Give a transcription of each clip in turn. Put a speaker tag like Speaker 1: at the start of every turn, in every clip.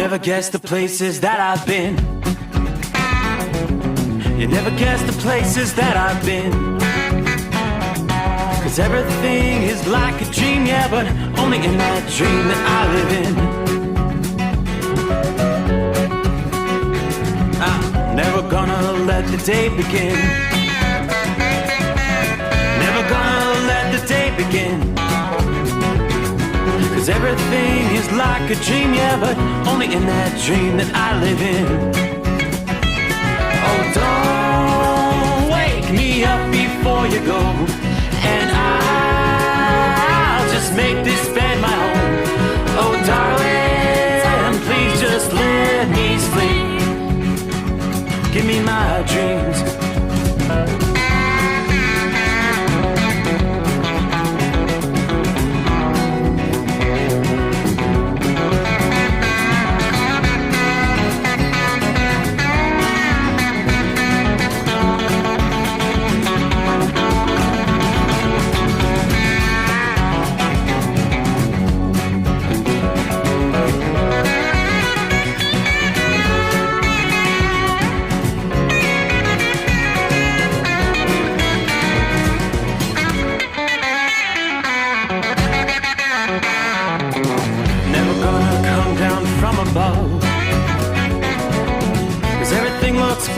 Speaker 1: never guess the places that I've been. You never guess the places that I've been. 'Cause everything is like a dream, yeah, but only in that dream that I live in. I'm never gonna let the day begin. Never gonna let the day begin. 'Cause everything is like a dream, yeah, but only in that dream that I live in. Oh, don't wake me up before you go, and I'll just make this bed my home. Oh, darling, please just let me sleep. Give me my dreams.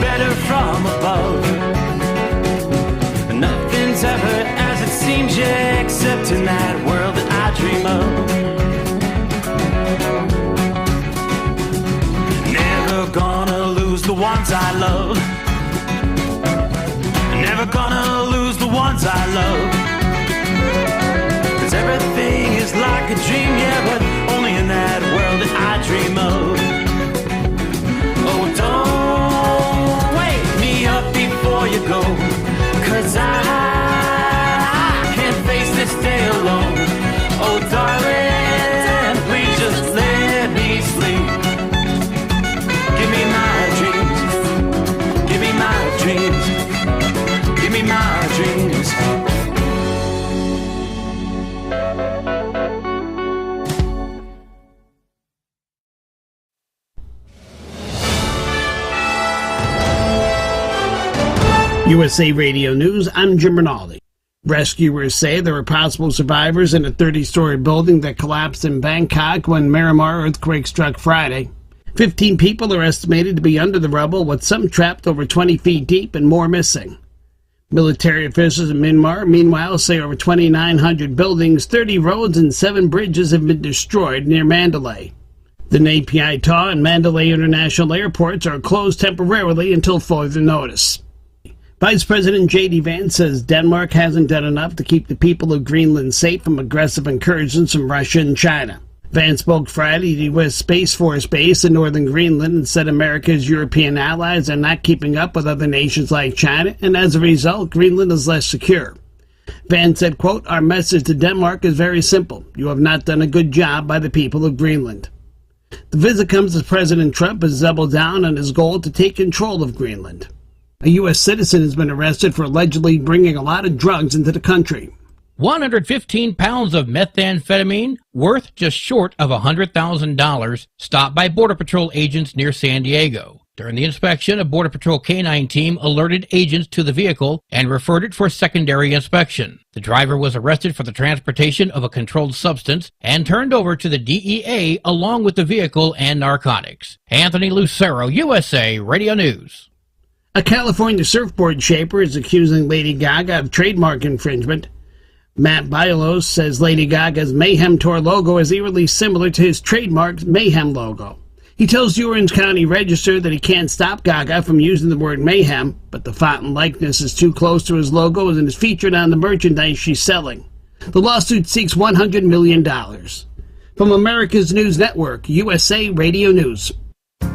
Speaker 1: Better from above. Nothing's ever as it seems, yeah, except in that world that I dream of. Never gonna lose the ones I love. Never gonna lose the ones I love. 'Cause everything is like a dream, yeah, but only in that world that I dream of. Oh, don't up before you go, 'cause I can't face this day alone. Oh, darling, please just let me sleep. Give me my dreams. Give me my dreams. Give me my dreams.
Speaker 2: USA Radio News, I'm Jim Rinaldi. Rescuers say there were possible survivors in a 30-story building that collapsed in Bangkok when Myanmar earthquake struck Friday. 15 people are estimated to be under the rubble, with some trapped over 20 feet deep and more missing. Military officials in Myanmar, meanwhile, say over 2,900 buildings, 30 roads, and 7 bridges have been destroyed near Mandalay. The Nay Pyi Taw and Mandalay International Airports are closed temporarily until further notice. Vice President J.D. Vance says Denmark hasn't done enough to keep the people of Greenland safe from aggressive incursions from Russia and China. Vance spoke Friday at the U.S. Space Force Base in northern Greenland and said America's European allies are not keeping up with other nations like China, and as a result, Greenland is less secure. Vance said, quote, "Our message to Denmark is very simple. You have not done a good job by the people of Greenland." The visit comes as President Trump has doubled down on his goal to take control of Greenland. A U.S. citizen has been arrested for allegedly bringing a lot of drugs into the country.
Speaker 3: 115 pounds of methamphetamine, worth just short of $100,000, stopped by Border Patrol agents near San Diego. During the inspection, a Border Patrol K-9 team alerted agents to the vehicle and referred it for secondary inspection. The driver was arrested for the transportation of a controlled substance and turned over to the DEA along with the vehicle and narcotics. Anthony Lucero, USA Radio News.
Speaker 2: A California surfboard shaper is accusing Lady Gaga of trademark infringement. Matt Bailos says Lady Gaga's Mayhem Tour logo is eerily similar to his trademark Mayhem logo. He tells the Orange County Register that he can't stop Gaga from using the word Mayhem, but the font and likeness is too close to his logo and is featured on the merchandise she's selling. The lawsuit seeks $100 million. From America's News Network, USA Radio News.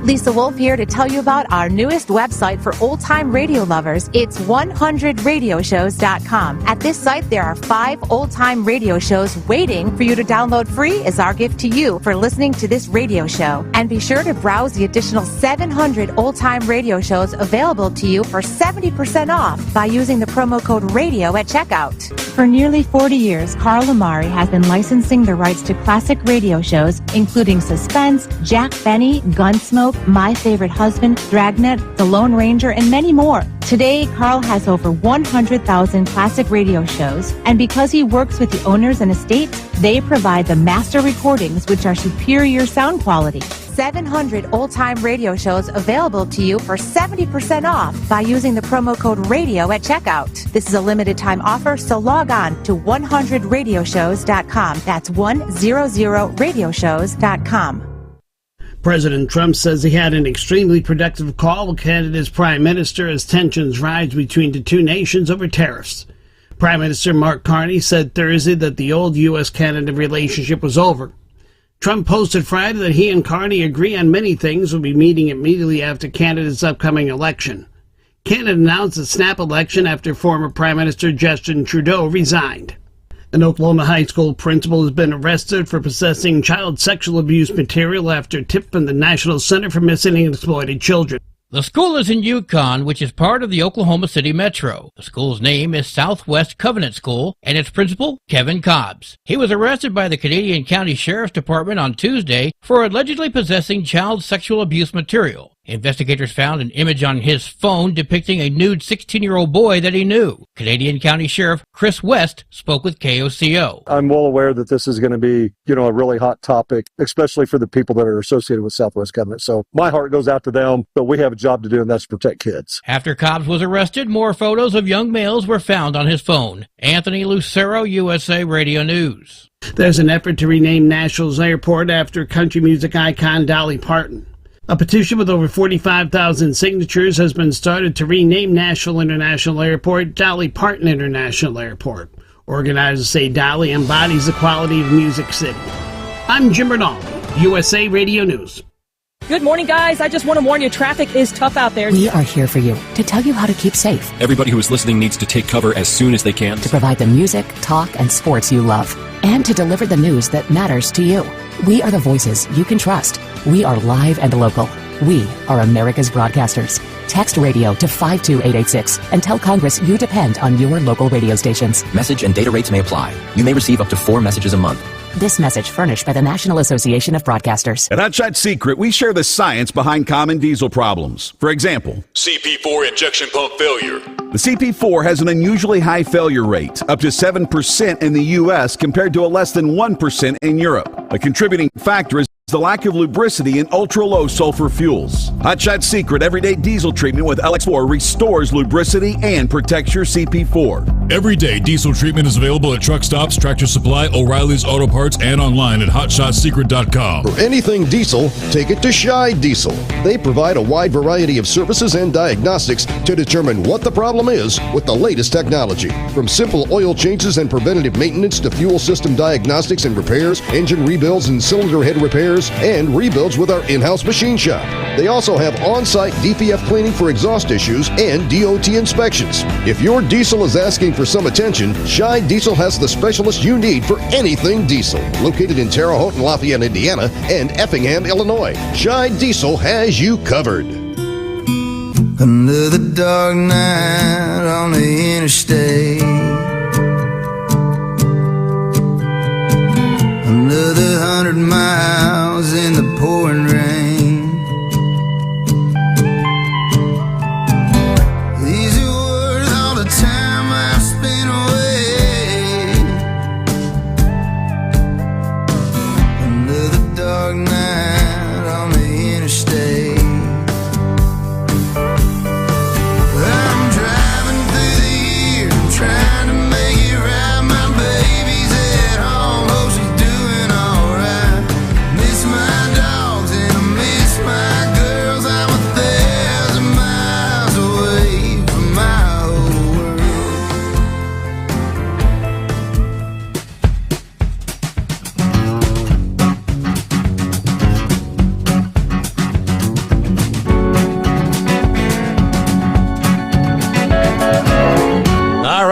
Speaker 4: Lisa Wolf here to tell you about our newest website for old-time radio lovers. It's 100radioshows.com. At this site, there are 5 old-time radio shows waiting for you to download free as our gift to you for listening to this radio show. And be sure to browse the additional 700 old-time radio shows available to you for 70% off by using the promo code RADIO at checkout. For nearly 40 years, Carl Amari has been licensing the rights to classic radio shows, including Suspense, Jack Benny, Gunsmoke, My Favorite Husband, Dragnet, The Lone Ranger, and many more. Today, Carl has over 100,000 classic radio shows, and because he works with the owners and estates, they provide the master recordings, which are superior sound quality. 700 old-time radio shows available to you for 70% off by using the promo code RADIO at checkout. This is a limited-time offer, so log on to 100radioshows.com. That's 100radioshows.com.
Speaker 2: President Trump says he had an extremely productive call with Canada's Prime Minister as tensions rise between the two nations over tariffs. Prime Minister Mark Carney said Thursday that the old U.S.-Canada relationship was over. Trump posted Friday that he and Carney agree on many things, will be meeting immediately after Canada's upcoming election. Canada announced a snap election after former Prime Minister Justin Trudeau resigned. An Oklahoma high school principal has been arrested for possessing child sexual abuse material after a tip from the National Center for Missing and Exploited Children.
Speaker 3: The school is in Yukon, which is part of the Oklahoma City Metro. The school's name is Southwest Covenant School, and its principal, Kevin Cobbs. He was arrested by the Canadian County Sheriff's Department on Tuesday for allegedly possessing child sexual abuse material. Investigators found an image on his phone depicting a nude 16-year-old boy that he knew. Canadian County Sheriff Chris West spoke with KOCO.
Speaker 5: I'm well aware that this is going to be, a really hot topic, especially for the people that are associated with Southwest Covenant. So my heart goes out to them, but we have a job to do, and that's to protect kids.
Speaker 3: After Cobbs was arrested, more photos of young males were found on his phone. Anthony Lucero, USA Radio News.
Speaker 2: There's an effort to rename Nashville's airport after country music icon Dolly Parton. A petition with over 45,000 signatures has been started to rename Nashville International Airport Dolly Parton International Airport. Organizers say Dolly embodies the quality of Music City. I'm Jim Rinaldi, USA Radio News.
Speaker 6: Good morning, guys. I just want to warn you, traffic is tough out there.
Speaker 7: We are here for you to tell you how to keep safe.
Speaker 8: Everybody who is listening needs to take cover as soon as they can.
Speaker 7: To provide the music, talk, and sports you love. And to deliver the news that matters to you. We are the voices you can trust. We are live and local. We are America's broadcasters. Text radio to 52886 and tell Congress you depend on your local radio stations.
Speaker 8: Message and data rates may apply. You may receive up to 4 messages a month.
Speaker 7: This message furnished by the National Association of Broadcasters.
Speaker 9: At Hot Shot Secret, we share the science behind common diesel problems. For example,
Speaker 10: CP4 injection pump failure.
Speaker 9: The CP4 has an unusually high failure rate, up to 7% in the U.S. compared to a less than 1% in Europe. A contributing factor is the lack of lubricity in ultra-low sulfur fuels. Hot Shot Secret Everyday Diesel Treatment with LX4 restores lubricity and protects your CP4.
Speaker 10: Everyday diesel treatment is available at truck stops, Tractor Supply, O'Reilly's Auto Parts, and online at hotshotsecret.com.
Speaker 11: For anything diesel, take it to Shy Diesel. They provide a wide variety of services and diagnostics to determine what the problem is with the latest technology. From simple oil changes and preventative maintenance to fuel system diagnostics and repairs, engine rebuilds and cylinder head repairs, and rebuilds with our in-house machine shop. They also have on-site DPF cleaning for exhaust issues and DOT inspections. If your diesel is asking for some attention, Shy Diesel has the specialist you need for anything diesel. Located in Terre Haute and Lafayette, Indiana, and Effingham, Illinois, Shy Diesel has you covered.
Speaker 12: Another dark night on the interstate. Another 100 miles in the pouring rain. These are worth all the time I've spent away. Another dark night on the interstate. I'm driving through the year, trying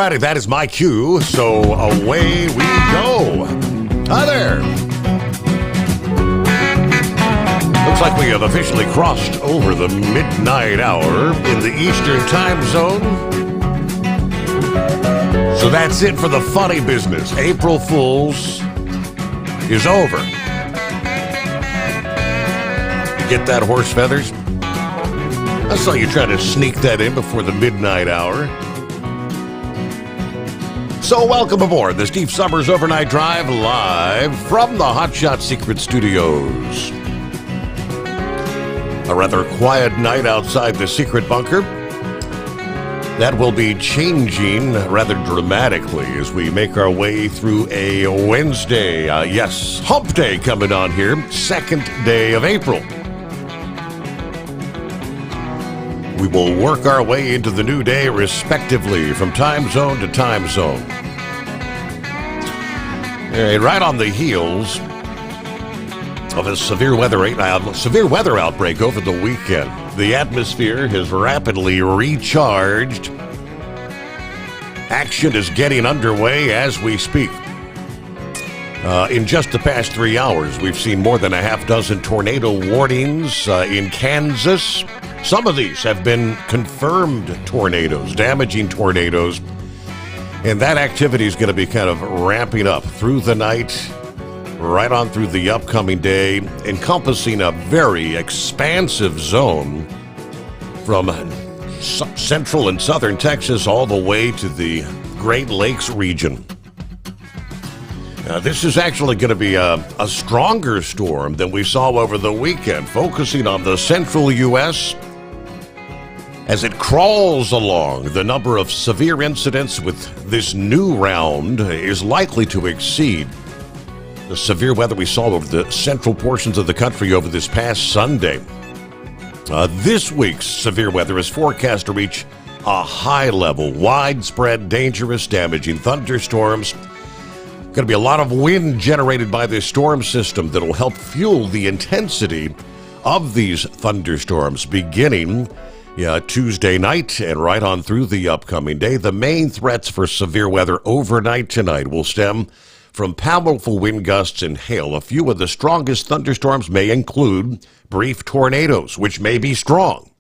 Speaker 13: righty, that is my cue, so away we go. Hi there. Looks like we have officially crossed over the midnight hour in the Eastern time zone. So that's it for the funny business. April Fool's is over. You get that, horse feathers? I saw you try to sneak that in before the midnight hour. So welcome aboard the Steve Sommers Overnight Drive, live from the Hotshot Secret Studios. A rather quiet night outside the secret bunker. That will be changing rather dramatically as we make our way through a Wednesday. Yes, hump day coming on here, second day of April. We will work our way into the new day respectively from time zone to time zone. All right, right on the heels of a severe weather outbreak over the weekend, the atmosphere has rapidly recharged. Action is getting underway as we speak. In just the past 3 hours, we've seen more than a half dozen tornado warnings in Kansas. Some of these have been confirmed tornadoes, damaging tornadoes. And that activity is going to be kind of ramping up through the night, right on through the upcoming day, encompassing a very expansive zone from central and southern Texas all the way to the Great Lakes region. This is actually going to be a stronger storm than we saw over the weekend, focusing on the central U.S. As it crawls along, the number of severe incidents with this new round is likely to exceed the severe weather we saw over the central portions of the country over this past Sunday. This week's severe weather is forecast to reach a high level, widespread, dangerous, damaging thunderstorms. Going to be a lot of wind generated by this storm system that will help fuel the intensity of these thunderstorms beginning Tuesday night and right on through the upcoming day. The main threats for severe weather overnight tonight will stem from powerful wind gusts and hail. A few of the strongest thunderstorms may include brief tornadoes, which may be strong.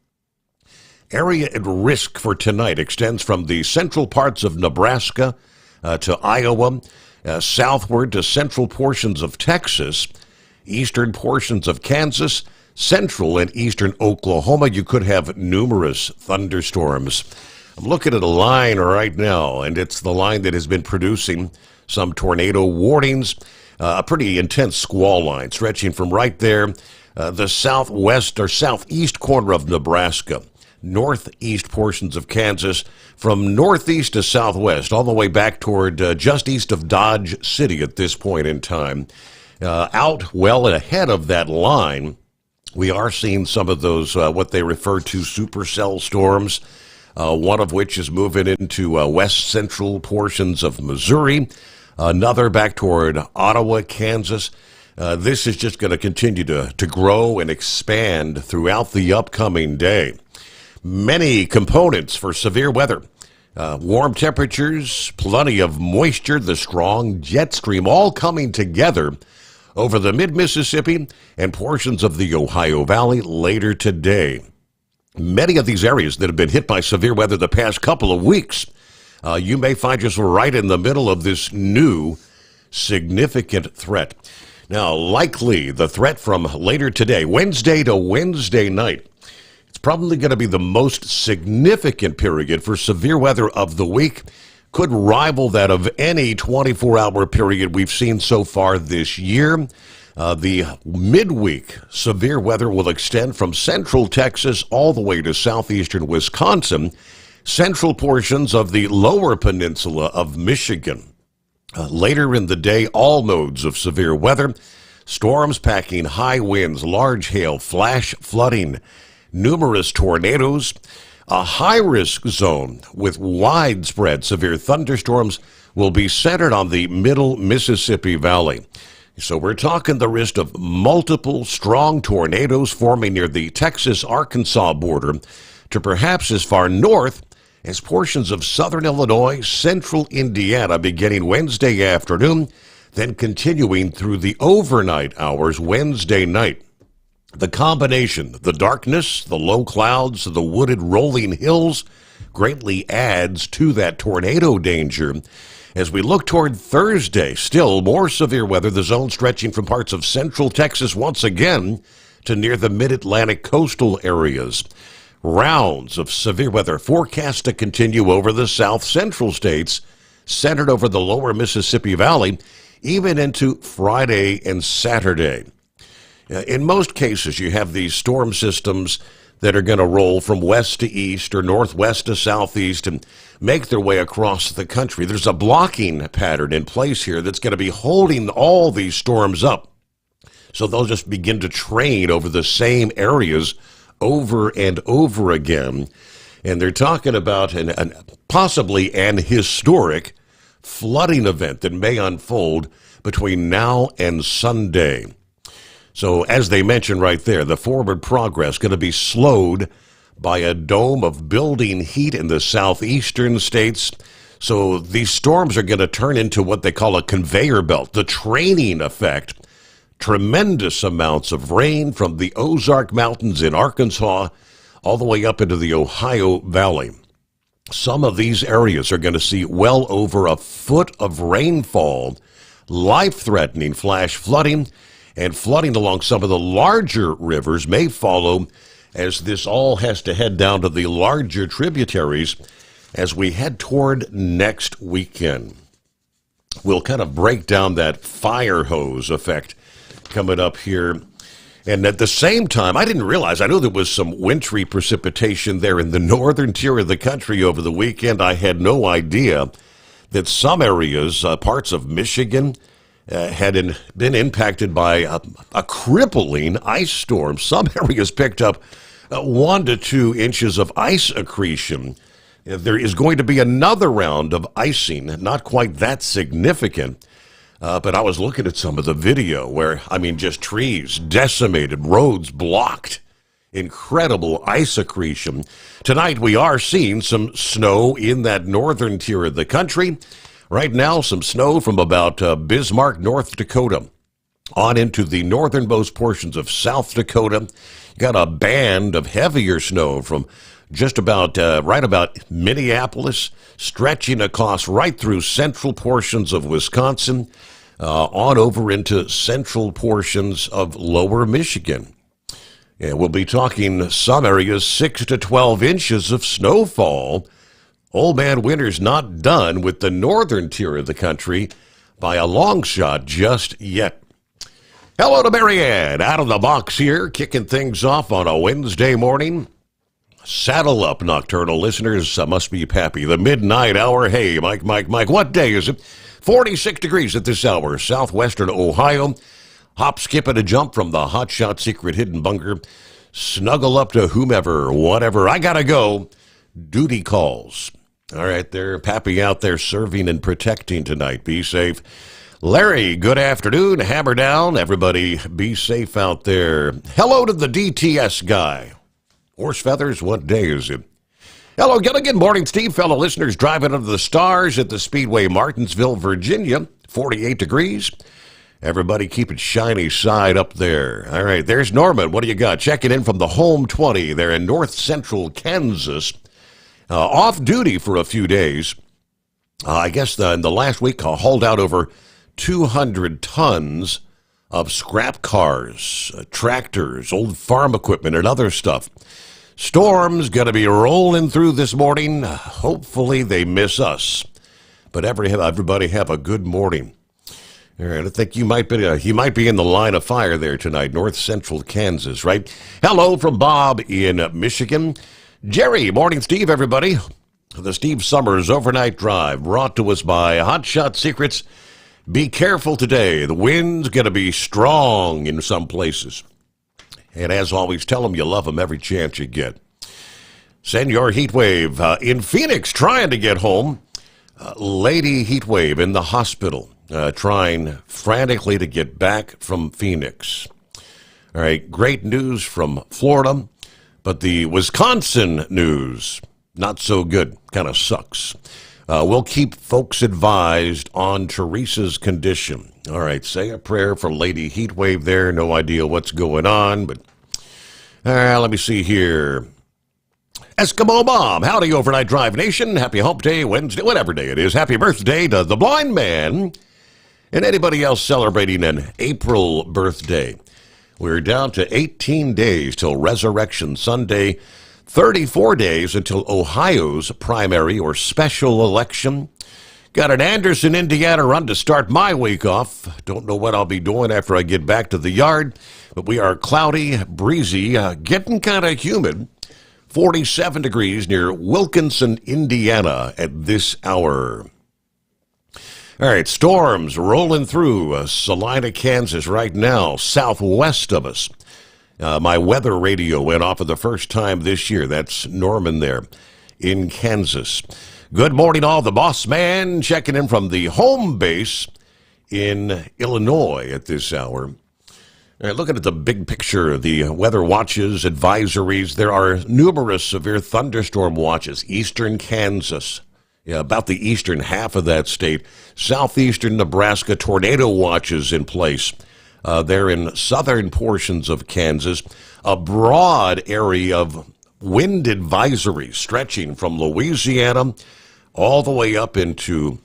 Speaker 13: Area at risk for tonight extends from the central parts of Nebraska to Iowa, southward to central portions of Texas, eastern portions of Kansas, central and eastern Oklahoma. You could have numerous thunderstorms. I'm looking at a line right now, and it's the line that has been producing some tornado warnings, a pretty intense squall line stretching from right there, the southwest or southeast corner of Nebraska, northeast portions of Kansas, from northeast to southwest, all the way back toward just east of Dodge City at this point in time. Out well ahead of that line, we are seeing some of those, what they refer to supercell storms, one of which is moving into west central portions of Missouri, another back toward Ottawa, Kansas. This is just going to continue to grow and expand throughout the upcoming day. Many components for severe weather. Warm temperatures, plenty of moisture, the strong jet stream, all coming together over the mid-Mississippi and portions of the Ohio Valley later today. Many of these areas that have been hit by severe weather the past couple of weeks, you may find yourself right in the middle of this new significant threat. Now, likely the threat from later today, Wednesday to Wednesday night, it's probably going to be the most significant period for severe weather of the week. Could rival that of any 24-hour period we've seen so far this year. The midweek severe weather will extend from central Texas all the way to southeastern Wisconsin, central portions of the lower peninsula of Michigan. Later in the day, all modes of severe weather, storms packing high winds, large hail, flash flooding, numerous tornadoes. A high-risk zone with widespread severe thunderstorms will be centered on the middle Mississippi Valley. So we're talking the risk of multiple strong tornadoes forming near the Texas-Arkansas border to perhaps as far north as portions of southern Illinois, central Indiana beginning Wednesday afternoon, then continuing through the overnight hours Wednesday night. The combination, the darkness, the low clouds, the wooded rolling hills, greatly adds to that tornado danger. As we look toward Thursday, still more severe weather, the zone stretching from parts of central Texas once again to near the mid-Atlantic coastal areas. Rounds of severe weather forecast to continue over the south-central states, centered over the lower Mississippi Valley, even into Friday and Saturday. In most cases, you have these storm systems that are going to roll from west to east or northwest to southeast and make their way across the country. There's a blocking pattern in place here that's going to be holding all these storms up. So they'll just begin to train over the same areas over and over again. And they're talking about possibly an historic flooding event that may unfold between now and Sunday. So as they mentioned right there, the forward progress going to be slowed by a dome of building heat in the southeastern states. So these storms are going to turn into what they call a conveyor belt, the training effect. Tremendous amounts of rain from the Ozark Mountains in Arkansas all the way up into the Ohio Valley. Some of these areas are going to see well over a foot of rainfall, life-threatening flash flooding, and flooding along some of the larger rivers may follow as this all has to head down to the larger tributaries as we head toward next weekend. We'll kind of break down that fire hose effect coming up here. And at the same time, I didn't realize, I know there was some wintry precipitation there in the northern tier of the country over the weekend. I had no idea that some areas, parts of Michigan, had been impacted by a crippling ice storm. Some areas picked up 1 to 2 inches of ice accretion. There is going to be another round of icing, not quite that significant. But I was looking at some of the video where, just trees decimated, roads blocked, incredible ice accretion. Tonight we are seeing some snow in that northern tier of the country. Right now, some snow from about Bismarck, North Dakota, on into the northernmost portions of South Dakota. You got a band of heavier snow from just about right about Minneapolis, stretching across right through central portions of Wisconsin, on over into central portions of lower Michigan. And we'll be talking some areas 6 to 12 inches of snowfall. Old Man Winter's not done with the northern tier of the country by a long shot just yet. Hello to Marianne, out of the box here, kicking things off on a Wednesday morning. Saddle up, nocturnal listeners. Must be happy. The midnight hour. Hey, Mike, what day is it? 46 degrees at this hour, southwestern Ohio. Hop, skip, and a jump from the hotshot secret hidden bunker. Snuggle up to whomever, whatever. I gotta go. Duty calls. All right, they're Pappy out there serving and protecting tonight. Be safe. Larry, good afternoon. Hammer down. Everybody be safe out there. Hello to the DTS guy. Horse feathers, what day is it? Hello, Gilligan. Morning, Steve. Fellow listeners driving under the stars at the Speedway, Martinsville, Virginia. 48 degrees. Everybody keep it shiny side up there. All right, there's Norman. What do you got? Checking in from the home 20 there in north central Kansas. Off duty for a few days. I guess in the last week, hauled out over 200 tons of scrap cars, tractors, old farm equipment, and other stuff. Storm's going to be rolling through this morning. Hopefully they miss us. But everybody have a good morning. All right, I think you might be in the line of fire there tonight, north central Kansas, right? Hello from Bob in Michigan. Jerry, morning, Steve, everybody. The Steve Sommers Overnight Drive brought to us by Hotshot Secrets. Be careful today. The wind's going to be strong in some places. And as always, tell them you love them every chance you get. Send your heat wave. In Phoenix, trying to get home. Lady heat wave in the hospital, trying frantically to get back from Phoenix. All right, great news from Florida. But the Wisconsin news, not so good. Kind of sucks. We'll keep folks advised on Teresa's condition. All right, say a prayer for Lady Heatwave there. No idea what's going on, but let me see here. Eskimo Mom, howdy Overnight Drive Nation. Happy Hump Day, Wednesday, whatever day it is. Happy birthday to the blind man and anybody else celebrating an April birthday. We're down to 18 days till Resurrection Sunday, 34 days until Ohio's primary or special election. Got an Anderson, Indiana run to start my week off. Don't know what I'll be doing after I get back to the yard, but we are cloudy, breezy, getting kind of humid. 47 degrees near Wilkinson, Indiana at this hour. All right, storms rolling through Salina, Kansas right now, southwest of us. My weather radio went off for the first time this year. That's Norman there in Kansas. Good morning, all. The boss man checking in from the home base in Illinois at this hour. All right, looking at the big picture, the weather watches, advisories, there are numerous severe thunderstorm watches. Eastern Kansas, about the eastern half of that state. Southeastern Nebraska, tornado watches in place. They're in southern portions of Kansas. A broad area of wind advisories stretching from Louisiana all the way up into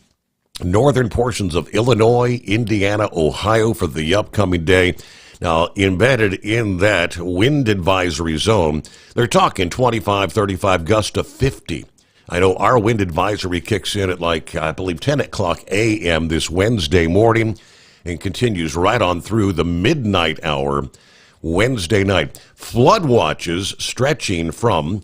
Speaker 13: northern portions of Illinois, Indiana, Ohio for the upcoming day. Now, embedded in that wind advisory zone, they're talking 25, 35 gusts to 50. I know our wind advisory kicks in at I believe 10 o'clock a.m. this Wednesday morning and continues right on through the midnight hour Wednesday night. Flood watches stretching from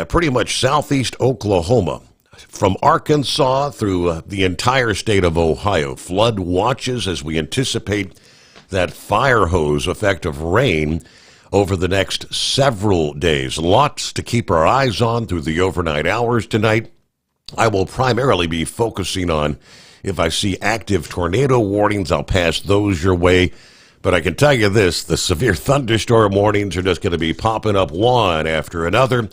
Speaker 13: pretty much southeast Oklahoma, from Arkansas through the entire state of Ohio. Flood watches as we anticipate that fire hose effect of rain over the next several days. Lots to keep our eyes on through the overnight hours tonight. I will primarily be focusing on if I see active tornado warnings, I'll pass those your way. But I can tell you this, the severe thunderstorm warnings are just going to be popping up one after another,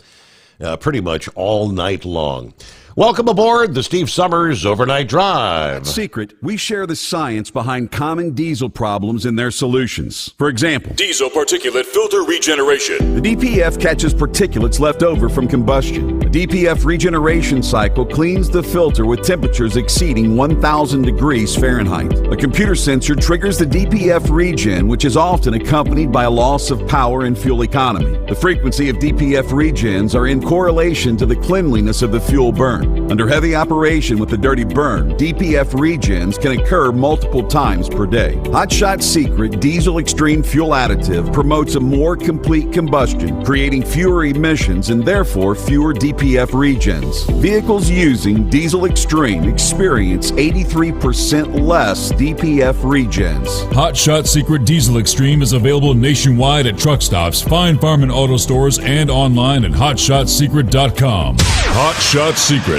Speaker 13: pretty much all night long. Welcome aboard the Steve Sommers Overnight Drive.
Speaker 9: Secret, we share the science behind common diesel problems and their solutions. For example,
Speaker 10: diesel particulate filter regeneration.
Speaker 9: The DPF catches particulates left over from combustion. The DPF regeneration cycle cleans the filter with temperatures exceeding 1,000 degrees Fahrenheit. A computer sensor triggers the DPF regen, which is often accompanied by a loss of power and fuel economy. The frequency of DPF regens are in correlation to the cleanliness of the fuel burn. Under heavy operation with the dirty burn, DPF regens can occur multiple times per day. Hot Shot Secret Diesel Extreme Fuel Additive promotes a more complete combustion, creating fewer emissions and therefore fewer DPF regens. Vehicles using Diesel Extreme experience 83% less DPF regens.
Speaker 10: Hot Shot Secret Diesel Extreme is available nationwide at truck stops, fine farm and auto stores, and online at hotshotsecret.com. Hot Shot Secret,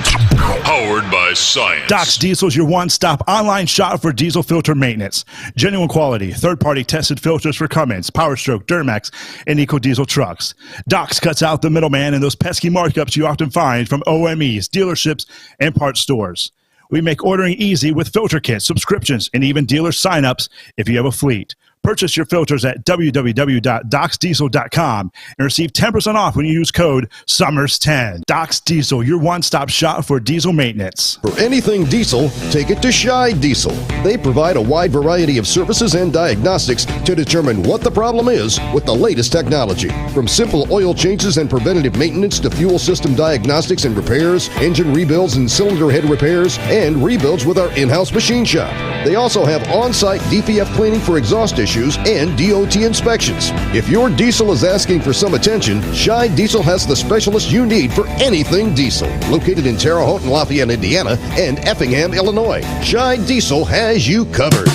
Speaker 10: powered by science.
Speaker 14: Doc's Diesel is your one-stop online shop for diesel filter maintenance. Genuine quality, third-party tested filters for Cummins, PowerStroke, Duramax, and EcoDiesel trucks. Doc's cuts out the middleman and those pesky markups you often find from OMEs, dealerships, and parts stores. We make ordering easy with filter kits, subscriptions, and even dealer sign-ups if you have a fleet. Purchase your filters at www.docsdiesel.com and receive 10% off when you use code SUMMERS10. Doc's Diesel, your one-stop shop for diesel maintenance.
Speaker 11: For anything diesel, take it to Shy Diesel. They provide a wide variety of services and diagnostics to determine what the problem is with the latest technology. From simple oil changes and preventative maintenance to fuel system diagnostics and repairs, engine rebuilds and cylinder head repairs, and rebuilds with our in-house machine shop. They also have on-site DPF cleaning for exhaust issues and DOT inspections. If your diesel is asking for some attention, Shy Diesel has the specialist you need for anything diesel. Located in Terre Haute and Lafayette, Indiana, and Effingham, Illinois, Shy Diesel has you covered.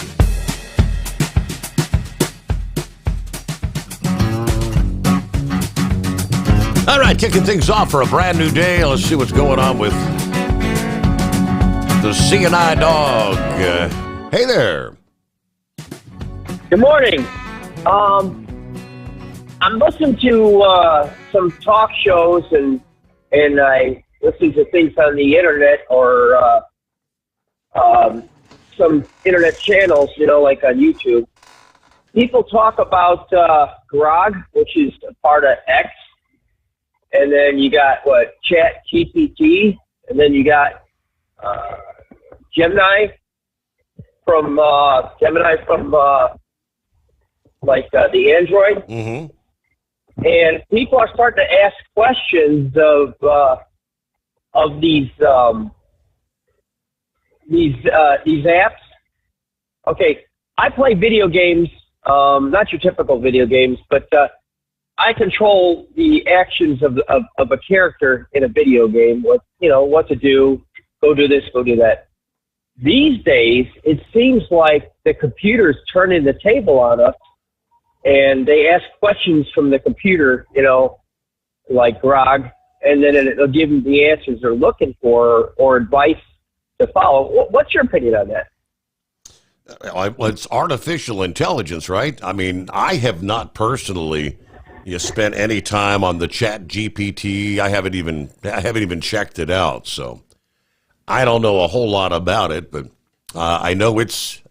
Speaker 13: All right, kicking things off for a brand new day. Let's see what's going on with the CNI dog. Hey there.
Speaker 15: Good morning. I'm listening to some talk shows, and I listening to things on the internet or some internet channels, like on YouTube, people talk about Grog, which is a part of X, and then you got Chat GPT, and then you got Gemini from the Android.
Speaker 13: Mm-hmm.
Speaker 15: And people are starting to ask questions of these apps. Okay, I play video games, not your typical video games, but I control the actions of a character in a video game. What to do? Go do this. Go do that. These days, it seems like the computer's turning the table on us. And they ask questions from the computer, like Grog, and then it'll give them the answers they're looking for or advice to follow. What's your opinion on that?
Speaker 13: Well, it's artificial intelligence, right? I mean, I have not personally spent any time on the Chat GPT. I haven't even checked it out, so I don't know a whole lot about it. But I know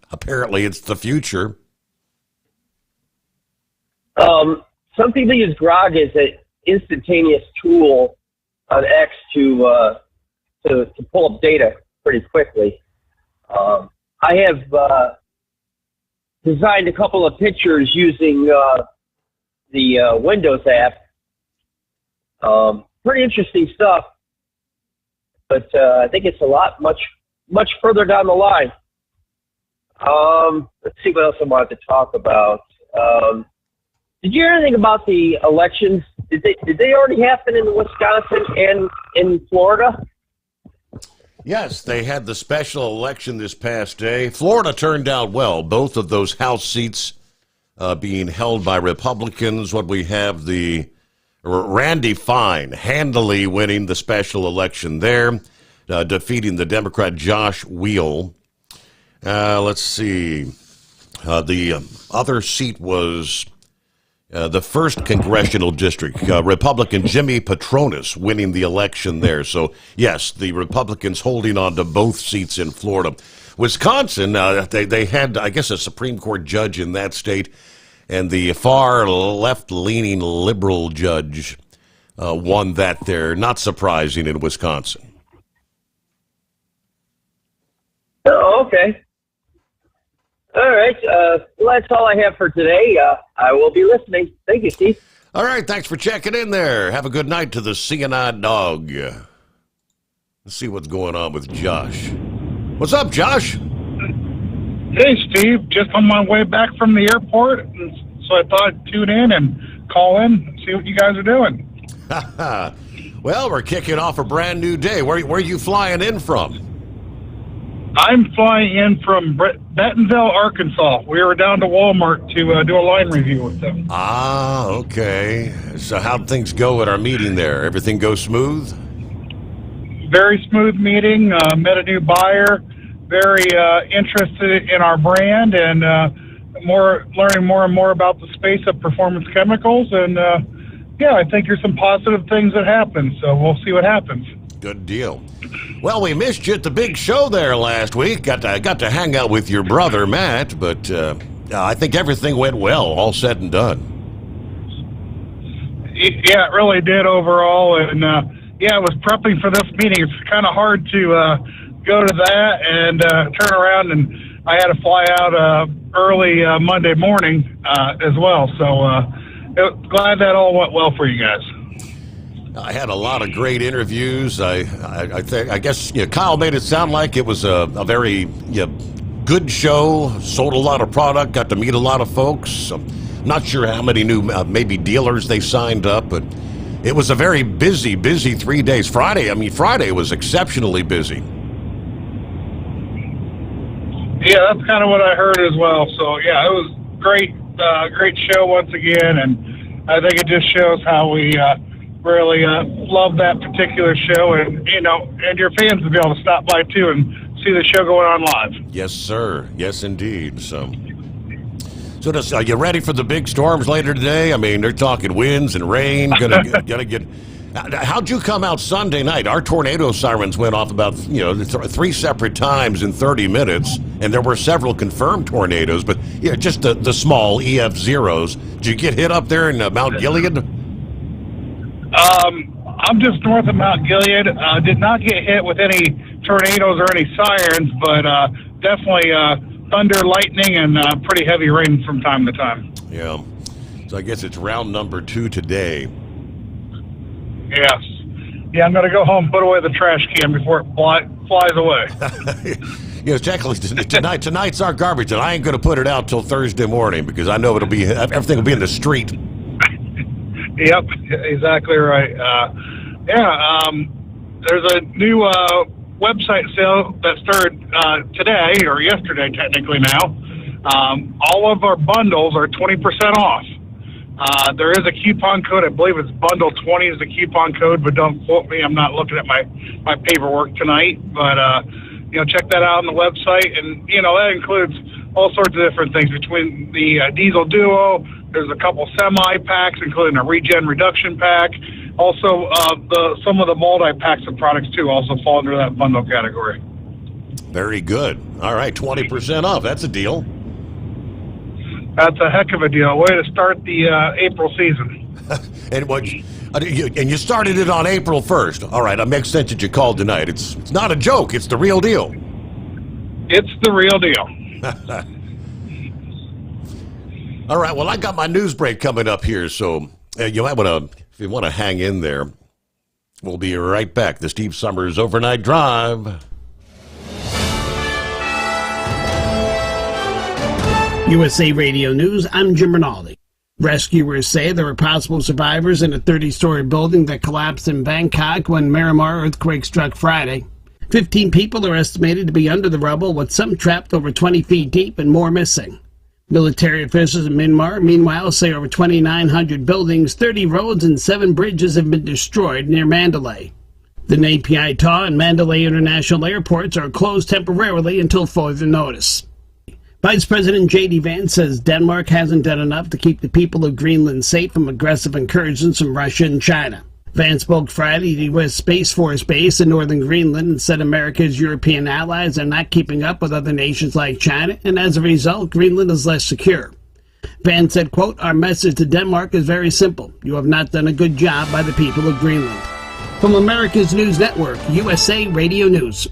Speaker 13: apparently it's the future.
Speaker 15: Some people use Grog as an instantaneous tool on X to pull up data pretty quickly. I have designed a couple of pictures using the Windows app. Pretty interesting stuff, but I think it's much further down the line. Let's see what else I wanted to talk about. Did you hear anything about the elections? Did they already happen in Wisconsin and in Florida?
Speaker 13: Yes, they had the special election this past day. Florida turned out well, both of those House seats being held by Republicans. What we have, the Randy Fine handily winning the special election there, defeating the Democrat Josh Wheel. Let's see. The other seat was the 1st Congressional District, Republican Jimmy Patronis winning the election there. So, yes, the Republicans holding on to both seats in Florida. Wisconsin, they had, I guess, a Supreme Court judge in that state, and the far left-leaning liberal judge won that there. Not surprising in Wisconsin.
Speaker 15: Oh, okay. All right. Well, that's all I have for today. I will be listening. Thank you, Steve.
Speaker 13: All right. Thanks for checking in there. Have a good night to the CNI dog. Let's see what's going on with Josh. What's up, Josh?
Speaker 16: Hey, Steve. Just on my way back from the airport, so I thought I'd tune in and call in, see what you guys are doing.
Speaker 13: Well, we're kicking off a brand new day. Where are you flying in from?
Speaker 16: I'm flying in from Bentonville, Arkansas. We were down to Walmart to do a line review with them.
Speaker 13: Ah, okay. So how'd things go at our meeting there? Everything go smooth?
Speaker 16: Very smooth meeting. Met a new buyer. Very interested in our brand and learning more and more about the space of performance chemicals. And yeah, I think there's some positive things that happen. So we'll see what happens.
Speaker 13: Good deal. Well, we missed you at the big show there last week. Got to hang out with your brother, Matt, but I think everything went well, all said and done.
Speaker 16: Yeah, it really did overall. And, yeah, I was prepping for this meeting. It's kind of hard to go to that and turn around, and I had to fly out early Monday morning as well. So glad that all went well for you guys.
Speaker 13: I had a lot of great interviews. I guess Kyle made it sound like it was a very good show. Sold a lot of product. Got to meet a lot of folks. I'm not sure how many new maybe dealers they signed up, but it was a very busy 3 days. Friday was exceptionally busy.
Speaker 16: Yeah, that's kind of what I heard as well. So yeah, it was great show once again, and I think it just shows how we really love that particular show, and and your fans to be able to stop by too and see the show going on live.
Speaker 13: Yes, sir. Yes, indeed. So are you ready for the big storms later today? I mean, they're talking winds and rain. Gonna get How'd you come out Sunday night? Our tornado sirens went off about, 3 separate times in 30 minutes, and there were several confirmed tornadoes, but just the small EF0s. Did you get hit up there in Mount Gilead?
Speaker 16: I'm just north of Mount Gilead. Did not get hit with any tornadoes or any sirens, but definitely thunder, lightning, and pretty heavy rain from time to time.
Speaker 13: Yeah. So I guess it's round number 2 today.
Speaker 16: Yes. Yeah, I'm going to go home, put away the trash can before it flies away.
Speaker 13: Technically, tonight's our garbage, and I ain't going to put it out till Thursday morning because I know everything will be in the street.
Speaker 16: Yep, exactly right. There's a new website sale that started today, or yesterday technically now. All of our bundles are 20% off. There is a coupon code. I believe it's bundle 20 is the coupon code, but don't quote me. I'm not looking at my paperwork tonight. But, check that out on the website. And, that includes all sorts of different things between the Diesel Duo. There's a couple semi packs, including a regen reduction pack. Also, some of the multi-packs of products, too, also fall under that bundle category.
Speaker 13: Very good. All right, 20% off. That's a deal.
Speaker 16: That's a heck of a deal. Way to start the April season.
Speaker 13: And you started it on April 1st. All right, it makes sense that you called tonight. It's not a joke. It's the real deal.
Speaker 16: It's the real deal.
Speaker 13: All right, well, I got my news break coming up here, so you might want to, if you want to hang in there, we'll be right back. The Steve Sommers Overnight Drive.
Speaker 2: USA Radio News, I'm Jim Rinaldi. Rescuers say there were possible survivors in a 30-story building that collapsed in Bangkok when Myanmar earthquake struck Friday. 15 people are estimated to be under the rubble, with some trapped over 20 feet deep and more missing. Military officials in Myanmar, meanwhile, say over 2,900 buildings, 30 roads, and 7 bridges have been destroyed near Mandalay. The Nay Pyi Taw and Mandalay International Airports are closed temporarily until further notice. Vice President J.D. Vance says Denmark hasn't done enough to keep the people of Greenland safe from aggressive incursions from Russia and China. Vance spoke Friday at the U.S. Space Force base in northern Greenland and said America's European allies are not keeping up with other nations like China, and as a result, Greenland is less secure. Vance said, quote, "Our message to Denmark is very simple. You have not done a good job by the people of Greenland." From America's News Network, USA Radio News.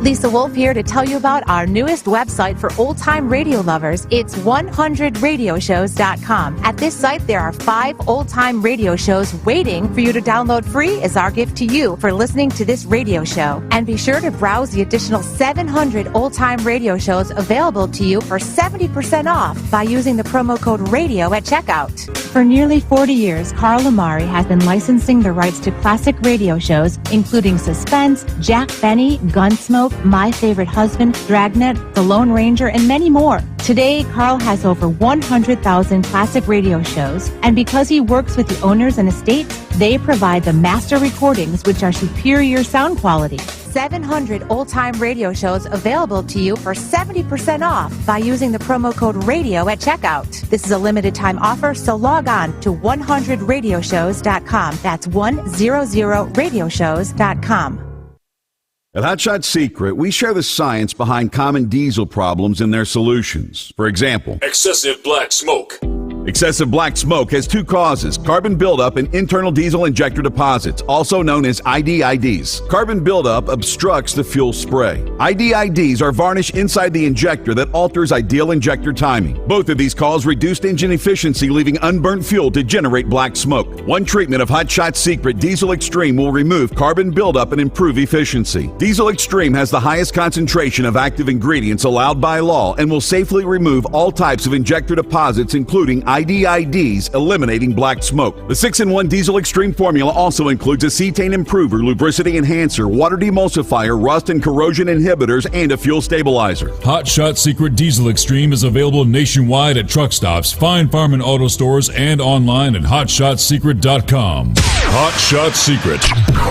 Speaker 4: Lisa Wolf here to tell you about our newest website for old-time radio lovers. It's 100radioshows.com. At this site, there are 5 old-time radio shows waiting for you to download free as our gift to you for listening to this radio show. And be sure to browse the additional 700 old-time radio shows available to you for 70% off by using the promo code RADIO at checkout. For nearly 40 years, Carl Amari has been licensing the rights to classic radio shows, including Suspense, Jack Benny, Gunsmoke, My Favorite Husband, Dragnet, The Lone Ranger, and many more. Today, Carl has over 100,000 classic radio shows, and because he works with the owners and estates, they provide the master recordings, which are superior sound quality. 700 old-time radio shows available to you for 70% off by using the promo code RADIO at checkout. This is a limited-time offer, so log on to 100radioshows.com. That's 100radioshows.com.
Speaker 9: At Hot Shot Secret, we share the science behind common diesel problems and their solutions. For example,
Speaker 10: excessive black smoke.
Speaker 9: Excessive black smoke has 2 causes: carbon buildup and internal diesel injector deposits, also known as IDIDs. Carbon buildup obstructs the fuel spray. IDIDs are varnish inside the injector that alters ideal injector timing. Both of these cause reduced engine efficiency, leaving unburnt fuel to generate black smoke. One treatment of Hot Shot Secret Diesel Extreme will remove carbon buildup and improve efficiency. Diesel Extreme has the highest concentration of active ingredients allowed by law and will safely remove all types of injector deposits, including IDIDs, eliminating black smoke. The 6-in-1 Diesel Extreme formula also includes a cetane improver, lubricity enhancer, water demulsifier, rust and corrosion inhibitors, and a fuel stabilizer.
Speaker 10: Hot Shot Secret Diesel Extreme is available nationwide at truck stops, fine farm and auto stores, and online at hotshotsecret.com. Hot Shot Secret,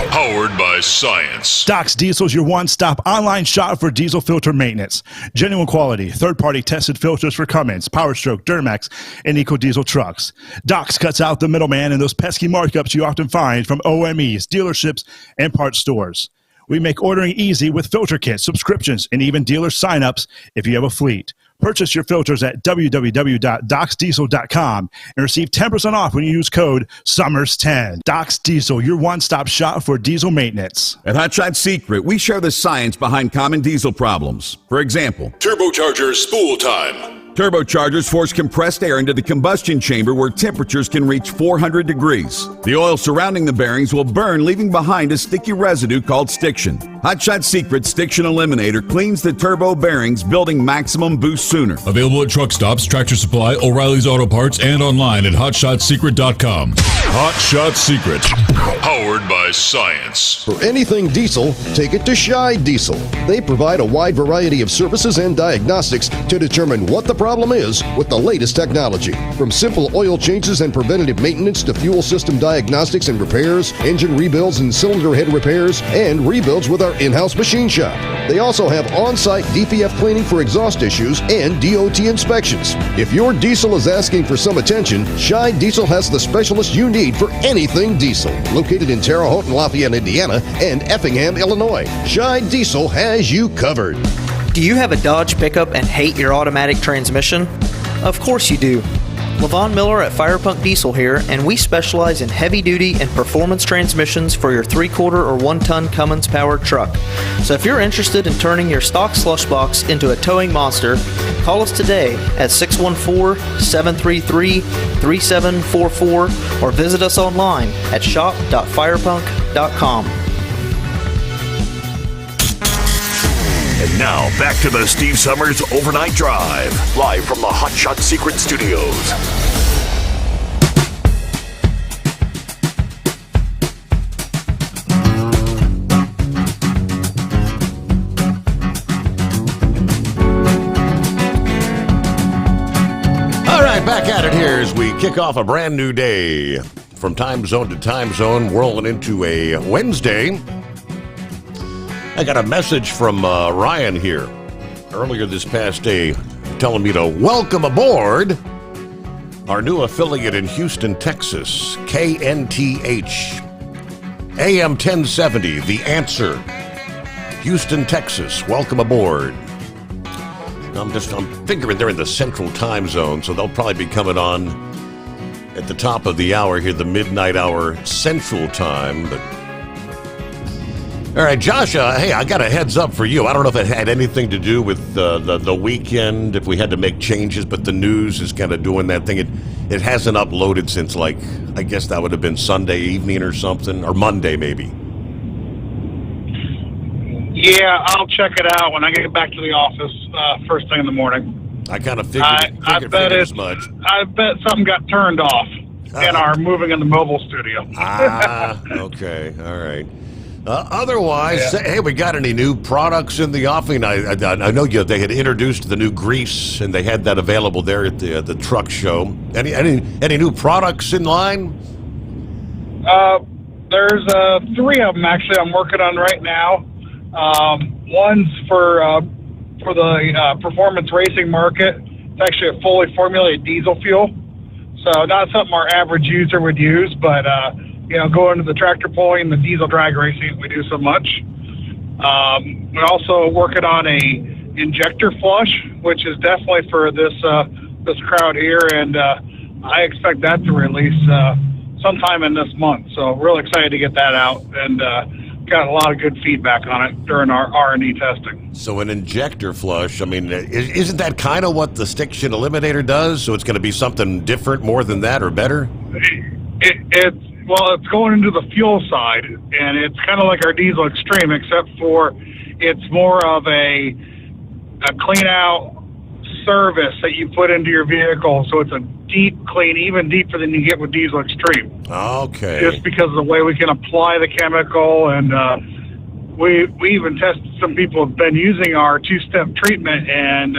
Speaker 10: powered by science.
Speaker 14: Doc's Diesel is your one-stop online shop for diesel filter maintenance. Genuine quality, third-party tested filters for Cummins, Power Stroke, Duramax, and Diesel trucks. Docs cuts out the middleman and those pesky markups you often find from OMEs, dealerships, and parts stores. We make ordering easy with filter kits, subscriptions, and even dealer sign-ups if you have a fleet. Purchase your filters at www.docsdiesel.com and receive 10% off when you use code SOMMERS10. Docs Diesel, your one-stop shop for diesel maintenance.
Speaker 9: At Hot Shot Secret, we share the science behind common diesel problems. For example,
Speaker 10: Turbocharger spool time.
Speaker 9: turbochargers force compressed air into the combustion chamber where temperatures can reach 400 degrees. The oil surrounding the bearings will burn, leaving behind a sticky residue called stiction. Hot Shot Secret Stiction Eliminator cleans the turbo bearings, building maximum boost sooner.
Speaker 10: Available at truck stops, Tractor Supply, O'Reilly's Auto Parts, and online at hotshotsecret.com. Hot Shot Secret, powered by science.
Speaker 11: For anything diesel, take it to Shy Diesel. They provide a wide variety of services and diagnostics to determine what the problem is with the latest technology. From simple oil changes and preventative maintenance to fuel system diagnostics and repairs, engine rebuilds and cylinder head repairs, and rebuilds with our in-house machine shop. They also have on-site DPF cleaning for exhaust issues and DOT inspections. If your diesel is asking for some attention, Shy Diesel has the specialist you need for anything diesel. Located in Terre Haute and Lafayette, Indiana, and Effingham, Illinois, Shy Diesel has you covered.
Speaker 17: Do you have a Dodge pickup and hate your automatic transmission? Of course you do. LaVon Miller at Firepunk Diesel here, and we specialize in heavy-duty and performance transmissions for your 3-quarter or 1-ton Cummins-powered truck. So if you're interested in turning your stock slush box into a towing monster, call us today at 614-733-3744 or visit us online at shop.firepunk.com.
Speaker 18: And now, back to the Steve Sommers Overnight Drive, live from the Hot Shot Secret Studios.
Speaker 13: All right, back at it here as we kick off a brand new day. From time zone to time zone, rolling into a Wednesday. I got a message from Ryan here earlier this past day telling me to welcome aboard our new affiliate in Houston, Texas, KNTH, AM 1070, The Answer, Houston, Texas. Welcome aboard. I'm figuring they're in the central time zone, so they'll probably be coming on at the top of the hour here, the midnight hour central time, but all right, Josh, hey, I got a heads up for you. I don't know if it had anything to do with the weekend, if we had to make changes, but the news is kind of doing that thing. It hasn't uploaded since, like, I guess that would have been Sunday evening or something, or Monday maybe.
Speaker 16: Yeah, I'll check it out when I get back to the office first thing in the morning.
Speaker 13: I kind of figured as much.
Speaker 16: I bet something got turned off in our moving in the mobile studio.
Speaker 13: Okay, all right. Otherwise, hey, we got any new products in the offing? I know they had introduced the new grease, and they had that available there at the truck show. Any new products in line?
Speaker 16: There's 3 of them actually I'm working on right now. One's for the performance racing market. It's actually a fully formulated diesel fuel, so not something our average user would use, but going to the tractor pulling, the diesel drag racing we do so much. We're also working on a injector flush, which is definitely for this crowd here, and I expect that to release sometime in this month. So real excited to get that out, and got a lot of good feedback on it during our R&D testing.
Speaker 13: So an injector flush, I mean, isn't that kind of what the Stiction Eliminator does? So it's going to be something different, more than that, or better?
Speaker 16: Well, it's going into the fuel side, and it's kind of like our Diesel Extreme, except for it's more of a clean-out service that you put into your vehicle. So it's a deep clean, even deeper than you get with Diesel Extreme.
Speaker 13: Okay.
Speaker 16: Just because of the way we can apply the chemical, and we even tested some people have been using our 2-step treatment and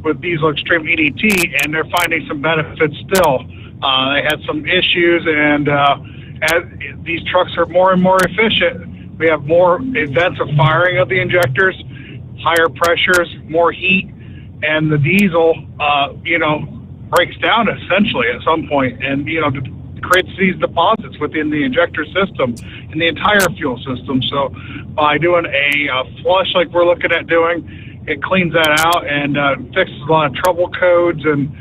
Speaker 16: with Diesel Extreme EDT, and they're finding some benefits still. They had some issues, and as these trucks are more and more efficient, we have more events of firing of the injectors, higher pressures, more heat, and the diesel, breaks down essentially at some point, and creates these deposits within the injector system and the entire fuel system. So by doing a flush like we're looking at doing, it cleans that out and fixes a lot of trouble codes and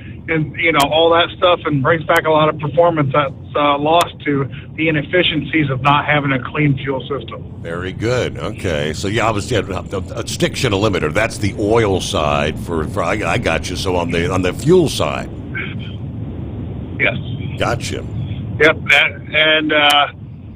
Speaker 16: all that stuff, and brings back a lot of performance that's lost to the inefficiencies of not having a clean fuel system.
Speaker 13: Very good. Okay, so obviously a stick shift limiter. That's the oil side for I got you. So on the fuel side.
Speaker 16: Yes.
Speaker 13: Gotcha.
Speaker 16: Yep, and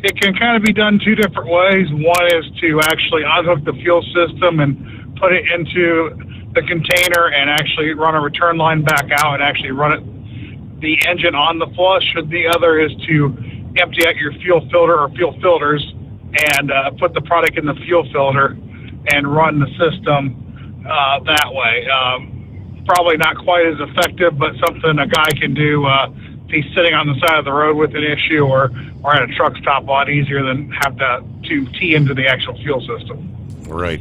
Speaker 16: it can kind of be done two different ways. One is to actually unhook the fuel system and put it into the container and actually run a return line back out and actually run the engine on the flush. The other is to empty out your fuel filter or fuel filters and put the product in the fuel filter and run the system that way. Probably not quite as effective, but something a guy can do if he's sitting on the side of the road with an issue or at a truck stop, a lot easier than have to tee into the actual fuel system.
Speaker 13: Right.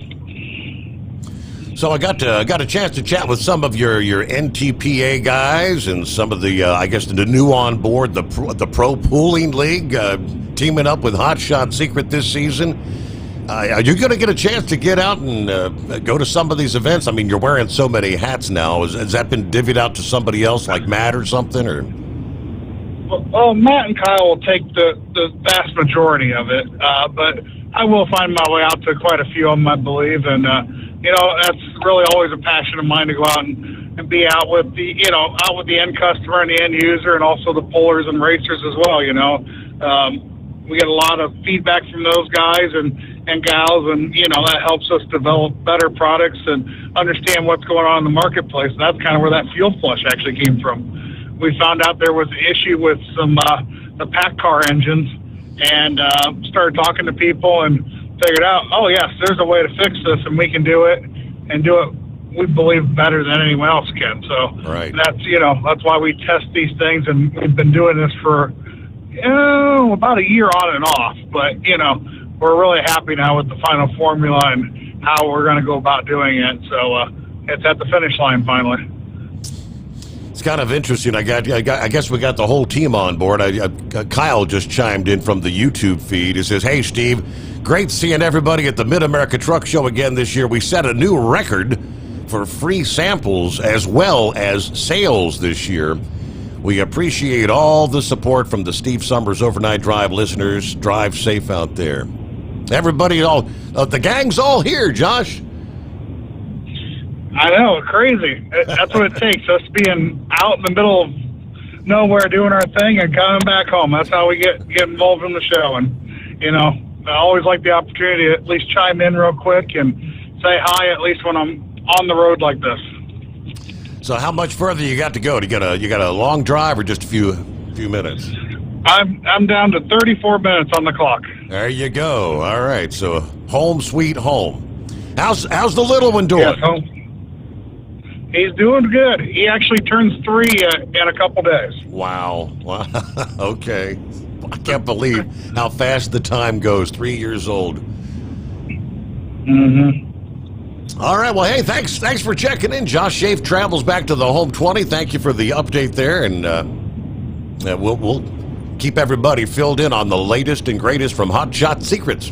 Speaker 13: So I got a chance to chat with some of your NTPA guys and some of the I guess the new on board the Pro Pooling League teaming up with Hot Shot Secret this season. Are you going to get a chance to get out and go to some of these events? I mean, you're wearing so many hats now. Has that been divvied out to somebody else, like Matt or something, or?
Speaker 16: Well, Matt and Kyle will take the vast majority of it, but I will find my way out to quite a few of them, I believe, and that's really always a passion of mine to go out and be out with the end customer and the end user, and also the pullers and racers as well. We get a lot of feedback from those guys and gals, and that helps us develop better products and understand what's going on in the marketplace. And that's kind of where that fuel flush actually came from. We found out there was an issue with some the pack car engines, and started talking to people and figured out, oh yes, there's a way to fix this, and we can do it, and do it, we believe, better than anyone else can. So
Speaker 13: right.
Speaker 16: That's why we test these things, and we've been doing this for about a year on and off. But we're really happy now with the final formula and how we're going to go about doing it. So it's at the finish line finally.
Speaker 13: It's kind of interesting. I guess we got the whole team on board. Kyle just chimed in from the YouTube feed. He says, "Hey, Steve, great seeing everybody at the Mid-America Truck Show again this year. We set a new record for free samples as well as sales this year. We appreciate all the support from the Steve Sommers Overnight Drive listeners. Drive safe out there." Everybody, the gang's all here, Josh.
Speaker 16: I know, crazy. That's what it takes, us being out in the middle of nowhere doing our thing and coming back home. That's how we get involved in the show. And, I always like the opportunity to at least chime in real quick and say hi, at least when I'm on the road like this.
Speaker 13: So how much further you got to go? You got a long drive or just a few minutes?
Speaker 16: I'm down to 34 minutes on the clock.
Speaker 13: There you go. All right, so home sweet home. How's the little one doing?
Speaker 16: Yes, home. He's doing good. He actually turns 3 in a couple days.
Speaker 13: Wow. Okay. I can't believe how fast the time goes. 3 years old.
Speaker 16: Mm-hmm.
Speaker 13: All right. Well, hey, thanks for checking in. Josh Schaaf travels back to the home 20. Thank you for the update there, and we'll keep everybody filled in on the latest and greatest from Hot Shot Secrets.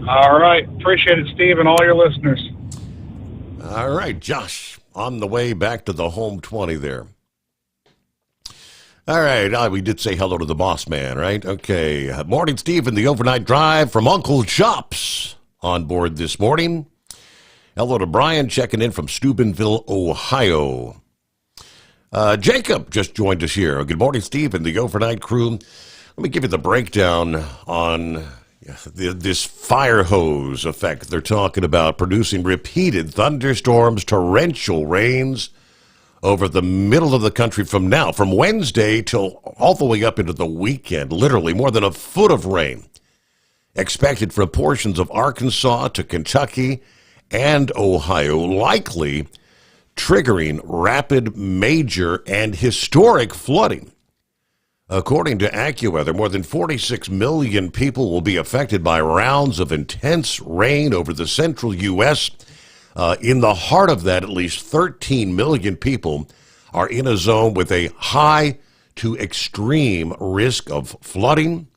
Speaker 16: All right. Appreciate it, Steve, and all your listeners.
Speaker 13: All right, Josh, on the way back to the home 20 there. All right, we did say hello to the boss man, right? Okay, morning, Steve, and the overnight drive from Uncle Chops on board this morning. Hello to Brian checking in from Steubenville, Ohio. Jacob just joined us here. Good morning, Steve, and the overnight crew. Let me give you the breakdown on this fire hose effect they're talking about, producing repeated thunderstorms, torrential rains over the middle of the country from Wednesday till all the way up into the weekend. Literally more than a foot of rain expected from portions of Arkansas to Kentucky and Ohio, likely triggering rapid, major, and historic flooding. According to AccuWeather, more than 46 million people will be affected by rounds of intense rain over the central U.S. In the heart of that, at least 13 million people are in a zone with a high to extreme risk of flooding.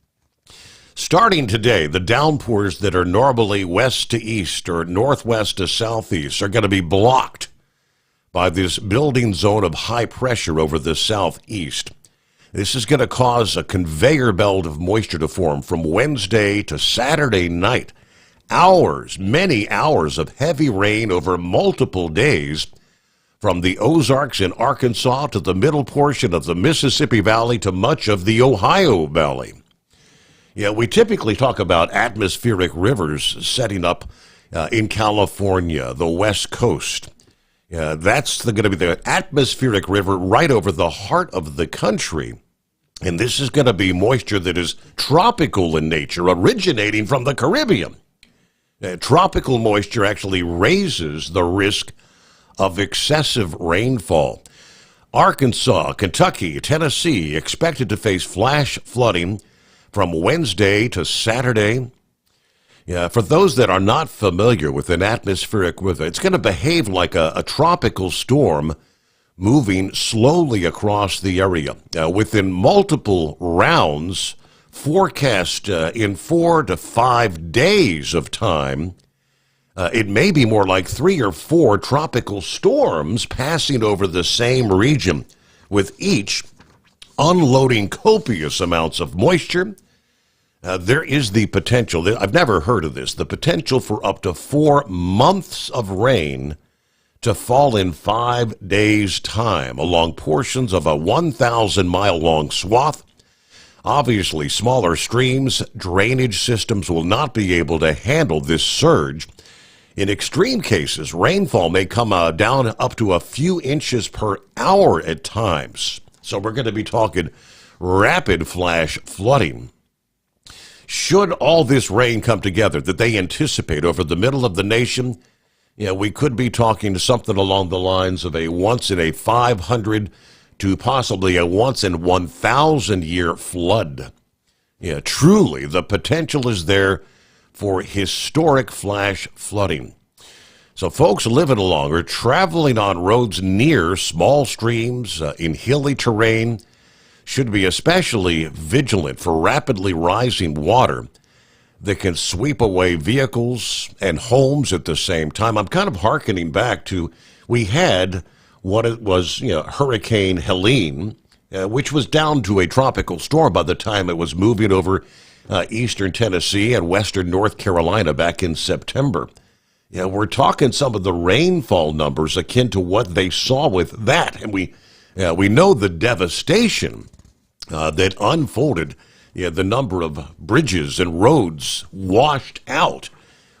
Speaker 13: Starting today, the downpours that are normally west to east or northwest to southeast are going to be blocked by this building zone of high pressure over the southeast. This is going to cause a conveyor belt of moisture to form from Wednesday to Saturday night. Hours, many hours of heavy rain over multiple days from the Ozarks in Arkansas to the middle portion of the Mississippi Valley to much of the Ohio Valley. Yeah, we typically talk about atmospheric rivers setting up in California, the West Coast. That's going to be the atmospheric river right over the heart of the country. And this is going to be moisture that is tropical in nature, originating from the Caribbean. Tropical moisture actually raises the risk of excessive rainfall. Arkansas, Kentucky, Tennessee expected to face flash flooding from Wednesday to Saturday. For those that are not familiar with an atmospheric river, it's going to behave like a tropical storm moving slowly across the area. Within multiple rounds, forecast in 4 to 5 days of time, it may be more like 3 or 4 tropical storms passing over the same region, with each unloading copious amounts of moisture. There is the potential, I've never heard of this, the potential for up to 4 months of rain to fall in 5 days' time along portions of a 1,000-mile-long swath. Obviously, smaller streams, drainage systems will not be able to handle this surge. In extreme cases, rainfall may come down up to a few inches per hour at times. So we're going to be talking rapid flash flooding. Should all this rain come together that they anticipate over the middle of the nation, we could be talking something along the lines of a once in a 500 to possibly a once in 1,000 year flood. Truly, the potential is there for historic flash flooding. So folks living along or traveling on roads near small streams in hilly terrain should be especially vigilant for rapidly rising water that can sweep away vehicles and homes at the same time. I'm kind of hearkening back to, we had what it was, Hurricane Helene, which was down to a tropical storm by the time it was moving over eastern Tennessee and western North Carolina back in September. We're talking some of the rainfall numbers akin to what they saw with that. And we know the devastation that unfolded. The number of bridges and roads washed out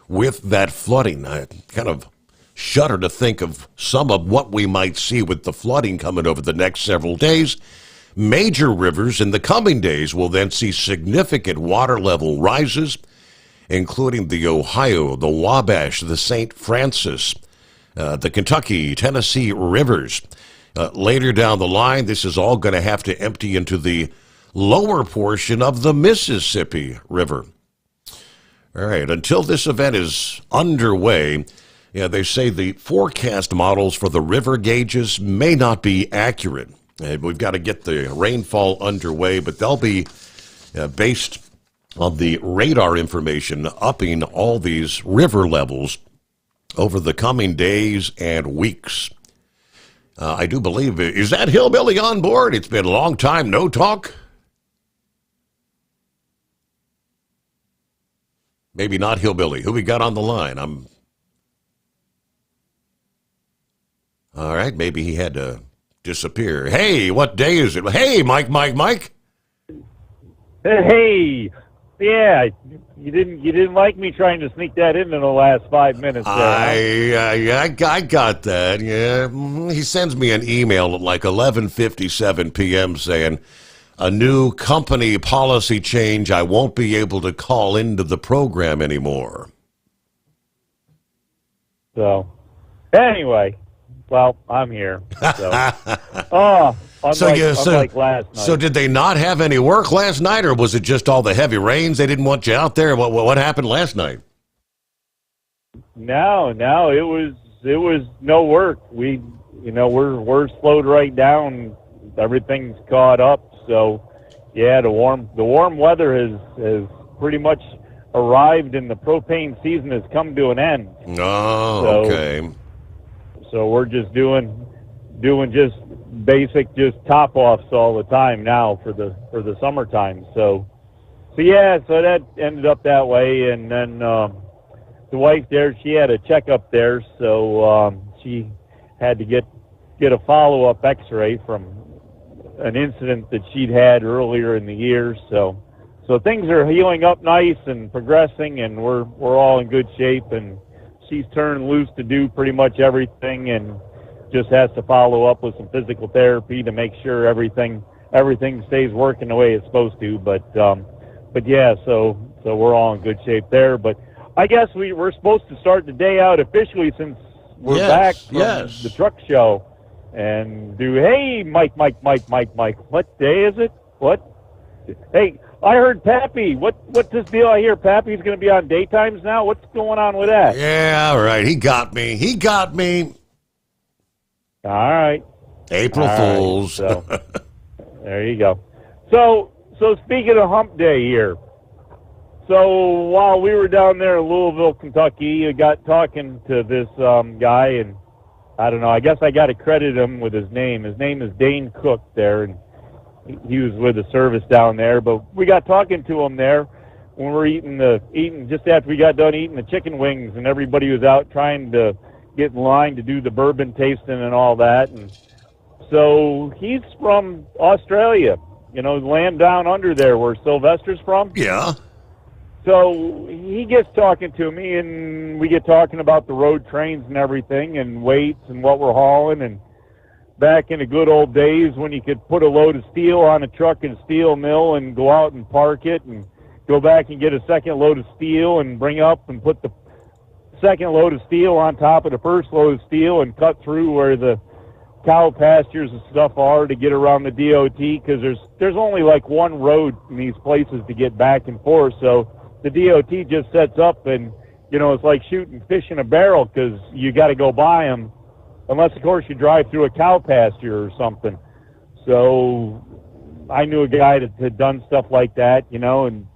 Speaker 13: with that flooding. I kind of shudder to think of some of what we might see with the flooding coming over the next several days. Major rivers in the coming days will then see significant water level rises, including the Ohio, the Wabash, the St. Francis, the Kentucky, Tennessee rivers. Later down the line, this is all going to have to empty into the lower portion of the Mississippi River. All right, until this event is underway, they say the forecast models for the river gauges may not be accurate. We've got to get the rainfall underway, but they'll be based on the radar information, upping all these river levels over the coming days and weeks. I do believe, is that Hillbilly on board? It's been a long time, no talk. Maybe not Hillbilly. Who we got on the line? All right, maybe he had to disappear. Hey, what day is it? Hey, Mike.
Speaker 19: Hey, yeah, you didn't like me trying to sneak that in the last 5 minutes there.
Speaker 13: I got that. Yeah, he sends me an email at like 11:57 p.m. saying, a new company policy change, I won't be able to call into the program anymore.
Speaker 19: So, anyway, well, I'm here. So, unlike last night.
Speaker 13: So did they not have any work last night, or was it just all the heavy rains? They didn't want you out there? What happened last night?
Speaker 19: No, it was no work. we're slowed right down. Everything's caught up. So, yeah, the warm weather has pretty much arrived, and the propane season has come to an end.
Speaker 13: Oh,
Speaker 19: So,
Speaker 13: okay.
Speaker 19: So we're just doing just basic top offs all the time now for the summertime. So that ended up that way, and then the wife there, she had a checkup there, so she had to get a follow-up X-ray from an incident that she'd had earlier in the year. So things are healing up nice and progressing, and we're all in good shape, and she's turned loose to do pretty much everything, and just has to follow up with some physical therapy to make sure everything stays working the way it's supposed to. But yeah, so we're all in good shape there. But I guess we're supposed to start the day out officially, since we're back from the truck show, and hey, Mike, what day is it? What? Hey, I heard Pappy. What's this deal? I hear Pappy's going to be on daytimes now. What's going on with that?
Speaker 13: Yeah, right. He got me.
Speaker 19: All right.
Speaker 13: April Fools.
Speaker 19: Right, so, there you go. So speaking of hump day here, so while we were down there in Louisville, Kentucky, I got talking to this guy, and I don't know, I guess I got to credit him with his name. His name is Dane Cook there, and he was with the service down there. But we got talking to him there when we were eating just after we got done eating the chicken wings, and everybody was out trying to get in line to do the bourbon tasting and all that. And so he's from Australia, the land down under there where Sylvester's from.
Speaker 13: Yeah.
Speaker 19: So he gets talking to me, and we get talking about the road trains and everything, and weights and what we're hauling. And back in the good old days when you could put a load of steel on a truck and steel mill and go out and park it and go back and get a second load of steel and bring up and put the second load of steel on top of the first load of steel and cut through where the cow pastures and stuff are to get around the DOT, because there's only like one road in these places to get back and forth. So the DOT just sets up, and it's like shooting fish in a barrel, because you got to go by them, unless of course you drive through a cow pasture or something. So I knew a guy that had done stuff like that, and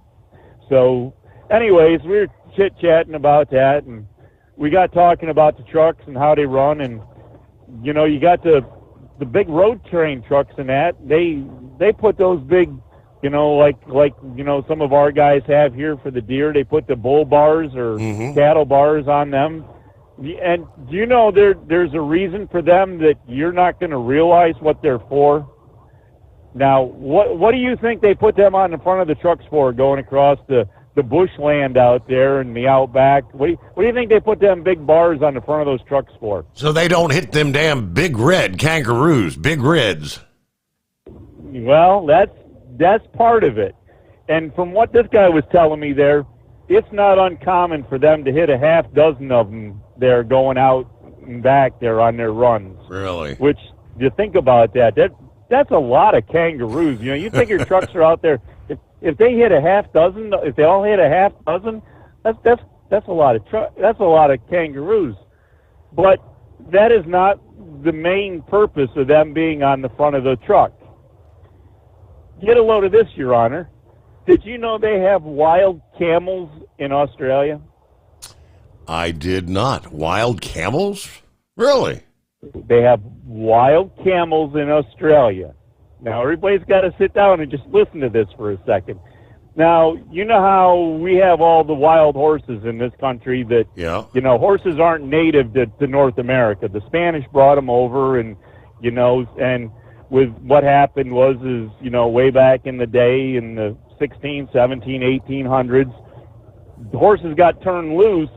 Speaker 19: so anyways, we were chit-chatting about that, and we got talking about the trucks and how they run. And you got the big road train trucks and that they put those big, like some of our guys have here for the deer. They put the bull bars or cattle bars on them. And do there's a reason for them that you're not going to realize what they're for? Now, what do you think they put them on the front of the trucks for, going across the bushland out there in the outback? What do you think they put them big bars on the front of those trucks for?
Speaker 13: So they don't hit them damn big red kangaroos, big reds.
Speaker 19: Well, that's part of it. And from what this guy was telling me there, it's not uncommon for them to hit a half dozen of them there going out and back there on their runs.
Speaker 13: Really?
Speaker 19: Which, you think about that's a lot of kangaroos. You think your trucks are out there. If they hit a half dozen, if they all hit a half dozen, that's a lot of that's a lot of kangaroos. But that is not the main purpose of them being on the front of the truck. Get a load of this, Your Honor. Did you know they have wild camels in Australia?
Speaker 13: I did not. Wild camels? Really?
Speaker 19: They have wild camels in Australia. Now, everybody's got to sit down and just listen to this for a second. Now, you know how we have all the wild horses in this country that, horses aren't native to North America. The Spanish brought them over, and with what happened was way back in the day in the 16, 17, 1800s, the horses got turned loose,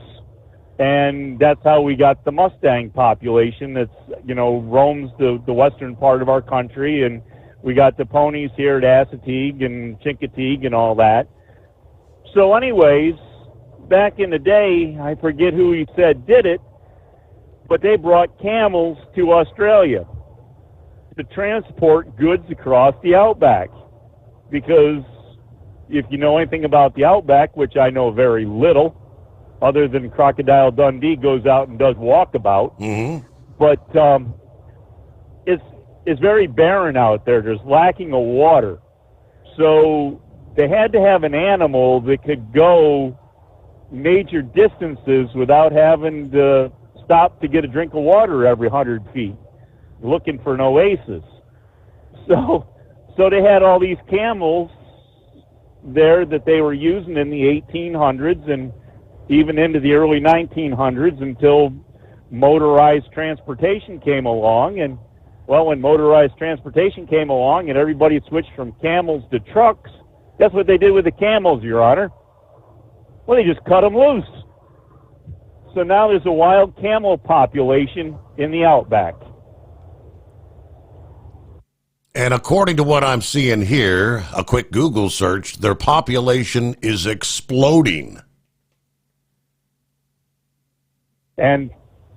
Speaker 19: and that's how we got the Mustang population that's, roams the western part of our country. And we got the ponies here at Assateague and Chincoteague and all that. So anyways, back in the day, I forget who he said did it, but they brought camels to Australia to transport goods across the outback. Because if you know anything about the outback, which I know very little, other than Crocodile Dundee goes out and does walkabout, but is very barren out there. There's lacking of water. So they had to have an animal that could go major distances without having to stop to get a drink of water every 100 feet, looking for an oasis. So they had all these camels there that they were using in the 1800s and even into the early 1900s until motorized transportation came along. And, well, when motorized transportation came along and everybody switched from camels to trucks, guess what they did with the camels, Your Honor? Well, they just cut them loose. So now there's a wild camel population in the outback.
Speaker 13: And according to what I'm seeing here, a quick Google search, their population is exploding.
Speaker 19: And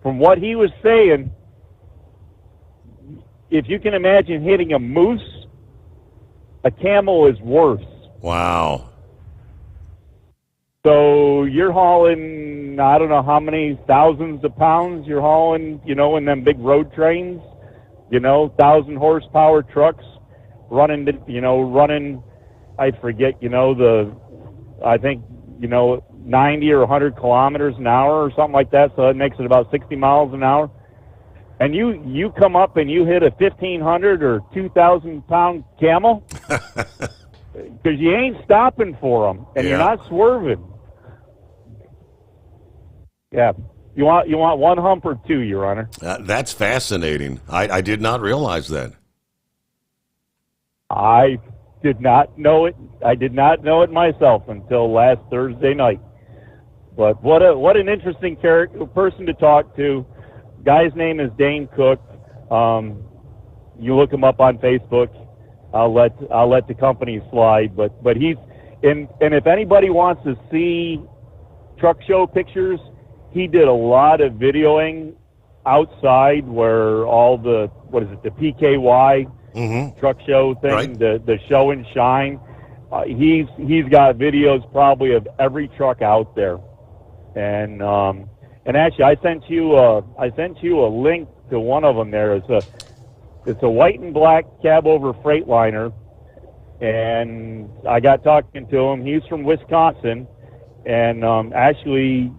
Speaker 19: from what he was saying, if you can imagine hitting a moose, a camel is worse.
Speaker 13: Wow.
Speaker 19: So you're hauling, I don't know how many thousands of pounds you're hauling, in them big road trains, 1,000 horsepower trucks running, I forget, I think, 90 or 100 kilometers an hour or something like that. So that makes it about 60 miles an hour. And you come up and you hit a 1,500 or 2,000 pound camel because you ain't stopping for them and you're not swerving. Yeah. You want one hump or two, Your Honor?
Speaker 13: That's fascinating. I did not realize that.
Speaker 19: I did not know it. I did not know it myself until last Thursday night. But what an interesting person to talk to. Guy's name is Dane Cook. You look him up on Facebook. I'll let the company slide. But he's and if anybody wants to see truck show pictures, he did a lot of videoing outside where all the the PKY truck show thing, right. the show and shine. He's got videos probably of every truck out there, and actually I sent you a link to one of them. There it's a white and black cab over Freightliner, and I got talking to him. He's from Wisconsin, and actually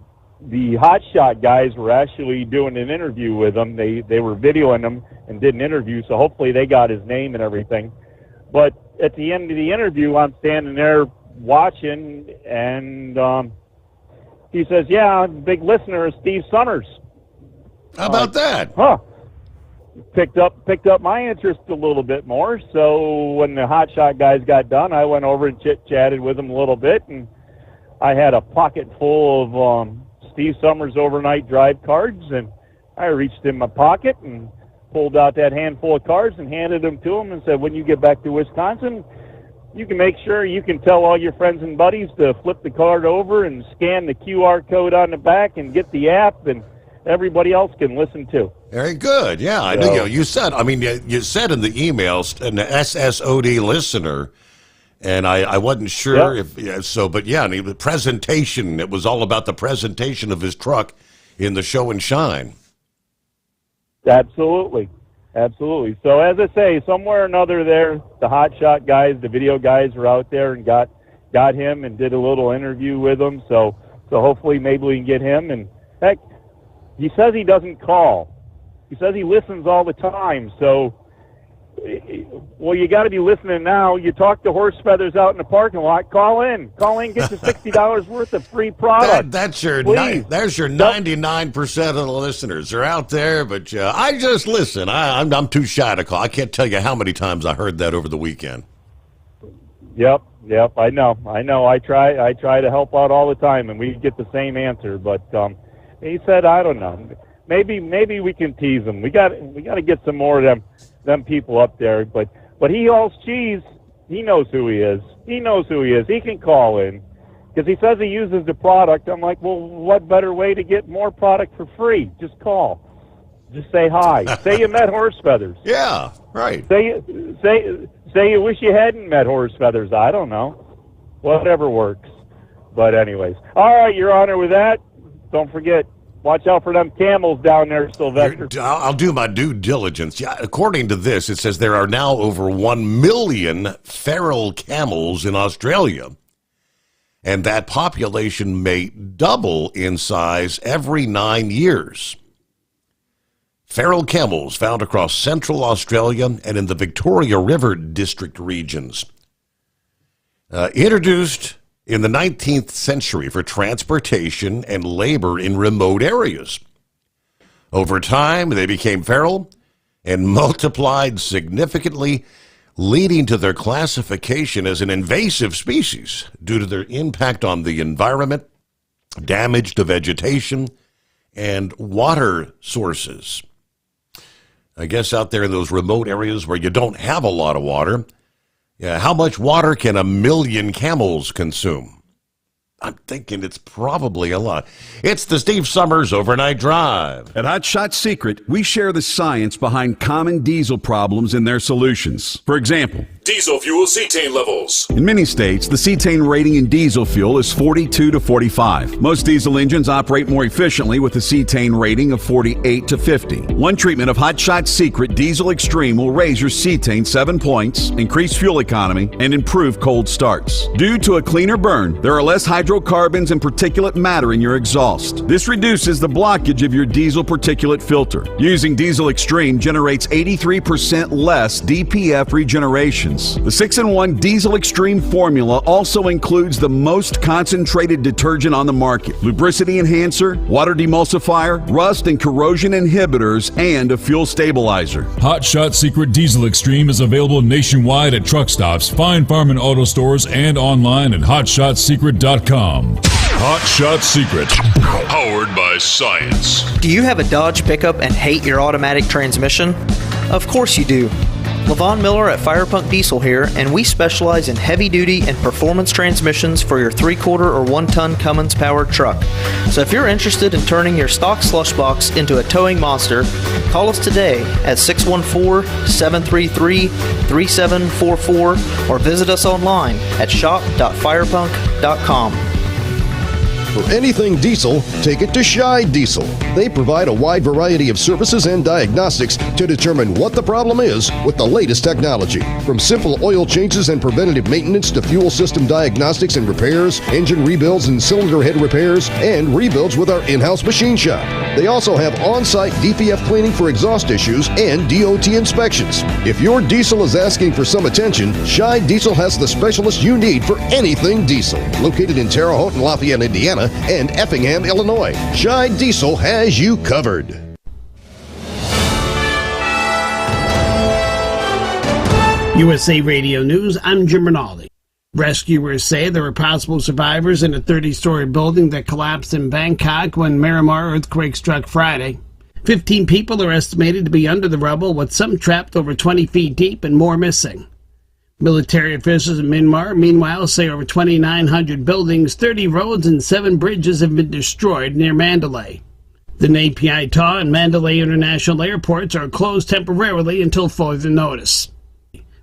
Speaker 19: the hotshot guys were actually doing an interview with him. They were videoing him and did an interview, so hopefully they got his name and everything. But at the end of the interview, I'm standing there watching, and he says, "Yeah, I'm a big listener of Steve Sommers."
Speaker 13: How about that?
Speaker 19: Huh. Picked up my interest a little bit more. So when the hotshot guys got done, I went over and chit-chatted with them a little bit, and I had a pocket full of Steve Sommers overnight drive cards, and I reached in my pocket and pulled out that handful of cards and handed them to him and said, when you get back to Wisconsin, you can make sure you can tell all your friends and buddies to flip the card over and scan the QR code on the back and get the app, and everybody else can listen too.
Speaker 13: Very good. Yeah, I know. You said in the emails an SSOD listener, and I wasn't sure but the presentation, it was all about the presentation of his truck in the show and shine.
Speaker 19: Absolutely. So as I say, somewhere or another there, the hotshot guys, the video guys were out there and got him and did a little interview with him. So hopefully maybe we can get him. And heck, he says he doesn't call. He says he listens all the time. So, well, you got to be listening now. You talk to horse feathers out in the parking lot. Call in, get you $60 worth of free product.
Speaker 13: There's your 99% of the listeners. They're out there, but I just listen. I'm too shy to call. I can't tell you how many times I heard that over the weekend.
Speaker 19: Yep. I know. I try to help out all the time, and we get the same answer. But he said, I don't know. Maybe we can tease him. We got to get some more of them people up there. But he hauls cheese. He knows who he is. He can call in because he says he uses the product. I'm like, well, what better way to get more product for free? Just call. Just say hi. Say you met horse feathers.
Speaker 13: Yeah, right.
Speaker 19: Say you wish you hadn't met horse feathers. I don't know. Whatever works. But anyways, all right, Your Honor. With that, don't forget, Watch out for them camels down there, Sylvester.
Speaker 13: I'll do my due diligence. Yeah, according to this, it says there are now over 1 million feral camels in Australia, and that population may double in size every 9 years. Feral camels found across central Australia and in the Victoria River District regions. Introduced in the 19th century for transportation and labor in remote areas. Over time, they became feral and multiplied significantly, leading to their classification as an invasive species due to their impact on the environment, damage to vegetation, and water sources. I guess out there in those remote areas where you don't have a lot of water, how much water can 1 million camels consume? I'm thinking it's probably a lot. It's the Steve Sommers Overnight Drive.
Speaker 9: At Hot Shot Secret, we share the science behind common diesel problems and their solutions. For example,
Speaker 10: diesel fuel cetane levels.
Speaker 9: In many states, the cetane rating in diesel fuel is 42 to 45. Most diesel engines operate more efficiently with a cetane rating of 48 to 50. One treatment of Hot Shot Secret Diesel Extreme will raise your cetane 7 points, increase fuel economy, and improve cold starts. Due to a cleaner burn, there are less hydrocarbons and particulate matter in your exhaust. This reduces the blockage of your diesel particulate filter. Using Diesel Extreme generates 83% less DPF regeneration. The 6-in-1 Diesel Extreme formula also includes the most concentrated detergent on the market, lubricity enhancer, water demulsifier, rust and corrosion inhibitors, and a fuel stabilizer.
Speaker 10: Hot Shot Secret Diesel Extreme is available nationwide at truck stops, fine farm and auto stores, and online at hotshotsecret.com. Hot Shot Secret, powered by science.
Speaker 17: Do you have a Dodge pickup and hate your automatic transmission? Of course you do. Levon Miller at Fire Punk Diesel here, and we specialize in heavy-duty and performance transmissions for your 3-quarter or 1-ton Cummins-powered truck. So if you're interested in turning your stock slush box into a towing monster, call us today at 614-733-3744 or visit us online at shop.firepunk.com.
Speaker 11: For anything diesel, take it to Shy Diesel. They provide a wide variety of services and diagnostics to determine what the problem is with the latest technology. From simple oil changes and preventative maintenance to fuel system diagnostics and repairs, engine rebuilds and cylinder head repairs, and rebuilds with our in-house machine shop. They also have on-site DPF cleaning for exhaust issues and DOT inspections. If your diesel is asking for some attention, Shy Diesel has the specialist you need for anything diesel. Located in Terre Haute and Lafayette, Indiana, and Effingham, Illinois. Shy Diesel has you covered.
Speaker 2: USA Radio News, I'm Jim Rinaldi. Rescuers say there were possible survivors in a 30-story building that collapsed in Bangkok when Myanmar earthquake struck Friday. 15 people are estimated to be under the rubble, with some trapped over 20 feet deep and more missing. Military officials in Myanmar, meanwhile, say over 2,900 buildings, 30 roads, and 7 bridges have been destroyed near Mandalay. The Nay Pyi Taw and Mandalay International Airports are closed temporarily until further notice.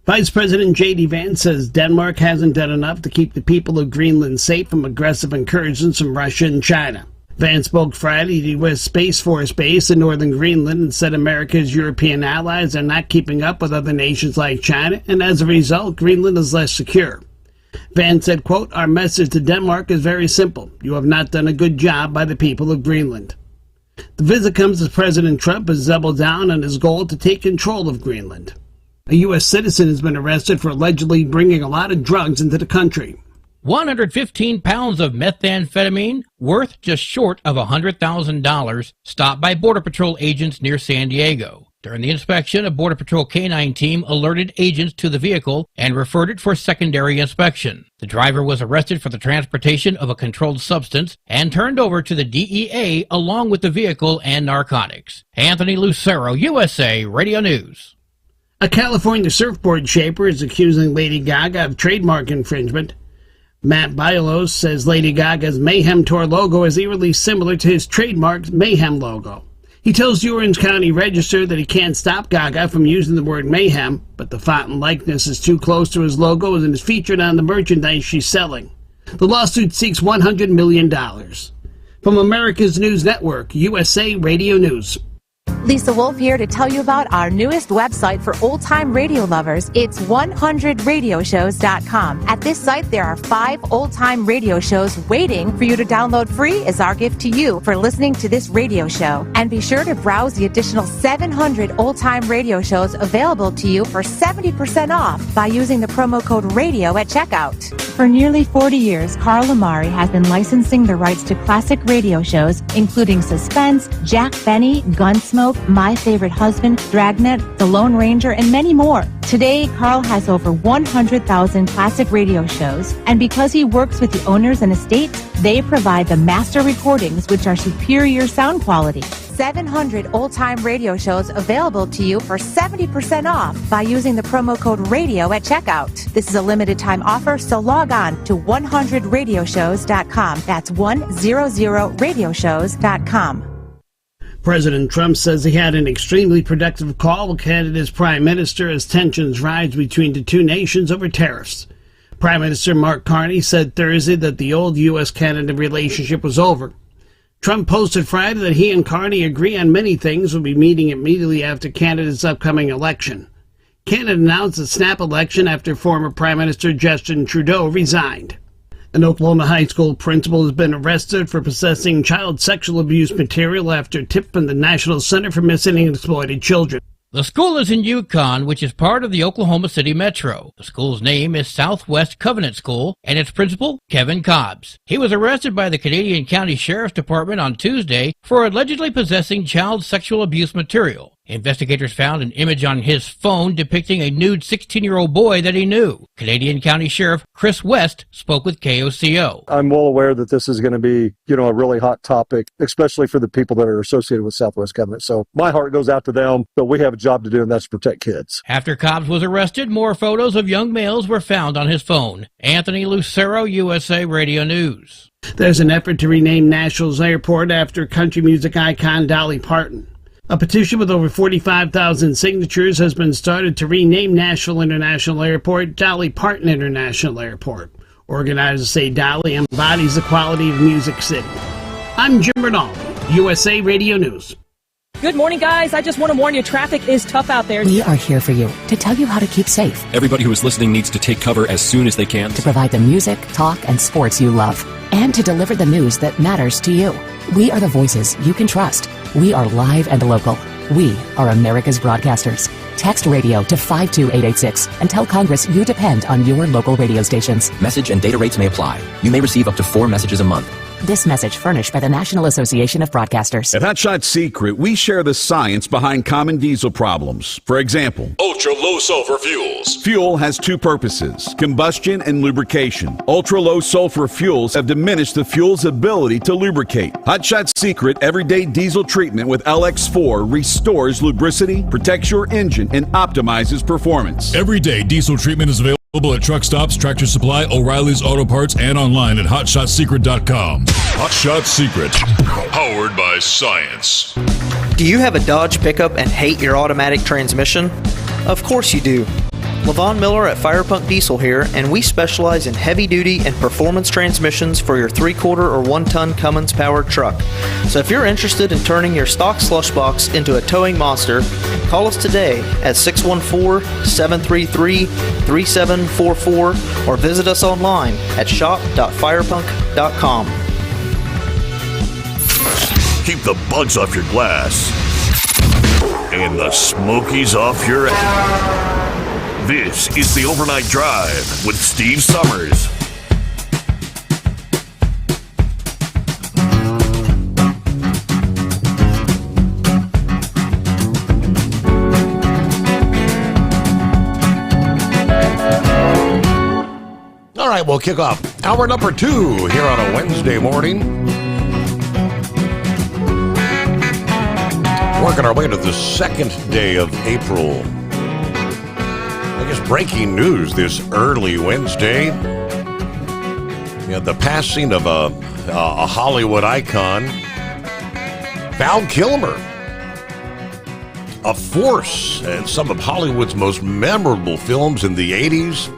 Speaker 2: Vice President J.D. Vance says Denmark hasn't done enough to keep the people of Greenland safe from aggressive incursions from Russia and China. Vance spoke Friday at the U.S. Space Force Base in northern Greenland and said America's European allies are not keeping up with other nations like China, and as a result, Greenland is less secure. Vance said, quote, "Our message to Denmark is very simple. You have not done a good job by the people of Greenland." The visit comes as President Trump has doubled down on his goal to take control of Greenland. A U.S. citizen has been arrested for allegedly bringing a lot of drugs into the country.
Speaker 3: 115 pounds of methamphetamine, worth just short of $100,000, stopped by Border Patrol agents near San Diego. During the inspection, a Border Patrol K-9 team alerted agents to the vehicle and referred it for secondary inspection. The driver was arrested for the transportation of a controlled substance and turned over to the DEA along with the vehicle and narcotics. Anthony Lucero, USA Radio News.
Speaker 2: A California surfboard shaper is accusing Lady Gaga of trademark infringement. Matt Bailos says Lady Gaga's Mayhem Tour logo is eerily similar to his trademark Mayhem logo. He tells the Orange County Register that he can't stop Gaga from using the word Mayhem, but the font and likeness is too close to his logo and is featured on the merchandise she's selling. The lawsuit seeks $100 million. From America's News Network, USA Radio News.
Speaker 4: Lisa Wolf here to tell you about our newest website for old-time radio lovers. It's 100radioshows.com. At this site, there are 5 old-time radio shows waiting for you to download free as our gift to you for listening to this radio show. And be sure to browse the additional 700 old-time radio shows available to you for 70% off by using the promo code RADIO at checkout. For nearly 40 years, Carl Amari has been licensing the rights to classic radio shows, including Suspense, Jack Benny, Gunsmoke, My Favorite Husband, Dragnet, The Lone Ranger, and many more. Today, Carl has over 100,000 classic radio shows, and because he works with the owners and estates, they provide the master recordings, which are superior sound quality. 700 old-time radio shows available to you for 70% off by using the promo code RADIO at checkout. This is a limited-time offer, so log on to 100radioshows.com. That's 100radioshows.com.
Speaker 2: President Trump says he had an extremely productive call with Canada's Prime Minister as tensions rise between the two nations over tariffs. Prime Minister Mark Carney said Thursday that the old U.S.-Canada relationship was over. Trump posted Friday that he and Carney agree on many things, will be meeting immediately after Canada's upcoming election. Canada announced a snap election after former Prime Minister Justin Trudeau resigned. An Oklahoma high school principal has been arrested for possessing child sexual abuse material after a tip from the National Center for Missing and Exploited Children.
Speaker 3: The school is in Yukon, which is part of the Oklahoma City Metro. The school's name is Southwest Covenant School, and its principal, Kevin Cobbs. He was arrested by the Canadian County Sheriff's Department on Tuesday for allegedly possessing child sexual abuse material. Investigators found an image on his phone depicting a nude 16-year-old boy that he knew. Canadian County Sheriff Chris West spoke with KOCO.
Speaker 5: I'm well aware that this is going to be, a really hot topic, especially for the people that are associated with Southwest Covenant. So my heart goes out to them, but we have a job to do, and that's to protect kids.
Speaker 3: After Cobbs was arrested, more photos of young males were found on his phone. Anthony Lucero, USA Radio News.
Speaker 2: There's an effort to rename Nashville's airport after country music icon Dolly Parton. A petition with over 45,000 signatures has been started to rename Nashville International Airport Dolly Parton International Airport. Organizers say Dolly embodies the quality of Music City. I'm Jim Rinaldi, USA Radio News.
Speaker 6: Good morning, guys. I just want to warn you, traffic is tough out there.
Speaker 7: We are here for you to tell you how to keep safe.
Speaker 8: Everybody who is listening needs to take cover as soon as they can.
Speaker 7: To provide the music, talk, and sports you love. And to deliver the news that matters to you. We are the voices you can trust. We are live and local. We are America's broadcasters. Text radio to 52886 and tell Congress you depend on your local radio stations.
Speaker 8: Message and data rates may apply. You may receive up to 4 messages a month.
Speaker 7: This message furnished by the National Association of Broadcasters.
Speaker 9: At Hot Shot Secret, we share the science behind common diesel problems. For example,
Speaker 10: ultra-low sulfur fuels.
Speaker 9: Fuel has 2 purposes, combustion and lubrication. Ultra-low sulfur fuels have diminished the fuel's ability to lubricate. Hot Shot Secret Everyday Diesel Treatment with LX4 restores lubricity, protects your engine, and optimizes performance.
Speaker 10: Everyday diesel treatment is available at truck stops, Tractor Supply, O'Reilly's Auto Parts, and online at HotShotSecret.com. Hot Shot Secret, powered by science.
Speaker 17: Do you have a Dodge pickup and hate your automatic transmission? Of course you do. Levon Miller at Firepunk Diesel here, and we specialize in heavy-duty and performance transmissions for your 3-quarter or 1-ton Cummins-powered truck. So if you're interested in turning your stock slush box into a towing monster, call us today at 614-733-3744 or visit us online at shop.firepunk.com.
Speaker 18: Keep the bugs off your glass and the smokies off your ass. This is the Overnight Drive with Steve Sommers.
Speaker 13: All right, we'll kick off hour number 2 here on a Wednesday morning. Working our way to the 2nd day of April. I guess breaking news this early Wednesday. The passing of a Hollywood icon, Val Kilmer. A force in some of Hollywood's most memorable films in the 80s.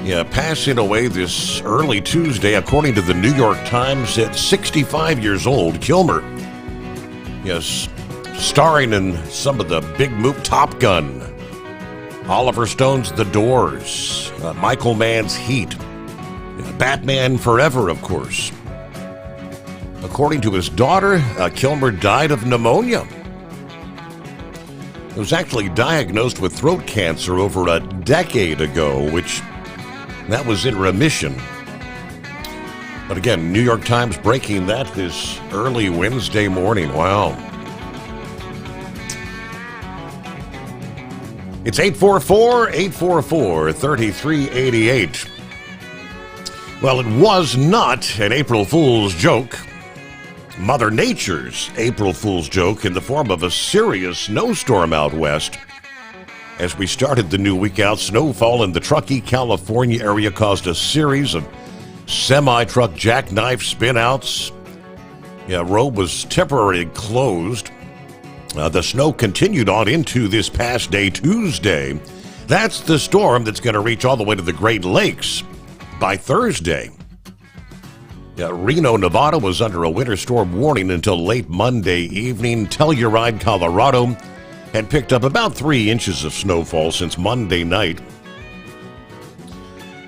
Speaker 13: Yeah, passing away this early Tuesday, according to the New York Times, at 65 years old. Kilmer, yes, starring in some of the big move, Top Gun, Oliver Stone's The Doors, Michael Mann's Heat, Batman Forever, of course. According to his daughter, Kilmer died of pneumonia. He was actually diagnosed with throat cancer over a decade ago, which that was in remission. But again, New York Times breaking that this early Wednesday morning. Wow. It's 844-844-3388. Well, it was not an April Fool's joke. Mother Nature's April Fool's joke in the form of a serious snowstorm out west. As we started the new week out, snowfall in the Truckee, California area caused a series of semi-truck jackknife spin-outs. Yeah, road was temporarily closed. The snow continued on into this past day, Tuesday. That's the storm that's going to reach all the way to the Great Lakes by Thursday. Reno, Nevada was under a winter storm warning until late Monday evening. Telluride, Colorado had picked up about 3 inches of snowfall since Monday night.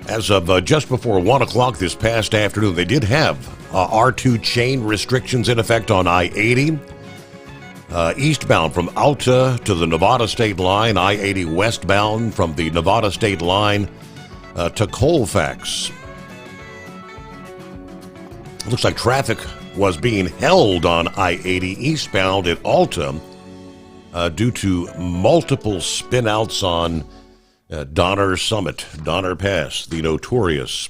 Speaker 13: As of just before 1 o'clock this past afternoon, they did have R2 chain restrictions in effect on I-80. Eastbound from Alta to the Nevada state line, I-80 westbound from the Nevada state line to Colfax. Looks like traffic was being held on I-80 eastbound at Alta due to multiple spinouts on Donner Summit, Donner Pass, the notorious.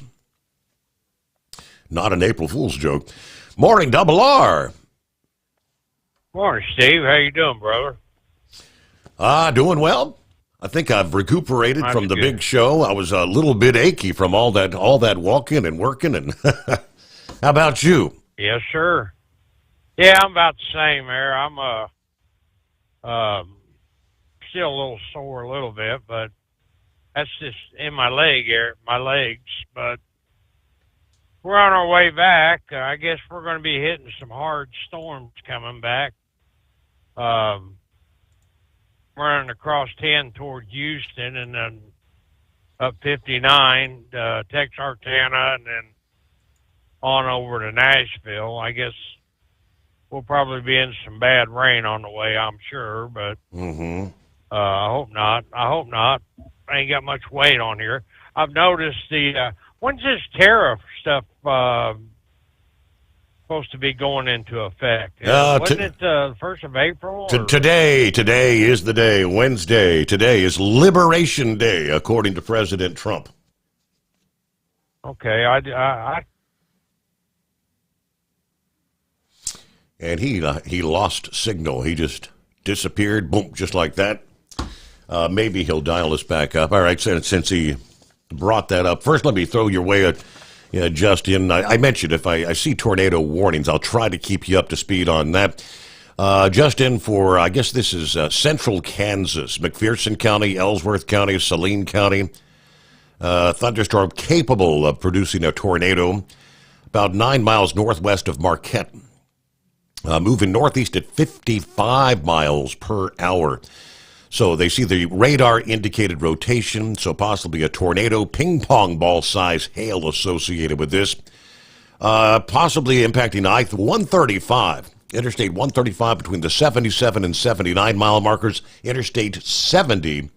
Speaker 13: Not an April Fool's joke. Morning, Double R.
Speaker 20: Morning, Steve. How you doing, brother?
Speaker 13: Doing well. I think I've recuperated from the big show. I was a little bit achy from all that walking and working. And how about you?
Speaker 20: Yes, sir. Yeah, I'm about the same there. I'm still a little sore, a little bit, but that's just in my legs. But we're on our way back. I guess we're going to be hitting some hard storms coming back. Running across 10 toward Houston, and then up 59 Texarkana, and then on over to Nashville. I guess we'll probably be in some bad rain on the way, I'm sure, but I hope not. I ain't got much weight on here. I've noticed when's this tariff stuff supposed to be going into effect? Wasn't it the 1st of April?
Speaker 13: Today is the day, Wednesday. Today is Liberation Day, according to President Trump.
Speaker 20: Okay, I
Speaker 13: and he lost signal. He just disappeared, boom, just like that. Maybe he'll dial us back up. All right, since he brought that up, first let me throw your way at Justin. I mentioned if I see tornado warnings, I'll try to keep you up to speed on that. Justin, for I guess this is central Kansas, McPherson County, Ellsworth County, Saline County. Thunderstorm capable of producing a tornado about 9 miles northwest of Marquette. Moving northeast at 55 miles per hour. So they see the radar indicated rotation, so possibly a tornado, ping pong ball size hail associated with this. Possibly impacting I-135, Interstate 135 between the 77 and 79 mile markers, Interstate 70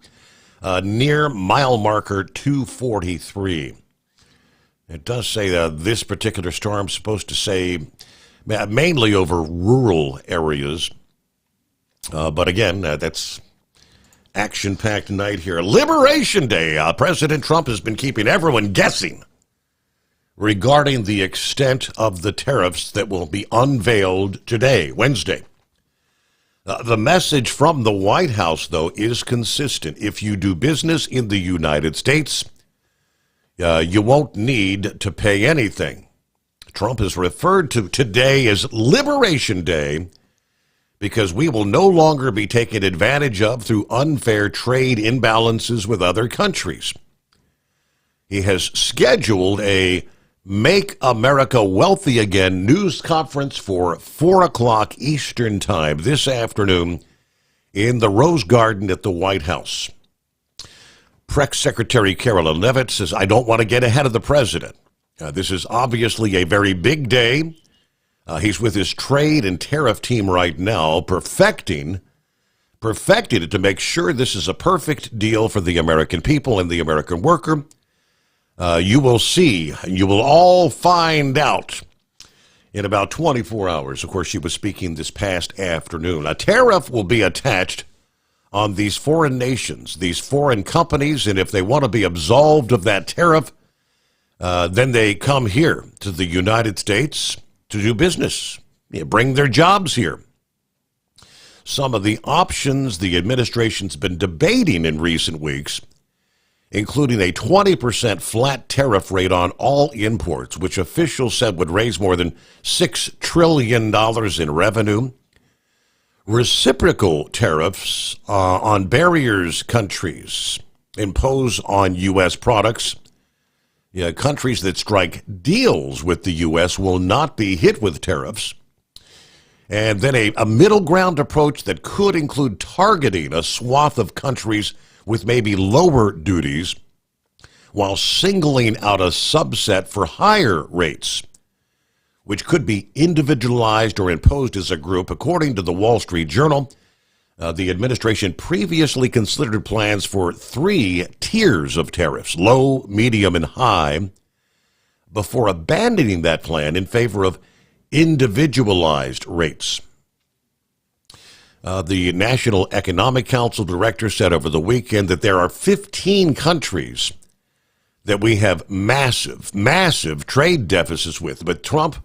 Speaker 13: near mile marker 243. It does say that this particular storm is supposed to say mainly over rural areas. But again, that's action-packed night here. Liberation Day. President Trump has been keeping everyone guessing regarding the extent of the tariffs that will be unveiled today, Wednesday. The message from the White House, though, is consistent. If you do business in the United States, you won't need to pay anything. Trump has referred to today as Liberation Day because we will no longer be taken advantage of through unfair trade imbalances with other countries. He has scheduled a Make America Wealthy Again news conference for 4 o'clock Eastern Time this afternoon in the Rose Garden at the White House. Press Secretary Carolyn Leavitt says, I don't want to get ahead of the president. This is obviously a very big day. He's with his trade and tariff team right now, perfecting it to make sure this is a perfect deal for the American people and the American worker. You will see, you will all find out in about 24 hours. Of course, she was speaking this past afternoon. A tariff will be attached on these foreign nations, these foreign companies, and if they want to be absolved of that tariff, then they come here to the United States to do business, bring their jobs here. Some of the options the administration's been debating in recent weeks, including a 20% flat tariff rate on all imports, which officials said would raise more than $6 trillion in revenue. Reciprocal tariffs on barriers countries impose on U.S. products. Countries that strike deals with the U.S. will not be hit with tariffs. And then a middle ground approach that could include targeting a swath of countries with maybe lower duties while singling out a subset for higher rates, which could be individualized or imposed as a group. According to the Wall Street Journal, the administration previously considered plans for 3 tiers of tariffs, low, medium, and high, before abandoning that plan in favor of individualized rates. The National Economic Council director said over the weekend that there are 15 countries that we have massive trade deficits with, but Trump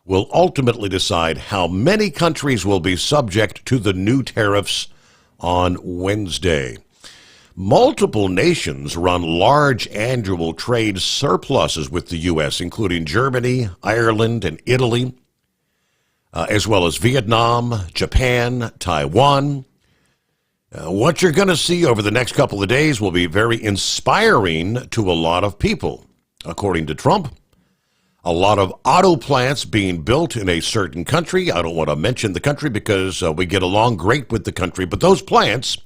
Speaker 13: will ultimately decide how many countries will be subject to the new tariffs on Wednesday. Multiple nations run large annual trade surpluses with the U.S., including Germany, Ireland, and Italy, as well as Vietnam, Japan, Taiwan. What you're going to see over the next couple of days will be very inspiring to a lot of people. According to Trump, a lot of auto plants being built in a certain country. I don't want to mention the country because we get along great with the country, but those plants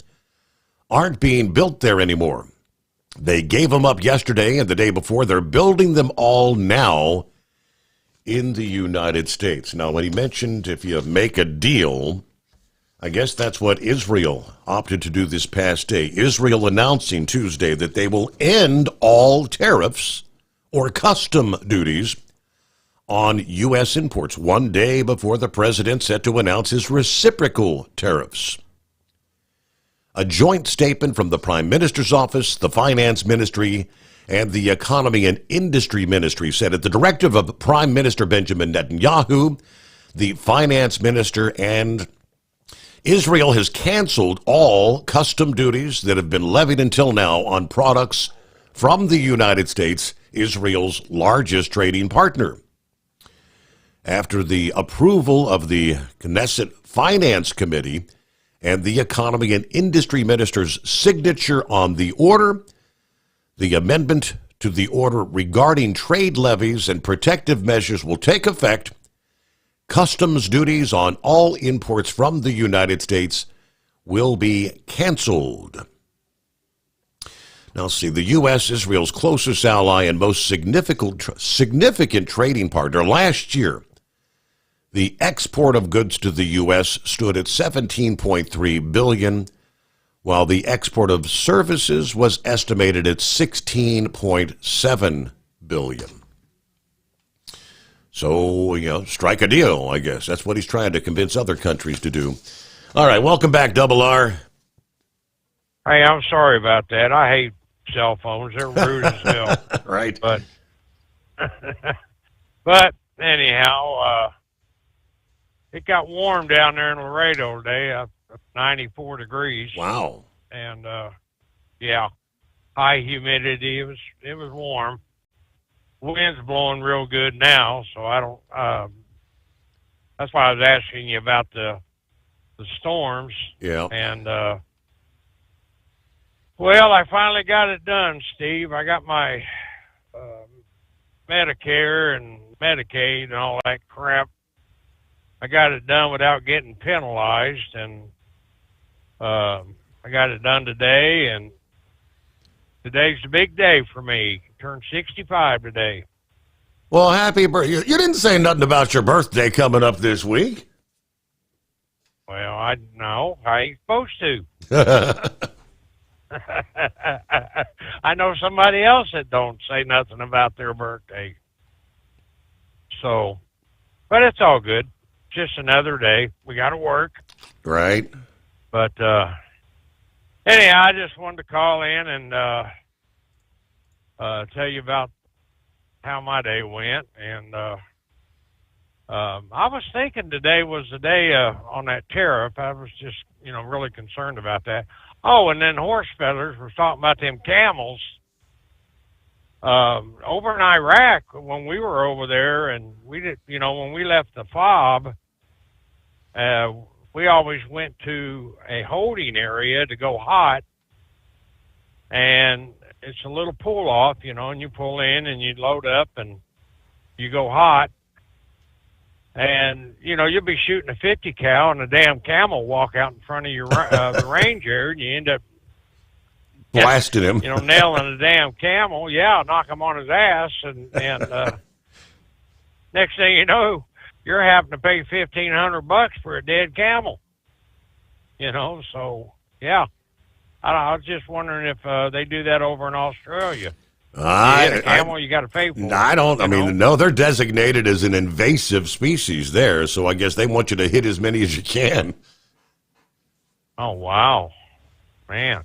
Speaker 13: aren't being built there anymore. They gave them up yesterday and the day before. They're building them all now in the United States. Now, when he mentioned if you make a deal, I guess that's what Israel opted to do this past day. Israel announcing Tuesday that they will end all tariffs or custom duties on U.S. imports, one day before the president set to announce his reciprocal tariffs. A joint statement from the Prime Minister's office, the Finance Ministry, and the Economy and Industry Ministry said at the directive of Prime Minister Benjamin Netanyahu, the Finance Minister, and Israel has canceled all custom duties that have been levied until now on products from the United States, Israel's largest trading partner. After the approval of the Knesset Finance Committee and the Economy and Industry Minister's signature on the order, the amendment to the order regarding trade levies and protective measures will take effect. Customs duties on all imports from the United States will be canceled. Now, see, the U.S., Israel's closest ally and most significant trading partner, last year, the export of goods to the U.S. stood at $17.3 billion, while the export of services was estimated at $16.7 billion. So, strike a deal, I guess. That's what he's trying to convince other countries to do. All right, welcome back, Double R.
Speaker 20: Hey, I'm sorry about that. I hate cell phones. They're rude as hell.
Speaker 13: Right.
Speaker 20: But anyhow, it got warm down there in Laredo today, 94 degrees.
Speaker 13: Wow.
Speaker 20: And, yeah, high humidity. It was warm. Wind's blowing real good now, so I don't, that's why I was asking you about the storms.
Speaker 13: Yeah.
Speaker 20: And, well, I finally got it done, Steve. I got my Medicare and Medicaid and all that crap. I got it done without getting penalized, and I got it done today, and today's the big day for me. Turned 65 today.
Speaker 13: Well, happy birthday. You didn't say nothing about your birthday coming up this week.
Speaker 20: Well, I ain't supposed to. I know somebody else that don't say nothing about their birthday. So, but it's all good. Just another day. We got to work.
Speaker 13: Right.
Speaker 20: But anyhow, I just wanted to call in and tell you about how my day went. And I was thinking today was the day on that tariff. I was just, really concerned about that. Oh, and then horse feathers was talking about them camels. Over in Iraq, when we were over there, and we did, when we left the fob, we always went to a holding area to go hot, and it's a little pull off, and you pull in and you load up and you go hot, and you'll be shooting a 50 cal and a damn camel walk out in front of your the range area, and you end up
Speaker 13: blasting him,
Speaker 20: nailing a damn camel. Yeah, knock him on his ass, and next thing you know, you're having to pay $1,500 for a dead camel. So yeah, I was just wondering if they do that over in Australia. You hit a camel, you got to pay for it.
Speaker 13: I mean, no, they're designated as an invasive species there, so I guess they want you to hit as many as you can.
Speaker 20: Oh, wow. Man.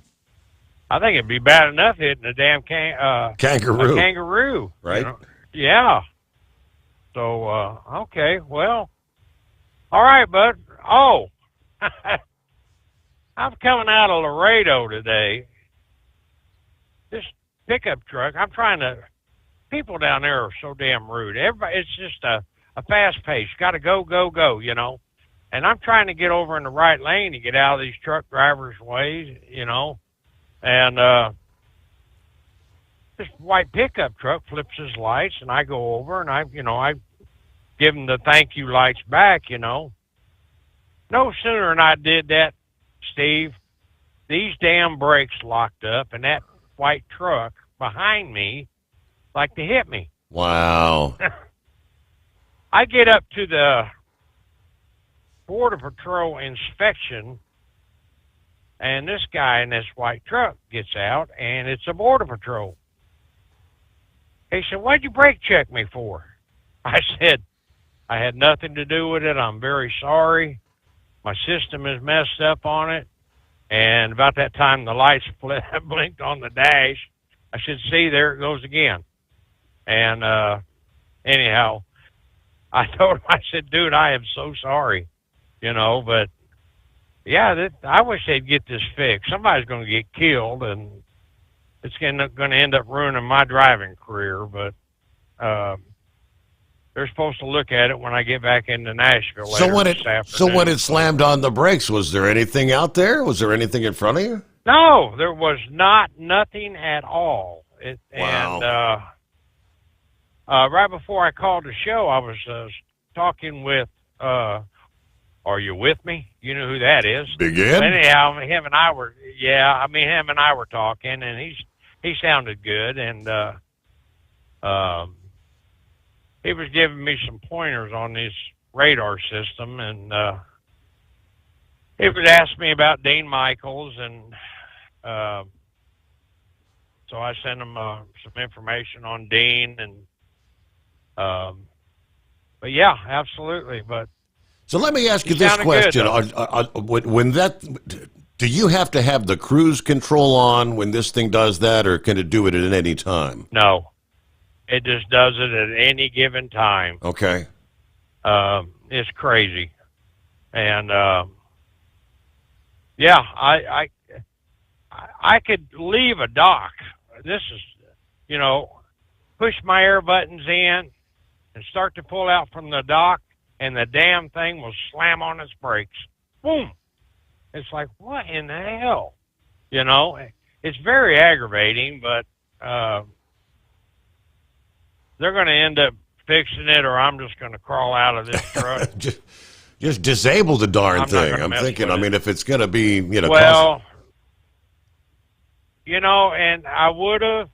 Speaker 20: I think it'd be bad enough hitting a damn
Speaker 13: kangaroo.
Speaker 20: A kangaroo.
Speaker 13: Right.
Speaker 20: Yeah. So, okay, well, all right, bud. Oh, I'm coming out of Laredo today. This pickup truck, people down there are so damn rude. Everybody, it's just a fast pace. Got to go, go, go, And I'm trying to get over in the right lane to get out of these truck drivers' ways, And this white pickup truck flips his lights, and I go over, and I give him the thank you lights back, No sooner than I did that, Steve, these damn brakes locked up, and that white truck behind me like to hit me.
Speaker 13: Wow.
Speaker 20: I get up to the Border Patrol inspection, and this guy in this white truck gets out, and it's a Border Patrol. He said, "What'd you brake check me for?" I said, "I had nothing to do with it. I'm very sorry. My system is messed up on it." And about that time, the lights blinked on the dash. I said, "See, there it goes again." And anyhow, I told him, I said, "Dude, I am so sorry." But yeah, I wish they'd get this fixed. Somebody's going to get killed, and it's going to end up ruining my driving career. But they're supposed to look at it when I get back into Nashville later this afternoon.
Speaker 13: So when it slammed on the brakes, was there anything out there? Was there anything in front of you?
Speaker 20: No, there was nothing at all.
Speaker 13: Wow.
Speaker 20: And right before I called the show, I was talking with, Are You With Me? You know who that is.
Speaker 13: Big Ed?
Speaker 20: Anyhow, him and I were talking, and he sounded good, and he was giving me some pointers on this radar system, and he would ask me about Dean Michaels, and so I sent him some information on Dean, and but yeah, absolutely. But
Speaker 13: so let me ask you this question: when do you have to have the cruise control on when this thing does that, or can it do it at any time?
Speaker 20: No, it just does it at any given time.
Speaker 13: Okay.
Speaker 20: It's crazy, and yeah, I could leave a dock. This is, push my air buttons in and start to pull out from the dock, and the damn thing will slam on its brakes. Boom! It's like, what in the hell? It's very aggravating, but they're going to end up fixing it, or I'm just going to crawl out of this truck.
Speaker 13: Just disable the darn
Speaker 20: I'm not
Speaker 13: thing.
Speaker 20: gonna
Speaker 13: I'm
Speaker 20: mess
Speaker 13: thinking,
Speaker 20: with
Speaker 13: I mean, if it's going to be, you know,
Speaker 20: Well, you know, and I would have,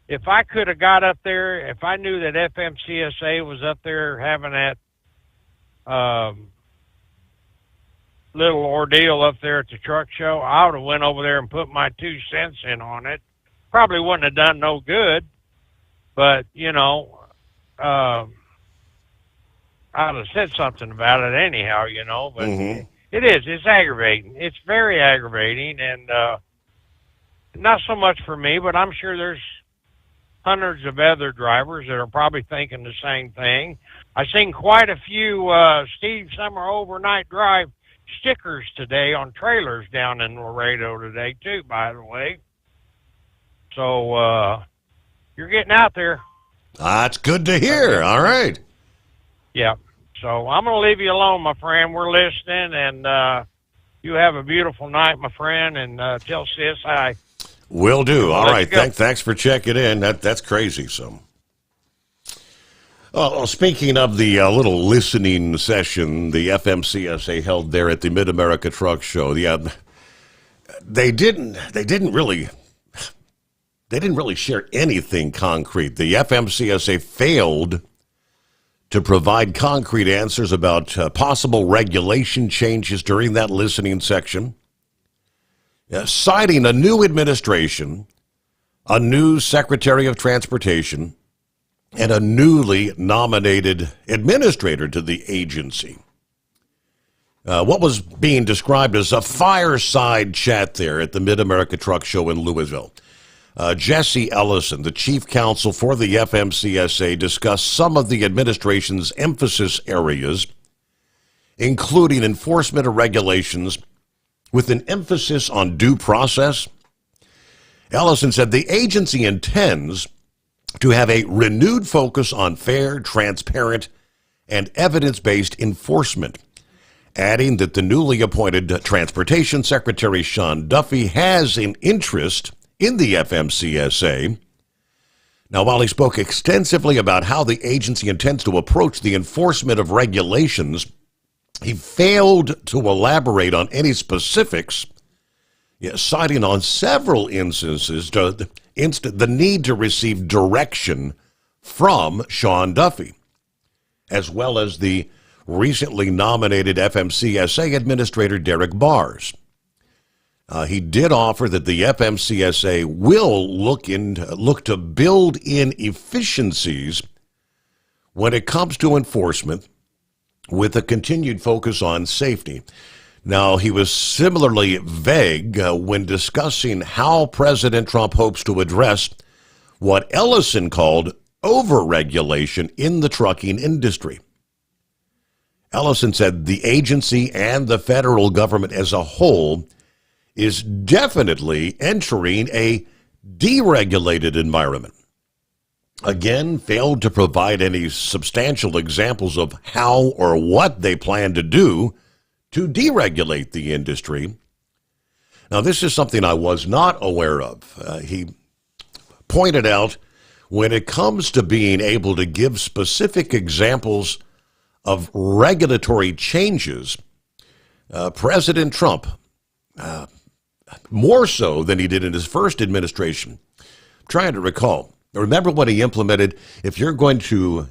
Speaker 20: if I could have got up there, if I knew that FMCSA was up there having that little ordeal up there at the truck show, I would have went over there and put my 2 cents in on it. Probably wouldn't have done no good, but, you know, I'd have said something about it anyhow, you know, but it's aggravating. It's very aggravating, and not so much for me, but I'm sure there's hundreds of other drivers that are probably thinking the same thing. I've seen quite a few Steve Summer overnight drive stickers today on trailers down in Laredo today, too, by the way. So you're getting out there.
Speaker 13: That's good to hear. All right.
Speaker 20: Yeah. So I'm going to leave you alone, my friend. We're listening, and you have a beautiful night, my friend, and tell Sis hi.
Speaker 13: Will do. All right.
Speaker 20: Go.
Speaker 13: Thanks for checking in. That's crazy. So, speaking of the little listening session the FMCSA held there at the Mid-America Truck Show, they didn't really share anything concrete. The FMCSA failed to provide concrete answers about possible regulation changes during that listening section. Citing a new administration, a new Secretary of Transportation, and a newly nominated administrator to the agency. What was being described as a fireside chat there at the Mid-America Truck Show in Louisville. Jesse Ellison, the chief counsel for the FMCSA, discussed some of the administration's emphasis areas, including enforcement of regulations, with an emphasis on due process. Ellison said the agency intends to have a renewed focus on fair, transparent, and evidence-based enforcement, adding that the newly appointed Transportation Secretary Sean Duffy has an interest in the FMCSA. Now, while he spoke extensively about how the agency intends to approach the enforcement of regulations, he failed to elaborate on any specifics, citing on several instances the need to receive direction from Sean Duffy, as well as the recently nominated FMCSA Administrator Derek Bars. He did offer that the FMCSA will look to build in efficiencies when it comes to enforcement, with a continued focus on safety. Now, he was similarly vague when discussing how President Trump hopes to address what Ellison called overregulation in the trucking industry. Ellison said the agency and the federal government as a whole is definitely entering a deregulated environment. Again, failed to provide any substantial examples of how or what they plan to do to deregulate the industry. Now, this is something I was not aware of. He pointed out when it comes to being able to give specific examples of regulatory changes, President Trump, more so than he did in his first administration, I'm trying to recall. Remember what he implemented? If you're going to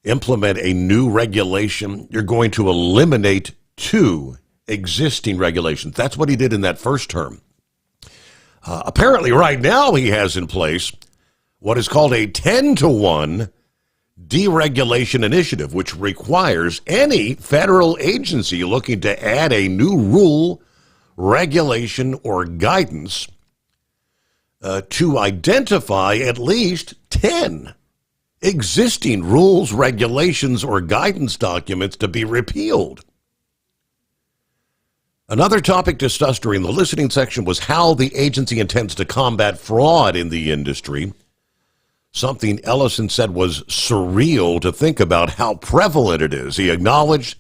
Speaker 13: implement a new regulation, you're going to eliminate 2 existing regulations. That's what he did in that first term. Apparently right now he has in place what is called a 10-to-1 deregulation initiative, which requires any federal agency looking to add a new rule, regulation, or guidance to identify at least 10 existing rules, regulations, or guidance documents to be repealed. Another topic discussed during the listening section was how the agency intends to combat fraud in the industry, something Ellison said was surreal to think about how prevalent it is. He acknowledged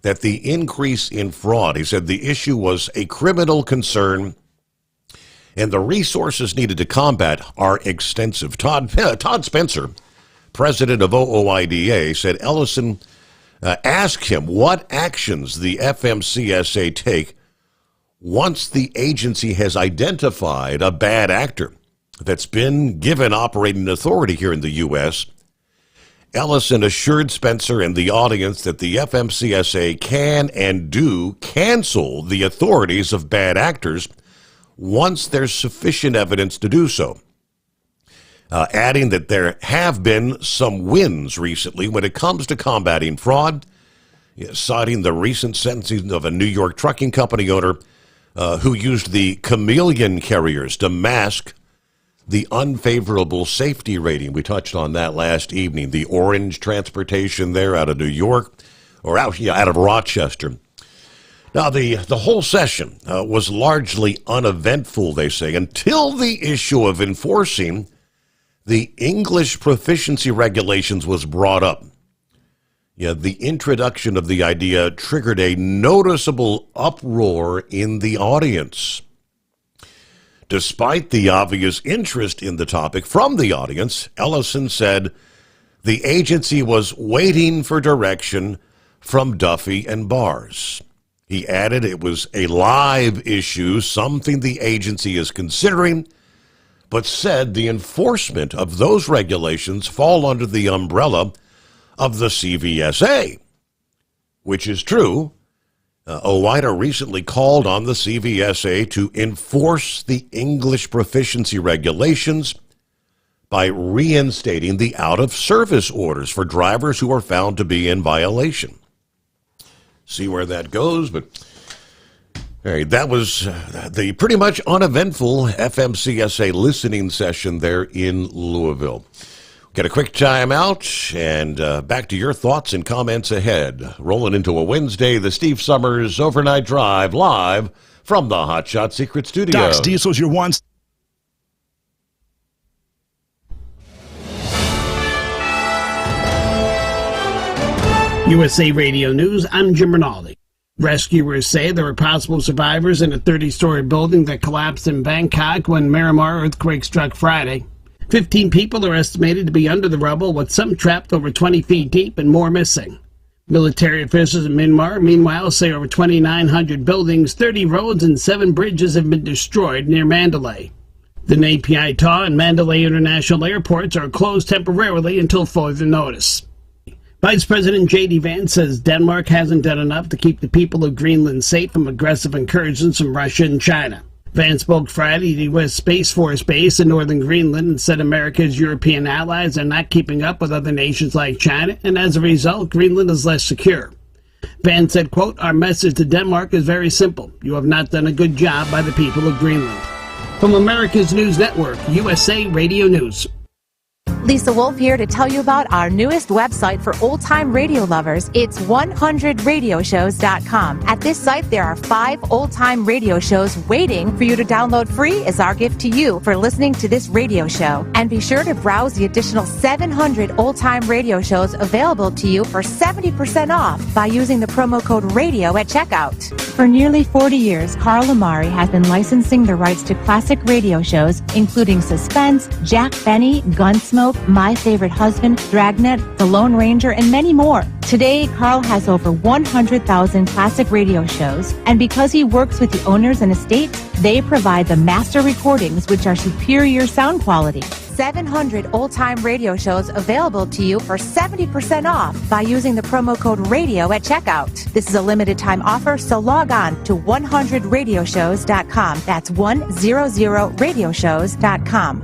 Speaker 13: that the increase in fraud, he said the issue was a criminal concern and the resources needed to combat are extensive. Todd Spencer, president of OOIDA, said Ellison asked him what actions the FMCSA take once the agency has identified a bad actor that's been given operating authority here in the U.S. Ellison assured Spencer and the audience that the FMCSA can and do cancel the authorities of bad actors once there's sufficient evidence to do so. Adding that there have been some wins recently when it comes to combating fraud, citing the recent sentencing of a New York trucking company owner who used the chameleon carriers to mask the unfavorable safety rating. We touched on that last evening. The orange transportation there out of New York, or out of Rochester. Now, the whole session was largely uneventful, they say, until the issue of enforcing the English proficiency regulations was brought up. The introduction of the idea triggered a noticeable uproar in the audience. Despite the obvious interest in the topic from the audience, Ellison said the agency was waiting for direction from Duffy and Bars. He added it was a live issue, something the agency is considering, but said the enforcement of those regulations fall under the umbrella of the CVSA, which is true. OOIDA recently called on the CVSA to enforce the English proficiency regulations by reinstating the out-of-service orders for drivers who are found to be in violation. See where that goes, but all right, that was the pretty much uneventful FMCSA listening session there in Louisville. Get a quick time out, and back to your thoughts and comments ahead. Rolling into a Wednesday, the Steve Sommers Overnight Drive, live from the Hot Shot Secret Studio.
Speaker 14: Doc's Diesel's your one.
Speaker 2: USA Radio News, I'm Jim Rinaldi. Rescuers say there were possible survivors in a 30-story building that collapsed in Bangkok when Myanmar earthquake struck Friday. 15 people are estimated to be under the rubble, with some trapped over 20 feet deep and more missing. Military officials in Myanmar, meanwhile, say over 2,900 buildings, 30 roads, and 7 bridges have been destroyed near Mandalay. The Nay Pyi Taw and Mandalay International Airports are closed temporarily until further notice. Vice President J.D. Vance says Denmark hasn't done enough to keep the people of Greenland safe from aggressive incursions from Russia and China. Vance spoke Friday at the U.S. Space Force Base in northern Greenland and said America's European allies are not keeping up with other nations like China, and as a result, Greenland is less secure. Vance said, quote, "Our message to Denmark is very simple. You have not done a good job by the people of Greenland." From America's News Network, USA Radio News.
Speaker 4: Lisa Wolf here to tell you about our newest website for old-time radio lovers. It's 100radioshows.com. At this site, there are 5 old-time radio shows waiting for you to download free as our gift to you for listening to this radio show. And be sure to browse the additional 700 old-time radio shows available to you for 70% off by using the promo code RADIO at checkout. For nearly 40 years, Carl Amari has been licensing the rights to classic radio shows, including Suspense, Jack Benny, Gunsmoke, My Favorite Husband, Dragnet, The Lone Ranger, and many more. Today, Carl has over 100,000 classic radio shows, and because he works with the owners and estates, they provide the master recordings, which are superior sound quality. 700 old-time radio shows available to you for 70% off by using the promo code RADIO at checkout. This is a limited-time offer, so log on to 100radioshows.com. That's 100radioshows.com.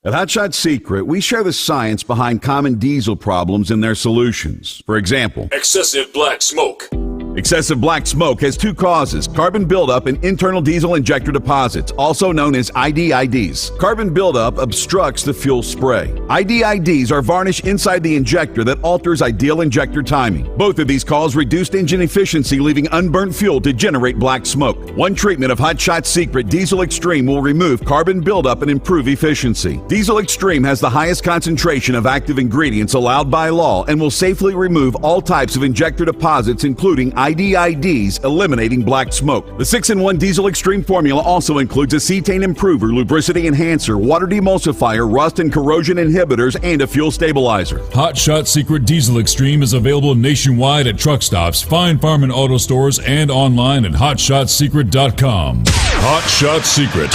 Speaker 9: At Hot Shot Secret, we share the science behind common diesel problems and their solutions. For example,
Speaker 10: excessive black smoke.
Speaker 9: Excessive black smoke has 2 causes: carbon buildup and internal diesel injector deposits, also known as IDIDs. Carbon buildup obstructs the fuel spray. IDIDs are varnish inside the injector that alters ideal injector timing. Both of these cause reduced engine efficiency, leaving unburnt fuel to generate black smoke. One treatment of Hot Shot Secret Diesel Extreme will remove carbon buildup and improve efficiency. Diesel Extreme has the highest concentration of active ingredients allowed by law and will safely remove all types of injector deposits, including IDIDs, eliminating black smoke. The 6-in-1 Diesel Extreme formula also includes a cetane improver, lubricity enhancer, water demulsifier, rust and corrosion inhibitors, and a fuel stabilizer.
Speaker 10: Hot Shot Secret Diesel Extreme is available nationwide at truck stops, fine farm and auto stores, and online at hotshotsecret.com. Hot Shot Secret,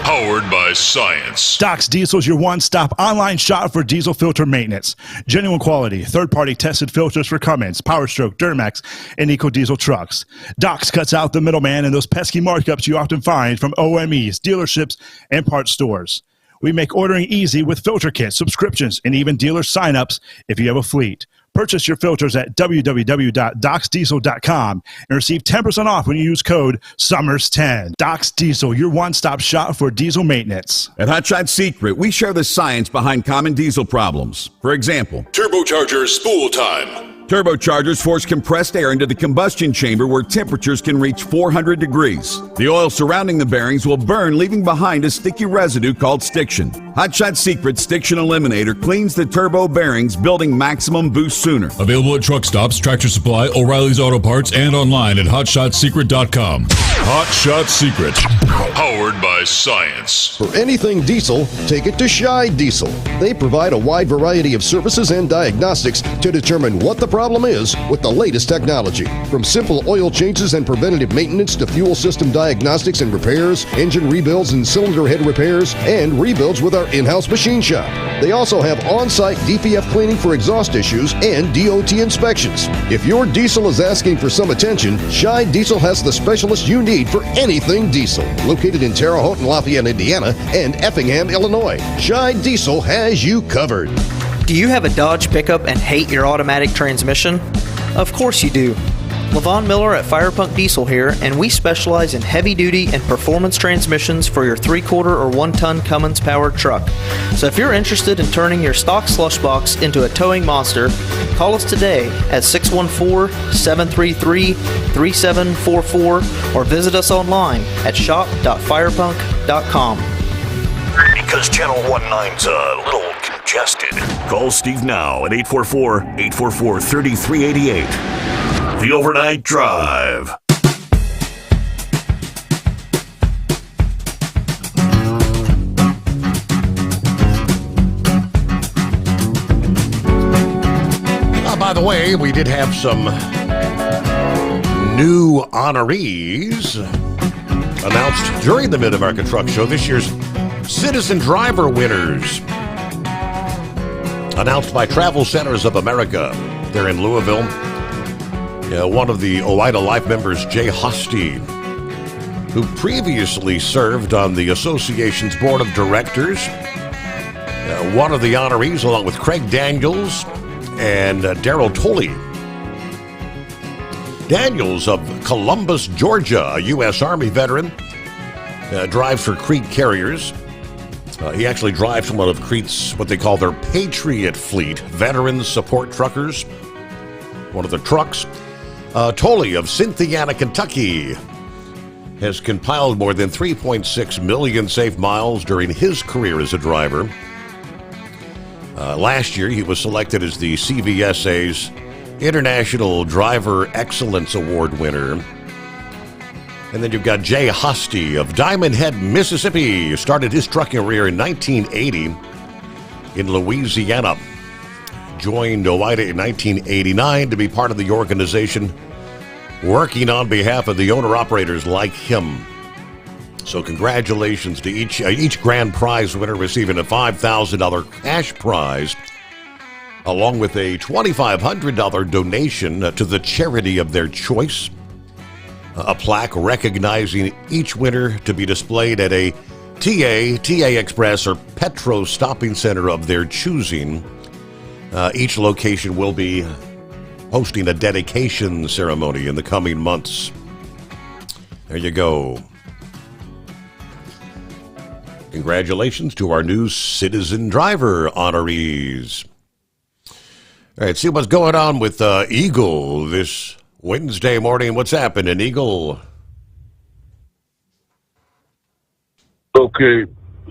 Speaker 10: powered by science.
Speaker 14: Doc's Diesel is your one-stop online shop for diesel filter maintenance. Genuine quality, third-party tested filters for Cummins, PowerStroke, Duramax, and EcoDiesel trucks. Doc's cuts out the middleman and those pesky markups you often find from OMEs, dealerships, and parts stores. We make ordering easy with filter kits, subscriptions, and even dealer sign-ups if you have a fleet. Purchase your filters at www.docsdiesel.com and receive 10% off when you use code SOMMERS10. Doc's Diesel, your one-stop shop for diesel maintenance.
Speaker 9: At Hot Shot Secret, we share the science behind common diesel problems. For example,
Speaker 10: Turbocharger spool time.
Speaker 9: turbochargers force compressed air into the combustion chamber where temperatures can reach 400 degrees. The oil surrounding the bearings will burn, leaving behind a sticky residue called stiction. Hot Shot Secret's Stiction Eliminator cleans the turbo bearings, building maximum boost sooner.
Speaker 10: Available at truck stops, Tractor Supply, O'Reilly's Auto Parts, and online at hotshotsecret.com. Hot Shot Secret, powered by science.
Speaker 11: For anything diesel, take it to Shy Diesel. They provide a wide variety of services and diagnostics to determine what the problem is with the latest technology. From simple oil changes and preventative maintenance to fuel system diagnostics and repairs, engine rebuilds and cylinder head repairs, and rebuilds with our in-house machine shop. They also have on-site DPF cleaning for exhaust issues and DOT inspections. If your diesel is asking for some attention, Shy Diesel has the specialist you need for anything diesel. Located in Terre Haute and Lafayette, Indiana, and Effingham, Illinois, Shy Diesel has you covered.
Speaker 17: Do you have a Dodge pickup and hate your automatic transmission? Of course you do. Levon Miller at Firepunk Diesel here, and we specialize in heavy-duty and performance transmissions for your 3/4 or 1-ton Cummins-powered truck. So if you're interested in turning your stock slush box into a towing monster, call us today at 614-733-3744 or visit us online at shop.firepunk.com.
Speaker 18: Because Channel 19's a little congested. Call Steve now at 844-844-3388. The Overnight Drive.
Speaker 13: By the way, we did have some new honorees announced during the Mid-America Truck Show. This year's Citizen Driver winners, announced by Travel Centers of America. They're in Louisville. One of the OIDA Life members, Jay Hosty, who previously served on the association's board of directors. One of the honorees, along with Craig Daniels and Daryl Tolley. Daniels of Columbus, Georgia, a U.S. Army veteran, drives for Crete Carriers. He actually drives one of Crete's, what they call their Patriot Fleet, Veterans Support Truckers, one of the trucks. Tolley of Cynthiana, Kentucky, has compiled more than 3.6 million safe miles during his career as a driver. Last year, he was selected as the CVSA's International Driver Excellence Award winner. And then you've got Jay Hosty of Diamond Head, Mississippi, started his trucking career in 1980 in Louisiana. Joined OIDA in 1989 to be part of the organization, working on behalf of the owner-operators like him. So congratulations to each grand prize winner receiving a $5,000 cash prize, along with a $2,500 donation to the charity of their choice. A plaque recognizing each winner to be displayed at a TA Express, or Petro stopping center of their choosing. Each location will be hosting a dedication ceremony in the coming months. There you go. Congratulations to our new Citizen Driver honorees. All right, see what's going on with Eagle this Wednesday morning. What's happening, Eagle?
Speaker 21: Okay.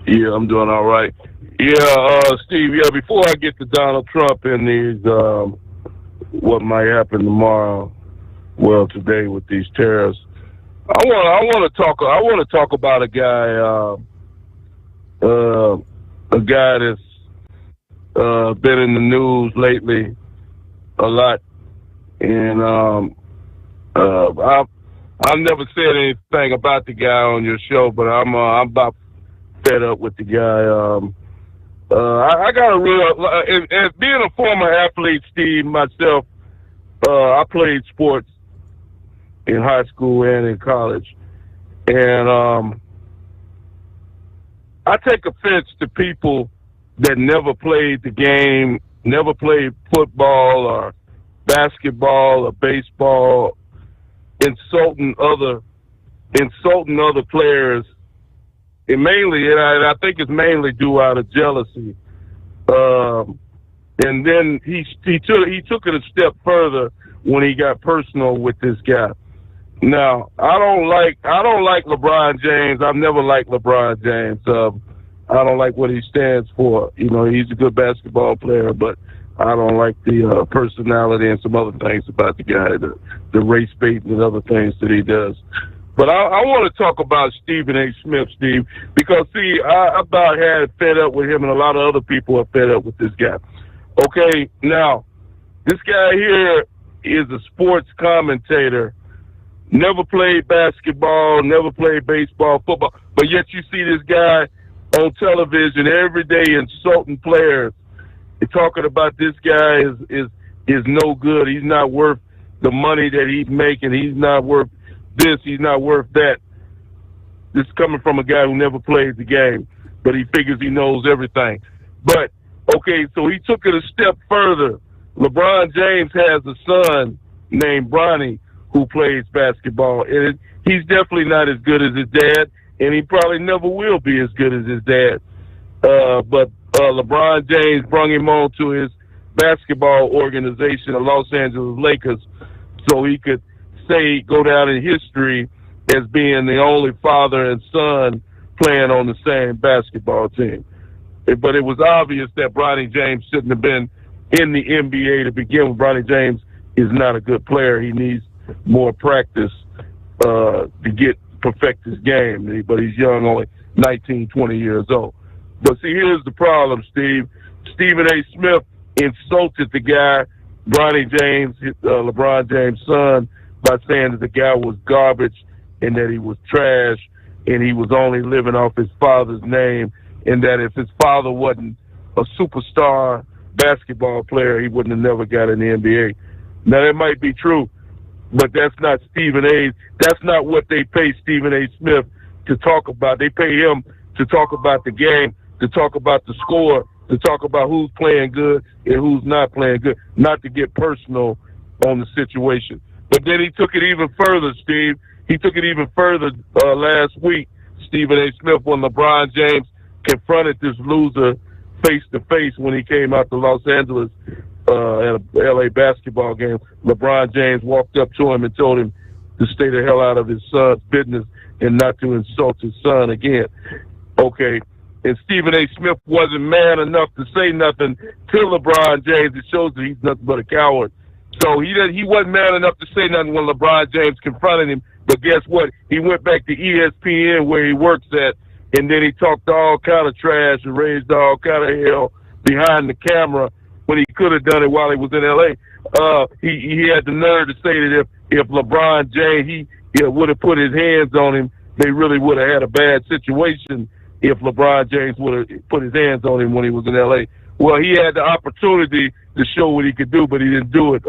Speaker 21: Yeah, I'm doing all right. Yeah, Steve, before I get to Donald Trump and these, what might happen tomorrow, well today with these tariffs. I want to talk about a guy that's been in the news lately a lot, and I've never said anything about the guy on your show, but I'm about fed up with the guy. I got a real, as being a former athlete, Steve, myself, I played sports in high school and in college, and I take offense to people that never played the game, never played football or basketball or baseball, insulting other players, and I think it's mainly due out of jealousy. And then he took it a step further when he got personal with this guy. Now, I don't like LeBron James. I've never liked LeBron James. I don't like what he stands for. You know, he's a good basketball player, but I don't like the personality and some other things about the guy, the race baiting and other things that he does. But I want to talk about Stephen A. Smith, Steve, because, see, I about had fed up with him, and a lot of other people are fed up with this guy. Okay, now, this guy here is a sports commentator, never played basketball, never played baseball, football, but yet you see this guy on television every day insulting players and talking about this guy is no good. He's not worth the money that he's making. He's not worth this. He's not worth that. This is coming from a guy who never played the game, but he figures he knows everything. But, okay, so he took it a step further. LeBron James has a son named Bronny who plays basketball, and he's definitely not as good as his dad, and he probably never will be as good as his dad. But LeBron James brought him on to his basketball organization, the Los Angeles Lakers, so he could go down in history as being the only father and son playing on the same basketball team. But it was obvious that Bronny James shouldn't have been in the NBA to begin with. Bronny James is not a good player. He needs more practice to perfect his game. But he's young, only 19, 20 years old. But see, here's the problem, Steve. Stephen A. Smith insulted the guy, Bronny James, LeBron James' son, by saying that the guy was garbage and that he was trash and he was only living off his father's name, and that if his father wasn't a superstar basketball player, he wouldn't have never got in the NBA. Now, that might be true, but that's not Stephen A. That's not what they pay Stephen A. Smith to talk about. They pay him to talk about the game, to talk about the score, to talk about who's playing good and who's not playing good, not to get personal on the situation. But then he took it even further, Steve. He took it even further last week, Stephen A. Smith, when LeBron James confronted this loser face-to-face when he came out to Los Angeles at a L.A. basketball game. LeBron James walked up to him and told him to stay the hell out of his son's business and not to insult his son again. Okay, and Stephen A. Smith wasn't man enough to say nothing to LeBron James. It shows that he's nothing but a coward. So he wasn't man enough to say nothing when LeBron James confronted him. But guess what? He went back to ESPN where he works at, and then he talked all kind of trash and raised all kind of hell behind the camera when he could have done it while he was in L.A. He had the nerve to say that if LeBron James he would have put his hands on him, they really would have had a bad situation if LeBron James would have put his hands on him when he was in L.A. Well, he had the opportunity to show what he could do, but he didn't do it,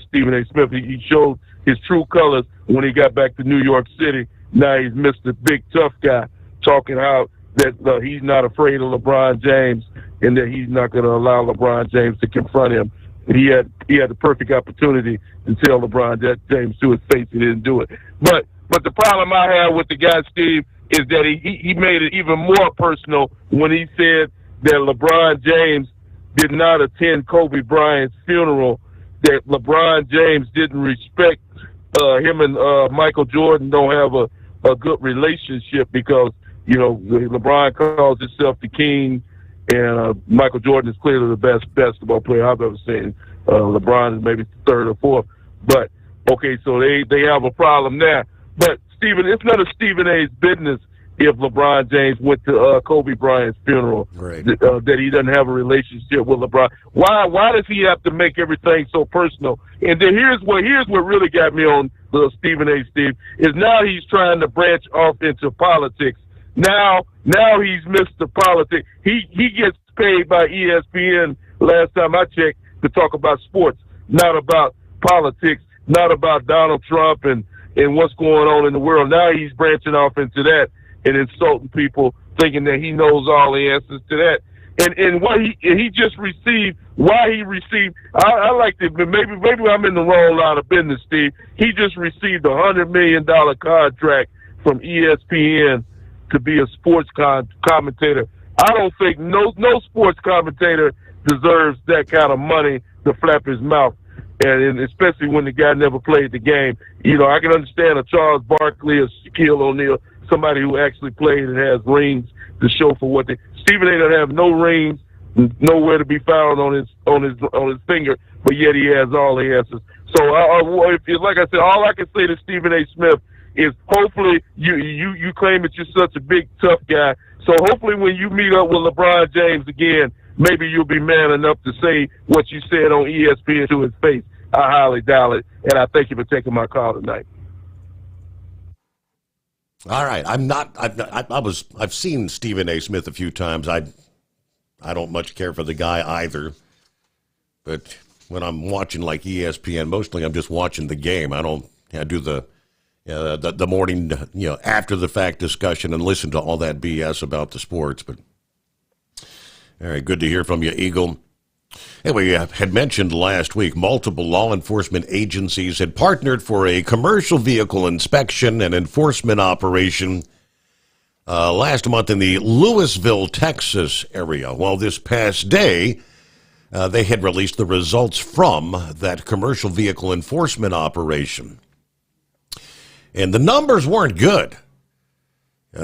Speaker 21: Stephen A. Smith. He showed his true colors when he got back to New York City. Now he's Mr. Big Tough Guy, talking how that he's not afraid of LeBron James and that he's not going to allow LeBron James to confront him. And he had the perfect opportunity to tell LeBron James to his face he didn't do it. But the problem I have with the guy, Steve, is that he made it even more personal when he said that LeBron James did not attend Kobe Bryant's funeral, that LeBron James didn't respect him and Michael Jordan don't have a good relationship because, you know, LeBron calls himself the king and Michael Jordan is clearly the best basketball player I've ever seen. LeBron is maybe third or fourth. But Okay, so they have a problem there. But, Stephen, it's none of Stephen A's business if LeBron James went to Kobe Bryant's funeral, that he doesn't have a relationship with LeBron. Why does he have to make everything so personal? And then here's what really got me on the Stephen A. Steve, is now he's trying to branch off into politics. Now he's Mr. Politics. He gets paid by ESPN, last time I checked, to talk about sports, not about politics, not about Donald Trump and what's going on in the world. Now he's branching off into that and insulting people, thinking that he knows all the answers to that. And what he just received, I like it, but maybe I'm in the wrong line of business, Steve. He just received a $100 million contract from ESPN to be a sports commentator. I don't think no sports commentator deserves that kind of money to flap his mouth, and especially when the guy never played the game. You know, I can understand a Charles Barkley or Shaquille O'Neal, somebody who actually played and has rings to show for what they. Stephen A. doesn't have no rings, nowhere to be found on his finger, but yet he has all the answers. So, like I said, all I can say to Stephen A. Smith is hopefully you claim that you're such a big tough guy. So hopefully when you meet up with LeBron James again, maybe you'll be man enough to say what you said on ESPN to his face. I highly doubt it, and I thank you for taking my call tonight.
Speaker 13: All right, I've seen Stephen A. Smith a few times. I don't much care for the guy either, but when I'm watching like ESPN, mostly I'm just watching the game. I do the morning, after the fact discussion and listen to all that BS about the sports. But all right, good to hear from you, Eagle. Anyway, we had mentioned last week multiple law enforcement agencies had partnered for a commercial vehicle inspection and enforcement operation last month in the Louisville, Texas area. Well, this past day, they had released the results from that commercial vehicle enforcement operation. And the numbers weren't good.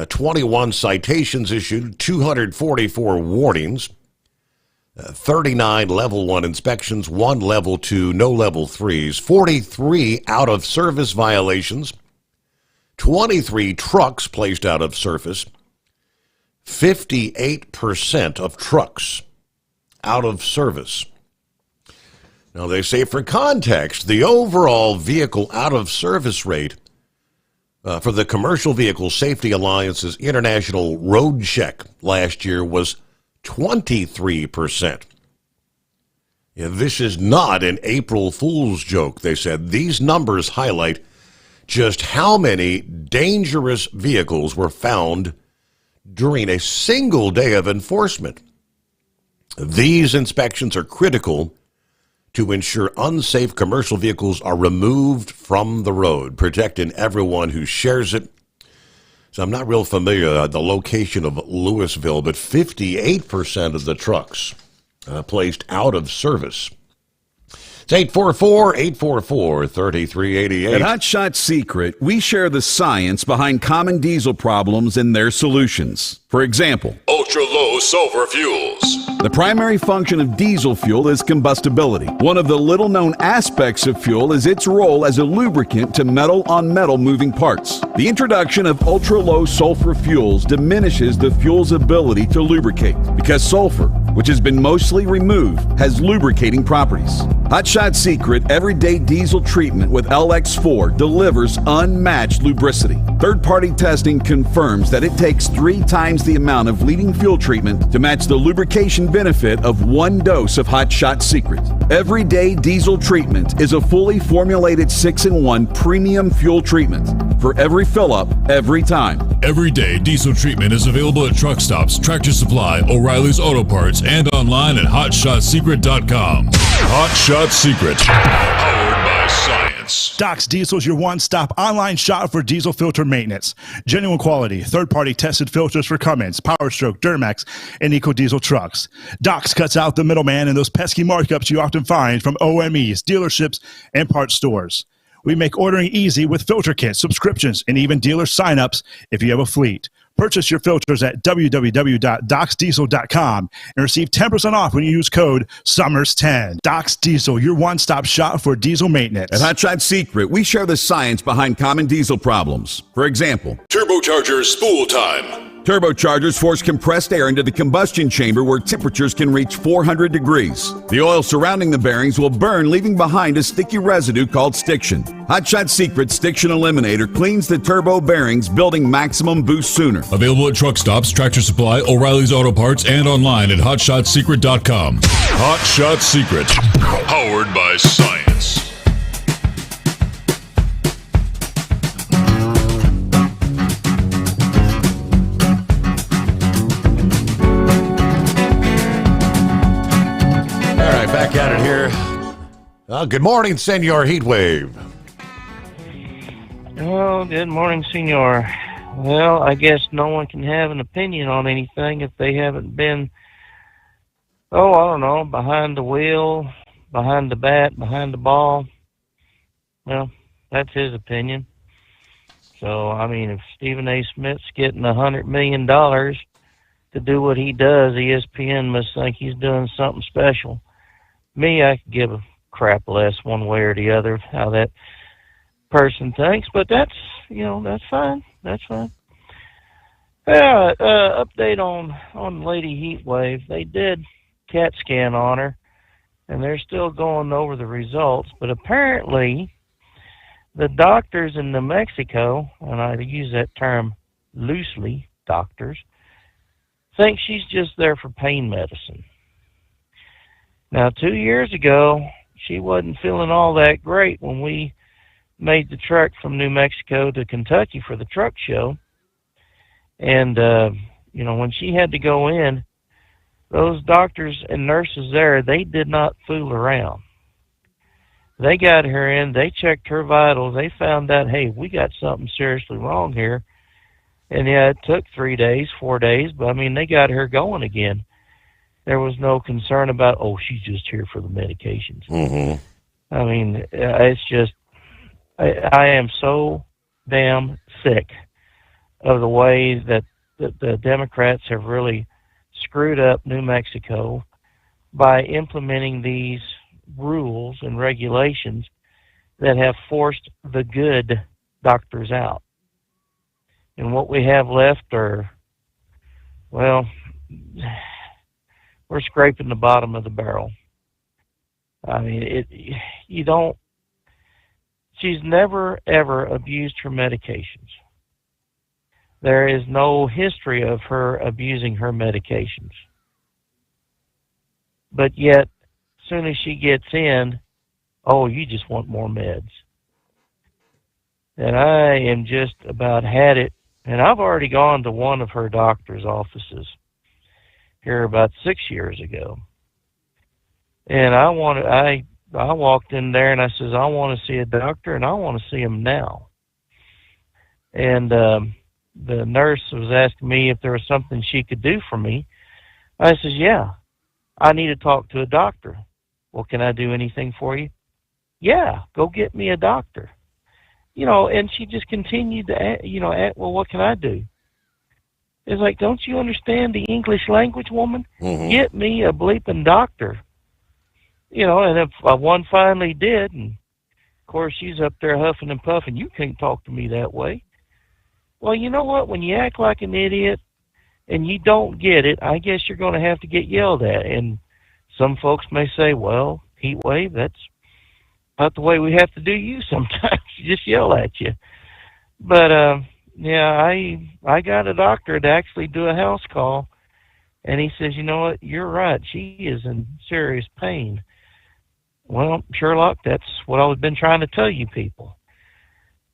Speaker 13: 21 citations issued, 244 warnings, 39 level 1 inspections, 1 level 2, no level 3s, 43 out-of-service violations, 23 trucks placed out of service, 58% of trucks out of service. Now, they say for context, the overall vehicle out-of-service rate for the Commercial Vehicle Safety Alliance's International Road Check last year was 23%. This is not an April Fool's joke, they said. These numbers highlight just how many dangerous vehicles were found during a single day of enforcement. These inspections are critical to ensure unsafe commercial vehicles are removed from the road, protecting everyone who shares it. So I'm not real familiar with the location of Louisville, but 58% of the trucks placed out of service. It's 844-844-3388.
Speaker 9: At Hot Shot Secret, we share the science behind common diesel problems and their solutions. For example,
Speaker 10: ultra-low sulfur fuels.
Speaker 9: The primary function of diesel fuel is combustibility. One of the little-known aspects of fuel is its role as a lubricant to metal-on-metal moving parts. The introduction of ultra-low sulfur fuels diminishes the fuel's ability to lubricate because sulfur, which has been mostly removed, has lubricating properties. Hot Shot Secret Everyday Diesel Treatment with LX4 delivers unmatched lubricity. Third-party testing confirms that it takes 3 times the amount of leading fuel treatment to match the lubrication benefit of 1 dose of Hot Shot Secret. Everyday Diesel Treatment is a fully formulated 6-in-1 premium fuel treatment for every fill-up, every time.
Speaker 10: Everyday Diesel Treatment is available at truck stops, Tractor Supply, O'Reilly's Auto Parts, and online at HotShotSecret.com. Hot Shot Secret, powered by science.
Speaker 14: Doc's Diesel is your one-stop online shop for diesel filter maintenance. Genuine quality, third-party tested filters for Cummins, Power Stroke, Duramax, and EcoDiesel trucks. Doc's cuts out the middleman and those pesky markups you often find from OMEs, dealerships, and parts stores. We make ordering easy with filter kits, subscriptions, and even dealer sign-ups if you have a fleet. Purchase your filters at www.docsdiesel.com and receive 10% off when you use code SUMMERS10. Docs Diesel, your one-stop shop for diesel maintenance.
Speaker 9: At Hotshot Secret, we share the science behind common diesel problems. For example,
Speaker 10: Turbocharger spool time.
Speaker 9: turbochargers force compressed air into the combustion chamber where temperatures can reach 400 degrees. The oil surrounding the bearings will burn, leaving behind a sticky residue called stiction. Hotshot Secret Stiction Eliminator cleans the turbo bearings, building maximum boost sooner.
Speaker 10: Available at truck stops, Tractor Supply, O'Reilly's Auto Parts, and online at hotshotsecret.com. Hot Shot Secret, powered by science.
Speaker 13: Back at it here. Good morning, Senor Heatwave.
Speaker 1: Oh, good morning, Senor. Well, I guess no one can have an opinion on anything if they haven't been, I don't know, behind the wheel, behind the bat, behind the ball. Well, that's his opinion. So, I mean, if Stephen A. Smith's getting $100 million to do what he does, ESPN must think he's doing something special. Me, I could give a crap less one way or the other how that person thinks, but that's fine. That's fine. Yeah, update on Lady Heatwave. They did CAT scan on her, and they're still going over the results, but apparently the doctors in New Mexico, and I use that term loosely, doctors, think she's just there for pain medicine. Now, 2 years ago, she wasn't feeling all that great when we made the trek from New Mexico to Kentucky for the truck show. And, when she had to go in, those doctors and nurses there, they did not fool around. They got her in, they checked her vitals, they found out, hey, we got something seriously wrong here. And, yeah, it took 3 days, 4 days, but, they got her going again. There was no concern about, she's just here for the medications.
Speaker 13: Mm-hmm.
Speaker 1: It's just, I am so damn sick of the way that the Democrats have really screwed up New Mexico by implementing these rules and regulations that have forced the good doctors out. And what we have left are, we're scraping the bottom of the barrel. She's never, ever abused her medications. There is no history of her abusing her medications. But yet, as soon as she gets in, you just want more meds. And I am just about had it. And I've already gone to one of her doctor's offices here about 6 years ago. And I walked in there and I says, I want to see a doctor and I want to see him now. And the nurse was asking me if there was something she could do for me. I says, yeah, I need to talk to a doctor. Well, can I do anything for you? Yeah, go get me a doctor. And she just continued to ask, well, what can I do? It's like, don't you understand the English language, woman?
Speaker 13: Mm-hmm.
Speaker 1: Get me a bleeping doctor. And if one finally did, and of course she's up there huffing and puffing, you can't talk to me that way. Well, you know what? When you act like an idiot and you don't get it, I guess you're going to have to get yelled at. And some folks may say, well, Heatwave, that's not the way we have to do you sometimes. Just yell at you. But, I got a doctor to actually do a house call, and he says, you know what, you're right, she is in serious pain. Well, Sherlock, that's what I've been trying to tell you people.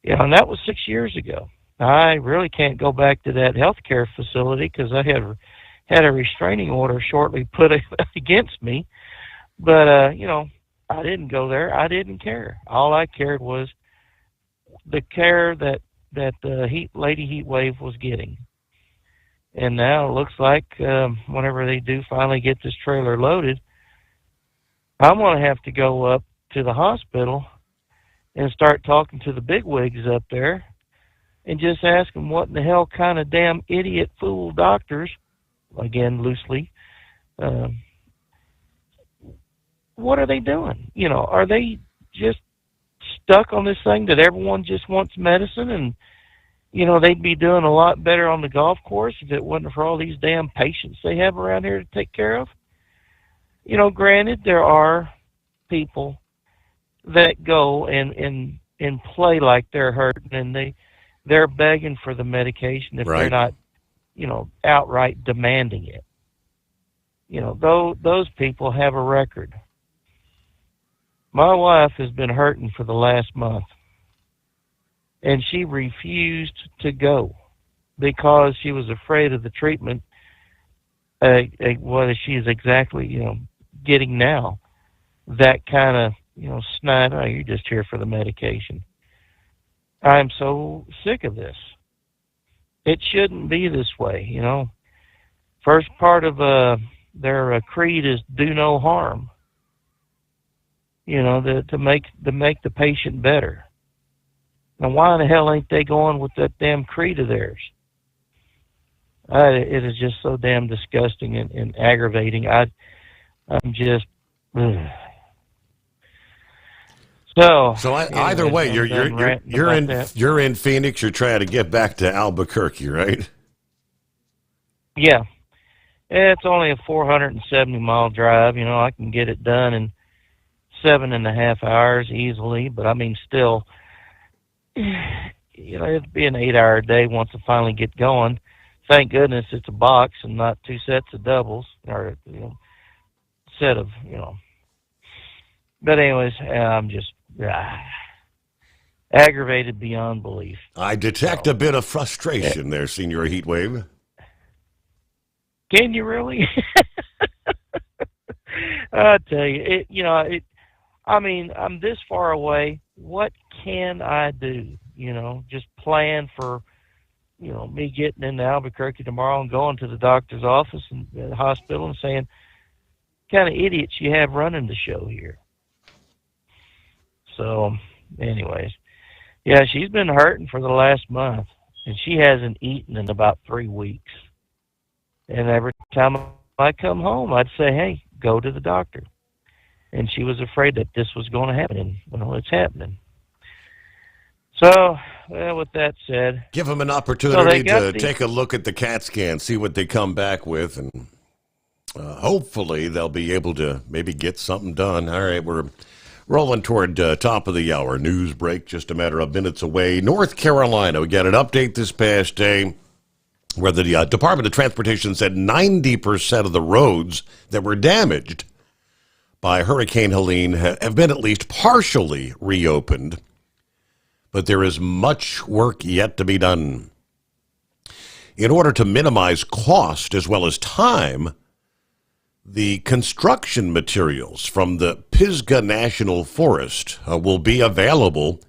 Speaker 1: And that was 6 years ago. I really can't go back to that healthcare facility because I had a restraining order shortly put against me. But, I didn't go there. I didn't care. All I cared was the care that Lady Heatwave was getting. And now it looks like whenever they do finally get this trailer loaded, I'm going to have to go up to the hospital and start talking to the bigwigs up there and just ask them what in the hell kind of damn idiot fool doctors, again, loosely, what are they doing? You know, are they just stuck on this thing that everyone just wants medicine? And, you know, they'd be doing a lot better on the golf course if it wasn't for all these damn patients they have around here to take care of. You know, granted, there are people that go and play like they're hurting, and they're begging for the medication if they're not, you know, outright demanding it. You know, those people have a record. My wife has been hurting for the last month, and she refused to go because she was afraid of the treatment, what she is exactly, you know, getting now. That kind of, you know, snide, oh, you're just here for the medication. I'm so sick of this. It shouldn't be this way, you know. First part of their creed is do no harm. You know, to make the patient better. Now, why in the hell ain't they going with that damn creed of theirs? It is just so damn disgusting and aggravating. I'm just. So
Speaker 13: either way, you're in Phoenix. You're trying to get back to Albuquerque, right?
Speaker 1: Yeah, it's only a 470-mile drive. You know, I can get it done in 7.5 hours easily. But I mean, still, you know, it'd be an 8-hour day once I finally get going. Thank goodness it's a box and not 2 sets of doubles, or, you know, set of, you know. But anyways, I'm just aggravated beyond belief.
Speaker 13: I detect a bit of frustration there, Senior Heatwave.
Speaker 1: Can you really? I tell you, I mean, I'm this far away. What can I do? You know, just plan for, you know, me getting into Albuquerque tomorrow and going to the doctor's office and the hospital and saying, kind of idiots you have running the show here. So, anyways, yeah, she's been hurting for the last month, and she hasn't eaten in about 3 weeks. And every time I come home, I'd say, hey, go to the doctor. And she was afraid that this was going to happen, and, well, it's happening. So, well, with that said,
Speaker 13: give them an opportunity to take a look at the CAT scan, see what they come back with, and hopefully they'll be able to maybe get something done. All right, we're rolling toward top of the hour. News break just a matter of minutes away. North Carolina, we got an update this past day where the Department of Transportation said 90% of the roads that were damaged by Hurricane Helene have been at least partially reopened. But there is much work yet to be done. In order to minimize cost as well as time, the construction materials from the Pisgah National Forest will be available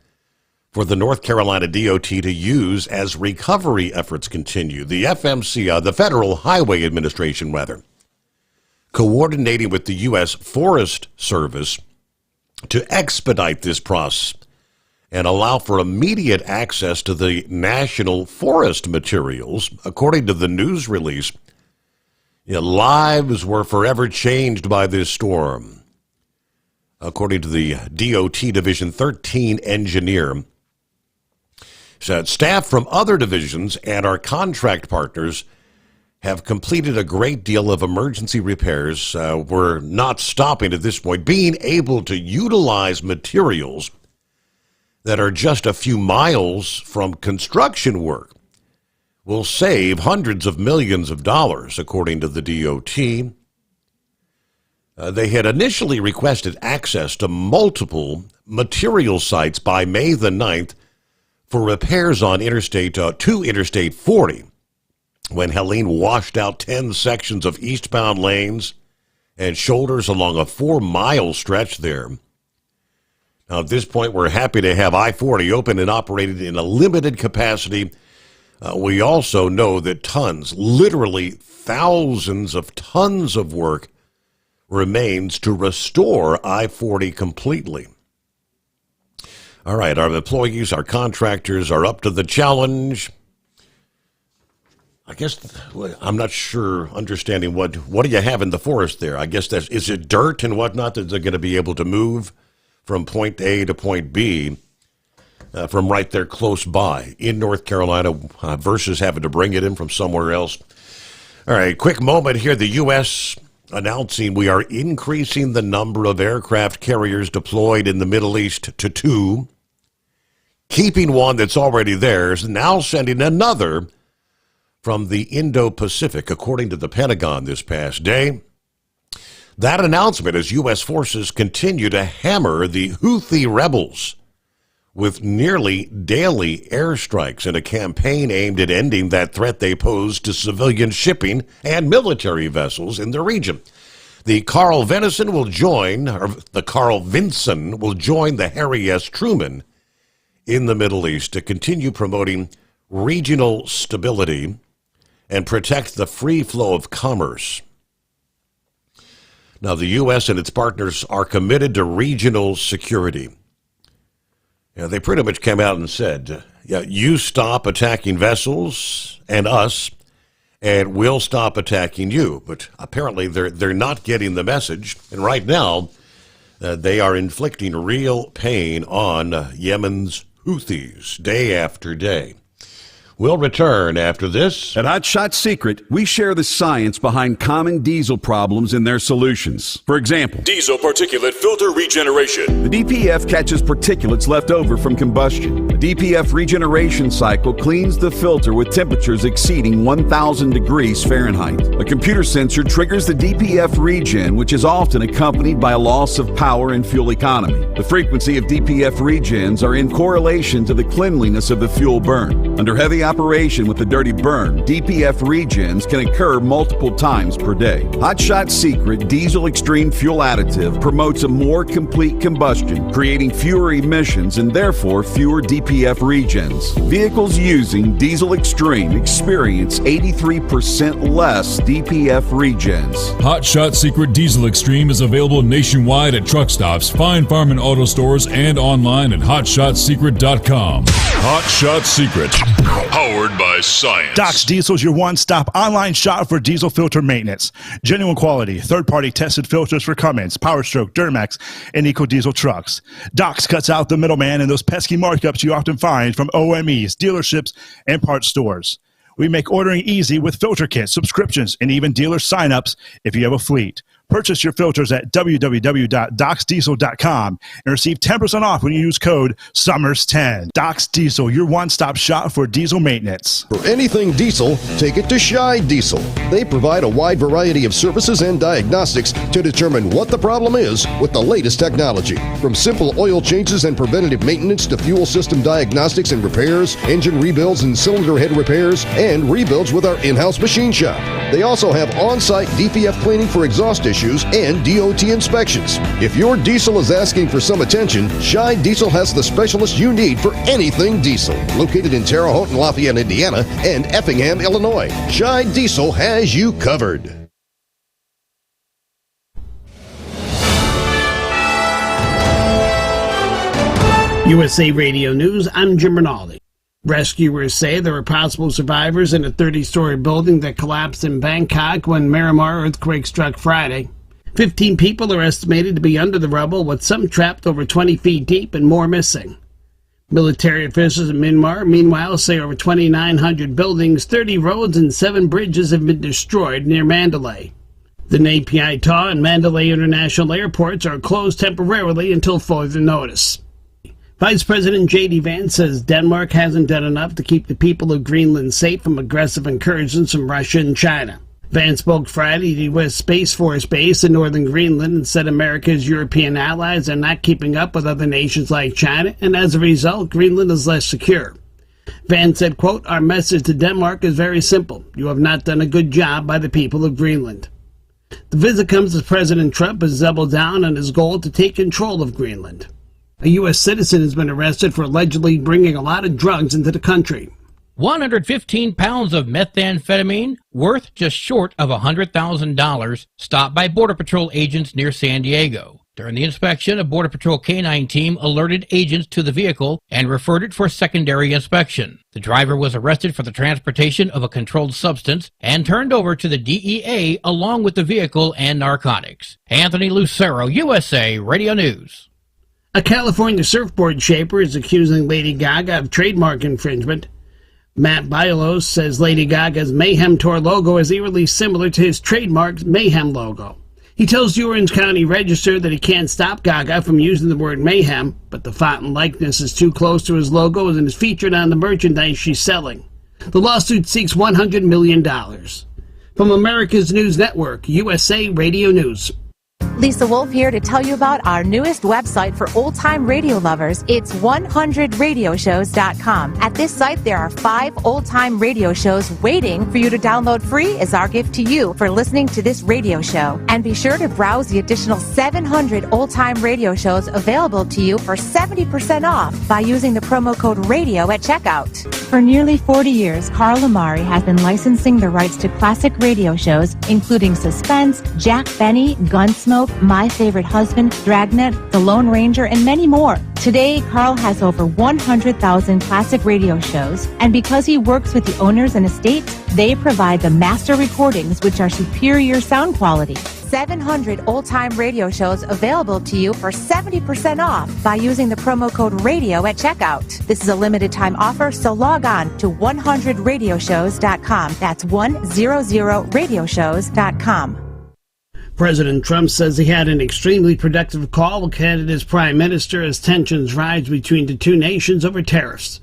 Speaker 13: for the North Carolina DOT to use as recovery efforts continue. The FMC, the Federal Highway Administration, coordinating with the U.S. Forest Service to expedite this process and allow for immediate access to the national forest materials. According to the news release, lives were forever changed by this storm. According to the DOT Division 13 engineer, said staff from other divisions and our contract partners have completed a great deal of emergency repairs. We're not stopping at this point. Being able to utilize materials that are just a few miles from construction work will save hundreds of millions of dollars, according to the DOT. They had initially requested access to multiple material sites by May the 9th for repairs on Interstate 40, when Helene washed out 10 sections of eastbound lanes and shoulders along a 4-mile stretch there. Now, at this point, we're happy to have I-40 open and operated in a limited capacity. We also know that tons, literally thousands of tons of work remains to restore I-40 completely. All right, our employees, our contractors are up to the challenge. I guess I'm not sure understanding what do you have in the forest there? I guess is it dirt and whatnot that they're going to be able to move from point A to point B from right there close by in North Carolina versus having to bring it in from somewhere else. All right, quick moment here. The U.S. announcing we are increasing the number of aircraft carriers deployed in the Middle East to 2, keeping one that's already theirs, now sending another from the Indo-Pacific, according to the Pentagon this past day. That announcement as U.S. forces continue to hammer the Houthi rebels with nearly daily airstrikes in a campaign aimed at ending that threat they pose to civilian shipping and military vessels in the region. The Carl Vinson will join the Harry S. Truman in the Middle East to continue promoting regional stability and protect the free flow of commerce. Now, the U.S. and its partners are committed to regional security. They pretty much came out and said, you stop attacking vessels and us, and we'll stop attacking you. But apparently they're not getting the message. And right now, they are inflicting real pain on Yemen's Houthis day after day. We'll return after this.
Speaker 9: At Hot Shot Secret, we share the science behind common diesel problems and their solutions. For example,
Speaker 10: diesel particulate filter regeneration.
Speaker 9: The DPF catches particulates left over from combustion. The DPF regeneration cycle cleans the filter with temperatures exceeding 1,000 degrees Fahrenheit. A computer sensor triggers the DPF regen, which is often accompanied by a loss of power and fuel economy. The frequency of DPF regens are in correlation to the cleanliness of the fuel burn. Under heavy operation with the dirty burn, DPF regens can occur multiple times per day. Hot Shot Secret Diesel Extreme Fuel Additive promotes a more complete combustion, creating fewer emissions and therefore fewer DPF regens. Vehicles using Diesel Extreme experience 83% less DPF regens.
Speaker 10: Hot Shot Secret Diesel Extreme is available nationwide at truck stops, fine farm and auto stores, and online at hotshotsecret.com. Hot Shot Secret. Powered by science.
Speaker 14: Doc's Diesel is your one-stop online shop for diesel filter maintenance. Genuine quality, third-party tested filters for Cummins, PowerStroke, Duramax, and EcoDiesel trucks. Doc's cuts out the middleman and those pesky markups you often find from OMEs, dealerships, and parts stores. We make ordering easy with filter kits, subscriptions, and even dealer sign-ups if you have a fleet. Purchase your filters at www.docsdiesel.com and receive 10% off when you use code SOMMERS10. Doc's Diesel, your one-stop shop for diesel maintenance.
Speaker 11: For anything diesel, take it to Shy Diesel. They provide a wide variety of services and diagnostics to determine what the problem is with the latest technology. From simple oil changes and preventative maintenance to fuel system diagnostics and repairs, engine rebuilds and cylinder head repairs, and rebuilds with our in-house machine shop. They also have on-site DPF cleaning for exhaust issues and DOT inspections. If your diesel is asking for some attention, Shy Diesel has the specialist you need for anything diesel. Located in Terre Haute and Lafayette, Indiana, and Effingham, Illinois, Shy Diesel has you covered.
Speaker 2: USA Radio News, I'm Jim Rinaldi. Rescuers say there were possible survivors in a 30-story building that collapsed in Bangkok when Myanmar earthquake struck Friday. 15 people are estimated to be under the rubble, with some trapped over 20 feet deep and more missing. Military officials in Myanmar, meanwhile, say over 2,900 buildings, 30 roads, and 7 bridges have been destroyed near Mandalay. The Nay Pyi Taw and Mandalay International Airports are closed temporarily until further notice. Vice President J.D. Vance says Denmark hasn't done enough to keep the people of Greenland safe from aggressive incursions from Russia and China. Vance spoke Friday at the U.S. Space Force Base in northern Greenland and said America's European allies are not keeping up with other nations like China, and as a result, Greenland is less secure. Vance said, quote, "Our message to Denmark is very simple. You have not done a good job by the people of Greenland." The visit comes as President Trump has doubled down on his goal to take control of Greenland. A U.S. citizen has been arrested for allegedly bringing a lot of drugs into the country.
Speaker 3: 115 pounds of methamphetamine, worth just short of $100,000, stopped by Border Patrol agents near San Diego. During the inspection, a Border Patrol K-9 team alerted agents to the vehicle and referred it for secondary inspection. The driver was arrested for the transportation of a controlled substance and turned over to the DEA along with the vehicle and narcotics. Anthony Lucero, USA Radio News.
Speaker 2: A California surfboard shaper is accusing Lady Gaga of trademark infringement. Matt Biolos says Lady Gaga's Mayhem Tour logo is eerily similar to his trademark Mayhem logo. He tells the Orange County Register that he can't stop Gaga from using the word mayhem, but the font and likeness is too close to his logo and is featured on the merchandise she's selling. The lawsuit seeks $100 million. From America's News Network, USA Radio News.
Speaker 4: Lisa Wolf here to tell you about our newest website for old-time radio lovers. It's 100radioshows.com. At this site, there are 5 old-time radio shows waiting for you to download free as our gift to you for listening to this radio show. And be sure to browse the additional 700 old-time radio shows available to you for 70% off by using the promo code RADIO at checkout. For nearly 40 years, Carl Amari has been licensing the rights to classic radio shows, including Suspense, Jack Benny, Gunsmoke, My Favorite Husband, Dragnet, The Lone Ranger, and many more. Today, Carl has over 100,000 classic radio shows, and because he works with the owners and estates, they provide the master recordings, which are superior sound quality. 700 old-time radio shows available to you for 70% off by using the promo code RADIO at checkout. This is a limited-time offer, so log on to 100radioshows.com. That's 100radioshows.com.
Speaker 2: President Trump says he had an extremely productive call with Canada's Prime Minister as tensions rise between the two nations over tariffs.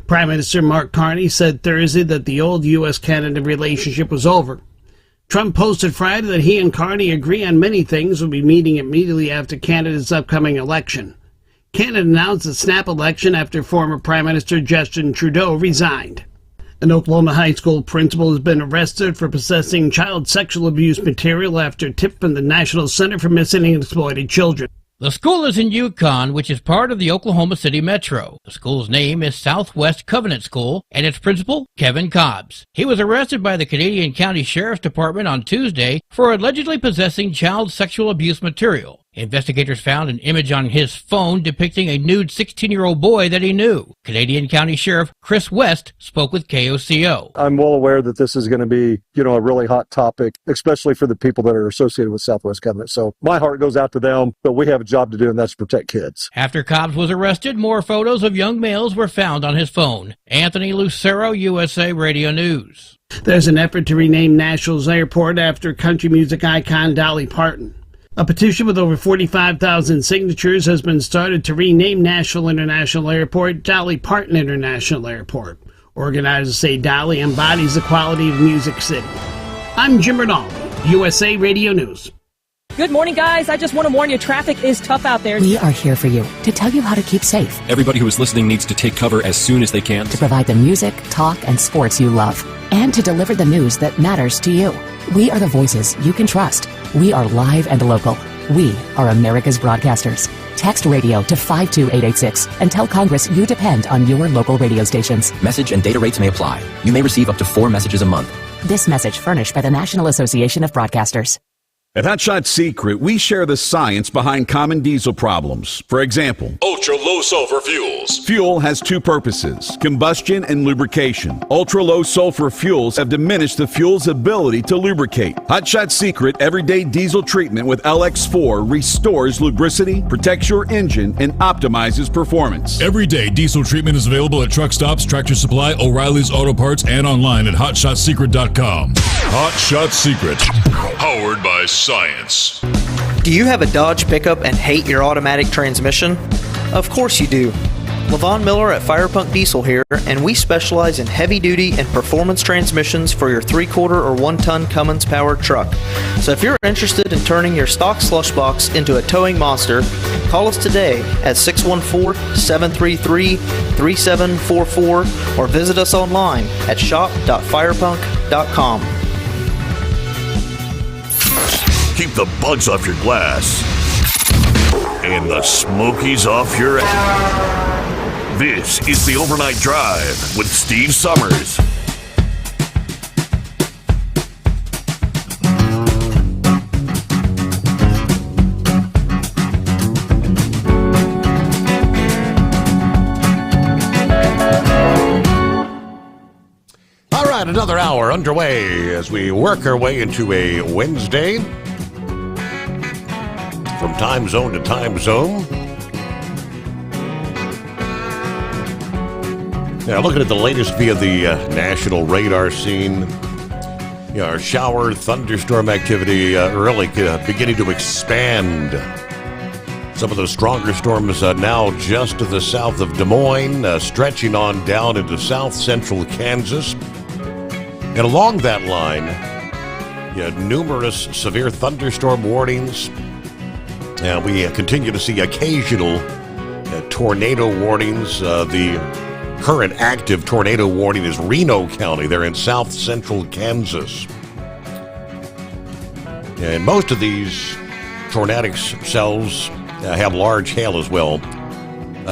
Speaker 2: Prime Minister Mark Carney said Thursday that the old U.S.-Canada relationship was over. Trump posted Friday that he and Carney agree on many things, will be meeting immediately after Canada's upcoming election. Canada announced a snap election after former Prime Minister Justin Trudeau resigned. An Oklahoma high school principal has been arrested for possessing child sexual abuse material after a tip from the National Center for Missing and Exploited Children.
Speaker 3: The school is in Yukon, which is part of the Oklahoma City Metro. The school's name is Southwest Covenant School, and its principal, Kevin Cobbs. He was arrested by the Canadian County Sheriff's Department on Tuesday for allegedly possessing child sexual abuse material. Investigators found an image on his phone depicting a nude 16-year-old boy that he knew. Canadian County Sheriff Chris West spoke with KOCO.
Speaker 5: I'm well aware that this is going to be, a really hot topic, especially for the people that are associated with Southwest Covenant. So my heart goes out to them, but we have a job to do, and that's to protect kids.
Speaker 3: After Cobbs was arrested, more photos of young males were found on his phone. Anthony Lucero, USA Radio News.
Speaker 2: There's an effort to rename Nashville's airport after country music icon Dolly Parton. A petition with over 45,000 signatures has been started to rename Nashville International Airport Dolly Parton International Airport. Organizers say Dolly embodies the quality of Music City. I'm Jim Rinaldi, USA Radio News.
Speaker 6: Good morning, guys. I just want to warn you, traffic is tough out there.
Speaker 7: We are here for you to tell you how to keep safe.
Speaker 8: Everybody who is listening needs to take cover as soon as they can.
Speaker 7: To provide the music, talk, and sports you love. And to deliver the news that matters to you. We are the voices you can trust. We are live and local. We are America's broadcasters. Text radio to 52886 and tell Congress you depend on your local radio stations.
Speaker 8: Message and data rates may apply. You may receive up to 4 messages a month.
Speaker 7: This message furnished by the National Association of Broadcasters.
Speaker 9: At Hot Shot Secret, we share the science behind common diesel problems. For example,
Speaker 10: ultra-low sulfur fuels.
Speaker 9: Fuel has 2 purposes, combustion and lubrication. Ultra-low sulfur fuels have diminished the fuel's ability to lubricate. Hot Shot Secret Everyday Diesel Treatment with LX4 restores lubricity, protects your engine, and optimizes performance.
Speaker 10: Everyday diesel treatment is available at truck stops, Tractor Supply, O'Reilly's Auto Parts, and online at HotShotSecret.com. Hot Shot Secret, powered by science.
Speaker 17: Do you have a Dodge pickup and hate your automatic transmission? Of course you do. Levon Miller at Firepunk Diesel here, and we specialize in heavy-duty and performance transmissions for your 3/4 or 1-ton Cummins-powered truck. So if you're interested in turning your stock slush box into a towing monster, call us today at 614-733-3744 or visit us online at shop.firepunk.com.
Speaker 18: Keep the bugs off your glass and the smokies off your ass. This is the Overnight Drive with Steve Sommers.
Speaker 13: right, another hour underway as we work our way into a Wednesday. From time zone to time zone. Now, looking at the latest via the national radar scene, our shower, thunderstorm activity really beginning to expand. Some of those stronger storms now just to the south of Des Moines, stretching on down into south central Kansas. And along that line, numerous severe thunderstorm warnings. We continue to see occasional tornado warnings. The current active tornado warning is Reno County. They're in south central Kansas. And most of these tornadic cells have large hail as well.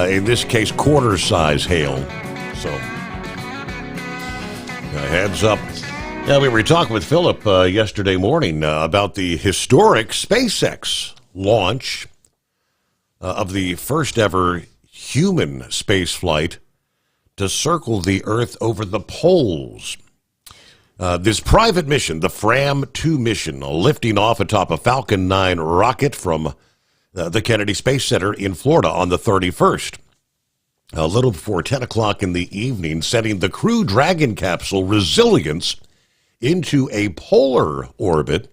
Speaker 13: In this case, quarter-size hail. So, heads up. Yeah, we were talking with Philip yesterday morning about the historic SpaceX launch of the first ever human space flight to circle the Earth over the poles. This private mission, the Fram-2 mission, lifting off atop a Falcon 9 rocket from the Kennedy Space Center in Florida on the 31st. A little before 10 o'clock in the evening, sending the Crew Dragon capsule Resilience into a polar orbit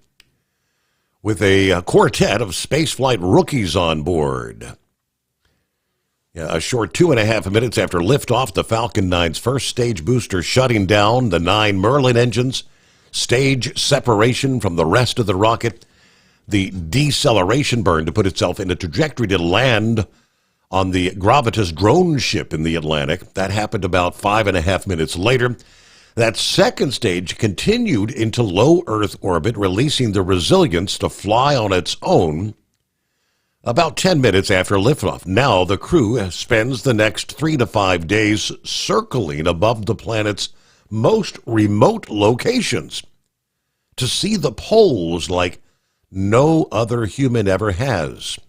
Speaker 13: with a quartet of spaceflight rookies on board. A short 2.5 minutes after liftoff, the Falcon 9's first stage booster shutting down the 9 Merlin engines, stage separation from the rest of the rocket, the deceleration burn to put itself in a trajectory to land on the Gravitas drone ship in the Atlantic. That happened about 5.5 minutes later. That second stage continued into low Earth orbit, releasing the Resilience to fly on its own about 10 minutes after liftoff. Now the crew spends the next 3 to 5 days circling above the planet's most remote locations to see the poles like no other human ever has.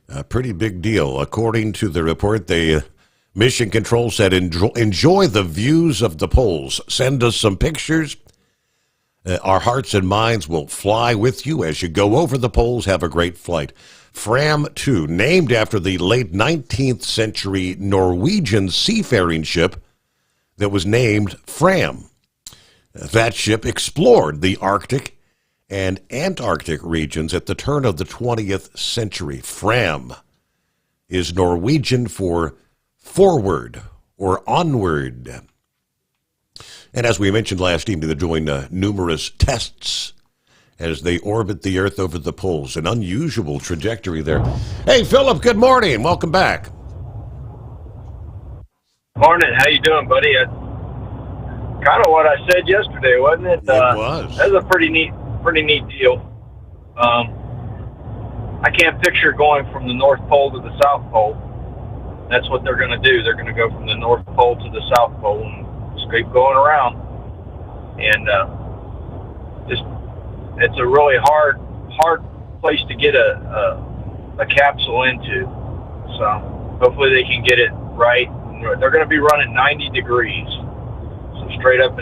Speaker 13: A pretty big deal. According to the report, the Mission Control said, enjoy the views of the poles. Send us some pictures. Our hearts and minds will fly with you as you go over the poles. Have a great flight. Fram-2, named after the late 19th century Norwegian seafaring ship that was named Fram. That ship explored the Arctic and Antarctic regions at the turn of the 20th century. Fram is Norwegian for forward or onward. And as we mentioned last evening, they're doing numerous tests as they orbit the Earth over the poles. An unusual trajectory there. Hey, Philip, good morning. Welcome back.
Speaker 12: Morning. How you doing, buddy? Kind of what I said yesterday, wasn't it?
Speaker 13: It was.
Speaker 12: That was a pretty neat deal. I can't picture going from the North Pole to the South Pole. That's what they're going to do. They're going to go from the North Pole to the South Pole and just keep going around. And it's a really hard place to get a capsule into. So hopefully they can get it right. They're going to be running 90 degrees, so straight up.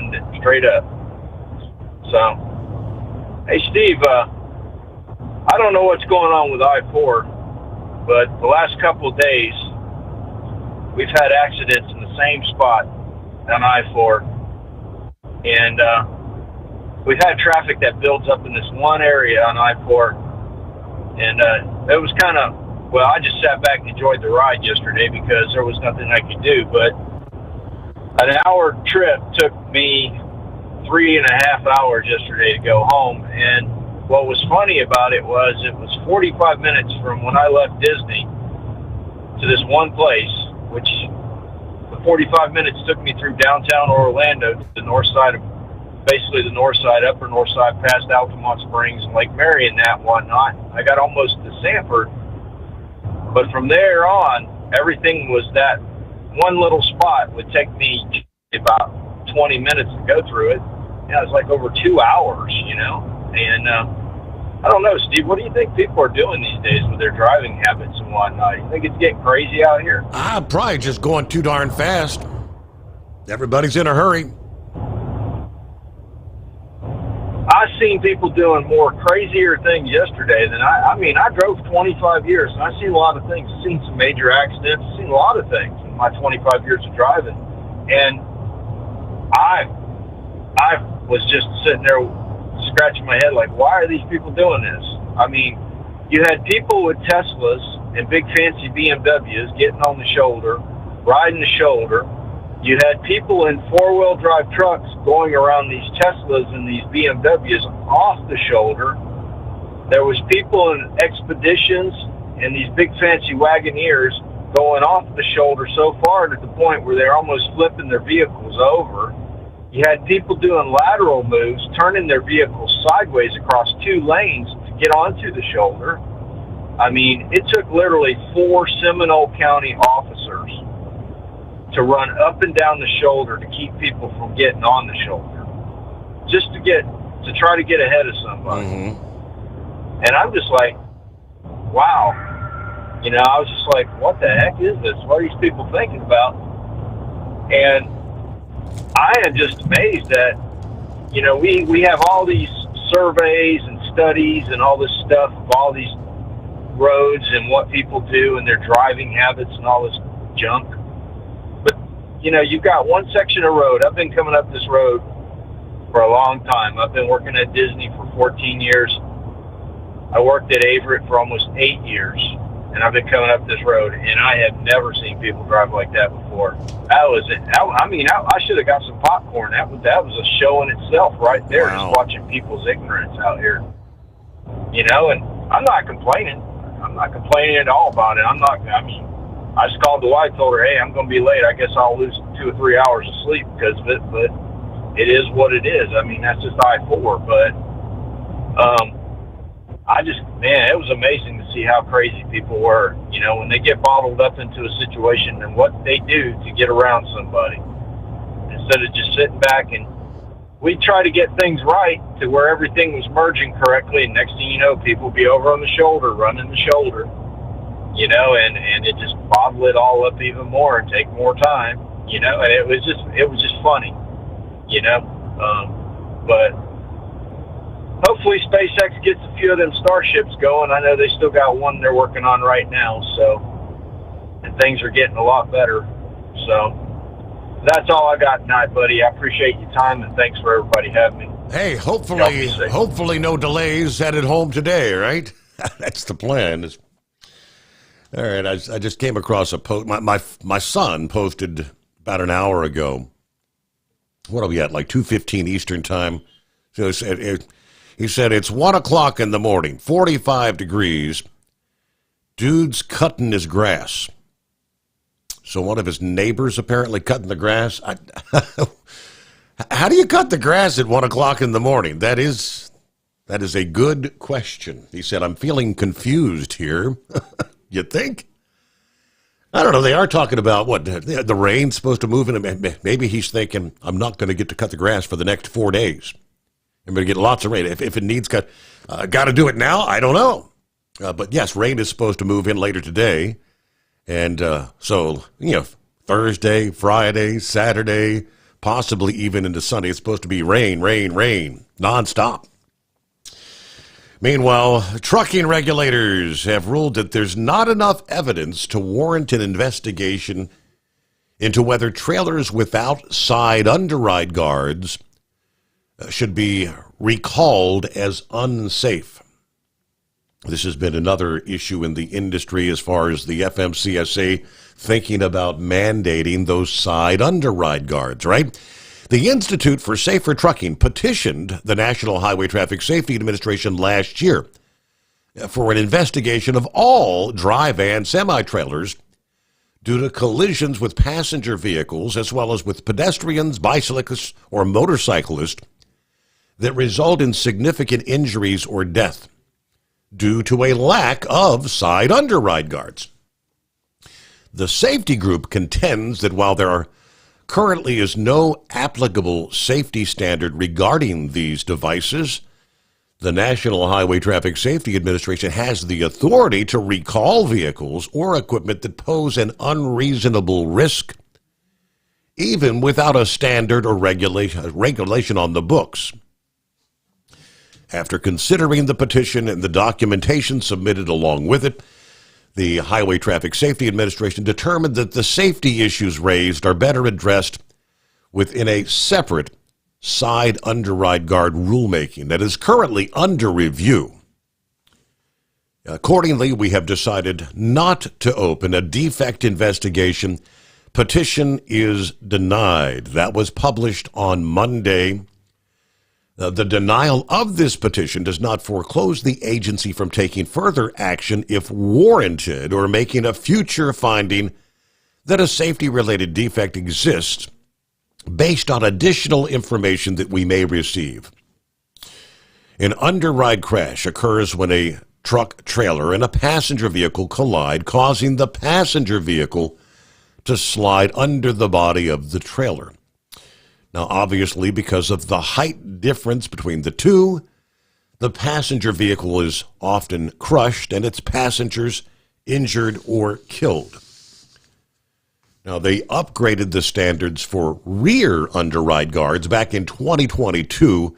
Speaker 12: So, hey Steve, I don't know what's going on with I-4, but the last couple of days we've had accidents in the same spot on I-4, and we've had traffic that builds up in this one area on I-4, and it was kind of, well, I just sat back and enjoyed the ride yesterday because there was nothing I could do, but an hour trip took me 3.5 hours yesterday to go home, and what was funny about it was 45 minutes from when I left Disney to this one place, which the 45 minutes took me through downtown Orlando to the north side of, basically the north side, upper north side, past Altamont Springs and Lake Mary and that whatnot. I got almost to Sanford, but from there on, everything was that one little spot would take me about 20 minutes to go through it. Yeah, it's like over 2 hours, you know. And I don't know, Steve, what do you think people are doing these days with their driving habits and whatnot? You think it's getting crazy out here?
Speaker 13: Probably just going too darn fast. Everybody's in a hurry.
Speaker 12: I seen people doing more crazier things yesterday than I drove 25 years, and I've seen a lot of things. I've seen some major accidents. I've seen a lot of things in my 25 years of driving. And I was just sitting there scratching my head like, why are these people doing this? I mean, you had people with Teslas and big fancy BMWs getting on the shoulder, riding the shoulder. You had people in four-wheel drive trucks going around these Teslas and these BMWs off the shoulder. There was people in expeditions and these big fancy Wagoneers going off the shoulder so far to the point where they're almost flipping their vehicles over. You had people doing lateral moves, turning their vehicles sideways across 2 lanes to get onto the shoulder. I mean, it took literally 4 Seminole County officers to run up and down the shoulder to keep people from getting on the shoulder, just to try to get ahead of somebody. Mm-hmm. And I'm just like, wow. You know, I was just like, what the heck is this? What are these people thinking about? And I am just amazed that, you know, we have all these surveys and studies and all this stuff of all these roads and what people do and their driving habits and all this junk. You know, you've got one section of road. I've been coming up this road for a long time. I've been working at Disney for 14 years. I worked at Averett for almost 8 years, and I've been coming up this road, and I have never seen people drive like that before. That was it. I should have got some popcorn. That was a show in itself right there, wow. Just watching people's ignorance out here. You know, and I'm not complaining. I'm not complaining at all about it. I just called the wife, told her, hey, I'm going to be late. I guess I'll lose 2 or 3 hours of sleep because of it, but it is what it is. I mean, that's just I-4, but it was amazing to see how crazy people were, you know, when they get bottled up into a situation and what they do to get around somebody instead of just sitting back. And we try to get things right to where everything was merging correctly, and next thing you know, people be over on the shoulder, running the shoulder. You know, and it just bottled it all up even more and take more time, you know, and it was just funny, you know, but hopefully SpaceX gets a few of them starships going. I know they still got one they're working on right now, so, and things are getting a lot better, so that's all I got tonight, buddy. I appreciate your time, and thanks for everybody having me.
Speaker 13: Hey, hopefully no delays headed home today, right? That's the plan. All right, I just came across a post. My son posted about an hour ago. What are we at? Like 2:15 Eastern time. So he said it's 1 o'clock in the morning, 45 degrees. Dude's cutting his grass. So one of his neighbors apparently cutting the grass. How do you cut the grass at 1 o'clock in the morning? That is a good question. He said, I'm feeling confused here. You think? I don't know. They are talking about what the rain's supposed to move in. Maybe he's thinking, I'm not going to get to cut the grass for the next 4 days. I'm going to get lots of rain. If it needs cut, got to do it now? I don't know. But yes, rain is supposed to move in later today. And so, you know, Thursday, Friday, Saturday, possibly even into Sunday, it's supposed to be rain, nonstop. Meanwhile, trucking regulators have ruled that there's not enough evidence to warrant an investigation into whether trailers without side underride guards should be recalled as unsafe. This has been another issue in the industry as far as the FMCSA thinking about mandating those side underride guards, right? The Institute for Safer Trucking petitioned the National Highway Traffic Safety Administration last year for an investigation of all dry van semi-trailers due to collisions with passenger vehicles as well as with pedestrians, bicyclists, or motorcyclists that result in significant injuries or death due to a lack of side underride guards. The safety group contends that while there currently is no applicable safety standard regarding these devices, the National Highway Traffic Safety Administration has the authority to recall vehicles or equipment that pose an unreasonable risk, even without a standard or regulation on the books. After considering the petition and the documentation submitted along with it, the Highway Traffic Safety Administration determined that the safety issues raised are better addressed within a separate side underride guard rulemaking that is currently under review. Accordingly, we have decided not to open a defect investigation. Petition is denied. That was published on Monday. The denial of this petition does not foreclose the agency from taking further action if warranted or making a future finding that a safety-related defect exists based on additional information that we may receive. An underride crash occurs when a truck trailer and a passenger vehicle collide, causing the passenger vehicle to slide under the body of the trailer. Now, obviously, because of the height difference between the two, the passenger vehicle is often crushed and its passengers injured or killed. Now, they upgraded the standards for rear underride guards back in 2022,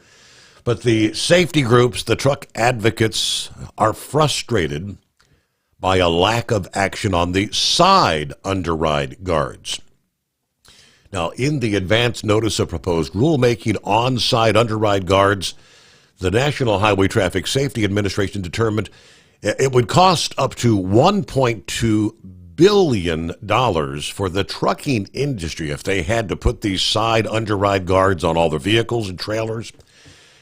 Speaker 13: but the safety groups, the truck advocates, are frustrated by a lack of action on the side underride guards. Now, in the advance notice of proposed rulemaking on side underride guards, the National Highway Traffic Safety Administration determined it would cost up to $1.2 billion for the trucking industry if they had to put these side underride guards on all their vehicles and trailers.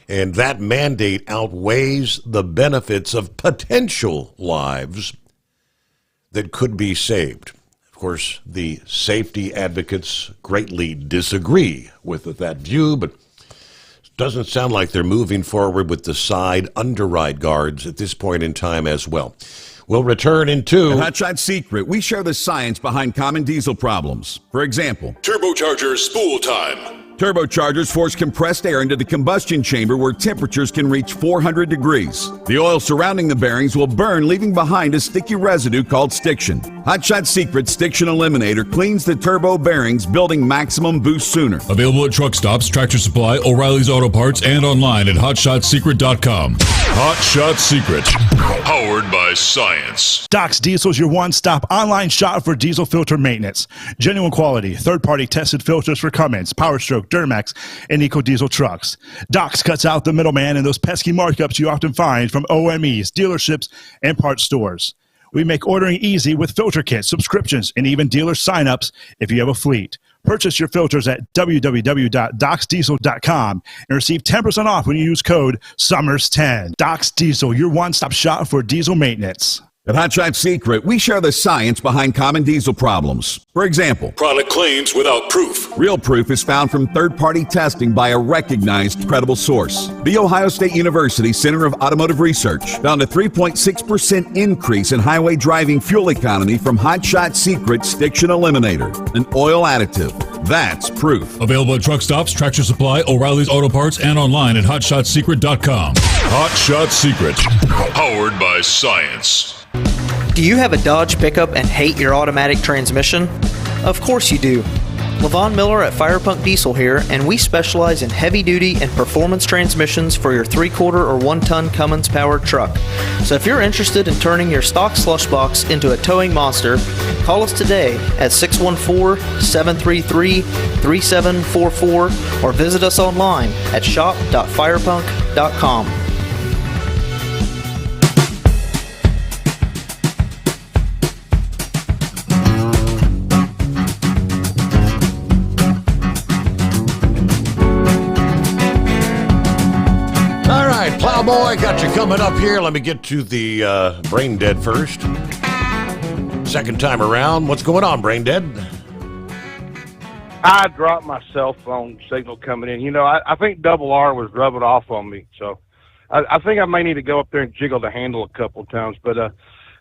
Speaker 13: And that mandate outweighs the benefits of potential lives that could be saved. Of course, the safety advocates greatly disagree with that view, but it doesn't sound like they're moving forward with the side underride guards at this point in time as well. We'll return in two.
Speaker 9: At Hotshot Secret, we share the science behind common diesel problems. For example,
Speaker 10: turbocharger spool time.
Speaker 9: Turbochargers force compressed air into the combustion chamber where temperatures can reach 400 degrees. The oil surrounding the bearings will burn, leaving behind a sticky residue called stiction. Hotshot Secret Stiction Eliminator cleans the turbo bearings, building maximum boost sooner.
Speaker 10: Available at truck stops, Tractor Supply, O'Reilly's Auto Parts, and online at hotshotsecret.com. Hot Shot Secret, powered by science.
Speaker 14: Doc's Diesel is your one-stop online shop for diesel filter maintenance. Genuine quality, third-party tested filters for Cummins, Power Stroke, Duramax, and EcoDiesel trucks. Doc's cuts out the middleman and those pesky markups you often find from OMEs, dealerships, and parts stores. We make ordering easy with filter kits, subscriptions, and even dealer sign-ups if you have a fleet. Purchase your filters at www.docsdiesel.com and receive 10% off when you use code SOMMERS10. Doc's Diesel, your one-stop shop for diesel maintenance.
Speaker 9: At Hotshot Secret, we share the science behind common diesel problems. For example,
Speaker 10: product claims without proof.
Speaker 9: Real proof is found from third-party testing by a recognized, credible source. The Ohio State University Center of Automotive Research found a 3.6% increase in highway driving fuel economy from Hotshot Secret Stiction Eliminator, an oil additive. That's proof.
Speaker 10: Available at truck stops, Tractor Supply, O'Reilly's Auto Parts, and online at hotshotsecret.com. Hot Shot Secret, powered by science.
Speaker 17: Do you have a Dodge pickup and hate your automatic transmission? Of course you do. Levon Miller at Firepunk Diesel here, and we specialize in heavy-duty and performance transmissions for your 3-quarter or 1-ton Cummins-powered truck. So if you're interested in turning your stock slush box into a towing monster, call us today at 614-733-3744 or visit us online at shop.firepunk.com.
Speaker 13: Plowboy, got you coming up here. Let me get to the Brain Dead first. Second time around. What's going on, Brain Dead?
Speaker 21: I dropped my cell phone signal coming in. You know, I think Double R was rubbing off on me. So I think I may need to go up there and jiggle the handle a couple of times. But,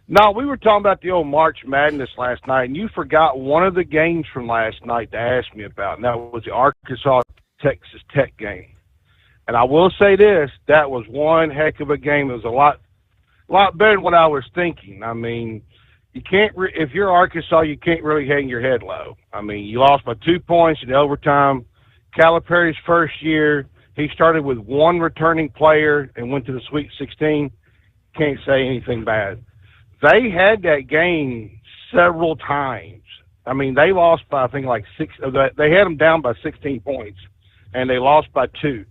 Speaker 21: no, we were talking about the old March Madness last night, and you forgot one of the games from last night to ask me about, and that was the Arkansas-Texas Tech game. And I will say this, that was one heck of a game. It was a lot better than what I was thinking. I mean, you can't if you're Arkansas, you can't really hang your head low. I mean, you lost by 2 points in overtime. Calipari's first year,
Speaker 15: He started with one returning player and went to the Sweet 16. Can't say anything bad. They had that game several times. I mean, they lost by, I think, like 6. They had them down by 16 points, and they lost by 2.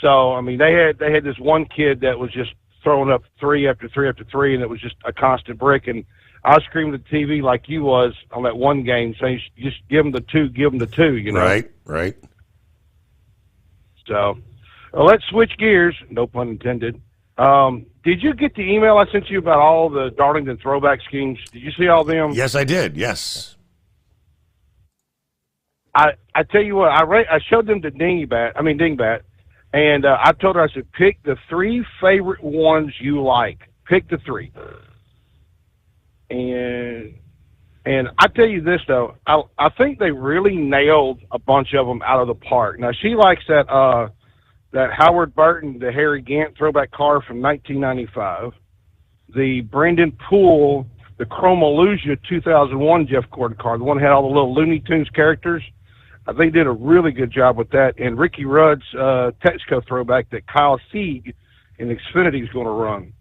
Speaker 15: So, I mean, they had this one kid that was just throwing up 3 after 3 after 3, and it was just a constant brick. And I screamed at the TV like you was on that one game, saying, just give them the 2, give them the 2, you know?
Speaker 13: Right.
Speaker 15: So, let's switch gears. No pun intended. Did you get the email I sent you about all the Darlington throwback schemes? Did you see all them?
Speaker 13: Yes, I did. Yes.
Speaker 15: I tell you what, I showed them to Dingbat, and I told her, I said, pick the 3 favorite ones you like. Pick the 3. And I tell you this though, I think they really nailed a bunch of them out of the park. Now she likes that Howard Burton, the Harry Gant throwback car from 1995, the Brendan Poole, the Chromalusia 2001 Jeff Gordon car, the one that had all the little Looney Tunes characters. They did a really good job with that. And Ricky Rudd's Texaco throwback that Kyle Sieg in Xfinity is going to run.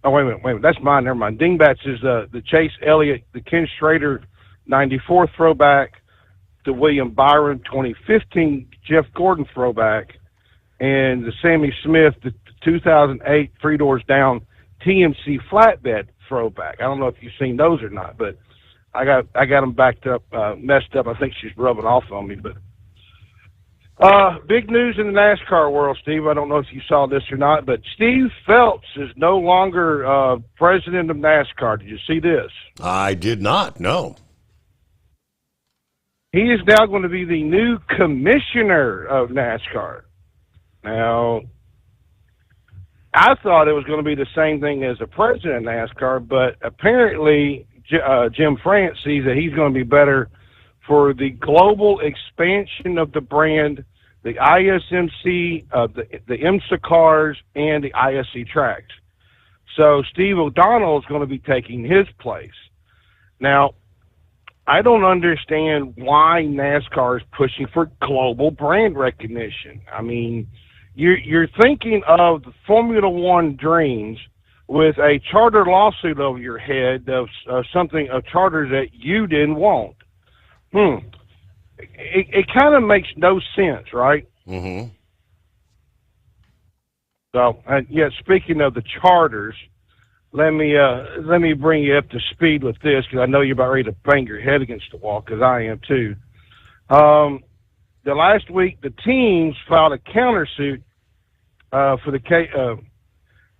Speaker 15: Oh, wait a minute. That's mine. Never mind. Dingbats is the Chase Elliott, the Ken Schrader 94 throwback, the William Byron 2015 Jeff Gordon throwback, and the Sammy Smith, the 2008 Three Doors Down TMC flatbed throwback. I don't know if you've seen those or not, but I got them backed up, messed up. I think she's rubbing off on me. But big news in the NASCAR world, Steve. I don't know if you saw this or not, but Steve Phelps is no longer president of NASCAR. Did you see this?
Speaker 13: I did not, no.
Speaker 15: He is now going to be the new commissioner of NASCAR. Now, I thought it was going to be the same thing as the president of NASCAR, but apparently Jim France sees that he's going to be better for the global expansion of the brand, the ISMC, the IMSA cars, and the ISC tracks. So Steve O'Donnell is going to be taking his place. Now, I don't understand why NASCAR is pushing for global brand recognition. I mean, you're thinking of the Formula One dreams with a charter lawsuit over your head of a charter that you didn't want. It kind of makes no sense, right?
Speaker 13: Mm-hmm.
Speaker 15: So, speaking of the charters, let me bring you up to speed with this, because I know you're about ready to bang your head against the wall, because I am too. The last week, the teams filed a countersuit for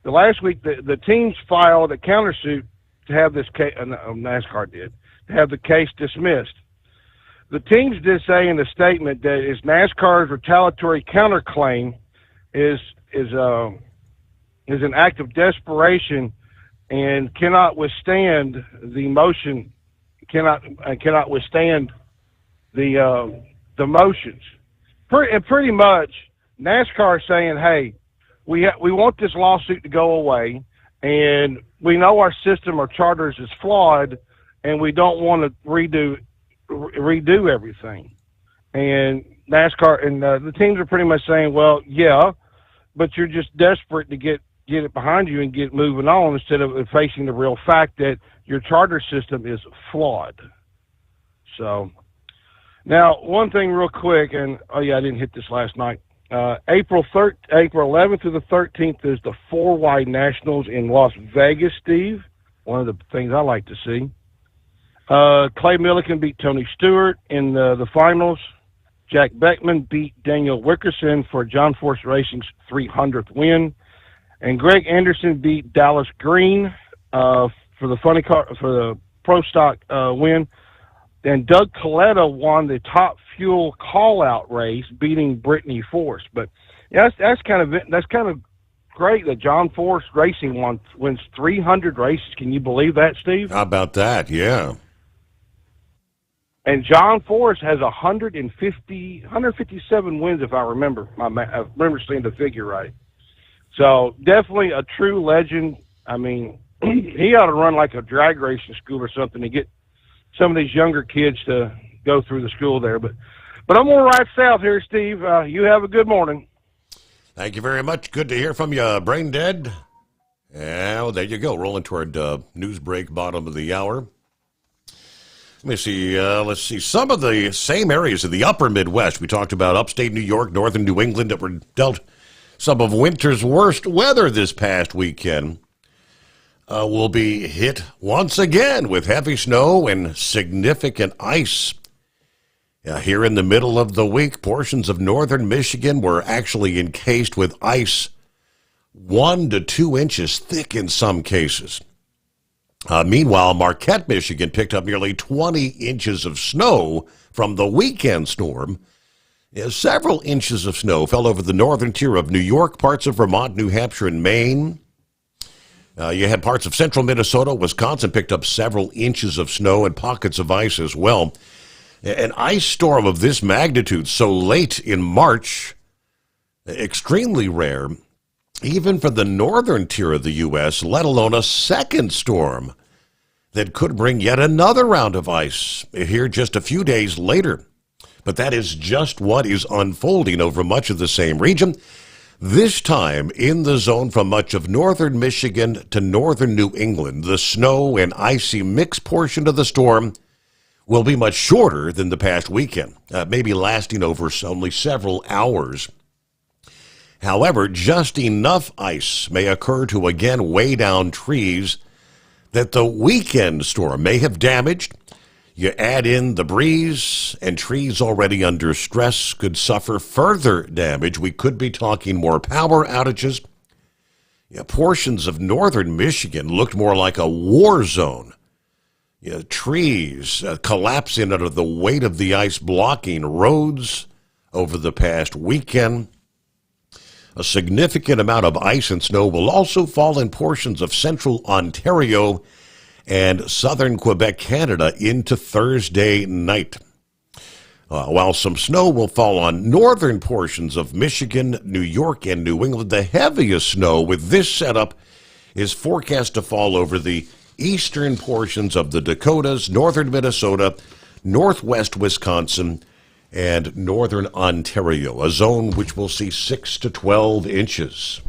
Speaker 15: the last week, the teams filed a countersuit to have this case. NASCAR did, to have the case dismissed. The teams did say in the statement that is NASCAR's retaliatory counterclaim is an act of desperation and cannot withstand the motion, cannot withstand the motions. Pretty much, NASCAR is saying, hey, we want this lawsuit to go away, and we know our system, our charters is flawed, and we don't want to redo everything. And NASCAR and the teams are pretty much saying, well, yeah, but you're just desperate to get it behind you and get moving on instead of facing the real fact that your charter system is flawed. So now, one thing real quick, and I didn't hit this last night. April 11th through the 13th is the 4Y Nationals in Las Vegas, Steve. One of the things I like to see. Clay Millican beat Tony Stewart in the finals. Jack Beckman beat Daniel Wickerson for John Force Racing's 300th win. And Greg Anderson beat Dallas Green for the Pro Stock win. And Doug Coletta won the Top Fuel call-out race, beating Brittany Force. But yeah, that's kind of great that John Force Racing wins 300 races. Can you believe that, Steve?
Speaker 13: How about that? Yeah.
Speaker 15: And John Force has 157 wins, if I remember. I remember seeing the figure right. So definitely a true legend. I mean, he ought to run like a drag racing school or something to get some of these younger kids to go through the school there. But But I'm going to ride south here, Steve. You have a good morning.
Speaker 13: Thank you very much. Good to hear from you, Brain Dead. Yeah, well, there you go. Rolling toward news break, bottom of the hour. Let me see. Let's see. Some of the same areas of the upper Midwest. We talked about upstate New York, northern New England that were dealt some of winter's worst weather this past weekend. Will be hit once again with heavy snow and significant ice. Here in the middle of the week, portions of northern Michigan were actually encased with ice 1 to 2 inches thick in some cases. Meanwhile, Marquette, Michigan picked up nearly 20 inches of snow from the weekend storm. Several inches of snow fell over the northern tier of New York, parts of Vermont, New Hampshire, and Maine. You had parts of central Minnesota. Wisconsin picked up several inches of snow and pockets of ice as well. An ice storm of this magnitude so late in March, extremely rare, even for the northern tier of the U.S., let alone a second storm that could bring yet another round of ice here just a few days later. But that is just what is unfolding over much of the same region. This time in the zone from much of northern Michigan to northern New England, the snow and icy mix portion of the storm will be much shorter than the past weekend, maybe lasting over only several hours. However, just enough ice may occur to again weigh down trees that the weekend storm may have damaged. You add in the breeze, and trees already under stress could suffer further damage. We could be talking more power outages. Portions of northern Michigan looked more like a war zone. Trees collapsing under the weight of the ice, blocking roads over the past weekend. A significant amount of ice and snow will also fall in portions of central Ontario and southern Quebec, Canada, into Thursday night. While some snow will fall on northern portions of Michigan, New York, and New England, the heaviest snow with this setup is forecast to fall over the eastern portions of the Dakotas, northern Minnesota, northwest Wisconsin, and northern Ontario, a zone which will see 6 to 12 inches.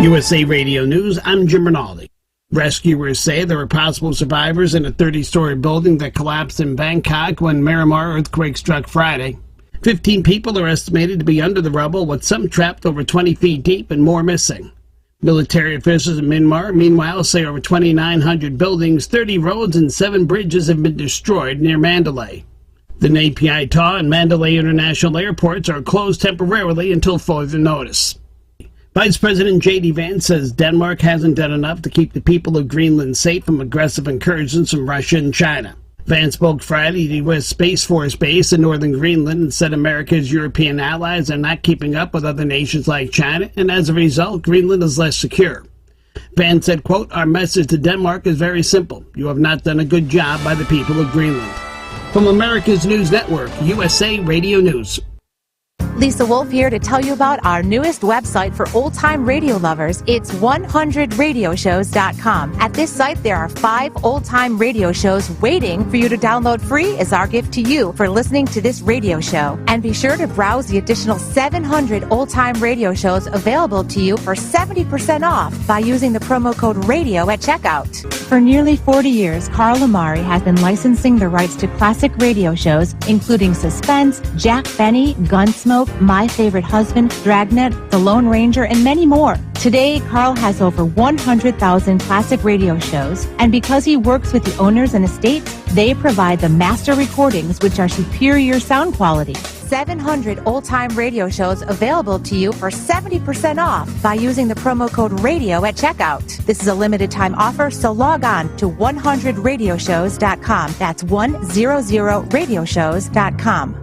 Speaker 2: USA Radio News, I'm Jim Rinaldi. Rescuers say there were possible survivors in a 30-story building that collapsed in Bangkok when Myanmar earthquake struck Friday. 15 people are estimated to be under the rubble, with some trapped over 20 feet deep and more missing. Military officials in Myanmar, meanwhile, say over 2,900 buildings, 30 roads, and 7 bridges have been destroyed near Mandalay. The Nay Pyi Taw and Mandalay International Airports are closed temporarily until further notice. Vice President J.D. Vance says Denmark hasn't done enough to keep the people of Greenland safe from aggressive incursions from Russia and China. Vance spoke Friday at the U.S. Space Force Base in northern Greenland and said America's European allies are not keeping up with other nations like China, and as a result, Greenland is less secure. Vance said, quote, "Our message to Denmark is very simple. You have not done a good job by the people of Greenland." From America's News Network, USA Radio News.
Speaker 4: Lisa Wolf here to tell you about our newest website for old-time radio lovers. It's 100radioshows.com. At this site, there are 5 old-time radio shows waiting for you to download free as our gift to you for listening to this radio show. And be sure to browse the additional 700 old-time radio shows available to you for 70% off by using the promo code RADIO at checkout. For nearly 40 years, Carl Amari has been licensing the rights to classic radio shows, including Suspense, Jack Benny, Gunsmoke, My Favorite Husband, Dragnet, The Lone Ranger, and many more. Today, Carl has over 100,000 classic radio shows, and because he works with the owners and estates, they provide the master recordings, which are superior sound quality. 700 old-time radio shows available to you for 70% off by using the promo code RADIO at checkout. This is a limited-time offer, so log on to 100radioshows.com. That's 100radioshows.com.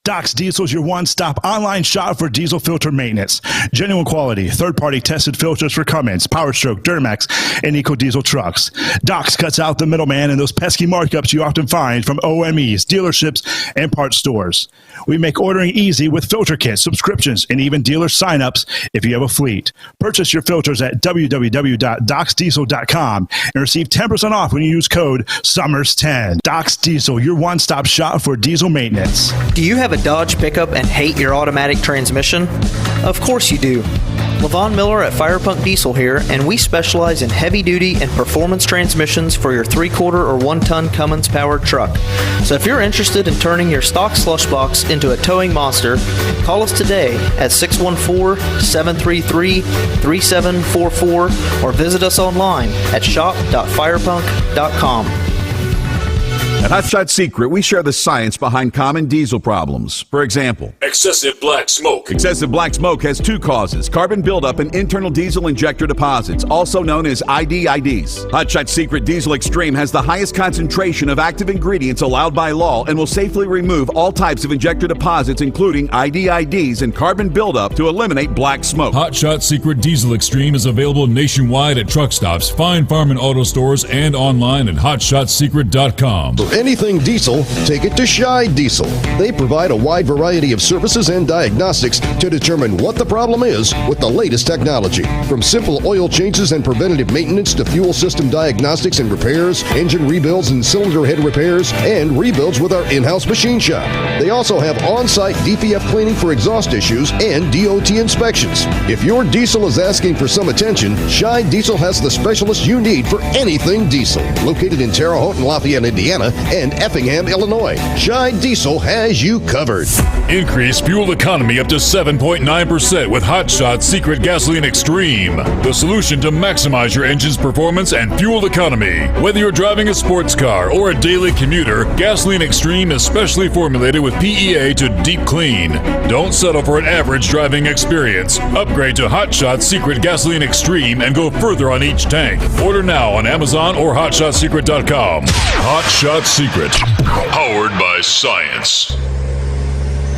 Speaker 14: Doc's Diesel is your one-stop online shop for diesel filter maintenance. Genuine quality, third-party tested filters for Cummins, Powerstroke, Duramax, and EcoDiesel trucks. Doc's cuts out the middleman and those pesky markups you often find from OMEs, dealerships, and parts stores. We make ordering easy with filter kits, subscriptions, and even dealer signups if you have a fleet. Purchase your filters at www.docsdiesel.com and receive 10% off when you use code SOMMERS10. Doc's Diesel, your one-stop shop for diesel maintenance.
Speaker 17: Do you have a Dodge pickup and hate your automatic transmission? Of course you do. Levon Miller at Firepunk Diesel here, and we specialize in heavy-duty and performance transmissions for your 3-quarter or 1-ton Cummins-powered truck. So if you're interested in turning your stock slush box into a towing monster, call us today at 614-733-3744 or visit us online at shop.firepunk.com.
Speaker 9: At Hot Shot Secret, we share the science behind common diesel problems. For example,
Speaker 10: excessive black smoke.
Speaker 9: Excessive black smoke has 2 causes: carbon buildup and internal diesel injector deposits, also known as IDIDs. Hot Shot Secret Diesel Extreme has the highest concentration of active ingredients allowed by law and will safely remove all types of injector deposits, including IDIDs and carbon buildup, to eliminate black smoke.
Speaker 10: Hot Shot Secret Diesel Extreme is available nationwide at truck stops, fine farm and auto stores, and online at hotshotsecret.com.
Speaker 11: For anything diesel, take it to Shy Diesel. They provide a wide variety of services and diagnostics to determine what the problem is with the latest technology. From simple oil changes and preventative maintenance to fuel system diagnostics and repairs, engine rebuilds and cylinder head repairs, and rebuilds with our in-house machine shop. They also have on-site DPF cleaning for exhaust issues and DOT inspections. If your diesel is asking for some attention, Shy Diesel has the specialist you need for anything diesel. Located in Terre Haute and Lafayette, Indiana, and Effingham, Illinois, Shy Diesel has you covered.
Speaker 10: Increase fuel economy up to 7.9% with Hot Shot Secret Gasoline Extreme, the solution to maximize your engine's performance and fuel economy. Whether you're driving a sports car or a daily commuter, Gasoline Extreme is specially formulated with PEA to deep clean. Don't settle for an average driving experience. Upgrade to Hot Shot Secret Gasoline Extreme and go further on each tank. Order now on Amazon or hotshotsecret.com. Hot Shot Secret, powered by science.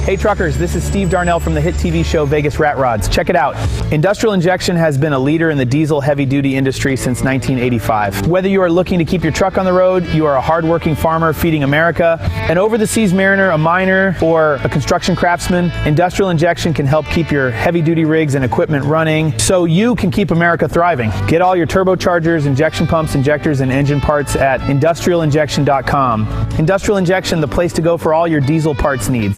Speaker 16: Hey truckers, this is Steve Darnell from the hit TV show Vegas Rat Rods. Check it out. Industrial Injection has been a leader in the diesel heavy-duty industry since 1985. Whether you are looking to keep your truck on the road, you are a hard-working farmer feeding America, an over-the-seas mariner, a miner, or a construction craftsman, Industrial Injection can help keep your heavy-duty rigs and equipment running so you can keep America thriving. Get all your turbochargers, injection pumps, injectors, and engine parts at industrialinjection.com. Industrial Injection, the place to go for all your diesel parts needs.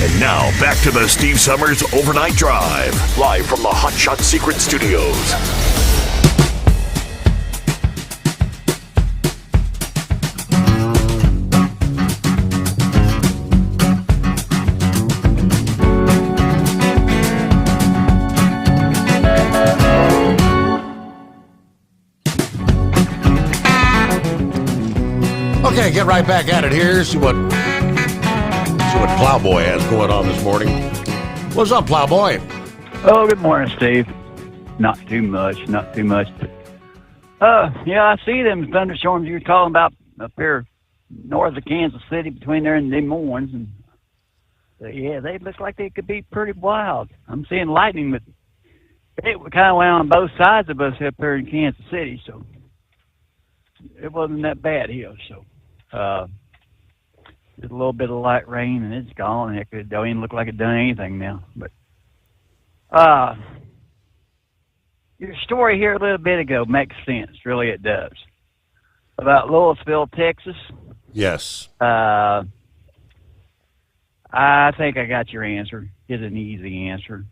Speaker 18: And now, back to the Steve Sommers Overnight Drive, live from the Hot Shot Secret Studios.
Speaker 13: Okay, get right back at it here. See what Plowboy has going on this morning. What's up, Plowboy?
Speaker 22: Oh, good morning, Steve. Not too much. But, yeah, I see them thunderstorms you were talking about up here north of Kansas City, between there and Des Moines. And, yeah, they look like they could be pretty wild. I'm seeing lightning, but it kind of went on both sides of us up here in Kansas City, so it wasn't that bad here. So, just a little bit of light rain, and it's gone. Heck, it don't even look like it done anything now. But your story here a little bit ago makes sense. Really, it does. About Louisville, Texas.
Speaker 13: Yes.
Speaker 22: I think I got your answer. It's an easy answer.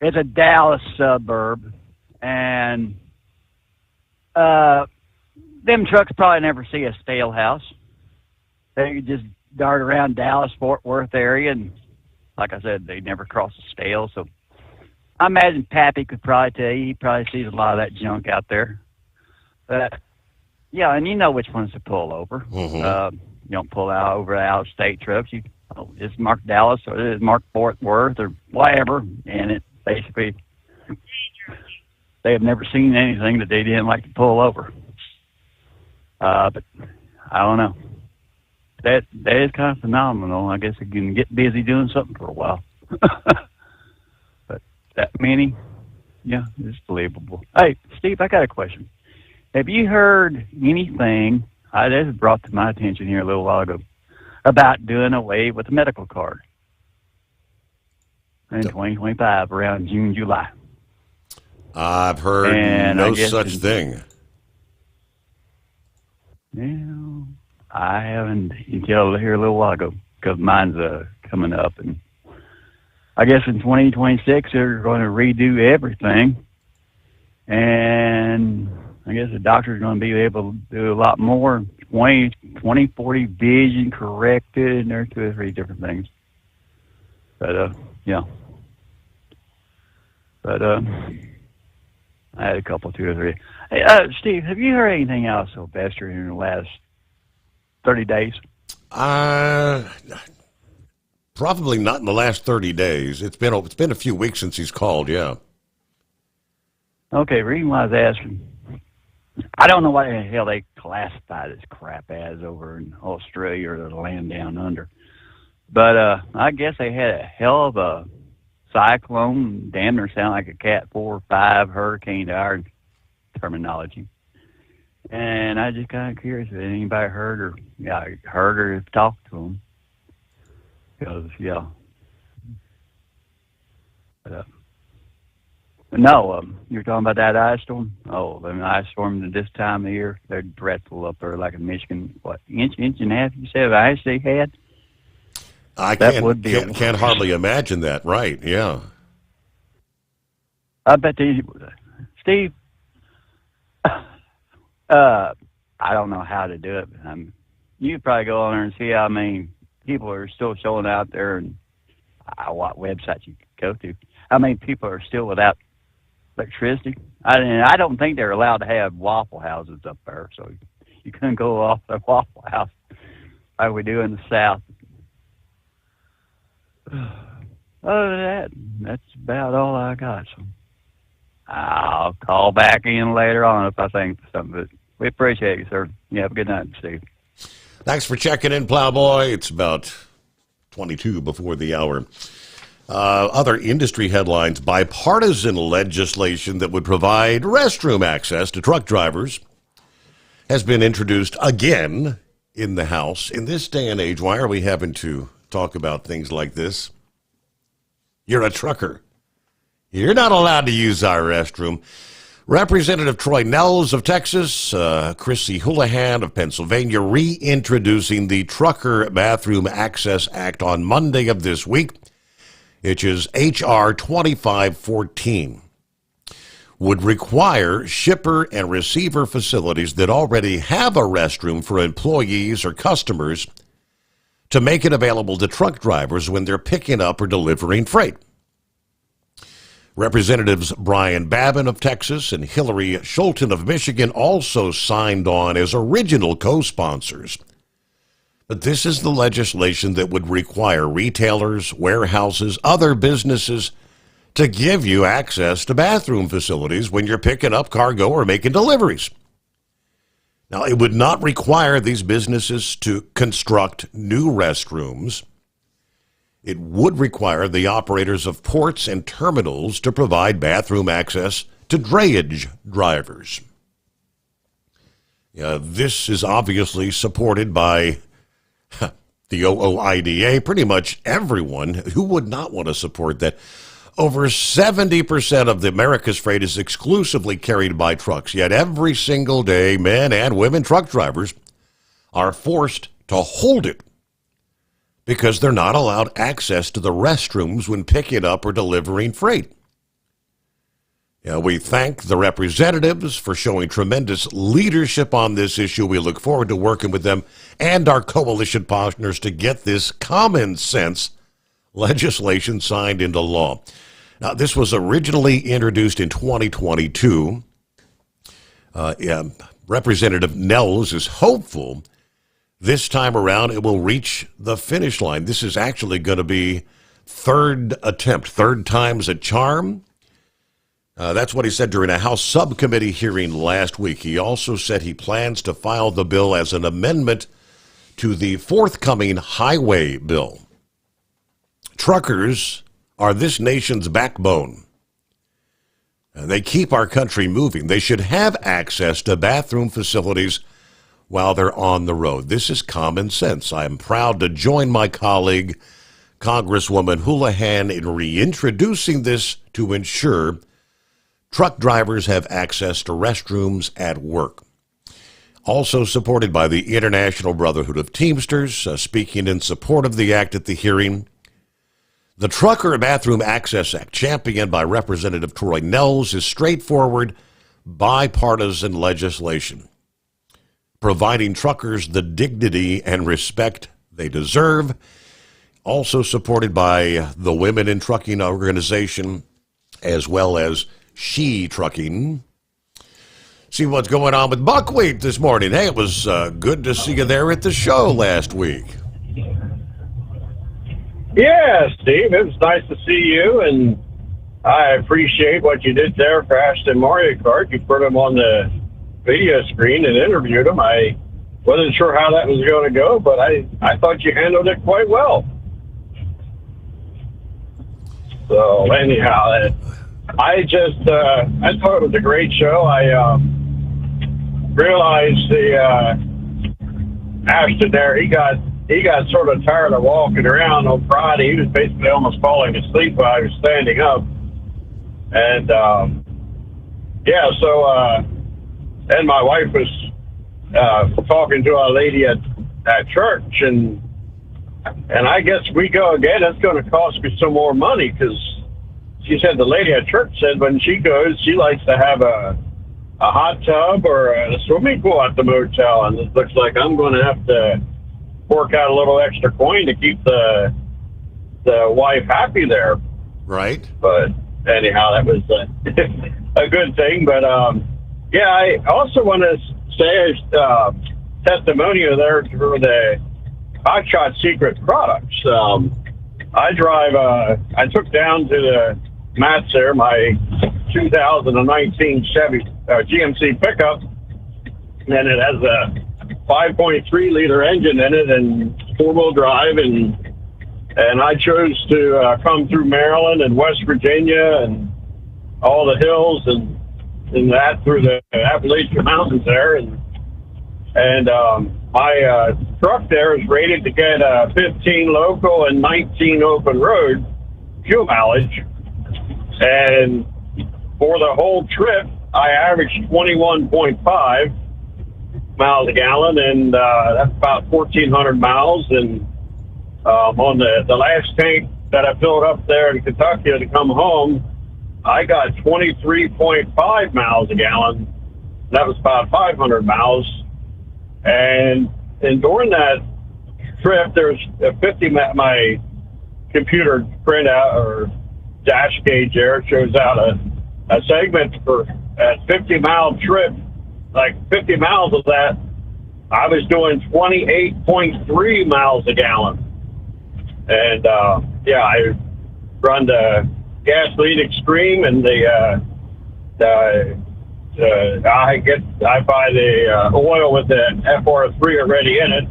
Speaker 22: It's a Dallas suburb, and them trucks probably never see a stale house. They could just dart around Dallas, Fort Worth area, and like I said, they never cross a stale. So I imagine Pappy could probably tell you. He probably sees a lot of that junk out there. But yeah, and you know which ones to pull over.
Speaker 13: Mm-hmm.
Speaker 22: You don't pull out out-of-state trucks. It's marked Dallas or it's marked Fort Worth or whatever, and it basically they have never seen anything that they didn't like to pull over. But I don't know. that is kind of phenomenal. I guess you can get busy doing something for a while. But that many, yeah, it's believable. Hey, Steve, I got a question. Have you heard anything, this was brought to my attention here a little while ago, about doing away with the medical card in 2025, around June, July?
Speaker 13: I've heard no such thing.
Speaker 22: Yeah, I haven't until here a little while ago, because mine's coming up, and I guess in 2026 they're going to redo everything, and I guess the doctor's going to be able to do a lot more, 20/40 vision corrected, and there are 2 or 3 different things. But yeah. But I had a couple, 2 or 3. Hey, Steve, have you heard anything else, Sylvester, in the last 30 days?
Speaker 13: Probably not in the last 30 days. It's been a few weeks since he's called, yeah.
Speaker 22: Okay, the reason why I was asking, I don't know what the hell they classify this crap as over in Australia or the land down under. But I guess they had a hell of a cyclone, damn near sound like a Cat 4 or 5 hurricane to our terminology. And I just kind of curious if anybody heard or talked to them. Because, yeah. But, no, you're talking about that ice storm? Oh, an ice storm at this time of year, they're dreadful up there, like in Michigan. What, inch and a half, you said, of ice they had?
Speaker 13: I can't hardly imagine that, right, yeah.
Speaker 22: I bet Steve, I don't know how to do it, but you probably go on there and see how many people are still showing out there, and what websites you could go to. How many people are still without electricity? I don't think they're allowed to have Waffle Houses up there, so you couldn't go off the Waffle House like we do in the South. Other than that, that's about all I got. So I'll call back in later on if I think of something. But we appreciate you, sir. You have a good night, Steve.
Speaker 13: Thanks for checking in, Plowboy. It's about 22 before the hour. Other industry headlines: bipartisan legislation that would provide restroom access to truck drivers has been introduced again in the House. In this day and age, why are we having to talk about things like this? You're a trucker. You're not allowed to use our restroom. Representative Troy Nels of Texas, Chrissy Houlihan of Pennsylvania, reintroducing the Trucker Bathroom Access Act on Monday of this week, which is H.R. 2514, would require shipper and receiver facilities that already have a restroom for employees or customers to make it available to truck drivers when they're picking up or delivering freight. Representatives Brian Babin of Texas and Hillary Schulten of Michigan also signed on as original co-sponsors. But this is the legislation that would require retailers, warehouses, other businesses to give you access to bathroom facilities when you're picking up cargo or making deliveries. Now, it would not require these businesses to construct new restrooms. It would require the operators of ports and terminals to provide bathroom access to drayage drivers. This is obviously supported by the OOIDA, pretty much everyone. Who would not want to support that? Over 70% of America's freight is exclusively carried by trucks, yet every single day, men and women truck drivers are forced to hold it because they're not allowed access to the restrooms when picking up or delivering freight. We thank the representatives for showing tremendous leadership on this issue. We look forward to working with them and our coalition partners to get this common sense legislation signed into law. Now, this was originally introduced in 2022. Representative Nels is hopeful this time around it will reach the finish line. This is actually going to be third attempt, third time's a charm. That's what he said during a House subcommittee hearing last week. He also said he plans to file the bill as an amendment to the forthcoming highway bill. Truckers are this nation's backbone. They keep our country moving. They should have access to bathroom facilities while they're on the road. This is common sense. I am proud to join my colleague, Congresswoman Houlihan, in reintroducing this to ensure truck drivers have access to restrooms at work. Also supported by the International Brotherhood of Teamsters, speaking in support of the act at the hearing. The Trucker Bathroom Access Act, championed by Representative Troy Nehls, is straightforward, bipartisan legislation, providing truckers the dignity and respect they deserve. Also supported by the Women in Trucking organization, as well as She Trucking. See what's going on with Buckwheat this morning. Hey, it was good to see you there at the show last week.
Speaker 12: Yeah, Steve, it was nice to see you, and I appreciate what you did there for Ashton Mario Kart. You put him on the video screen and interviewed him. I wasn't sure how that was going to go, but I thought you handled it quite well. So anyhow, I thought it was a great show. I realized the Ashton there, he got sort of tired of walking around on Friday. He was basically almost falling asleep while I was standing up. And and my wife was talking to a lady at church, and I guess we go again, it's going to cost me some more money, because she said the lady at church said when she goes, she likes to have a hot tub or a swimming pool at the motel, and it looks like I'm going to have to fork out a little extra coin to keep the wife happy there.
Speaker 13: Right.
Speaker 12: But anyhow, that was a good thing. But I also want to say testimonial there for the Hot Shot Secret products. I took down to the mats there my 2019 Chevy GMC pickup, and it has a 5.3 liter engine in it and four-wheel drive, and I chose to come through Maryland and West Virginia and all the hills and that through the Appalachian Mountains there, and my truck there is rated to get 15 local and 19 open road fuel mileage, and for the whole trip I averaged 21.5 miles a gallon, and that's about 1,400 miles. And on the last tank that I filled up there in Kentucky to come home, I got 23.5 miles a gallon. That was about 500 miles. And during that trip, there's a 50. My computer printout or dash gauge there shows out a segment for a 50-mile trip. Like 50 miles of that, I was doing 28.3 miles a gallon. And I run the gasoline extreme, and I buy the oil with the FR3 already in it.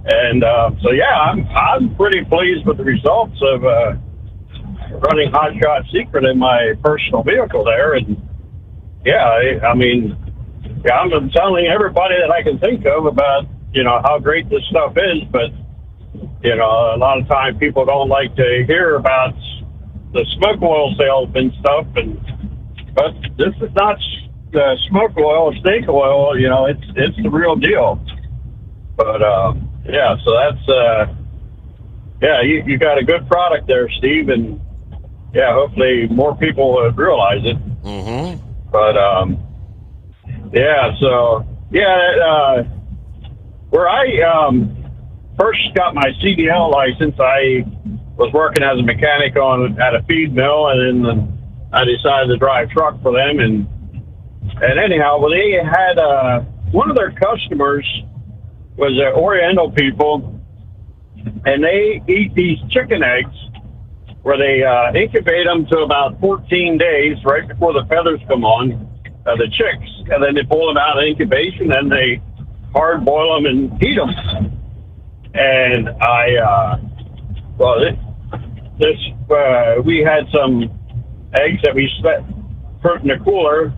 Speaker 12: And I'm pretty pleased with the results of running Hot Shot Secret in my personal vehicle there. And I'm telling everybody that I can think of about, how great this stuff is, but, a lot of times people don't like to hear about the smoke oil salesman stuff, but this is not smoke oil, snake oil, it's the real deal. But, so that's, you got a good product there, Steve, and, hopefully more people realize it.
Speaker 13: Mm-hmm.
Speaker 12: But, where I first got my CDL license, I was working as a mechanic at a feed mill, and then I decided to drive truck for them. And anyhow, well, they had one of their customers was Oriental people, and they eat these chicken eggs where they incubate them to about 14 days right before the feathers come on. The chicks, and then they pull them out of incubation, and they hard boil them and eat them.
Speaker 19: and we had some eggs that we put in the cooler,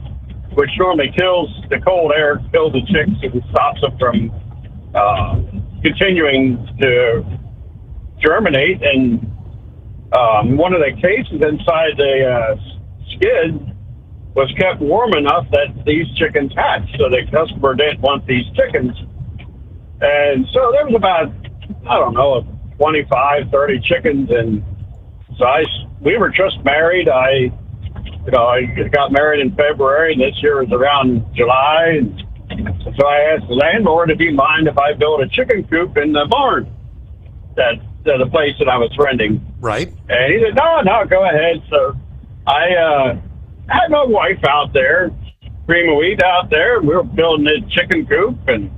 Speaker 19: which normally kills the cold air, kills the chicks, and stops them from continuing to germinate. And one of the cases inside the skid was kept warm enough that these chickens hatched. So the customer didn't want these chickens. And so there was about, 25, 30 chickens. And so we were just married. I got married in February, and this year was around July. And so I asked the landlord if he'd mind if I built a chicken coop in the barn, the place that I was renting.
Speaker 13: Right.
Speaker 19: And he said, no, go ahead. So I had my wife out there, cream of wheat out there. We were building this chicken coop, and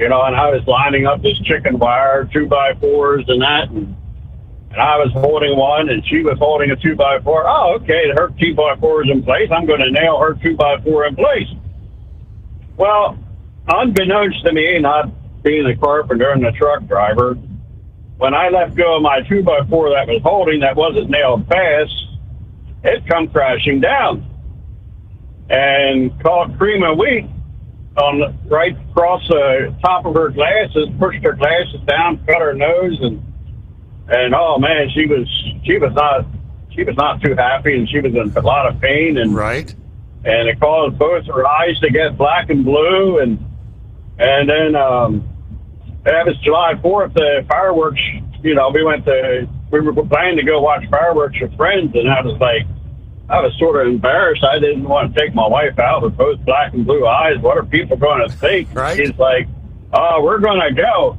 Speaker 19: and I was lining up this chicken wire, 2x4s and that, and I was holding one, and she was holding a 2x4. Oh, okay, her 2x4 is in place. I'm going to nail her 2x4 in place. Well, unbeknownst to me, not being a carpenter and a truck driver, when I let go of my 2x4 that was holding, that wasn't nailed fast, it come crashing down and caught cream of wheat right across the top of her glasses, pushed her glasses down, cut her nose, and oh man, she was not too happy, and she was in a lot of pain, and
Speaker 13: right,
Speaker 19: and it caused both her eyes to get black and blue, and then that was July 4th. The fireworks, we were planning to go watch fireworks with friends, and I was sort of embarrassed. I didn't want to take my wife out with both black and blue eyes. What are people going to think?
Speaker 13: Right.
Speaker 19: She's like, "Oh, we're going to go,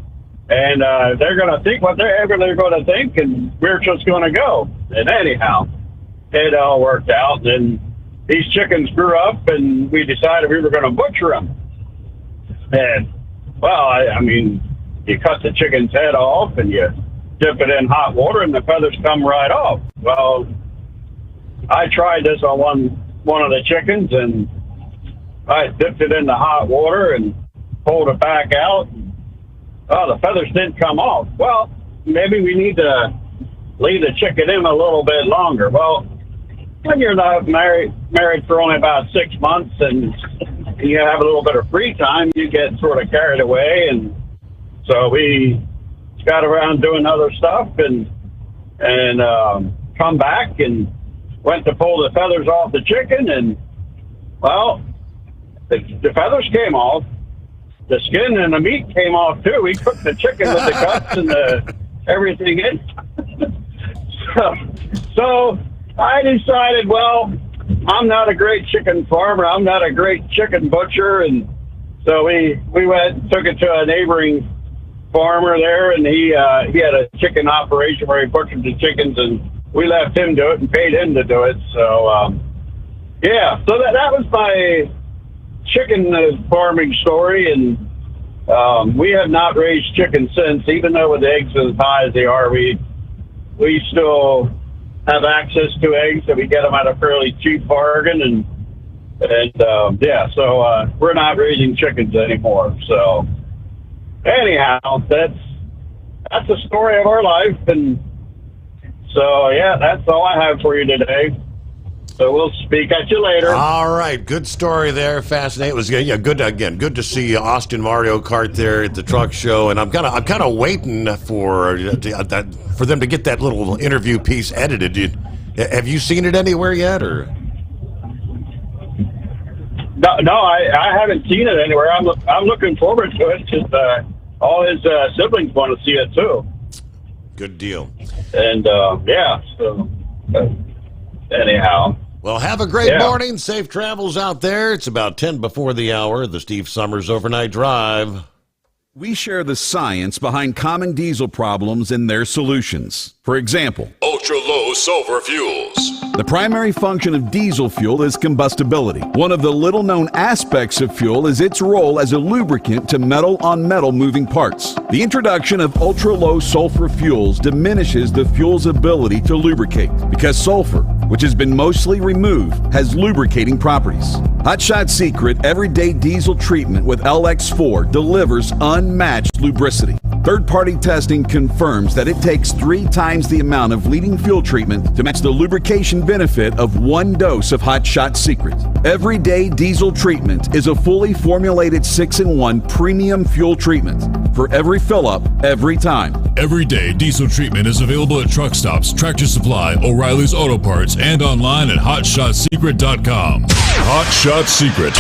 Speaker 19: and they're going to think what they're going to think, and we're just going to go." And anyhow, it all worked out. And these chickens grew up, and we decided we were going to butcher them. And well, I mean, you cut the chicken's head off, and you dip it in hot water, and the feathers come right off. Well, I tried this on one of the chickens, and I dipped it in the hot water and pulled it back out. Oh, the feathers didn't come off. Well, maybe we need to leave the chicken in a little bit longer. Well, when you're not married for only about 6 months, and you have a little bit of free time, you get sort of carried away. And so we got around doing other stuff, and come back and went to pull the feathers off the chicken, and well, the feathers came off. The skin and the meat came off too. We cooked the chicken with the guts and everything in. So I decided, well, I'm not a great chicken farmer. I'm not a great chicken butcher, and so we went and took it to a neighboring farmer there, and he had a chicken operation where he butchered the chickens, and we left him do it and paid him to do it. So, so that was my chicken farming story. And we have not raised chicken since, even though with eggs as high as they are, we still have access to eggs, so we get them at a fairly cheap bargain. So we're not raising chickens anymore. So anyhow, that's the story of our life. And so, yeah, that's all I have for you today. So we'll speak at you later.
Speaker 13: All right, good story there. Fascinating. It was good to see Austin Mario Kart there at the truck show, and I'm kind of waiting for them to get that little interview piece edited. Have you seen it anywhere yet, or?
Speaker 19: No, I haven't seen it anywhere. I'm looking forward to it. Just all his siblings want to see it too.
Speaker 13: Good deal.
Speaker 19: And anyhow.
Speaker 13: Well, have a great morning. Safe travels out there. It's about 10 before the hour. The Steve Sommers Overnight Drive.
Speaker 9: We share the science behind common diesel problems and their solutions. For example,
Speaker 10: ultra-low sulfur fuels.
Speaker 9: The primary function of diesel fuel is combustibility. One of the little-known aspects of fuel is its role as a lubricant to metal-on-metal moving parts. The introduction of ultra-low sulfur fuels diminishes the fuel's ability to lubricate because sulfur, which has been mostly removed, has lubricating properties. Hot Shot Secret Everyday Diesel Treatment with LX4 delivers unmatched lubricity. Third-party testing confirms that it takes 3 times the amount of leading fuel treatment to match the lubrication benefit of 1 dose of Hot Shot Secret. Everyday Diesel Treatment is a fully formulated 6-in-1 premium fuel treatment for every fill-up, every time.
Speaker 10: Everyday Diesel Treatment is available at truck stops, Tractor Supply, O'Reilly's Auto Parts, and online at HotShotSecret.com. Hot Shot Secret,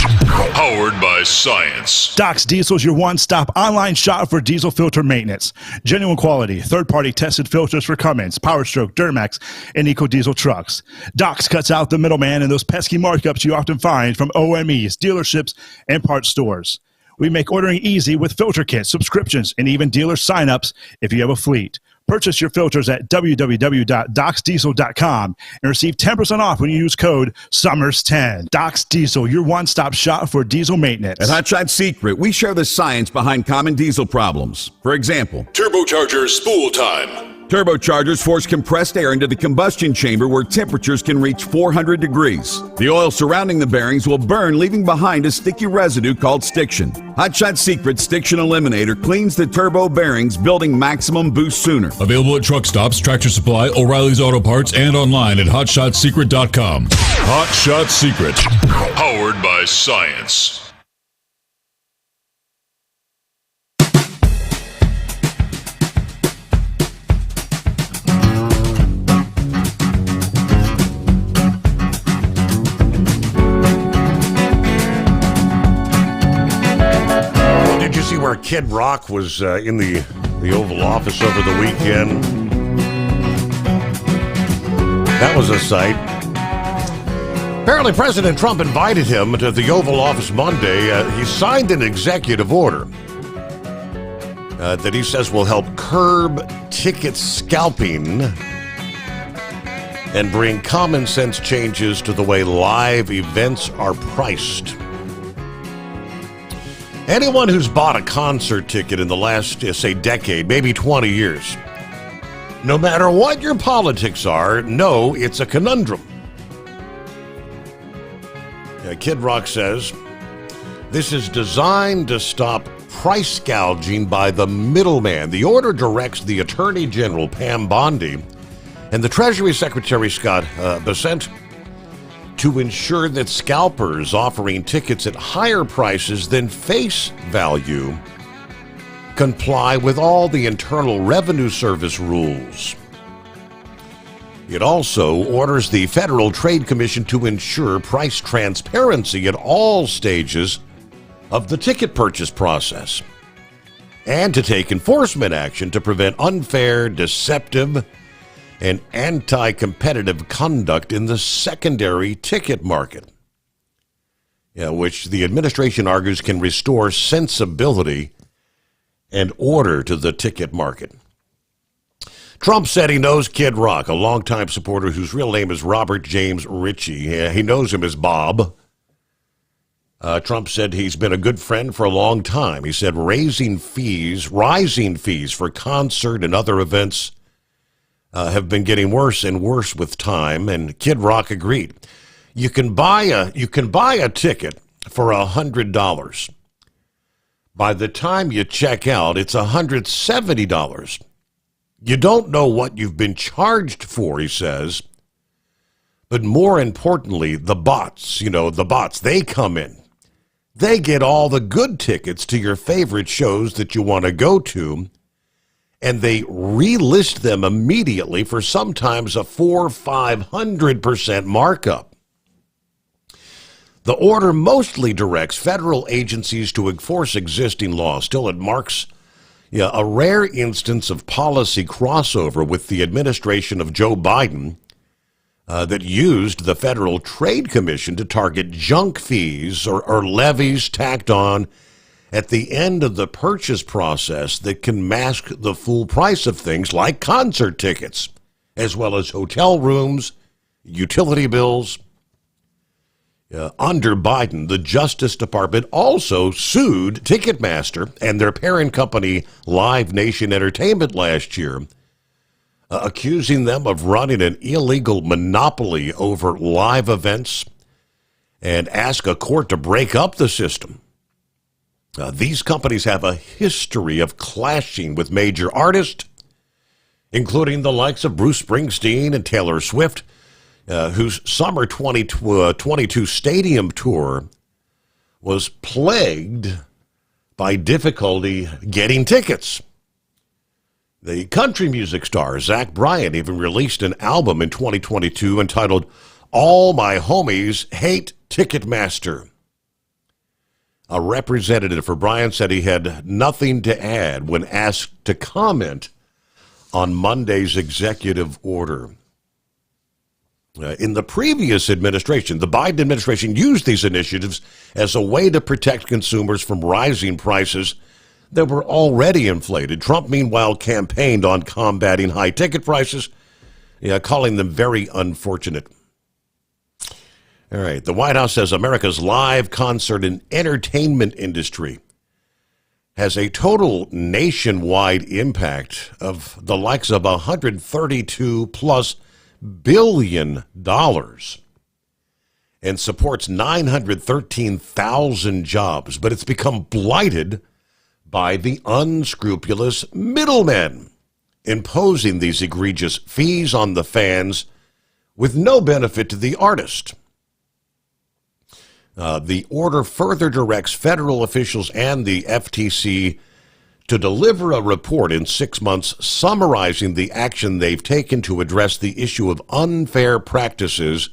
Speaker 10: powered by science.
Speaker 14: Doc's Diesel is your one-stop online shop for diesel filter maintenance. Genuine quality, third-party tested filters for Cummins, Power Stroke, Duramax, and EcoDiesel trucks. Doc's cuts out the middleman and those pesky markups you often find from OMEs, dealerships, and parts stores. We make ordering easy with filter kits, subscriptions, and even dealer sign-ups if you have a fleet. Purchase your filters at www.docsdiesel.com and receive 10% off when you use code SOMMERS10. Doc's Diesel, your one-stop shop for diesel maintenance.
Speaker 9: At Hot Shot Secret, we share the science behind common diesel problems. For example,
Speaker 10: turbocharger spool time.
Speaker 9: Turbochargers force compressed air into the combustion chamber where temperatures can reach 400 degrees. The oil surrounding the bearings will burn, leaving behind a sticky residue called stiction. Hot Shot Secret Stiction Eliminator cleans the turbo bearings, building maximum boost sooner.
Speaker 10: Available at truck stops, Tractor Supply, O'Reilly's Auto Parts, and online at HotShotSecret.com. Hot Shot Secret, powered by science.
Speaker 13: Where Kid Rock was in the Oval Office over the weekend. That was a sight. Apparently, President Trump invited him to the Oval Office Monday. He signed an executive order that he says will help curb ticket scalping and bring common sense changes to the way live events are priced. Anyone who's bought a concert ticket in the last, say, decade, maybe 20 years, no matter what your politics are, know it's a conundrum. Kid Rock says, this is designed to stop price gouging by the middleman. The order directs the Attorney General, Pam Bondi, and the Treasury Secretary, Scott Bessent, to ensure that scalpers offering tickets at higher prices than face value comply with all the Internal Revenue Service rules. It also orders the Federal Trade Commission to ensure price transparency at all stages of the ticket purchase process and to take enforcement action to prevent unfair, deceptive, and anti-competitive conduct in the secondary ticket market, which the administration argues can restore sensibility and order to the ticket market. Trump said he knows Kid Rock, a longtime supporter whose real name is Robert James Ritchie. He knows him as Bob. Trump said he's been a good friend for a long time. He said rising fees for concert and other events have been getting worse and worse with time, and Kid Rock agreed. You can buy a ticket for $100. By the time you check out, it's $170. You don't know what you've been charged for, he says. But more importantly, the bots, they come in. They get all the good tickets to your favorite shows that you want to go to, and they relist them immediately for sometimes a 400-500% markup. The order mostly directs federal agencies to enforce existing laws. Still, it marks a rare instance of policy crossover with the administration of Joe Biden that used the Federal Trade Commission to target junk fees or levies tacked on at the end of the purchase process that can mask the full price of things like concert tickets, as well as hotel rooms, utility bills. Under Biden, the Justice Department also sued Ticketmaster and their parent company, Live Nation Entertainment, last year accusing them of running an illegal monopoly over live events and ask a court to break up the system. These companies have a history of clashing with major artists, including the likes of Bruce Springsteen and Taylor Swift, whose summer 2022 stadium tour was plagued by difficulty getting tickets. The country music star Zach Bryan even released an album in 2022 entitled All My Homies Hate Ticketmaster. A representative for Bryan said he had nothing to add when asked to comment on Monday's executive order. In the previous administration, the Biden administration used these initiatives as a way to protect consumers from rising prices that were already inflated. Trump, meanwhile, campaigned on combating high ticket prices, calling them very unfortunate. All right, the White House says America's live concert and entertainment industry has a total nationwide impact of the likes of $132+ billion and supports 913,000 jobs, but it's become blighted by the unscrupulous middlemen imposing these egregious fees on the fans with no benefit to the artist. The order further directs federal officials and the FTC to deliver a report in 6 months summarizing the action they've taken to address the issue of unfair practices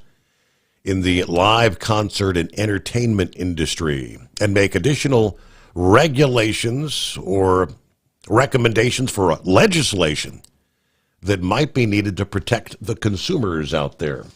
Speaker 13: in the live concert and entertainment industry and make additional regulations or recommendations for legislation that might be needed to protect the consumers out there.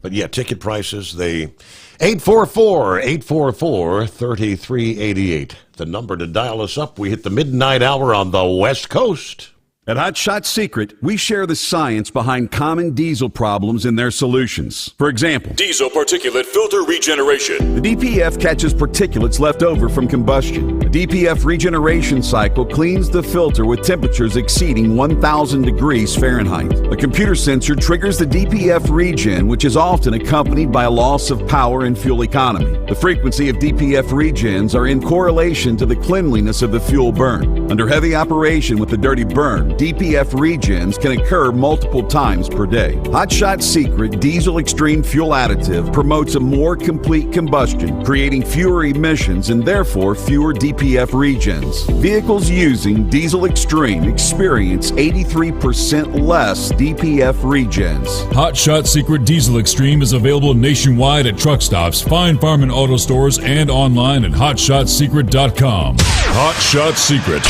Speaker 13: But yeah, ticket prices, 844-844-3388. The number to dial us up. We hit the midnight hour on the West Coast.
Speaker 9: At Hot Shot Secret, we share the science behind common diesel problems and their solutions. For example,
Speaker 10: diesel particulate filter regeneration.
Speaker 9: The DPF catches particulates left over from combustion. The DPF regeneration cycle cleans the filter with temperatures exceeding 1,000 degrees Fahrenheit. A computer sensor triggers the DPF regen, which is often accompanied by a loss of power and fuel economy. The frequency of DPF regens are in correlation to the cleanliness of the fuel burn. Under heavy operation with the dirty burn, DPF regens can occur multiple times per day. Hot Shot Secret Diesel Extreme Fuel Additive promotes a more complete combustion, creating fewer emissions and therefore fewer DPF regens. Vehicles using Diesel Extreme experience 83% less DPF regens.
Speaker 10: Hot Shot Secret Diesel Extreme is available nationwide at truck stops, Fine Farm and auto stores, and online at hotshotsecret.com. Hot Shot Secret,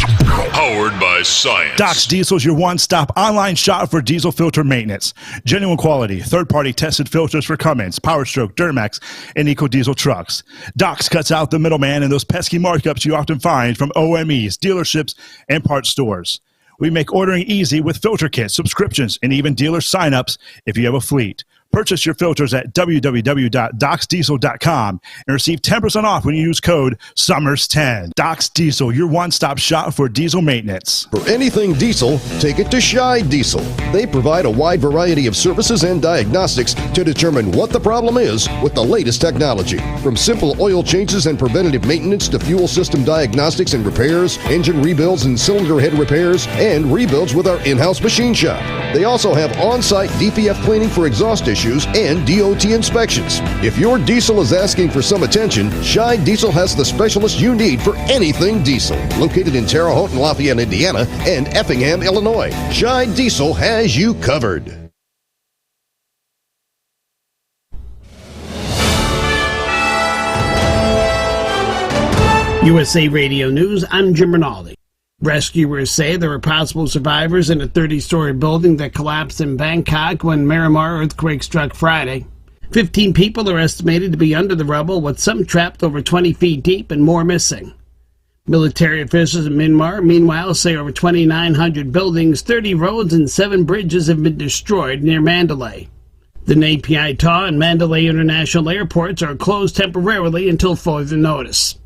Speaker 10: powered by science.
Speaker 14: Doc's Diesel is your one-stop online shop for diesel filter maintenance. Genuine quality, third-party tested filters for Cummins, Power Stroke, Duramax, and EcoDiesel trucks. Doc's cuts out the middleman and those pesky markups you often find from OMEs, dealerships, and parts stores. We make ordering easy with filter kits, subscriptions, and even dealer sign-ups if you have a fleet. Purchase your filters at www.docsdiesel.com and receive 10% off when you use code SOMMERS10. Doc's Diesel, your one-stop shop for diesel maintenance.
Speaker 11: For anything diesel, take it to Shy Diesel. They provide a wide variety of services and diagnostics to determine what the problem is with the latest technology. From simple oil changes and preventative maintenance to fuel system diagnostics and repairs, engine rebuilds and cylinder head repairs, and rebuilds with our in-house machine shop. They also have on-site DPF cleaning for exhaust issues and DOT inspections. If your diesel is asking for some attention, Shy Diesel has the specialist you need for anything diesel. Located in Terre Haute and Lafayette, Indiana, and Effingham, Illinois, Shy Diesel has you covered.
Speaker 2: USA Radio News, I'm Jim Rinaldi. Rescuers say there were possible survivors in a 30-story building that collapsed in Bangkok when Myanmar earthquake struck Friday. 15 people are estimated to be under the rubble, with some trapped over 20 feet deep and more missing. Military officials in Myanmar, meanwhile, say over 2,900 buildings, 30 roads, and 7 bridges have been destroyed near Mandalay. The Nay Pyi Taw and Mandalay International Airports are closed temporarily until further notice.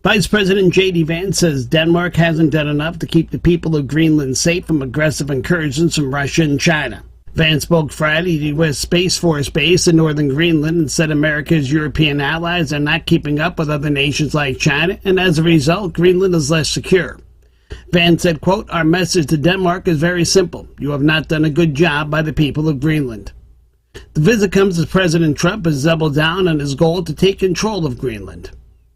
Speaker 2: Vice President J.D. Vance says Denmark hasn't done enough to keep the people of Greenland safe from aggressive incursions from Russia and China. Vance spoke Friday at the U.S. Space Force Base in northern Greenland and said America's European allies are not keeping up with other nations like China, and as a result, Greenland is less secure. Vance said, quote, "Our message to Denmark is very simple. You have not done a good job by the people of Greenland." The visit comes as President Trump has doubled down on his goal to take control of Greenland.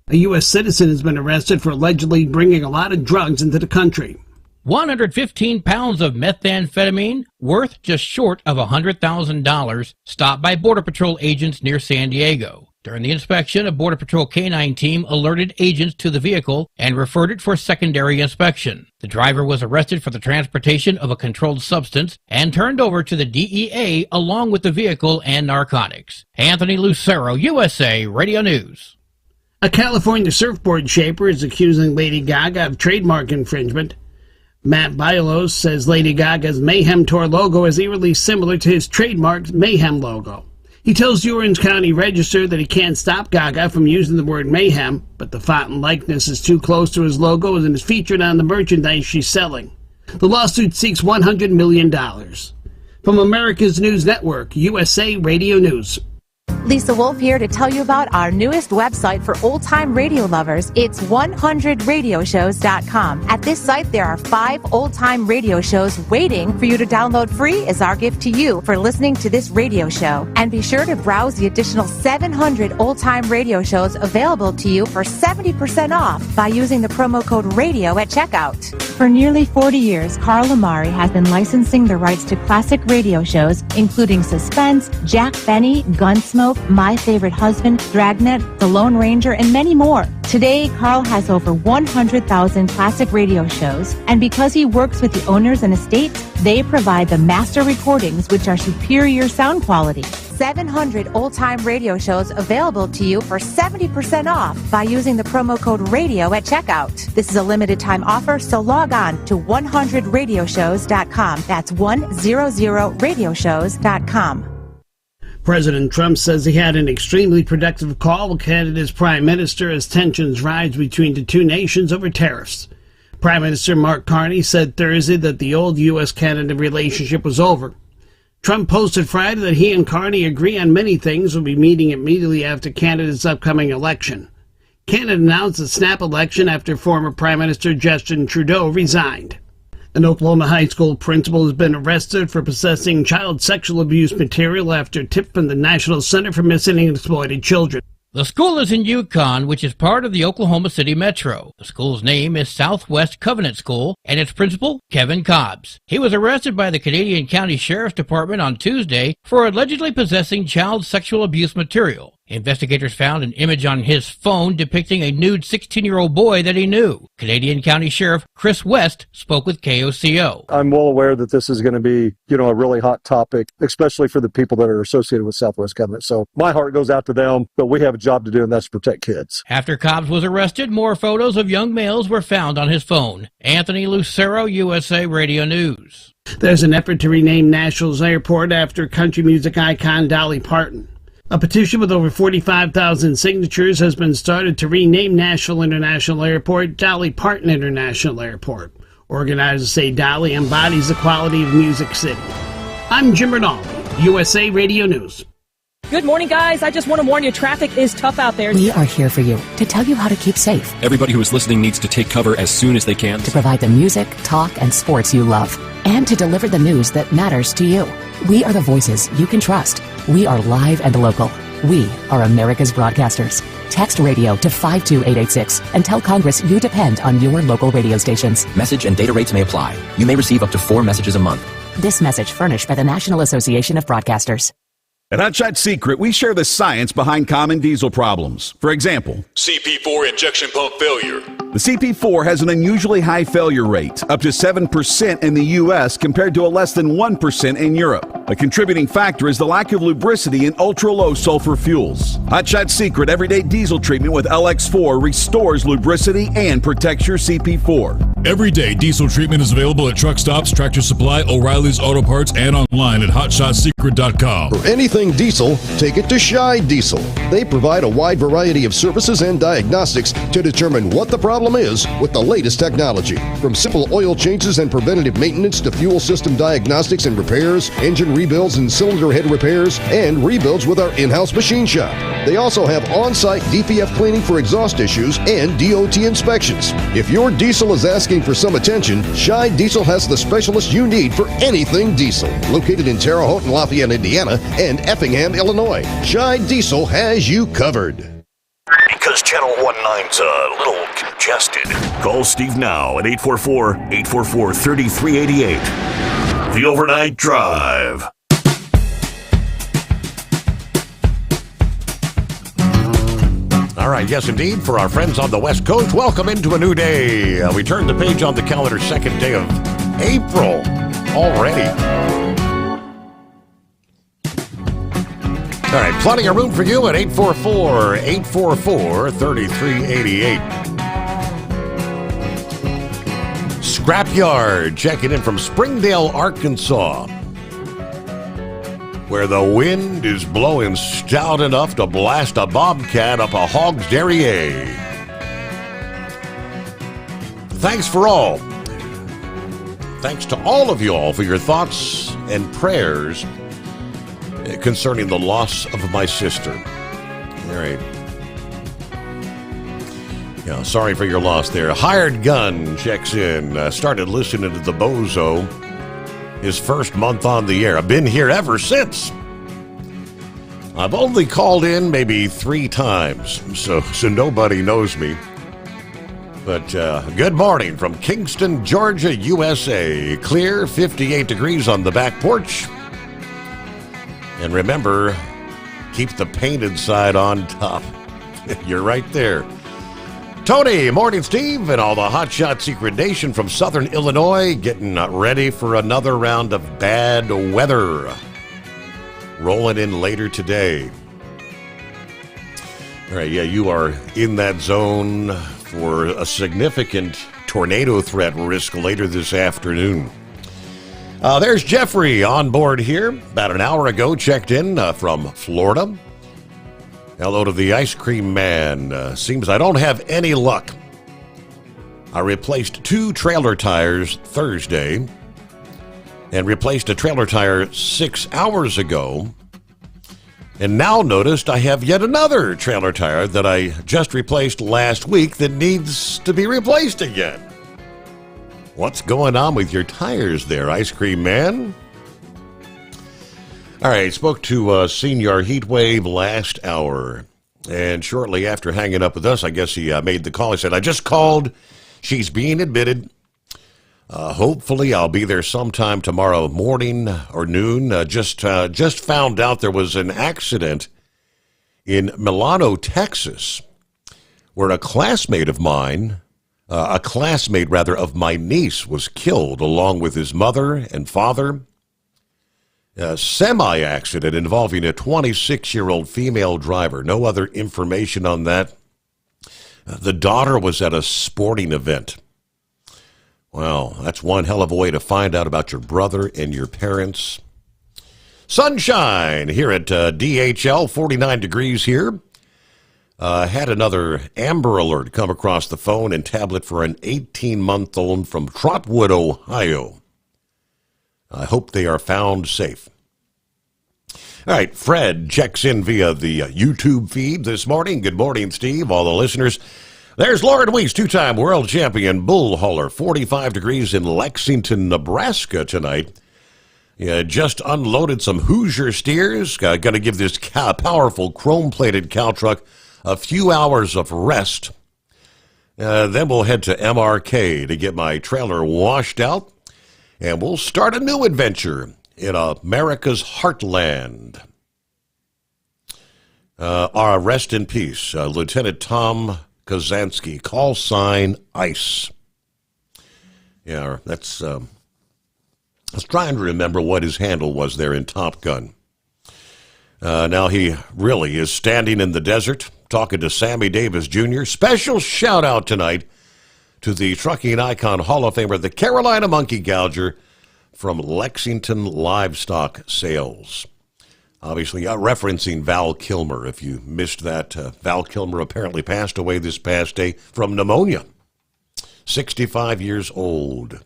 Speaker 2: A U.S. citizen has been arrested for allegedly bringing a lot of drugs into the country.
Speaker 3: 115 pounds of methamphetamine, worth just short of $100,000, stopped by Border Patrol agents near San Diego. During the inspection, a Border Patrol K-9 team alerted agents to the vehicle and referred it for secondary inspection. The driver was arrested for the transportation of a controlled substance and turned over to the DEA along with the vehicle and narcotics. Anthony Lucero, USA Radio News.
Speaker 2: A California surfboard shaper is accusing Lady Gaga of trademark infringement. Matt Bailos says Lady Gaga's Mayhem Tour logo is eerily similar to his trademark Mayhem logo. He tells the Orange County Register that he can't stop Gaga from using the word mayhem, but the font and likeness is too close to his logo and is featured on the merchandise she's selling. The lawsuit seeks $100 million. From America's News Network, USA Radio News.
Speaker 4: Lisa Wolf here to tell you about our newest website for old-time radio lovers. It's 100radioshows.com. At this site, there are 5 old-time radio shows waiting for you to download free as our gift to you for listening to this radio show. And be sure to browse the additional 700 old-time radio shows available to you for 70% off by using the promo code RADIO at checkout. For nearly 40 years, Carl Amari has been licensing the rights to classic radio shows, including Suspense, Jack Benny, Gunsmoke, My Favorite Husband, Dragnet, The Lone Ranger, and many more. Today, Carl has over 100,000 classic radio shows, and because he works with the owners and estates, they provide the master recordings, which are superior sound quality. 700 old-time radio shows available to you for 70% off by using the promo code RADIO at checkout. This is a limited-time offer, so log on to 100radioshows.com. That's 100radioshows.com.
Speaker 2: President Trump says he had an extremely productive call with Canada's Prime Minister as tensions rise between the two nations over tariffs. Prime Minister Mark Carney said Thursday that the old U.S.-Canada relationship was over. Trump posted Friday that he and Carney agree on many things, will be meeting immediately after Canada's upcoming election. Canada announced a snap election after former Prime Minister Justin Trudeau resigned. An Oklahoma high school principal has been arrested for possessing child sexual abuse material after a tip from the National Center for Missing and Exploited Children.
Speaker 3: The school is in Yukon, which is part of the Oklahoma City Metro. The school's name is Southwest Covenant School, and its principal, Kevin Cobbs. He was arrested by the Canadian County Sheriff's Department on Tuesday for allegedly possessing child sexual abuse material. Investigators found an image on his phone depicting a nude 16-year-old boy that he knew. Canadian County Sheriff Chris West spoke with KOCO.
Speaker 5: I'm well aware that this is going to be, a really hot topic, especially for the people that are associated with Southwest Covenant. So my heart goes out to them, but we have a job to do, and that's protect kids.
Speaker 3: After Cobbs was arrested, more photos of young males were found on his phone. Anthony Lucero, USA Radio News.
Speaker 2: There's an effort to rename Nashville's airport after country music icon Dolly Parton. A petition with over 45,000 signatures has been started to rename Nashville International Airport Dolly Parton International Airport. Organizers say Dolly embodies the quality of Music City. I'm Jim Rinaldi, USA Radio News.
Speaker 6: Good morning, guys. I just want to warn you, traffic is tough out there.
Speaker 7: We are here for you to tell you how to keep safe.
Speaker 8: Everybody who is listening needs to take cover as soon as they can.
Speaker 7: To provide the music, talk, and sports you love. And to deliver the news that matters to you. We are the voices you can trust. We are live and local. We are America's broadcasters. Text radio to 52886 and tell Congress you depend on your local radio stations.
Speaker 8: Message and data rates may apply. You may receive up to 4 messages a month.
Speaker 7: This message furnished by the National Association of Broadcasters.
Speaker 9: At Hotshot Secret, we share the science behind common diesel problems. For example,
Speaker 10: CP4 injection pump failure.
Speaker 9: The CP4 has an unusually high failure rate, up to 7% in the U.S. compared to a less than 1% in Europe. A contributing factor is the lack of lubricity in ultra-low sulfur fuels. Hot Shot Secret Everyday Diesel Treatment with LX4 restores lubricity and protects your CP4.
Speaker 10: Everyday diesel treatment is available at truck stops, Tractor Supply, O'Reilly's Auto Parts, and online at HotShotSecret.com.
Speaker 11: For anything diesel, take it to Shy Diesel. They provide a wide variety of services and diagnostics to determine what the problem is with the latest technology. From simple oil changes and preventative maintenance to fuel system diagnostics and repairs, engine rebuilds and cylinder head repairs, and rebuilds with our in-house machine shop. They also have on-site DPF cleaning for exhaust issues and DOT inspections. If your diesel is asking for some attention, Shy Diesel has the specialist you need for anything diesel. Located in Terre Haute and Lafayette, Indiana, and Effingham, Illinois, Shy Diesel has you covered.
Speaker 18: Because Channel 19's a little congested. Call Steve now at 844-844-3388. The Overnight Drive.
Speaker 13: All right, yes, indeed. For our friends on the West Coast, welcome into a new day. We turn the page on the calendar, second day of April already. All right, plenty of room for you at 844-844-3388. Scrapyard checking in from Springdale, Arkansas, where the wind is blowing stout enough to blast a bobcat up a hog's derriere. Thanks for all. Thanks to all of you all for your thoughts and prayers concerning the loss of my sister. All right. Yeah, sorry for your loss there. Hired Gun checks in. Started listening to the Bozo his first month on the air. I've been here ever since. I've only called in maybe 3 times, so nobody knows me. But good morning from Kingston, Georgia, USA. Clear, 58 degrees on the back porch. And remember, keep the painted side on top. You're right there. Tony, morning, Steve, and all the Hot Shot Secret Nation from Southern Illinois getting ready for another round of bad weather. Rolling in later today. All right, yeah, you are in that zone for a significant tornado threat risk later this afternoon. There's Jeffrey on board here. About an hour ago, checked in from Florida. Hello to the ice cream man. Seems I don't have any luck. I replaced 2 trailer tires Thursday and replaced a trailer tire 6 hours ago. And now noticed I have yet another trailer tire that I just replaced last week that needs to be replaced again. What's going on with your tires there, ice cream man? All right, spoke to Senior Heatwave last hour. And shortly after hanging up with us, I guess he made the call. He said, I just called. She's being admitted. Hopefully I'll be there sometime tomorrow morning or noon. Just found out there was an accident in Milano, Texas, where a classmate of my niece was killed along with his mother and father. A semi-accident involving a 26-year-old female driver. No other information on that. The daughter was at a sporting event. Well, that's one hell of a way to find out about your brother and your parents. Sunshine here at DHL, 49 degrees here. Had another Amber Alert come across the phone and tablet for an 18-month-old from Trotwood, Ohio. I hope they are found safe. All right, Fred checks in via the YouTube feed this morning. Good morning, Steve, all the listeners. There's Lauren Weiss, 2-time world champion bull hauler, 45 degrees in Lexington, Nebraska tonight. Yeah, just unloaded some Hoosier steers. Going to give this powerful chrome-plated cow truck a few hours of rest. Then we'll head to MRK to get my trailer washed out. And we'll start a new adventure in America's heartland. Our rest in peace, Lieutenant Tom Kazansky, call sign ICE. Yeah, that's was trying to remember what his handle was there in Top Gun. Now he really is standing in the desert talking to Sammy Davis Jr. Special shout out tonight to the trucking icon Hall of Famer, the Carolina Monkey Gouger from Lexington Livestock Sales. Obviously, referencing Val Kilmer. If you missed that, Val Kilmer apparently passed away this past day from pneumonia. 65 years old.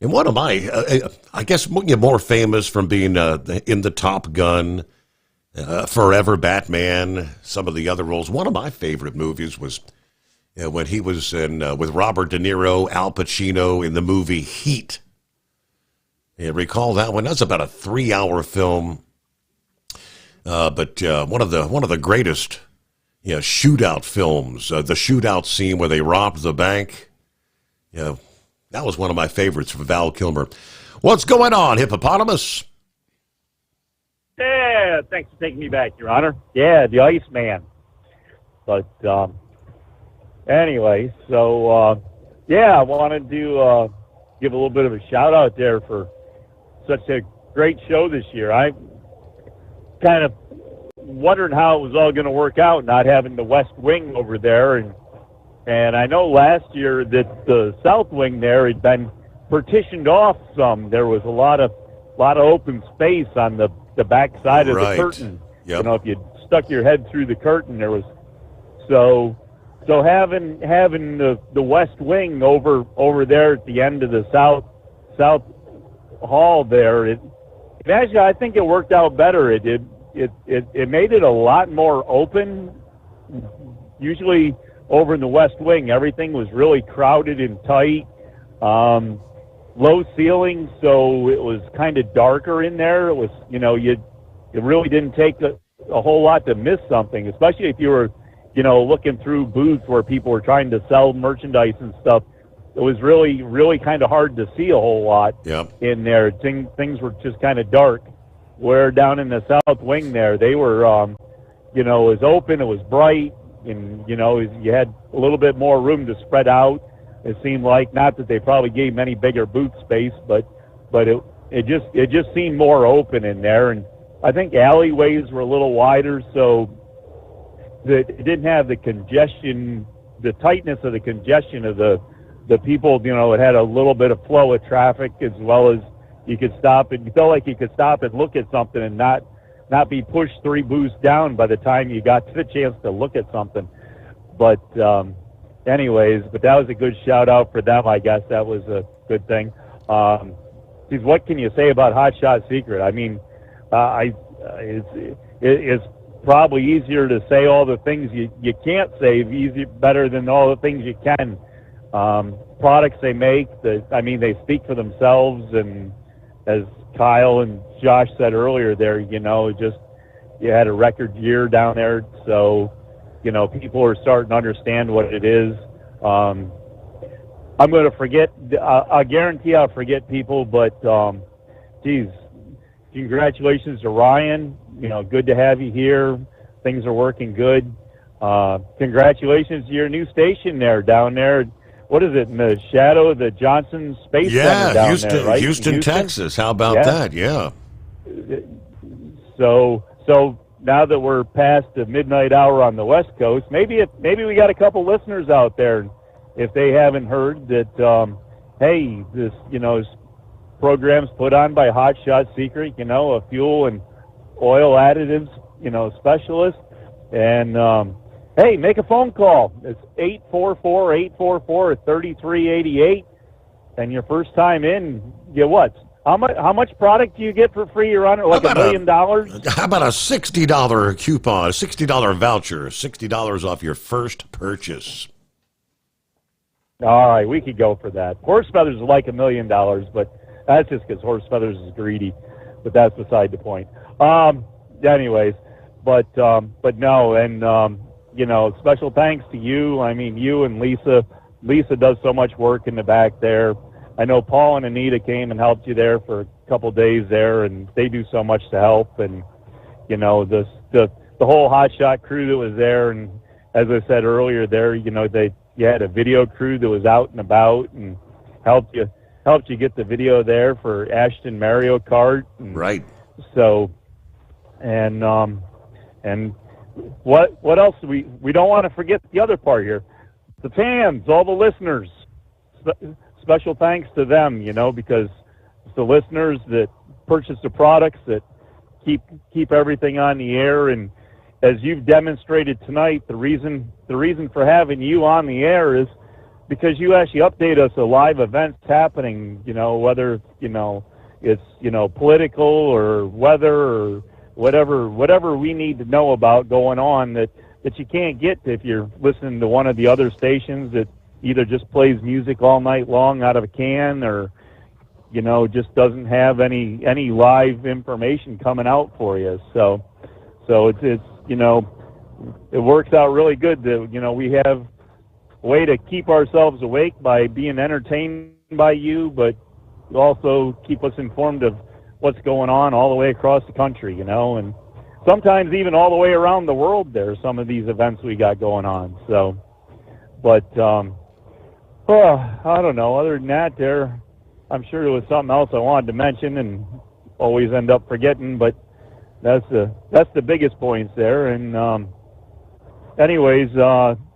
Speaker 13: And one of my, I guess, more famous from being in the Top Gun, Forever Batman, some of the other roles. One of my favorite movies was when he was in with Robert De Niro, Al Pacino in the movie Heat. You recall that one? That's about a 3-hour film, but one of the greatest, shootout films. The shootout scene where they robbed the bank. That was one of my favorites for Val Kilmer. What's going on, Hippopotamus?
Speaker 1: Yeah, thanks for taking me back, Your Honor. Yeah, the Iceman. But anyway, so I wanted to give a little bit of a shout out there for such a great show this year. I kind of wondered how it was all going to work out, not having the West Wing over there, and I know last year that the South Wing there had been partitioned off some. There was a lot of open space on the back side of the curtain.
Speaker 13: Yep.
Speaker 1: If you stuck your head through the curtain, there was so having the West Wing over there at the end of the South Hall there, it actually, I think it worked out better. It made it a lot more open. Usually over in the West Wing, everything was really crowded and tight, low ceilings, so it was kind of darker in there. It was, it really didn't take a whole lot to miss something, especially if you were, looking through booths where people were trying to sell merchandise and stuff. It was really, really kind of hard to see a whole lot in there. Things were just kind of dark. Where down in the South Wing there, they were, it was open, it was bright, and, you had a little bit more room to spread out. It seemed like, not that they probably gave many bigger booth space, but it just seemed more open in there. And I think alleyways were a little wider, so that it didn't have the congestion, the tightness of the congestion of the people. It had a little bit of flow of traffic, as well as you could stop and you felt like you could stop and look at something and not be pushed 3 booths down by the time you got to the chance to look at something. But anyways, but that was a good shout out for them. I guess that was a good thing. Geez, what can you say about Hot Shot Secret? I mean, it's probably easier to say all the things you can't say better than all the things you can. Products they make, they speak for themselves, and as Kyle and Josh said earlier there, you had a record year down there, so, people are starting to understand what it is. I'm going to forget, I guarantee I'll forget people, but, congratulations to Ryan. Good to have you here. Things are working good. Congratulations to your new station there, down there. What is it, in the shadow of the Johnson Space Center down there, right?
Speaker 13: Houston, Texas. How about that? Yeah.
Speaker 1: So now that we're past the midnight hour on the West Coast, maybe we got a couple listeners out there, if they haven't heard that, hey, this program's put on by Hot Shot Secret, a fuel and oil additives, specialist, and hey, make a phone call. It's 844-844-3388, and your first time in, get what? How much product do you get for free, Your Honor? Like $1 million?
Speaker 13: How about a $60 coupon, a $60 voucher, $60 off your first purchase?
Speaker 1: All right, we could go for that. Horse Feathers is like $1 million, but that's just because Horse Feathers is greedy. But that's beside the point. Anyways, but no, and special thanks to you. I mean, you and Lisa. Lisa does so much work in the back there. I know Paul and Anita came and helped you there for a couple days there, and they do so much to help. And the whole Hot Shot crew that was there, and as I said earlier, there, you had a video crew that was out and about and helped you helped you get the video there for Ashton Mario Kart.
Speaker 13: Right.
Speaker 1: So, and what else? We don't want to forget the other part here. The fans, all the listeners. Special thanks to them, because it's the listeners that purchase the products that keep everything on the air. And as you've demonstrated tonight, the reason for having you on the air is because you actually update us of live events happening, whether it's political or weather or whatever we need to know about going on that you can't get if you're listening to one of the other stations that either just plays music all night long out of a can or just doesn't have any live information coming out for you. So it's it works out really good that we have a way to keep ourselves awake by being entertained by you, but also keep us informed of what's going on all the way across the country, and sometimes even all the way around the world. There are some of these events we got going on. So, but I don't know. Other than that, I'm sure there was something else I wanted to mention and always end up forgetting, but that's the biggest points there. And anyways,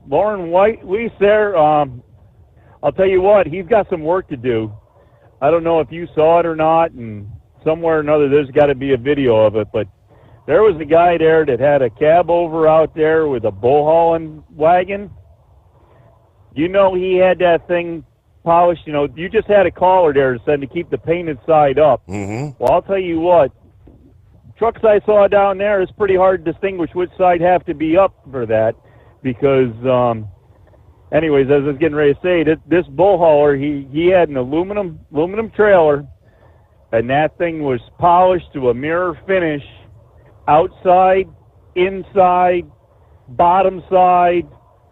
Speaker 1: Lauren Weiss there, I'll tell you what, he's got some work to do. I don't know if you saw it or not, and somewhere or another there's got to be a video of it, but there was a guy there that had a cab over out there with a bull hauling wagon. He had that thing polished. You just had a caller there that said to keep the painted side up.
Speaker 13: Mm-hmm.
Speaker 1: Well, I'll tell you what, trucks I saw down there, it's pretty hard to distinguish which side have to be up for that because, anyways, as I was getting ready to say, this bull hauler, he had an aluminum trailer, and that thing was polished to a mirror finish, outside, inside, bottom side.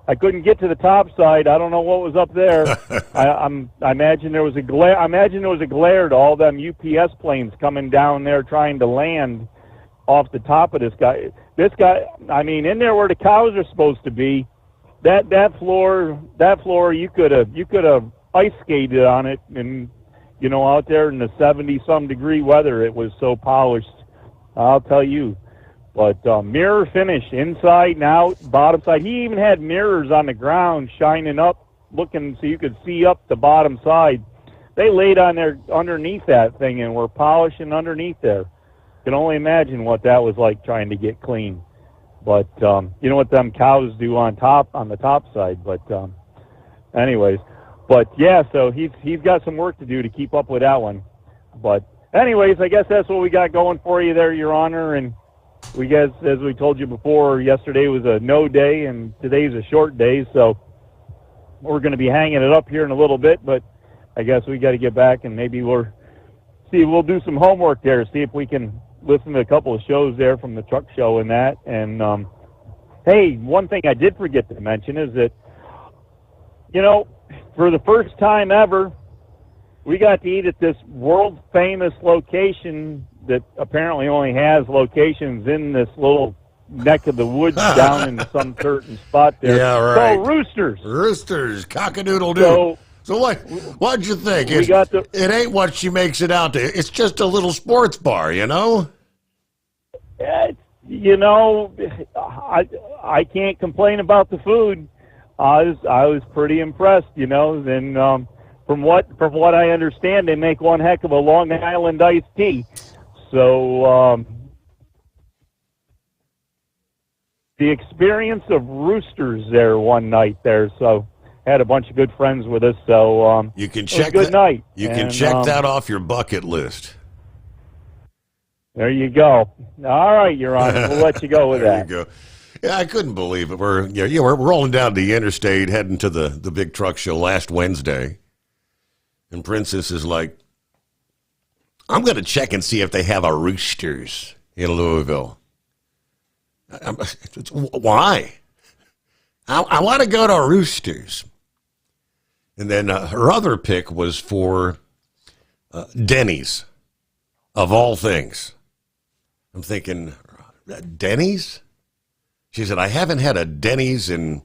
Speaker 1: I couldn't get to the top side. I don't know what was up there. I imagine there was a glare. I imagine there was a glare to all them UPS planes coming down there trying to land off the top of this guy. This guy, I mean, in there where the cows are supposed to be, that floor, you could have ice skated on it, and out there in the 70-some degree weather, it was so polished. I'll tell you. But mirror finish, inside and out, bottom side. He even had mirrors on the ground shining up, looking so you could see up the bottom side. They laid on there underneath that thing and were polishing underneath there. Can only imagine what that was like trying to get clean. But you know what them cows do on the top side. But anyways, but yeah, so he's got some work to do to keep up with that one. But anyways, I guess that's what we got going for you there, Your Honor. And we guess, as we told you before, yesterday was a no day and today's a short day, so we're going to be hanging it up here in a little bit, but I guess we got to get back and maybe we'll do some homework there, see if we can listen to a couple of shows there from the truck show and that. And hey, one thing I did forget to mention is that, for the first time ever, we got to eat at this world-famous location that apparently only has locations in this little neck of the woods down in some certain spot there.
Speaker 13: Yeah, right.
Speaker 1: So
Speaker 13: Roosters, cock-a-doodle-doo. So what'd you think? It ain't what she makes it out to. It's just a little sports bar,
Speaker 1: I can't complain about the food. I was pretty impressed, and from what I understand, they make one heck of a Long Island iced tea. So the experience of Roosters there one night there. So had a bunch of good friends with us. So
Speaker 13: you can
Speaker 1: it was a good night.
Speaker 13: You can check that off your bucket list.
Speaker 1: There you go. All right, Your Honor, we'll let you go with
Speaker 13: there
Speaker 1: that.
Speaker 13: You go. Yeah, I couldn't believe it. We're rolling down the interstate, heading to the big truck show last Wednesday, and Princess is like, I'm going to check and see if they have a Roosters in Louisville. Why? I want to go to Roosters. And then her other pick was for Denny's, of all things. I'm thinking, Denny's? She said, I haven't had a Denny's in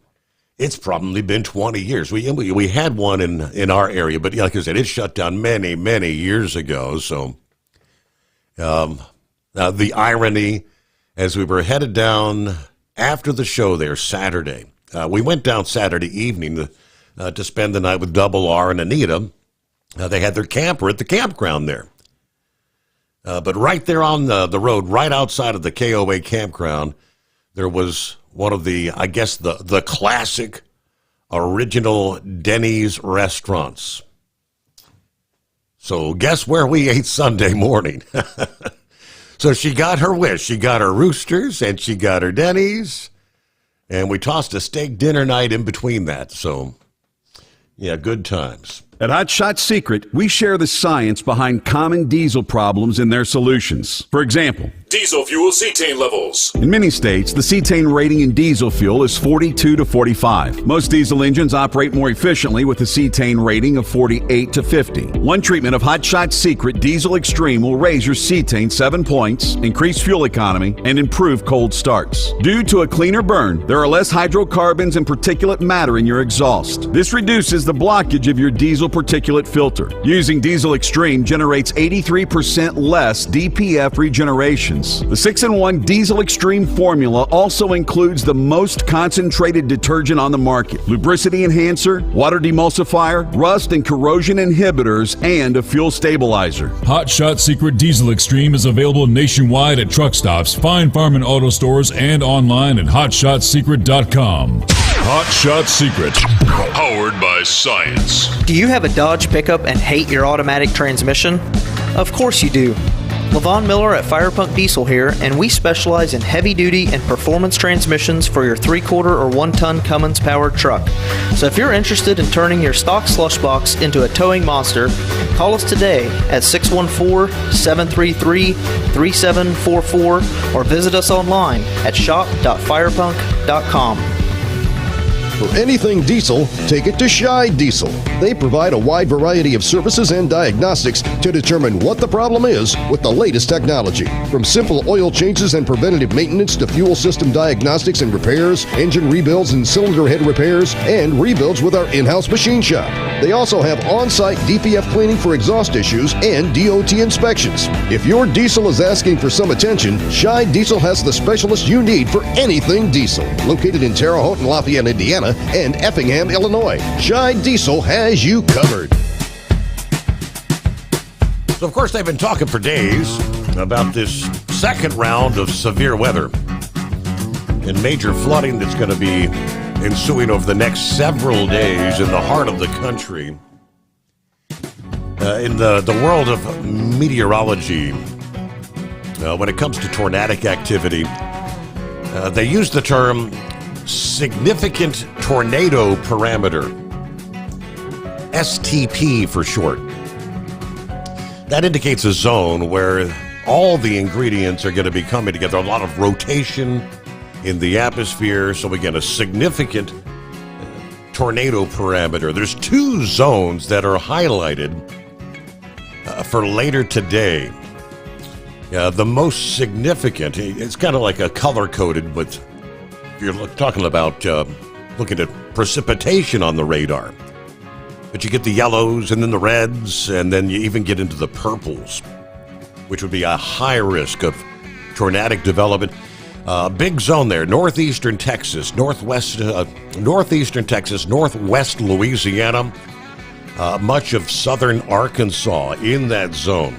Speaker 13: It's probably been 20 years. We had one in our area, but like I said, it shut down many, many years ago. So the irony, as we were headed down after the show there Saturday, we went down Saturday evening to spend the night with Double R and Anita. They had their camper at the campground there. But right there on the road, right outside of the KOA campground, there was one of the, I guess, the classic original Denny's restaurants. So guess where we ate Sunday morning? So she got her wish. She got her Roosters and she got her Denny's. And we tossed a steak dinner night in between that. So, yeah, good times.
Speaker 9: At Hot Shot Secret, we share the science behind common diesel problems and their solutions. For example,
Speaker 10: diesel fuel cetane levels.
Speaker 9: in many states, the cetane rating in diesel fuel is 42 to 45. Most diesel engines operate more efficiently with a cetane rating of 48 to 50. One treatment of Hot Shot Secret Diesel Extreme will raise your cetane 7 points, increase fuel economy, and improve cold starts. Due to a cleaner burn, there are less hydrocarbons and particulate matter in your exhaust. This reduces the blockage of your diesel particulate filter. Using Diesel Extreme generates 83% less DPF regenerations. The 6-in-1 Diesel Extreme formula also includes the most concentrated detergent on the market, lubricity enhancer, water demulsifier, rust and corrosion inhibitors, and a fuel stabilizer.
Speaker 10: Hot Shot Secret Diesel Extreme is available nationwide at truck stops, Fine Farm and auto stores, and online at hotshotsecret.com. Hot Shot Secret, powered by science.
Speaker 17: Do you have a Dodge pickup and hate your automatic transmission? Of course you do. Levon Miller at Firepunk Diesel here, and we specialize in heavy-duty and performance transmissions for your 3-quarter or 1-ton Cummins-powered truck. So if you're interested in turning your stock slush box into a towing monster, call us today at 614-733-3744 or visit us online at shop.firepunk.com.
Speaker 11: For anything diesel, take it to Shy Diesel. They provide a wide variety of services and diagnostics to determine what the problem is with the latest technology. From simple oil changes and preventative maintenance to fuel system diagnostics and repairs, engine rebuilds and cylinder head repairs, and rebuilds with our in-house machine shop. They also have on-site DPF cleaning for exhaust issues and DOT inspections. If your diesel is asking for some attention, Shy Diesel has the specialist you need for anything diesel. Located in Terre Haute and Lafayette, Indiana, and Effingham, Illinois. Shy Diesel has you covered.
Speaker 13: So, of course, they've been talking for days about this second round of severe weather and major flooding that's going to be ensuing over the next several days in the heart of the country. In the world of meteorology, when it comes to tornadic activity, they use the term significant tornado parameter, STP for short. That indicates a zone where all the ingredients are going to be coming together, a lot of rotation in the atmosphere, so we get a significant tornado parameter. There's 2 zones that are highlighted for later today. The most significant, it's kind of like a color-coded, but if you're talking about looking at precipitation on the radar. But you get the yellows and then the reds, and then you even get into the purples, which would be a high risk of tornadic development. Big zone there, northeastern Texas, northeastern Texas, northwest Louisiana, much of southern Arkansas in that zone.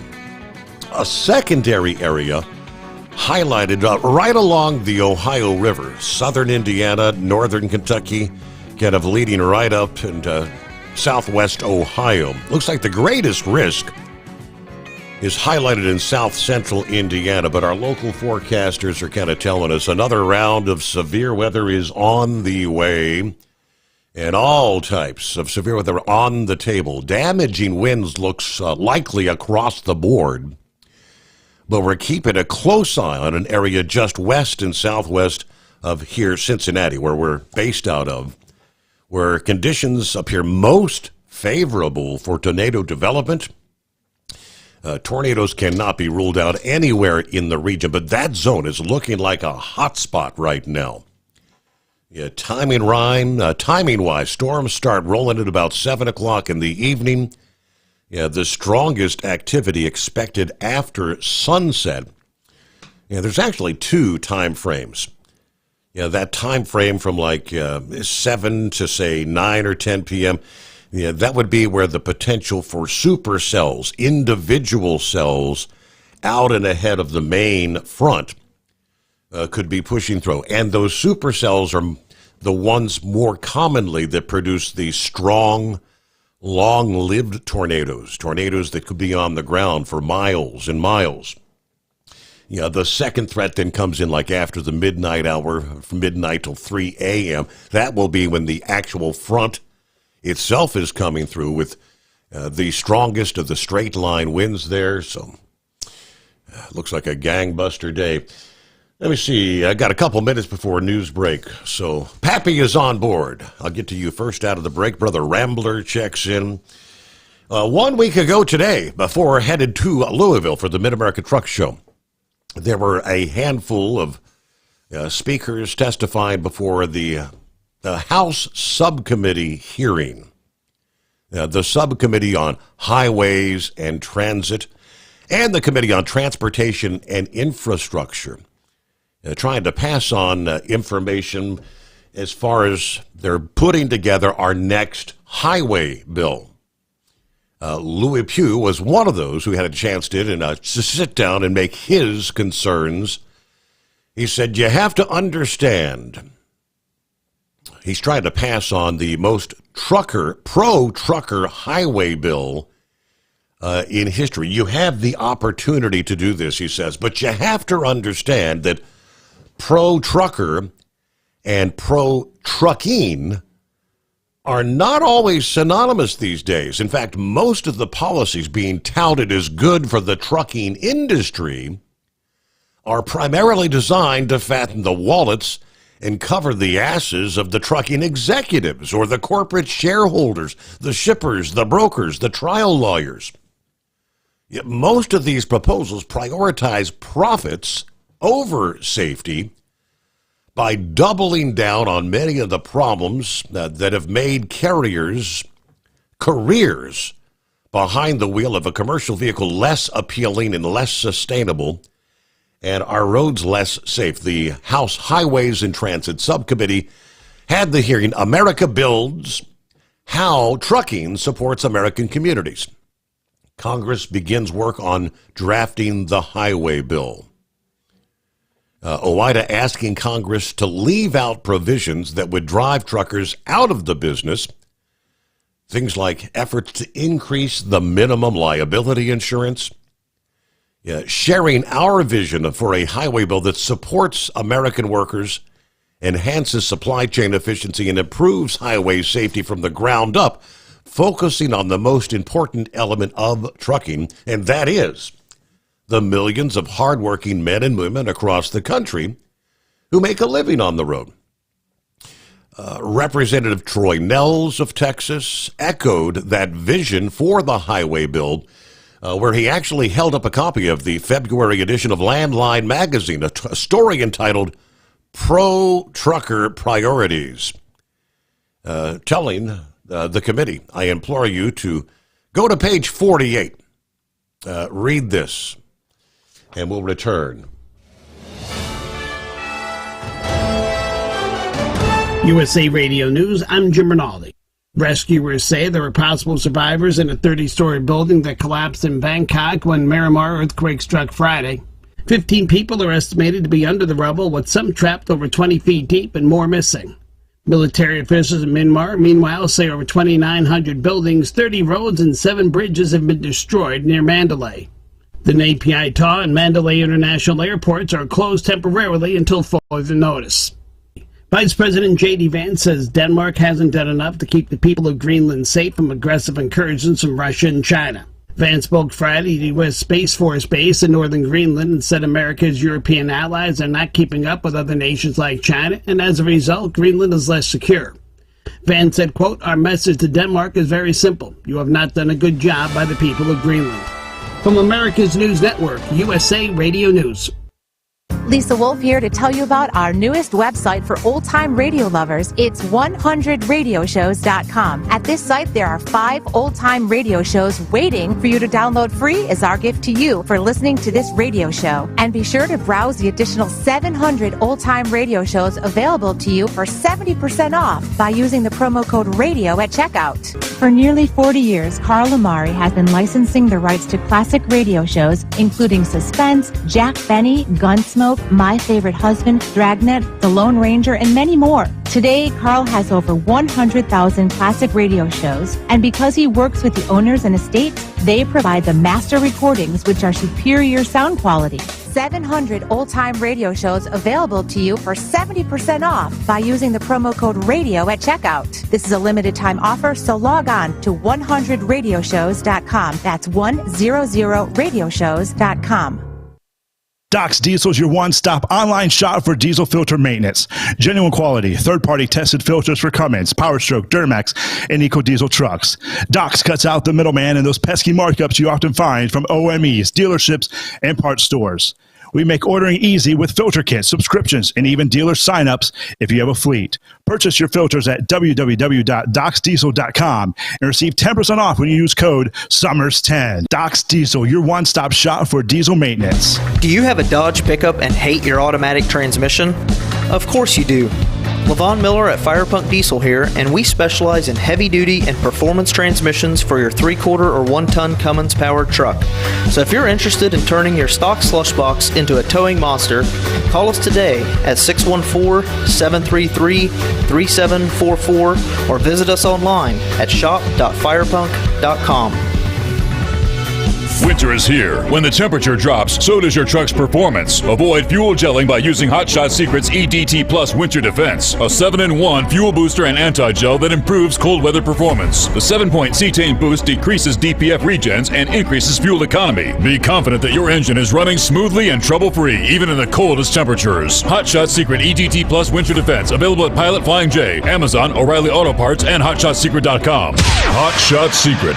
Speaker 13: A secondary area highlighted right along the Ohio River, southern Indiana, northern Kentucky, kind of leading right up into southwest Ohio. Looks like the greatest risk is highlighted in south central Indiana, but our local forecasters are kind of telling us another round of severe weather is on the way, and all types of severe weather on the table. Damaging winds looks likely across the board. But we're keeping a close eye on an area just west and southwest of here, Cincinnati, where we're based out of, where conditions appear most favorable for tornado development. Tornadoes cannot be ruled out anywhere in the region, but that zone is looking like a hot spot right now. Yeah, timing-wise, storms start rolling at about 7 o'clock in the evening. Yeah, the strongest activity expected after sunset. Yeah, there's actually two time frames. Yeah, that time frame from like 7 to, say, 9 or 10 p.m., yeah, that would be where the potential for supercells, individual cells, out and ahead of the main front could be pushing through. And those supercells are the ones more commonly that produce the strong, long-lived tornadoes that could be on the ground for miles and miles. Yeah, the second threat then comes in like after the midnight hour, from midnight till 3 a.m. That will be when the actual front itself is coming through with the strongest of the straight line winds there. So looks like a gangbuster day. Let me see. I got a couple minutes before news break. So Pappy is on board. I'll get to you first out of the break. Brother Rambler checks in. 1 week ago today, before headed to Louisville for the Mid-America Truck Show, there were a handful of speakers testifying before the House Subcommittee hearing. The Subcommittee on Highways and Transit and the Committee on Transportation and Infrastructure. Trying to pass on information as far as they're putting together our next highway bill. Louis Pugh was one of those who had a chance to sit down and make his concerns. He said, you have to understand, he's trying to pass on the most pro-trucker highway bill in history. You have the opportunity to do this, he says, but you have to understand that pro-trucker and pro-trucking are not always synonymous these days. In fact, most of the policies being touted as good for the trucking industry are primarily designed to fatten the wallets and cover the asses of the trucking executives or the corporate shareholders, the shippers, the brokers, the trial lawyers. Yet most of these proposals prioritize profits over safety by doubling down on many of the problems that have made carriers' careers behind the wheel of a commercial vehicle less appealing and less sustainable, and our roads less safe. The House Highways and Transit Subcommittee had the hearing, America Builds, How Trucking Supports American Communities. Congress begins work on drafting the highway bill. OOIDA asking Congress to leave out provisions that would drive truckers out of the business. Things like efforts to increase the minimum liability insurance. Sharing our vision for a highway bill that supports American workers, enhances supply chain efficiency, and improves highway safety from the ground up, focusing on the most important element of trucking, and that is the millions of hardworking men and women across the country who make a living on the road. Representative Troy Nehls of Texas echoed that vision for the highway bill, where he actually held up a copy of the February edition of Landline magazine, a story entitled Pro-Trucker Priorities, telling the committee, I implore you to go to page 48, read this, and we'll return.
Speaker 2: USA Radio News, I'm Jim Rinaldi. Rescuers say there were possible survivors in a 30-story building that collapsed in Bangkok when Myanmar earthquake struck Friday. 15 people are estimated to be under the rubble, with some trapped over 20 feet deep and more missing. Military officials in Myanmar, meanwhile, say over 2,900 buildings, 30 roads, and 7 bridges have been destroyed near Mandalay. The Nay Pyi Taw and Mandalay International Airports are closed temporarily until further notice. Vice President J.D. Vance says Denmark hasn't done enough to keep the people of Greenland safe from aggressive incursions from Russia and China. Vance spoke Friday at the U.S. Space Force Base in northern Greenland and said America's European allies are not keeping up with other nations like China, and as a result, Greenland is less secure. Vance said, quote, our message to Denmark is very simple. You have not done a good job by the people of Greenland. From America's News Network, USA Radio News.
Speaker 4: Lisa Wolf here to tell you about our newest website for old-time radio lovers. It's 100radioshows.com. At this site, there are 5 old-time radio shows waiting for you to download free as our gift to you for listening to this radio show. And be sure to browse the additional 700 old-time radio shows available to you for 70% off by using the promo code RADIO at checkout. For nearly 40 years, Carl Amari has been licensing the rights to classic radio shows, including Suspense, Jack Benny, Gunsmoke, My Favorite Husband, Dragnet, The Lone Ranger, and many more. Today, Carl has over 100,000 classic radio shows, and because he works with the owners and estates, they provide the master recordings, which are superior sound quality. 700 old-time radio shows available to you for 70% off by using the promo code RADIO at checkout. This is a limited-time offer, so log on to 100radioshows.com. That's 100radioshows.com.
Speaker 14: Doc's Diesel is your one-stop online shop for diesel filter maintenance. Genuine quality, third-party tested filters for Cummins, Power Stroke, Duramax, and EcoDiesel trucks. Doc's cuts out the middleman and those pesky markups you often find from OMEs, dealerships, and parts stores. We make ordering easy with filter kits, subscriptions, and even dealer sign-ups if you have a fleet. Purchase your filters at www.docsdiesel.com and receive 10% off when you use code SOMMERS10. Doc's Diesel, your one-stop shop for diesel maintenance.
Speaker 17: Do you have a Dodge pickup and hate your automatic transmission? Of course you do. Levon Miller at Firepunk Diesel here, and we specialize in heavy-duty and performance transmissions for your 3-quarter or 1-ton Cummins-powered truck. So if you're interested in turning your stock slush box into a towing monster, call us today at 614-733-3744 or visit us online at shop.firepunk.com.
Speaker 10: Winter is here. When the temperature drops, so does your truck's performance. Avoid fuel gelling by using Hot Shot Secret's EDT Plus Winter Defense, a 7-in-1 fuel booster and anti-gel that improves cold weather performance. The 7-point cetane boost decreases DPF regens and increases fuel economy. Be confident that your engine is running smoothly and trouble-free, even in the coldest temperatures. Hot Shot Secret EDT Plus Winter Defense, available at Pilot Flying J, Amazon, O'Reilly Auto Parts, and HotShotSecret.com. Hot Shot Secret,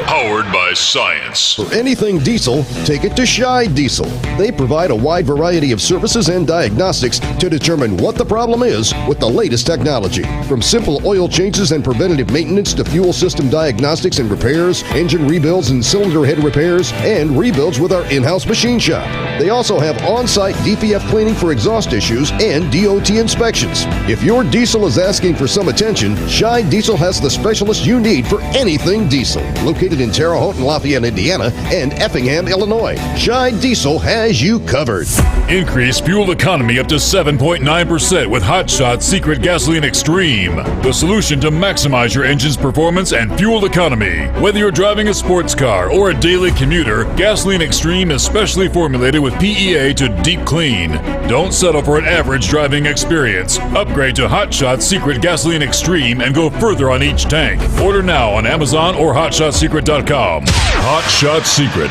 Speaker 10: powered by science.
Speaker 11: For anything diesel, take it to Shy Diesel. They provide a wide variety of services and diagnostics to determine what the problem is with the latest technology. From simple oil changes and preventative maintenance to fuel system diagnostics and repairs, engine rebuilds and cylinder head repairs, and rebuilds with our in-house machine shop. They also have on-site DPF cleaning for exhaust issues and DOT inspections. If your diesel is asking for some attention, Shy Diesel has the specialist you need for anything diesel. Located in Terre Haute and Lafayette, Indiana, and Effingham, Illinois, Shy Diesel has you covered.
Speaker 10: Increase fuel economy up to 7.9% with Hot Shot Secret Gasoline Extreme, the solution to maximize your engine's performance and fuel economy. Whether you're driving a sports car or a daily commuter, Gasoline Extreme is specially formulated with PEA to deep clean. Don't settle for an average driving experience. Upgrade to Hot Shot Secret Gasoline Extreme and go further on each tank. Order now on Amazon or HotShotSecret.com. Hot Shot Secret,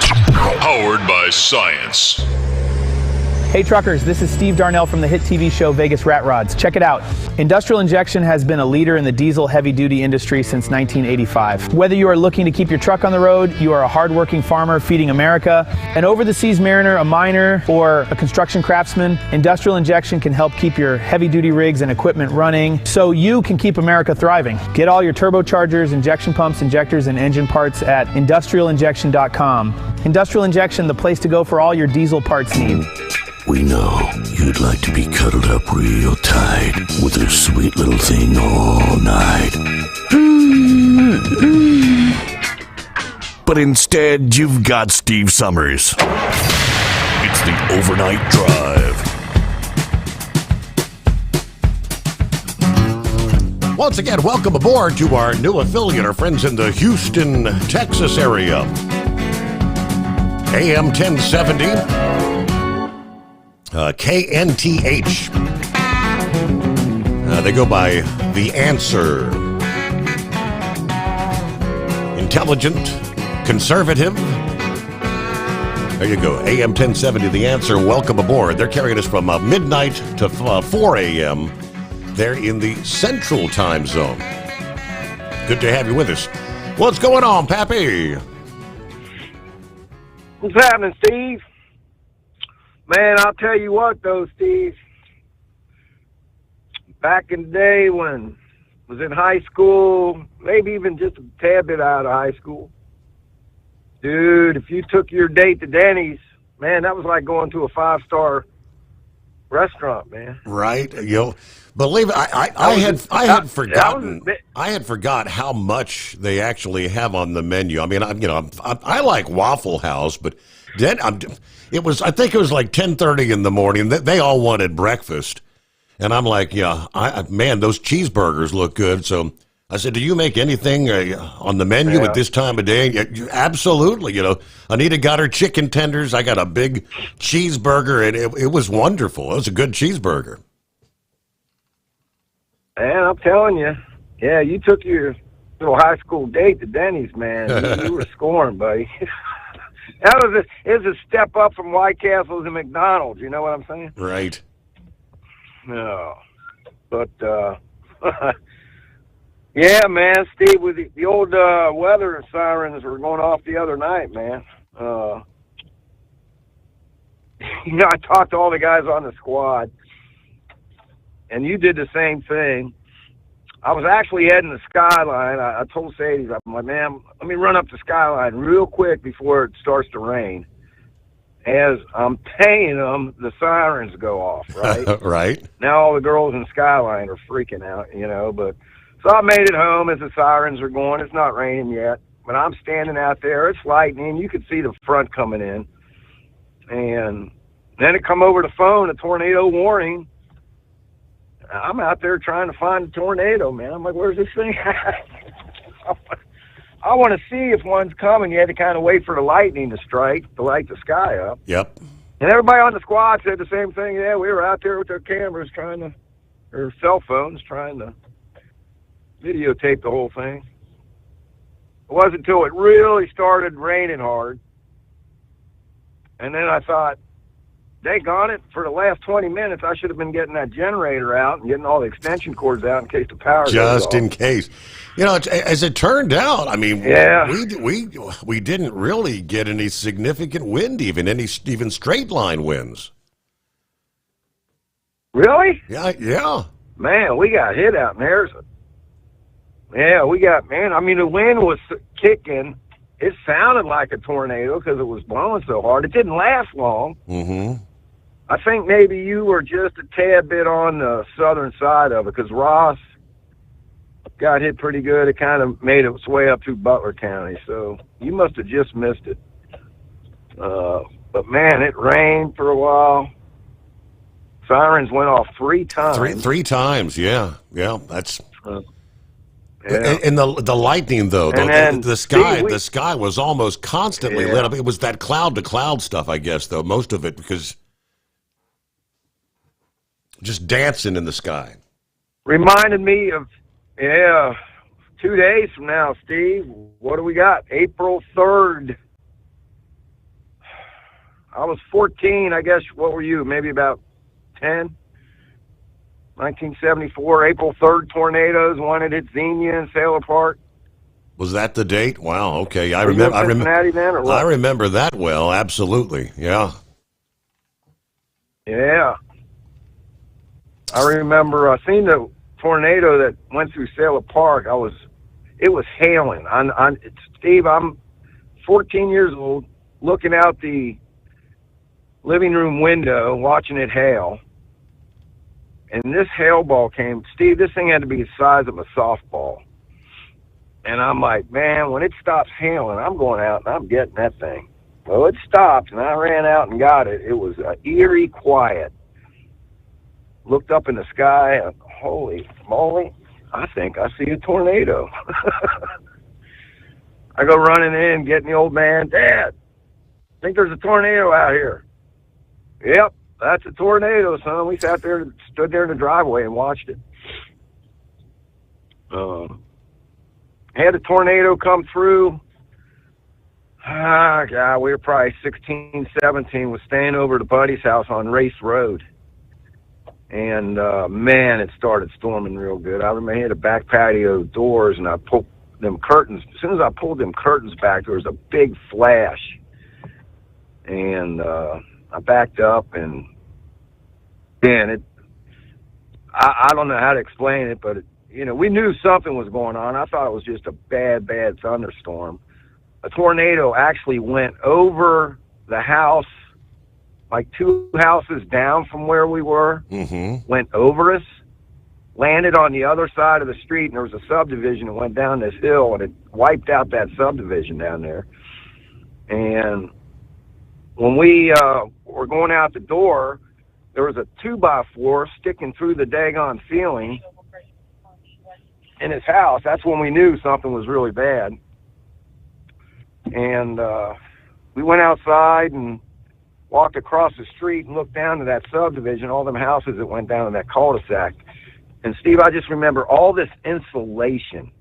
Speaker 10: powered by science.
Speaker 16: Hey truckers, this is Steve Darnell from the hit TV show Vegas Rat Rods. Check it out. Industrial Injection has been a leader in the diesel heavy-duty industry since 1985. Whether you are looking to keep your truck on the road, you are a hardworking farmer feeding America, an over-the-seas mariner, a miner, or a construction craftsman, Industrial Injection can help keep your heavy-duty rigs and equipment running so you can keep America thriving. Get all your turbochargers, injection pumps, injectors, and engine parts at industrialinjection.com. Industrial Injection, the place to go for all your diesel parts needs.
Speaker 18: We know you'd like to be cuddled up real tight with a sweet little thing all night. But instead, you've got Steve Sommers. It's the Overnight Drive.
Speaker 13: Once again, welcome aboard to our new affiliate, our friends in the Houston, Texas area. AM 1070. KNTH. They go by The Answer. Intelligent, conservative. There you go. AM 1070, The Answer. Welcome aboard. They're carrying us from midnight to 4 a.m. They're in the Central Time Zone. Good to have you with us. What's going on, Pappy?
Speaker 15: What's happening, Steve?
Speaker 20: Man, I'll tell you what, though, Steve. Back in the day when I was in high school, maybe even just a tad bit out of high school, dude, if you took your date to Denny's, man, that was like going to a 5-star restaurant, man.
Speaker 13: Right? Believe it, I had forgotten. I had forgot how much they actually have on the menu. I mean, I like Waffle House, but I think it was like 10:30 in the morning. They all wanted breakfast, and I'm like, man, those cheeseburgers look good. So I said, do you make anything on the menu at this time of day? Absolutely. Anita got her chicken tenders. I got a big cheeseburger, and it was wonderful. It was a good cheeseburger.
Speaker 20: Man, I'm telling you, yeah, you took your little high school date to Denny's, man. You were scoring, buddy. It was a step up from White Castles and McDonald's. You know what I'm saying?
Speaker 13: Right.
Speaker 20: No, but yeah, man, Steve, with the old weather sirens were going off the other night, man. I talked to all the guys on the squad, and you did the same thing. I was actually heading to Skyline. I told Sadie, I'm like, man, let me run up to Skyline real quick before it starts to rain. As I'm paying them, the sirens go off, right?
Speaker 13: Right.
Speaker 20: Now all the girls in Skyline are freaking out, but so I made it home as the sirens are going. It's not raining yet, but I'm standing out there. It's lightning. You could see the front coming in. And then it come over the phone, a tornado warning. I'm out there trying to find a tornado, man. I'm like, where's this thing? I want to see if one's coming. You had to kind of wait for the lightning to strike to light the sky up.
Speaker 13: Yep.
Speaker 20: And everybody on the squad said the same thing. Yeah, we were out there with our cameras or cell phones trying to videotape the whole thing. It wasn't until it really started raining hard. And then I thought, daggone it, for the last 20 minutes, I should have been getting that generator out and getting all the extension cords out in case the power goes off.
Speaker 13: Just in case. As it turned out, I mean, we didn't really get any significant wind, even straight line winds.
Speaker 20: Really?
Speaker 13: Yeah.
Speaker 20: Man, we got hit out in there. Yeah, the wind was kicking. It sounded like a tornado because it was blowing so hard. It didn't last long.
Speaker 13: Mm-hmm.
Speaker 20: I think maybe you were just a tad bit on the southern side of it because Ross got hit pretty good. It kind of made its way up through Butler County, so you must have just missed it. But, man, it rained for a while. Sirens went off 3 times.
Speaker 13: Three times, yeah. Yeah, that's... And the lightning, though, the sky was almost constantly lit up. It was that cloud-to-cloud stuff, I guess, though, most of it, because just dancing in the sky.
Speaker 20: Reminded me of, 2 days from now, Steve. What do we got? April 3rd. I was 14, I guess. What were you? Maybe about 10? 1974, April 3rd tornadoes, one at Xenia and Sailor Park.
Speaker 13: Was that the date? Wow, okay. I remember that well, absolutely. Yeah.
Speaker 20: Yeah. I remember I seen the tornado that went through Sailor Park. It was hailing. Steve, I'm 14 years old, looking out the living room window, watching it hail. And this hail ball came. Steve, this thing had to be the size of a softball. And I'm like, man, when it stops hailing, I'm going out and I'm getting that thing. Well, it stopped, and I ran out and got it. It was eerie quiet. Looked up in the sky, and holy moly, I think I see a tornado. I go running in, getting the old man. Dad, I think there's a tornado out here. Yep. That's a tornado, son. We stood there in the driveway and watched it. Had a tornado come through. God, we were probably 16, 17. Was staying over at a buddy's house on Race Road. And, man, it started storming real good. I remember I had a back patio doors, and I pulled them curtains. As soon as I pulled them curtains back, there was a big flash. And, I backed up, and man, I don't know how to explain it, but we knew something was going on. I thought it was just a bad thunderstorm. A tornado actually went over the house, like 2 houses down from where we were, went over us, landed on the other side of the street, and there was a subdivision that went down this hill, and it wiped out that subdivision down there. And when we were going out the door, there was a 2x4 sticking through the daggone ceiling in his house. That's when we knew something was really bad. And we went outside and walked across the street and looked down to that subdivision, all them houses that went down in that cul-de-sac. And Steve, I just remember all this insulation,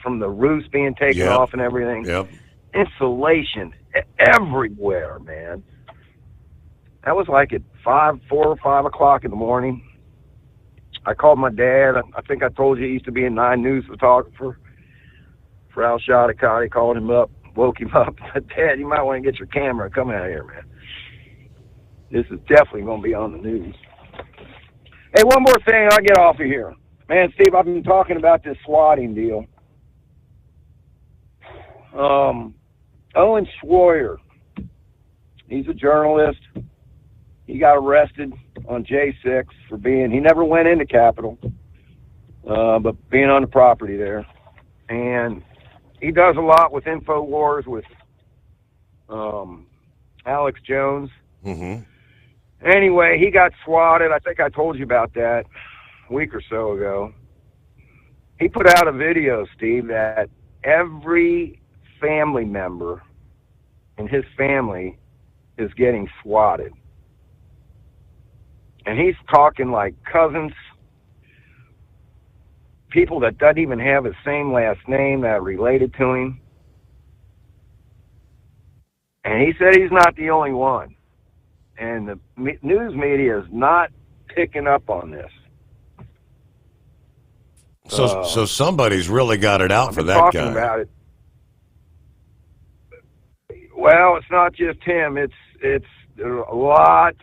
Speaker 20: from the roofs being taken off and everything.
Speaker 13: Yep.
Speaker 20: Insulation everywhere, man. That was like at 4 or 5 o'clock in the morning. I called my dad. I think I told you he used to be a 9 News photographer for Al Shadakati. Called him up, woke him up. Said, Dad, you might want to get your camera and come out here, man. This is definitely going to be on the news. Hey, one more thing, I'll get off of here. Man, Steve, I've been talking about this swatting deal. Owen Schroyer, he's a journalist. He got arrested on J6 for he never went into Capitol, but being on the property there. And he does a lot with InfoWars with Alex Jones. Anyway, he got swatted. I think I told you about that a week or so ago. He put out a video, Steve, that every family member in his family is getting swatted. And he's talking like cousins, people that doesn't even have his same last name that are related to him. And he said he's not the only one. And the news media is not picking up on this.
Speaker 13: So somebody's really got it out for that
Speaker 20: talking
Speaker 13: guy.
Speaker 20: About it. Well, it's not just him. It's a lot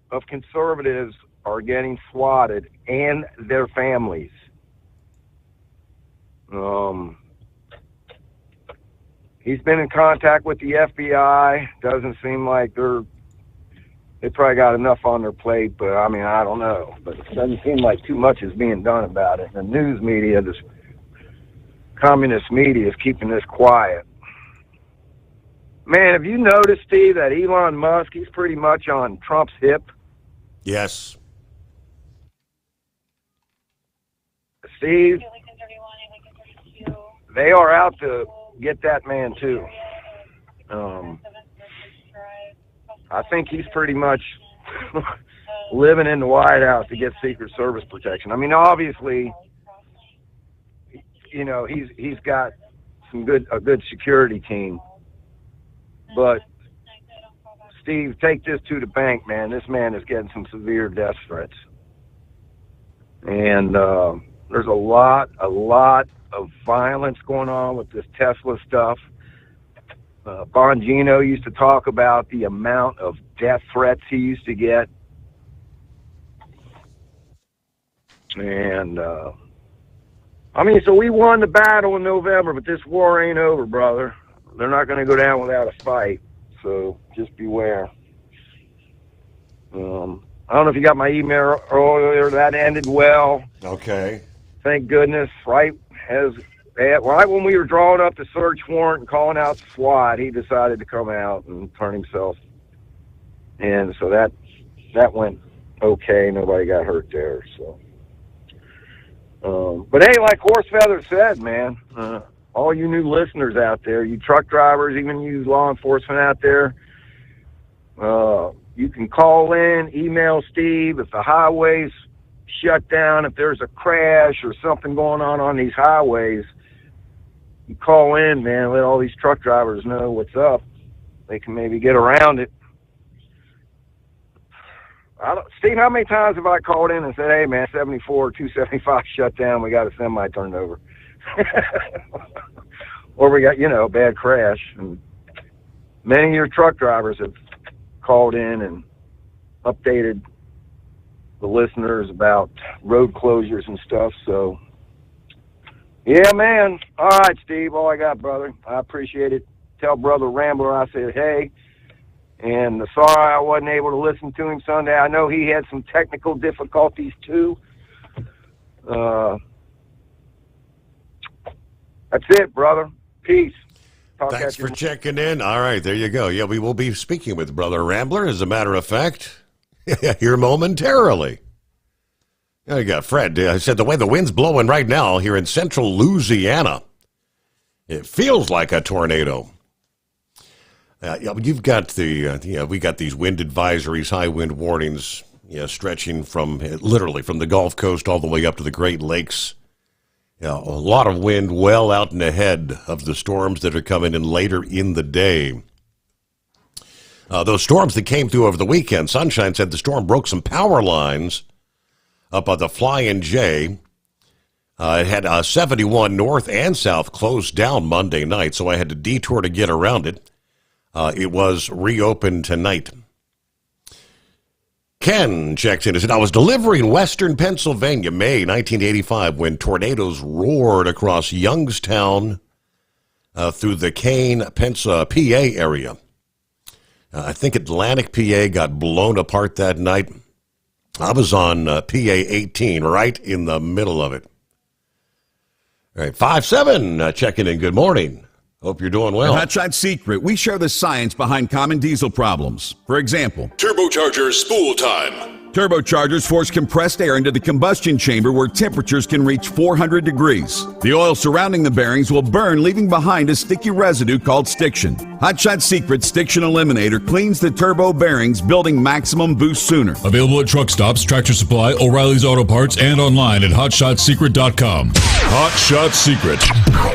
Speaker 20: of conservatives are getting swatted and their families. He's been in contact with the FBI. Doesn't seem like they probably got enough on their plate, but I mean, I don't know. But it doesn't seem like too much is being done about it. The news media, this communist media, is keeping this quiet. Man, have you noticed, Steve, that Elon Musk, he's pretty much on Trump's hip?
Speaker 13: Yes.
Speaker 20: Steve, they are out to get that man, too. I think he's pretty much living in the White House to get Secret Service protection. I mean, obviously, he's got a good security team. But, Steve, take this to the bank, man. This man is getting some severe death threats. And there's a lot of violence going on with this Tesla stuff. Bongino used to talk about the amount of death threats he used to get. And, so we won the battle in November, but this war ain't over, brother. They're not going to go down without a fight, so just beware. I don't know if you got my email earlier. That ended well.
Speaker 13: Okay.
Speaker 20: Thank goodness. Right when we were drawing up the search warrant and calling out the SWAT, he decided to come out and turn himself in. So that went okay. Nobody got hurt there. So, but hey, like Horsefeather said, man. All you new listeners out there, you truck drivers, even you law enforcement out there, you can call in, email Steve. If the highway's shut down, if there's a crash or something going on these highways, you call in, man, let all these truck drivers know what's up. They can maybe get around it. Steve, how many times have I called in and said, hey, man, 74, 275 shut down, we got a semi turned over? Or we got, a bad crash. And many of your truck drivers have called in and updated the listeners about road closures and stuff. So, yeah, man. All right, Steve, all I got, brother. I appreciate it. Tell Brother Rambler I said hey. And sorry I wasn't able to listen to him Sunday. I know he had some technical difficulties, too. That's it, brother. Peace.
Speaker 13: Thanks for checking in. All right, there you go. Yeah, we will be speaking with Brother Rambler, as a matter of fact, here momentarily. Yeah, you got Fred. I said the way the wind's blowing right now here in central Louisiana, it feels like a tornado. You've got we got these wind advisories, high wind warnings, stretching from literally from the Gulf Coast all the way up to the Great Lakes. A lot of wind well out and ahead of the storms that are coming in later in the day. Those storms that came through over the weekend, Sunshine said the storm broke some power lines up on the Flying J. It had 71 north and south closed down Monday night, so I had to detour to get around it. It was reopened tonight. Ken checked in and said, I was delivering western Pennsylvania, May 1985, when tornadoes roared across Youngstown through the Kane, PA area. I think Atlantic PA got blown apart that night. I was on PA 18, right in the middle of it. All right, 5-7 checking in. Good morning. Hope you're doing well.
Speaker 9: At Hotshot Secret, we share the science behind common diesel problems. For example,
Speaker 10: turbochargers spool time.
Speaker 9: Turbochargers force compressed air into the combustion chamber where temperatures can reach 400 degrees. The oil surrounding the bearings will burn, leaving behind a sticky residue called stiction. Hotshot Secret Stiction Eliminator cleans the turbo bearings, building maximum boost sooner.
Speaker 10: Available at truck stops, Tractor Supply, O'Reilly's Auto Parts, and online at hotshotsecret.com. Hotshot Secret,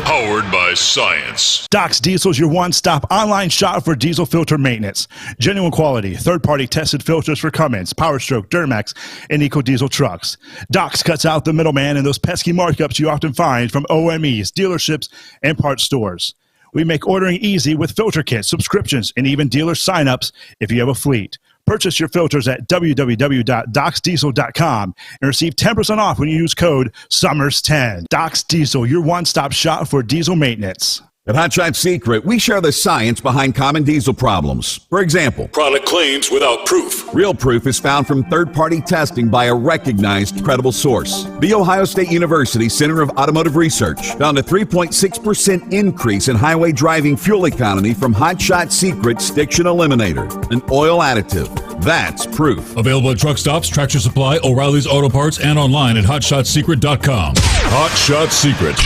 Speaker 10: powered by science.
Speaker 14: Doc's Diesel is your one-stop online shop for diesel filter maintenance. Genuine quality, third-party tested filters for Cummins, Power Stroke, Duramax, and EcoDiesel trucks. Doc's cuts out the middleman and those pesky markups you often find from OMEs, dealerships, and parts stores. We make ordering easy with filter kits, subscriptions, and even dealer sign-ups if you have a fleet. Purchase your filters at www.docsdiesel.com and receive 10% off when you use code SOMMERS10. Doc's Diesel, your one-stop shop for diesel maintenance.
Speaker 9: At Hotshot Secret, we share the science behind common diesel problems. For example,
Speaker 10: product claims without proof.
Speaker 9: Real proof is found from third-party testing by a recognized, credible source. The Ohio State University Center of Automotive Research found a 3.6% increase in highway driving fuel economy from Hotshot Secret Stiction Eliminator, an oil additive. That's proof.
Speaker 10: Available at truck stops, Tractor Supply, O'Reilly's Auto Parts, and online at hotshotsecret.com. Hotshot Secret,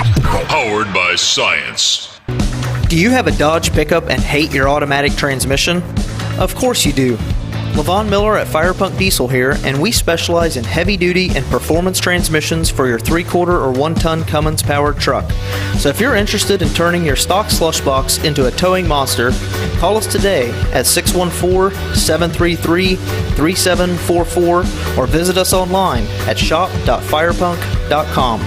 Speaker 10: powered by science.
Speaker 17: Do you have a Dodge pickup and hate your automatic transmission? Of course you do. Levon Miller at Firepunk Diesel here, and we specialize in heavy-duty and performance transmissions for your 3-quarter or 1-ton Cummins powered truck. So if you're interested in turning your stock slush box into a towing monster, call us today at 614-733-3744 or visit us online at shop.firepunk.com.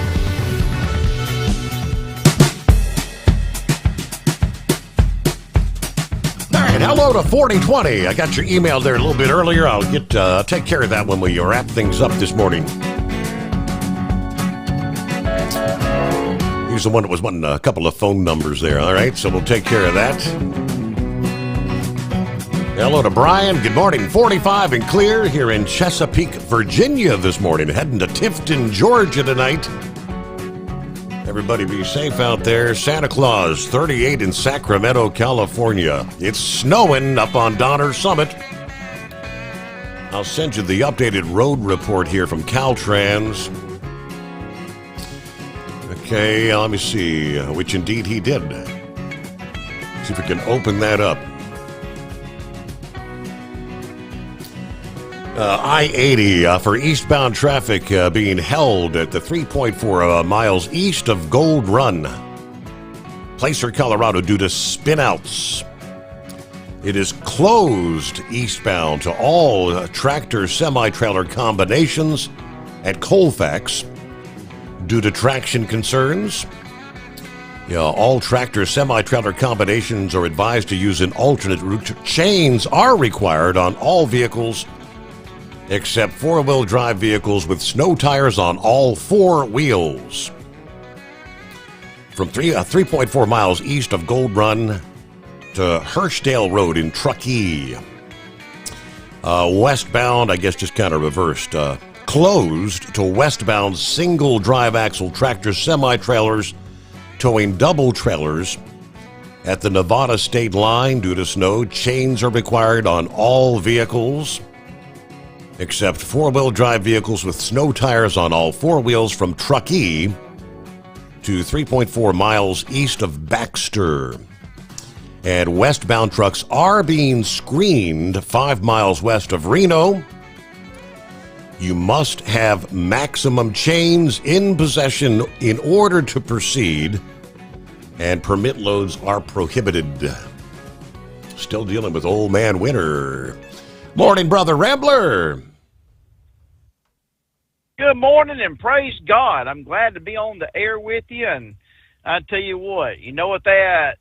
Speaker 13: And hello to 4020. I got your email there a little bit earlier. I'll take care of that when we wrap things up this morning. He's the one that was wanting a couple of phone numbers there. All right, so we'll take care of that. Hello to Brian. Good morning. 45 and clear here in Chesapeake, Virginia this morning. Heading to Tifton, Georgia tonight. Everybody be safe out there. Santa Claus, 38 in Sacramento, California. It's snowing up on Donner Summit. I'll send you the updated road report here from Caltrans. Okay, let me see, which indeed he did. See if we can open that up. I-80 for eastbound traffic being held at the 3.4 miles east of Gold Run, Placer, Colorado, due to spinouts. It is closed eastbound to all tractor semi-trailer combinations at Colfax due to traction concerns. Yeah, all tractor semi-trailer combinations are advised to use an alternate route. Chains are required on all vehicles except four-wheel drive vehicles with snow tires on all four wheels. From 3.4 miles east of Gold Run to Hirschdale Road in Truckee. Westbound, I guess just kind of reversed, closed to westbound single drive axle tractor semi-trailers towing double trailers at the Nevada state line due to snow. Chains are required on all vehicles except four-wheel drive vehicles with snow tires on all four wheels from Truckee to 3.4 miles east of Baxter. And westbound trucks are being screened 5 miles west of Reno. You must have maximum chains in possession in order to proceed, and permit loads are prohibited. Still dealing with old man winter. Morning, Brother Rambler.
Speaker 12: Good morning and praise God. I'm glad to be on the air with you. And I tell you what that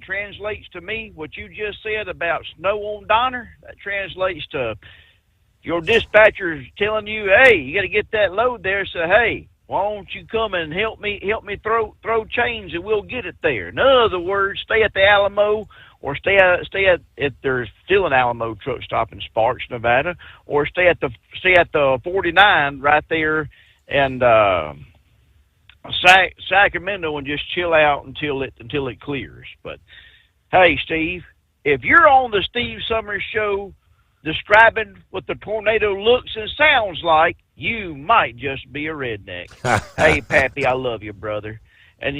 Speaker 12: translates to me, what you just said about snow on Donner, that translates to your dispatcher's telling you, hey, you got to get that load there. So, hey, why don't you come and help me throw chains and we'll get it there. In other words, stay at the Alamo, or stay at if there's still an Alamo truck stop in Sparks, Nevada, or stay at the 49 right there and Sacramento and just chill out until it clears. But hey, Steve, if you're on the Steve Sommers show describing what the tornado looks and sounds like, you might just be a redneck. Hey, Pappy, I love you, brother. And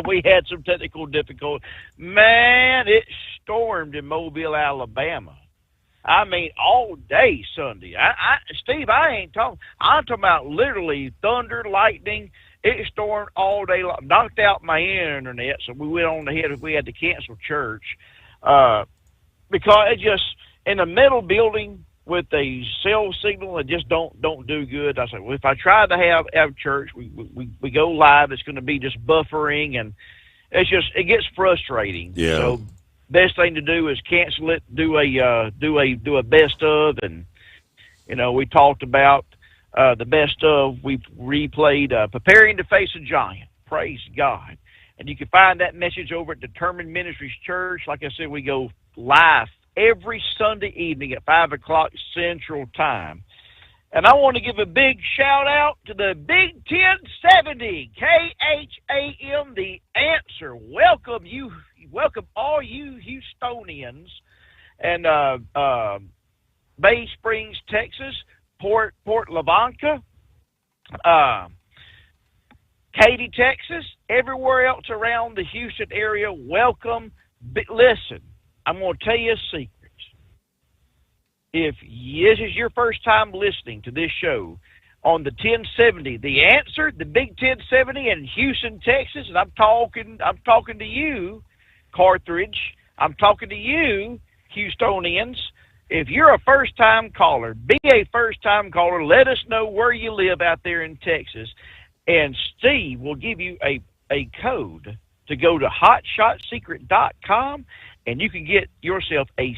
Speaker 12: we had some technical difficulty. Man, it stormed in Mobile, Alabama. I mean, all day Sunday. Steve, I'm talking about literally thunder, lightning. It stormed all day long, knocked out my internet, so we went on ahead. We had to cancel church because it just, in a metal building with a cell signal that just don't do good. I said, well, if I try to have church, we go live, it's going to be just buffering, and it gets frustrating.
Speaker 13: Yeah. So
Speaker 12: best thing to do is cancel it, do a best of, and we talked about the best of. We replayed Preparing to Face a Giant. Praise God. And you can find that message over at Determined Ministries Church. Like I said, we go live every Sunday evening at 5 o'clock Central Time. And I want to give a big shout out to the Big 1070 KHAM, The Answer. Welcome all you Houstonians and Bay Springs, Texas, Port Lavaca, Katy, Texas, everywhere else around the Houston area. Welcome. Listen, I'm going to tell you a secret. If this is your first time listening to this show on the 1070, The Answer, the Big 1070 in Houston, Texas, and I'm talking to you, Carthage. I'm talking to you, Houstonians. If you're a first-time caller, be a first-time caller. Let us know where you live out there in Texas, and Steve will give you a code to go to hotshotsecret.com, and you can get yourself a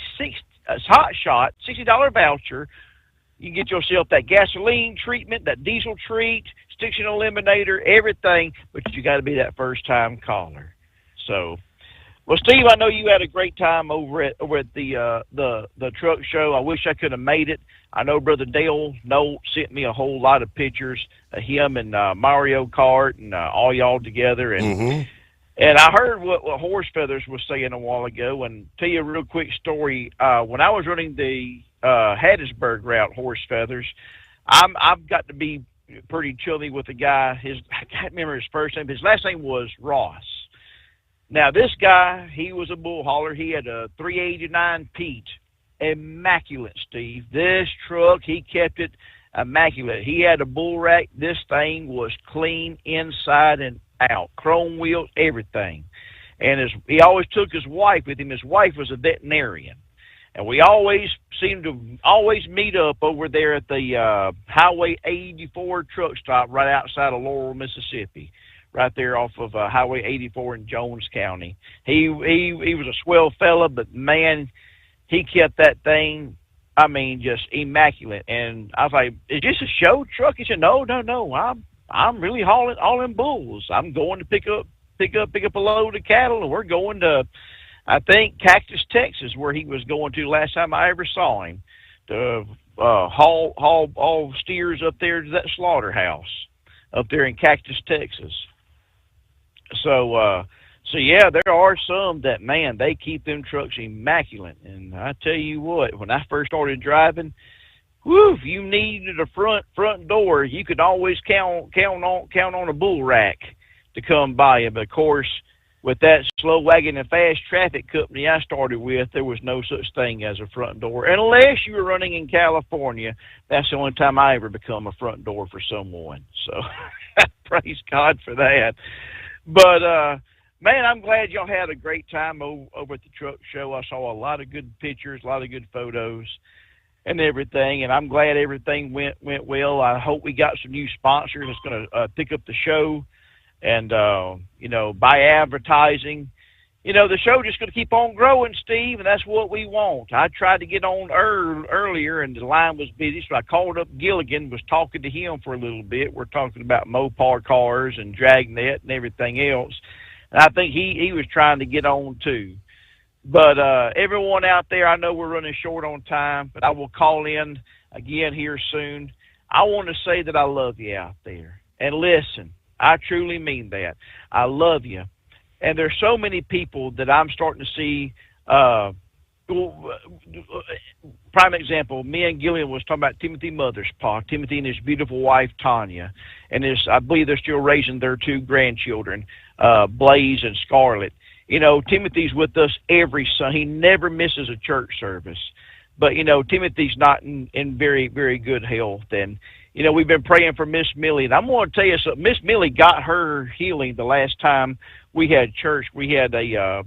Speaker 12: Hot Shot $60 voucher. You can get yourself that gasoline treatment, that diesel treat, stiction eliminator, everything, but you got to be that first-time caller. So, well, Steve, I know you had a great time over at the truck show. I wish I could have made it. I know Brother Dale Nolt sent me a whole lot of pictures of him and Mario Kart and all y'all together. And and I heard what Horse Feathers was saying a while ago. And tell you a real quick story. When I was running the Hattiesburg route, Horse Feathers, I've got to be pretty chilly with the guy. I can't remember his first name. His last name was Ross. Now, this guy, he was a bull hauler. He had a 389 Pete. Immaculate, Steve. This truck, he kept it immaculate. He had a bull rack. This thing was clean inside and out. Chrome wheels, everything. And he always took his wife with him. His wife was a veterinarian. And we always seemed to always meet up over there at the Highway 84 truck stop right outside of Laurel, Mississippi. right there off of Highway 84 in Jones County. He was a swell fella, but man, he kept that thing, I mean, just immaculate. And I was like, "Is this a show truck?" He said, "No. I'm really hauling bulls. I'm going to pick up a load of cattle, and we're going to, I think, Cactus, Texas, where he was going to last time I ever saw him, to haul all steers up there to that slaughterhouse up there in Cactus, Texas." So yeah, there are some that, man, they keep them trucks immaculate. And I tell you what, when I first started driving, whew, if you needed a front door, you could always count on a bull rack to come by you. But of course, with that slow wagon and fast traffic company I started with, there was no such thing as a front door, unless you were running in California. That's the only time I ever become a front door for someone. So praise God for that. But man, I'm glad y'all had a great time over at the truck show. I saw a lot of good pictures, a lot of good photos and everything, and I'm glad everything went well. I hope we got some new sponsors that's going to pick up the show and, by advertising. The show just going to keep on growing, Steve, and that's what we want. I tried to get on earlier, and the line was busy, so I called up Gilligan, was talking to him for a little bit. We're talking about Mopar cars and Dragnet and everything else. And I think he was trying to get on, too. But everyone out there, I know we're running short on time, but I will call in again here soon. I want to say that I love you out there. And listen, I truly mean that. I love you. And there's so many people that I'm starting to see. Prime example, me and Gillian was talking about Timothy Motherspaw, Timothy and his beautiful wife, Tanya. And I believe they're still raising their 2 grandchildren, Blaze and Scarlett. Timothy's with us every Sunday. He never misses a church service. But, Timothy's not in very, very good health. And, we've been praying for Miss Millie. And I'm going to tell you something. Miss Millie got her healing the last time we had church. We had the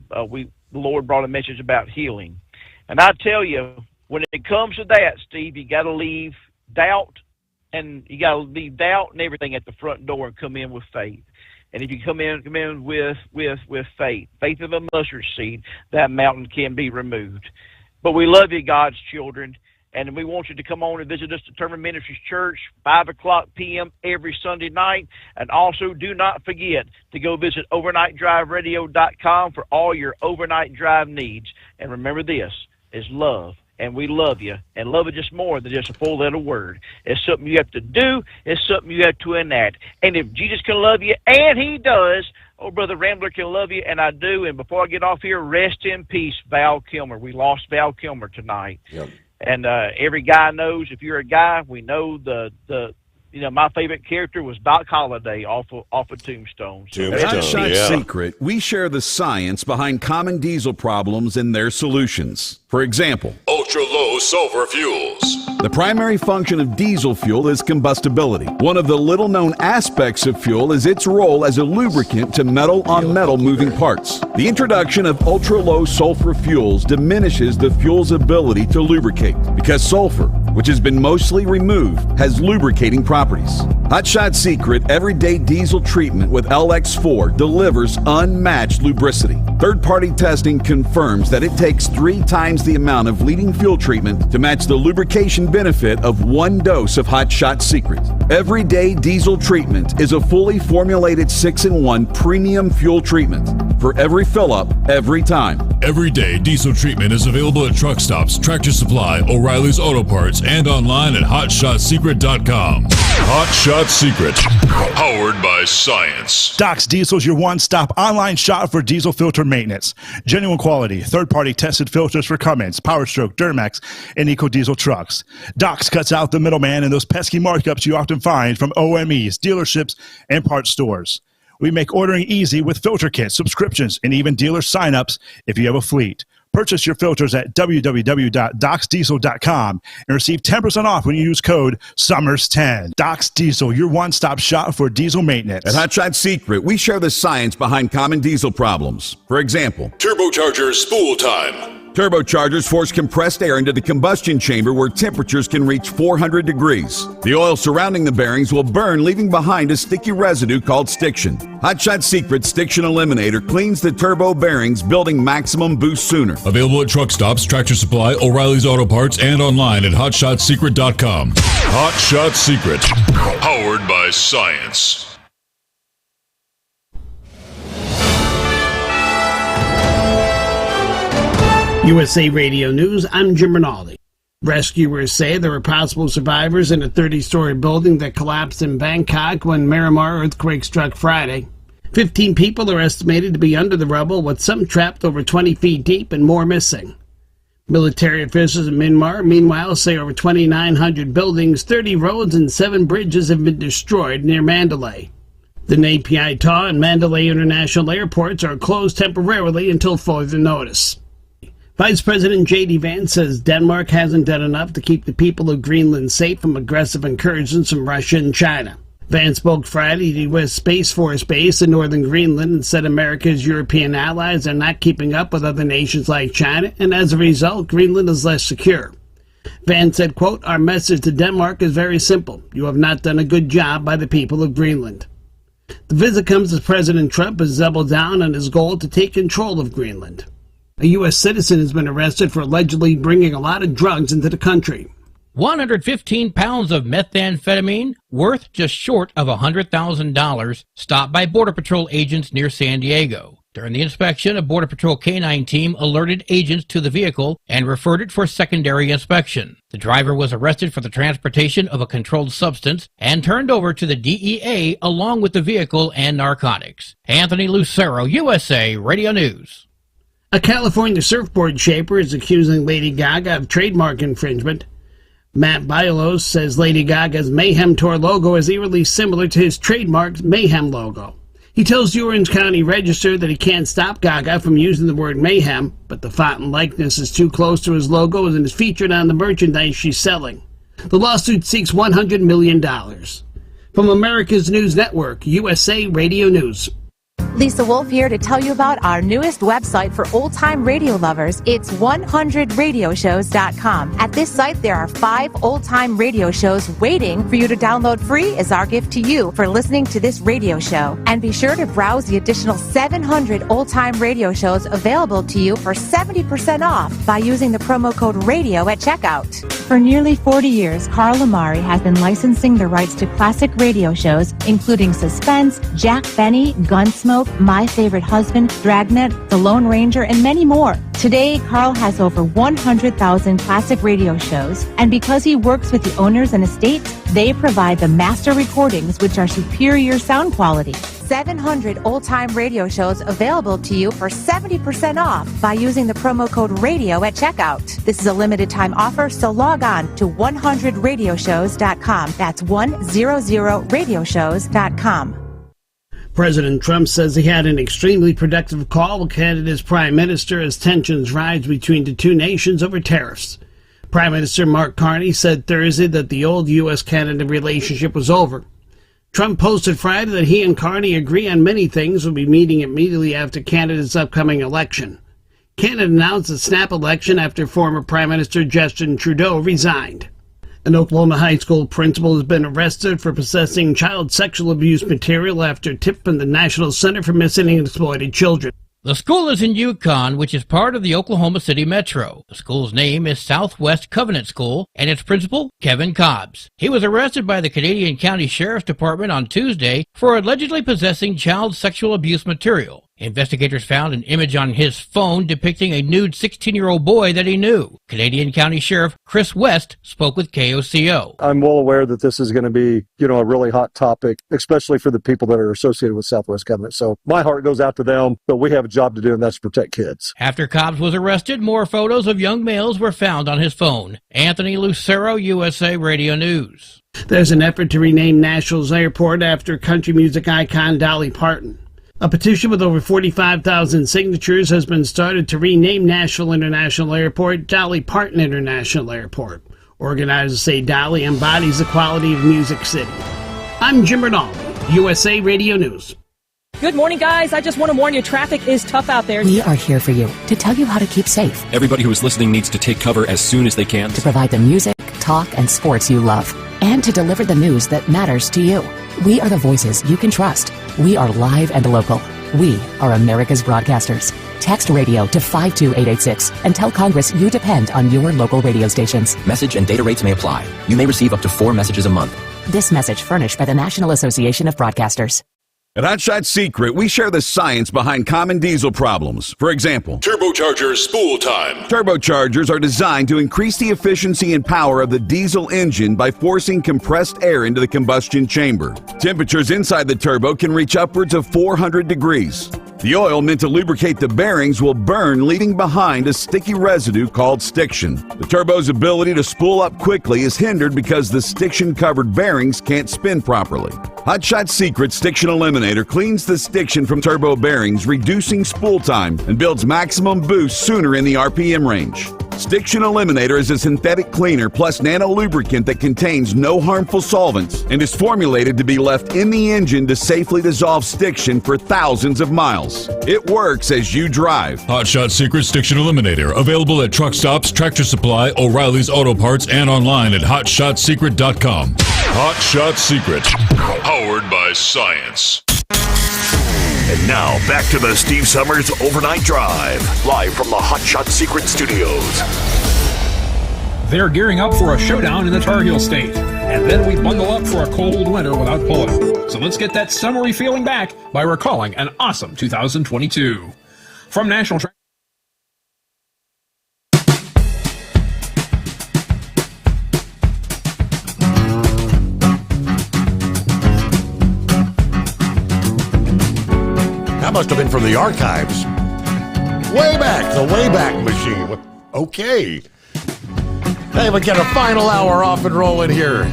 Speaker 12: Lord brought a message about healing. And I tell you, when it comes to that, Steve, you got to leave doubt and everything at the front door and come in with faith. And if you come in with faith of a mustard seed, that mountain can be removed. But we love you, God's children, and we want you to come on and visit us at Turner Ministries Church, 5:00 p.m. every Sunday night. And also do not forget to go visit overnightdriveradio.com for all your overnight drive needs. And remember, this is love. And we love you, and love it just more than just a 4-letter word. It's something you have to do. It's something you have to enact. And if Jesus can love you, and he does, Brother Rambler can love you, and I do. And before I get off here, rest in peace, Val Kilmer. We lost Val Kilmer tonight. Yep. And every guy knows, if you're a guy, we know my favorite character was Doc Holliday off of Tombstone.
Speaker 9: Hot Shot Secret, we share the science behind common diesel problems and their solutions. For example,
Speaker 10: ultra-low sulfur fuels.
Speaker 9: The primary function of diesel fuel is combustibility. One of the little-known aspects of fuel is its role as a lubricant to metal-on-metal moving parts. The introduction of ultra-low sulfur fuels diminishes the fuel's ability to lubricate because sulfur, which has been mostly removed, has lubricating properties. Hot Shot Secret Everyday Diesel Treatment with LX4 delivers unmatched lubricity. Third-party testing confirms that it takes 3 times the amount of leading fuel treatment to match the lubrication benefit of 1 dose of Hot Shot Secret. Everyday Diesel Treatment is a fully formulated 6-in-1 premium fuel treatment for every fill-up, every time.
Speaker 10: Everyday Diesel Treatment is available at truck stops, Tractor Supply, O'Reilly's Auto Parts, and online at HotShotSecret.com. Hot Shot Secret, powered by science.
Speaker 14: Doc's Diesel is your one-stop online shop for diesel filter maintenance. Genuine quality, third-party tested filters for Cummins, Power Stroke, Duramax, and EcoDiesel trucks. Doc's cuts out the middleman and those pesky markups you often find from OMEs, dealerships, and parts stores. We make ordering easy with filter kits, subscriptions, and even dealer sign-ups if you have a fleet. Purchase your filters at www.docsdiesel.com and receive 10% off when you use code SOMMERS10. Doc's Diesel, your one-stop shop for diesel maintenance.
Speaker 9: At Hot Shot Secret, we share the science behind common diesel problems. For example,
Speaker 10: turbocharger spool time.
Speaker 9: Turbochargers force compressed air into the combustion chamber where temperatures can reach 400 degrees. The oil surrounding the bearings will burn, leaving behind a sticky residue called stiction. Hot Shot Secret Stiction Eliminator cleans the turbo bearings, building maximum boost sooner.
Speaker 10: Available at truck stops, Tractor Supply, O'Reilly's Auto Parts, and online at HotShotSecret.com. Hot Shot Secret, powered by science.
Speaker 2: USA Radio News, I'm Jim Rinaldi. Rescuers say there were possible survivors in a 30-story building that collapsed in Bangkok when Myanmar earthquake struck Friday. 15 people are estimated to be under the rubble, with some trapped over 20 feet deep and more missing. Military officials in Myanmar, meanwhile, say over 2,900 buildings, 30 roads, and 7 bridges have been destroyed near Mandalay. The Nay Pyi Taw and Mandalay International Airports are closed temporarily until further notice. Vice President J.D. Vance says Denmark hasn't done enough to keep the people of Greenland safe from aggressive incursions from Russia and China. Vance spoke Friday at the U.S. Space Force Base in northern Greenland and said America's European allies are not keeping up with other nations like China, and as a result, Greenland is less secure. Vance said, quote, "Our message to Denmark is very simple. You have not done a good job by the people of Greenland." The visit comes as President Trump has doubled down on his goal to take control of Greenland. A U.S. citizen has been arrested for allegedly bringing a lot of drugs into the country.
Speaker 3: 115 pounds of methamphetamine, worth just short of $100,000, stopped by Border Patrol agents near San Diego. During the inspection, a Border Patrol K-9 team alerted agents to the vehicle and referred it for secondary inspection. The driver was arrested for the transportation of a controlled substance and turned over to the DEA along with the vehicle and narcotics. Anthony Lucero, USA Radio News.
Speaker 2: A California surfboard shaper is accusing Lady Gaga of trademark infringement. Matt Bailos says Lady Gaga's Mayhem Tour logo is eerily similar to his trademarked Mayhem logo. He tells the Orange County Register that he can't stop Gaga from using the word mayhem, but the font and likeness is too close to his logo and is featured on the merchandise she's selling. The lawsuit seeks $100 million. From America's News Network, USA Radio News.
Speaker 4: Lisa Wolf here to tell you about our newest website for old-time radio lovers. It's 100radioshows.com. At this site, there are 5 old-time radio shows waiting for you to download free as our gift to you for listening to this radio show. And be sure to browse the additional 700 old-time radio shows available to you for 70% off by using the promo code RADIO at checkout. For nearly 40 years, Carl Amari has been licensing the rights to classic radio shows, including Suspense, Jack Benny, Gunsmoke, My Favorite Husband, Dragnet, The Lone Ranger, and many more. Today, Carl has over 100,000 classic radio shows, and because he works with the owners and estates, they provide the master recordings, which are superior sound quality. 700 old-time radio shows available to you for 70% off by using the promo code RADIO at checkout. This is a limited-time offer, so log on to 100radioshows.com. That's 100radioshows.com.
Speaker 2: President Trump says he had an extremely productive call with Canada's Prime Minister as tensions rise between the two nations over tariffs. Prime Minister Mark Carney said Thursday that the old U.S.-Canada relationship was over. Trump posted Friday that he and Carney agree on many things, will be meeting immediately after Canada's upcoming election. Canada announced a snap election after former Prime Minister Justin Trudeau resigned. An Oklahoma high school principal has been arrested for possessing child sexual abuse material after a tip from the National Center for Missing and Exploited Children.
Speaker 3: The school is in Yukon, which is part of the Oklahoma City Metro. The school's name is Southwest Covenant School, and its principal, Kevin Cobbs. He was arrested by the Canadian County Sheriff's Department on Tuesday for allegedly possessing child sexual abuse material. Investigators found an image on his phone depicting a nude 16-year-old boy that he knew. Canadian County Sheriff Chris West spoke with KOCO.
Speaker 5: I'm well aware that this is going to be, a really hot topic, especially for the people that are associated with Southwest Covenant. So my heart goes out to them, but we have a job to do, and that's to protect kids.
Speaker 3: After Cobbs was arrested, more photos of young males were found on his phone. Anthony Lucero, USA Radio News.
Speaker 2: There's an effort to rename Nashville's airport after country music icon Dolly Parton. A petition with over 45,000 signatures has been started to rename Nashville International Airport Dolly Parton International Airport. Organizers say Dolly embodies the quality of Music City. I'm Jim Rinaldi, USA Radio News.
Speaker 6: Good morning, guys. I just want to warn you, traffic is tough out there.
Speaker 7: We are here for you to tell you how to keep safe,
Speaker 8: Everybody who is listening needs to take cover as soon as they can.
Speaker 7: to provide the music, talk, and sports you love, and to deliver the news that matters to you. We are the voices you can trust. We are live and local. We are America's broadcasters. Text radio to 52886 and tell Congress you depend on your local radio stations.
Speaker 8: Message and data rates may apply. You may receive up to 4 messages a month.
Speaker 7: This message furnished by the National Association of Broadcasters.
Speaker 9: At Hot Shot Secret, we share the science behind common diesel problems. For example,
Speaker 10: Turbocharger spool time.
Speaker 9: turbochargers are designed to increase the efficiency and power of the diesel engine by forcing compressed air into the combustion chamber. Temperatures inside the turbo can reach upwards of 400 degrees. The oil meant to lubricate the bearings will burn, leaving behind a sticky residue called stiction. The turbo's ability to spool up quickly is hindered because the stiction-covered bearings can't spin properly. Hot Shot Secret Stiction Eliminator cleans the stiction from turbo bearings, reducing spool time and builds maximum boost sooner in the RPM range. Stiction Eliminator is a synthetic cleaner plus nano lubricant that contains no harmful solvents and is formulated to be left in the engine to safely dissolve stiction for thousands of miles. It works as you drive.
Speaker 10: Hot Shot Secret Stiction Eliminator. Available at truck stops, Tractor Supply, O'Reilly's Auto Parts, and online at hotshotsecret.com. Hot Shot Secret. Powered by science.
Speaker 18: And now, back to the Steve Sommers Overnight Drive, live from the Hot Shot Secret Studios.
Speaker 21: They're gearing up for a showdown in the Tar Heel State. And then we bundle up for a cold winter without pulling. So let's get that summery feeling back by recalling an awesome 2022. From National Track.
Speaker 13: That must have been from the archives. Way back, the Wayback Machine. Okay. Hey, we get a final hour off and rolling here.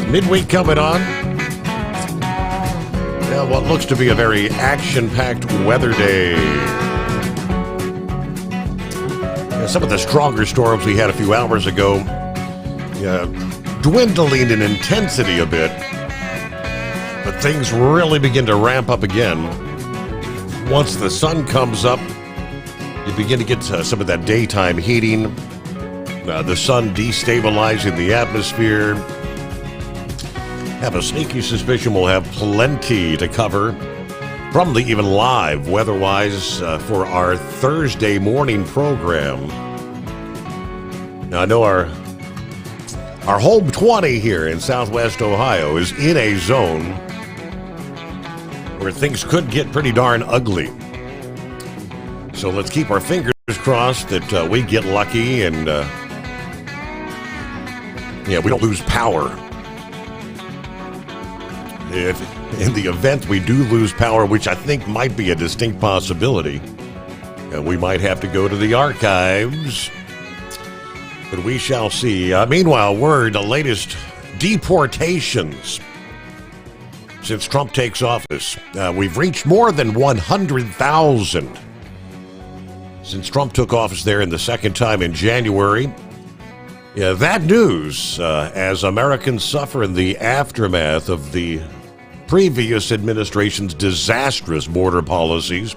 Speaker 13: Midweek coming on. Yeah, what looks to be a very action-packed weather day. Yeah, some of the stronger storms we had a few hours ago, dwindling in intensity a bit. But things really begin to ramp up again. Once the sun comes up, you begin to get some of that daytime heating, the sun destabilizing the atmosphere. Have a sneaky suspicion we'll have plenty to cover, probably even live weather-wise, for our Thursday morning program. Now, I know our home 20 here in Southwest Ohio is in a zone where things could get pretty darn ugly. So let's keep our fingers crossed that we get lucky and we don't lose power. If in the event we do lose power, which I think might be a distinct possibility, we might have to go to the archives. But we shall see. Meanwhile, the latest deportations. Since Trump takes office, we've reached more than 100,000. Since Trump took office there in the second time in January. Yeah, that news, as Americans suffer in the aftermath of the previous administration's disastrous border policies.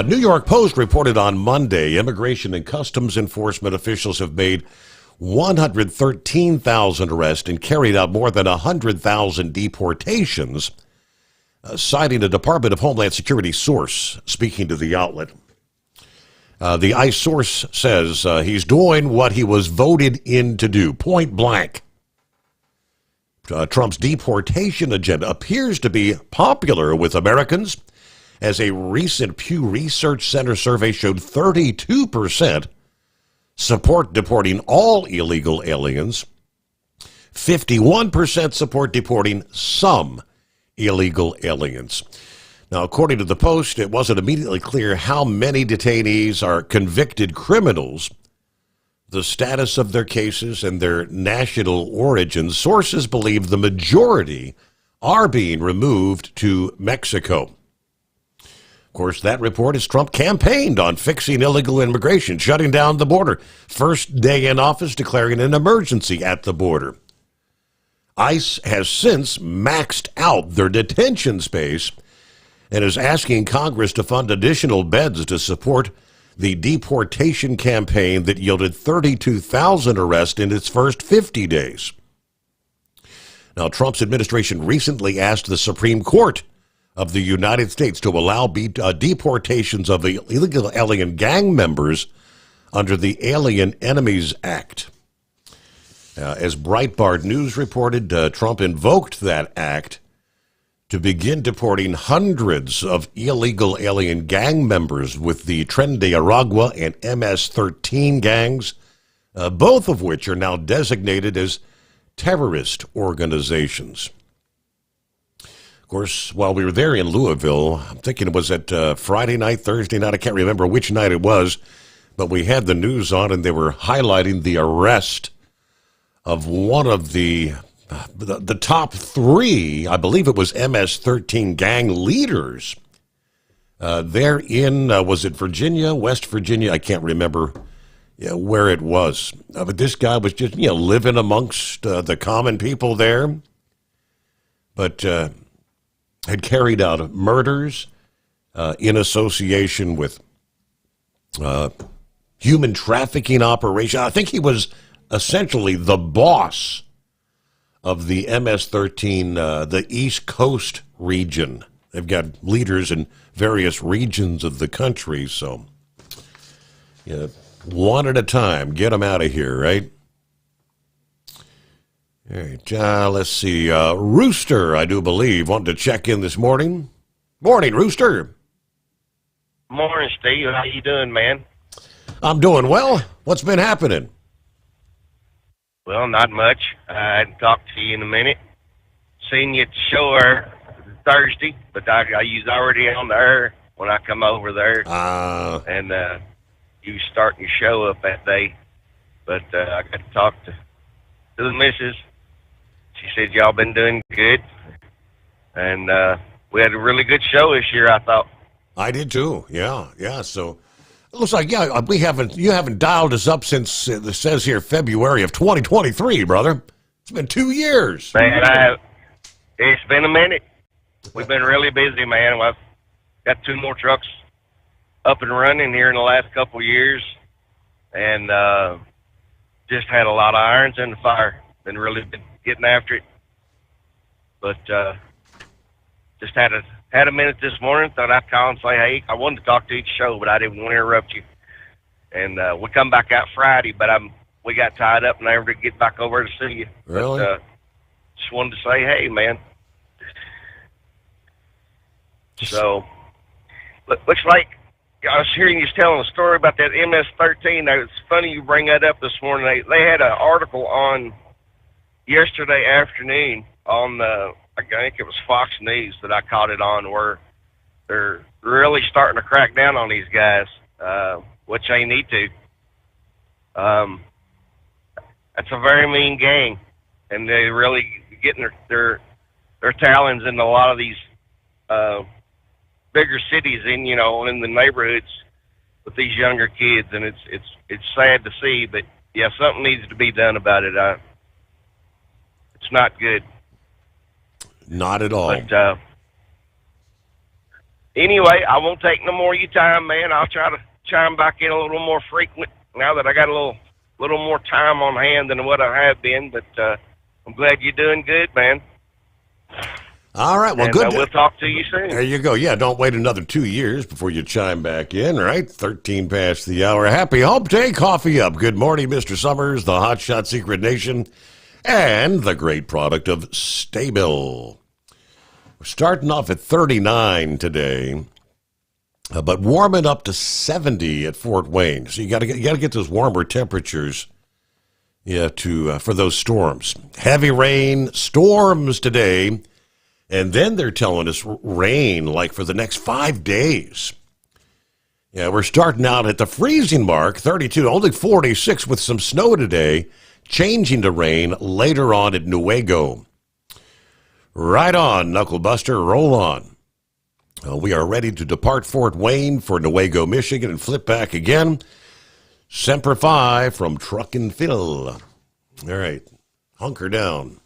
Speaker 13: New York Post reported on Monday, Immigration and Customs Enforcement officials have made 113,000 arrests and carried out more than 100,000 deportations, citing a Department of Homeland Security source speaking to the outlet. The ICE source says he's doing what he was voted in to do, point blank. Trump's deportation agenda appears to be popular with Americans, as a recent Pew Research Center survey showed 32% support deporting all illegal aliens, 51% support deporting some illegal aliens. Now, according to the Post, it wasn't immediately clear how many detainees are convicted criminals, the status of their cases, and their national origins. Sources believe the majority are being removed to Mexico. Of course, that report is Trump campaigned on fixing illegal immigration, shutting down the border. First day in office, declaring an emergency at the border. ICE has since maxed out their detention space and is asking Congress to fund additional beds to support the deportation campaign that yielded 32,000 arrests in its first 50 days. Now, Trump's administration recently asked the Supreme Court of the United States to allow deportations of illegal alien gang members under the Alien Enemies Act. As Breitbart News reported, Trump invoked that act to begin deporting hundreds of illegal alien gang members with the Tren de Aragua and MS-13 gangs, both of which are now designated as terrorist organizations. Of course, while we were there in Louisville, I'm thinking it was at Friday night, Thursday night, I can't remember which night it was, but we had the news on and they were highlighting the arrest of one of the top three, I believe it was MS-13 gang leaders. They're in, was it Virginia, West Virginia? I can't remember where it was. But this guy was just, living amongst the common people there. But had carried out murders in association with human trafficking operation. I think he was essentially the boss of the MS-13, the East Coast region. They've got leaders in various regions of the country, so one at a time, get them out of here, right? All right, let's see. Rooster, I do believe, wanted to check in this morning. Morning, Rooster.
Speaker 19: Morning, Steve. How you doing, man?
Speaker 13: I'm doing well. What's been happening?
Speaker 19: Well, not much. I hadn't talked to you in a minute. Seen you at the show Thursday, but I was already on the air when I come over there. And you starting your show up that day. But I got to talk to the missus. She said y'all been doing good. And we had a really good show this year, I thought.
Speaker 13: I did too. Yeah. So it looks like, you haven't dialed us up since, it says here, February of 2023, brother. It's been 2 years.
Speaker 19: Man, it's been a minute. We've been really busy, man. I've got 2 more trucks up and running here in the last couple of years. And just had a lot of irons in the fire. Been really getting after it. But just had a minute this morning. Thought I'd call and say, hey, I wanted to talk to each show, but I didn't want to interrupt you. And we come back out Friday, but we got tied up and I never did get back over to see you.
Speaker 13: Really?
Speaker 19: But, just wanted to say, hey, man. So, looks like I was hearing you telling a story about that MS-13. Now, it's funny you bring that up this morning. They had an article on yesterday afternoon on I think it was Fox News that I caught it on, where they're really starting to crack down on these guys, which they need to. That's a very mean gang, and they really getting their talons in a lot of these bigger cities in the neighborhoods with these younger kids, and it's sad to see, but yeah, something needs to be done about it. It's not good.
Speaker 13: Not at all.
Speaker 19: But anyway, I won't take no more of your time, man. I'll try to chime back in a little more frequent now that I got a little more time on hand than what I have been. But I'm glad you're doing good, man.
Speaker 13: All right, well,
Speaker 19: and,
Speaker 13: good.
Speaker 19: We'll talk to you soon.
Speaker 13: There you go. Yeah, don't wait another 2 years before you chime back in, right? 13 past the hour. Happy Hump Day. Coffee up. Good morning, Mr. Sommers, the Hot Shot Secret Nation, and the great product of Staybill. We're starting off at 39 today, but warming up to 70 at Fort Wayne. So you got to get those warmer temperatures, for those storms. Heavy rain, storms today, and then they're telling us rain like for the next 5 days. Yeah, we're starting out at the freezing mark, 32, only 46 with some snow today, changing to rain later on at Newaygo. Right on, Knucklebuster, roll on. We are ready to depart Fort Wayne for Newaygo, Michigan, and flip back again. Semper Fi from Truck and Fill. All right, hunker down.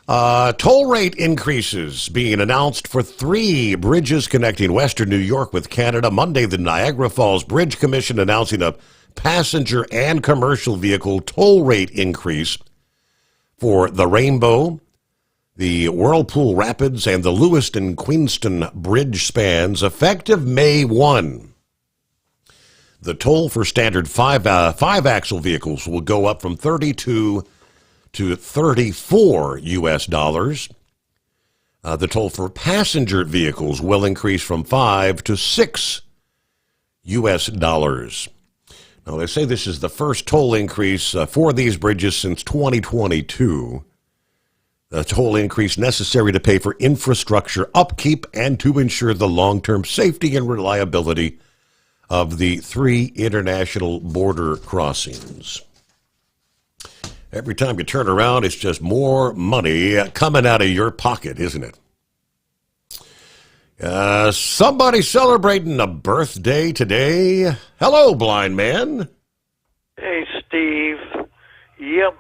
Speaker 13: Toll rate increases being announced for 3 bridges connecting western New York with Canada. Monday, the Niagara Falls Bridge Commission announcing a passenger and commercial vehicle toll rate increase for the Rainbow, the Whirlpool Rapids, and the Lewiston Queenston bridge spans effective May 1. The toll for standard five-axle vehicles will go up from $32 to $34 U.S. dollars. The toll for passenger vehicles will increase from $5 to $6 U.S. dollars. Now, they say this is the first toll increase for these bridges since 2022. The toll increase necessary to pay for infrastructure upkeep and to ensure the long-term safety and reliability of the 3 international border crossings. Every time you turn around, it's just more money coming out of your pocket, isn't it? Somebody celebrating a birthday today. Hello, blind man.
Speaker 1: Hey, Steve. Yep.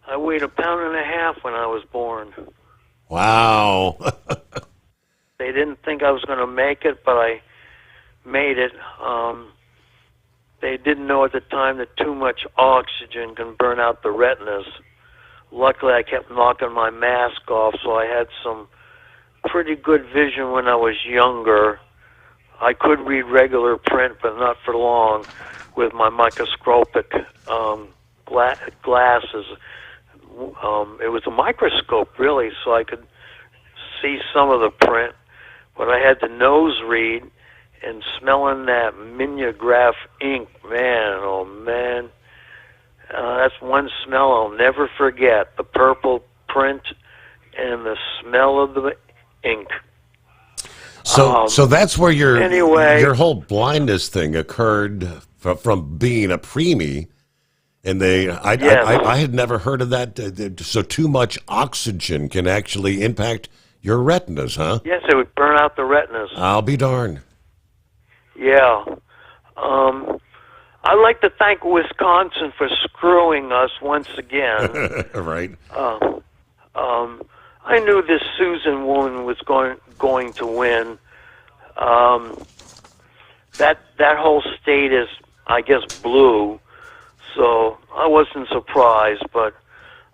Speaker 1: I weighed 1.5 pounds when I was born.
Speaker 13: Wow.
Speaker 1: They didn't think I was going to make it, but I made it. They didn't know at the time that too much oxygen can burn out the retinas. Luckily, I kept knocking my mask off, so I had some pretty good vision when I was younger. I could read regular print, but not for long, with my microscopic glasses. It was a microscope, really, so I could see some of the print, but I had the nose read, and smelling that mimeograph ink, man, oh man, that's one smell I'll never forget, the purple print and the smell of the ink.
Speaker 13: So that's where
Speaker 1: anyway,
Speaker 13: your whole blindness thing occurred from being a preemie, and I had never heard of that. So too much oxygen can actually impact your retinas, huh?
Speaker 1: Yes, it would burn out the retinas.
Speaker 13: I'll be darned.
Speaker 1: Yeah. I'd like to thank Wisconsin for screwing us once again.
Speaker 13: Right.
Speaker 1: I knew this Susan woman was going to win. That whole state is, I guess, blue, so I wasn't surprised, but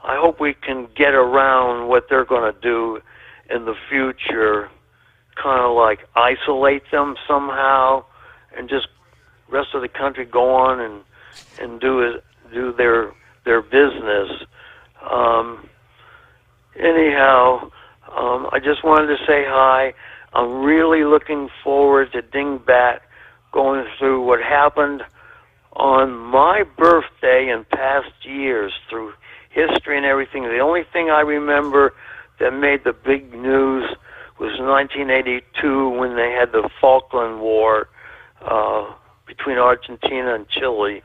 Speaker 1: I hope we can get around what they're going to do in the future, kind of like isolate them somehow, and just rest of the country go on and do their business. Anyhow, I just wanted to say hi. I'm really looking forward to Dingbat going through what happened on my birthday in past years through history and everything. The only thing I remember that made the big news was 1982 when they had the Falkland War between Argentina and Chile,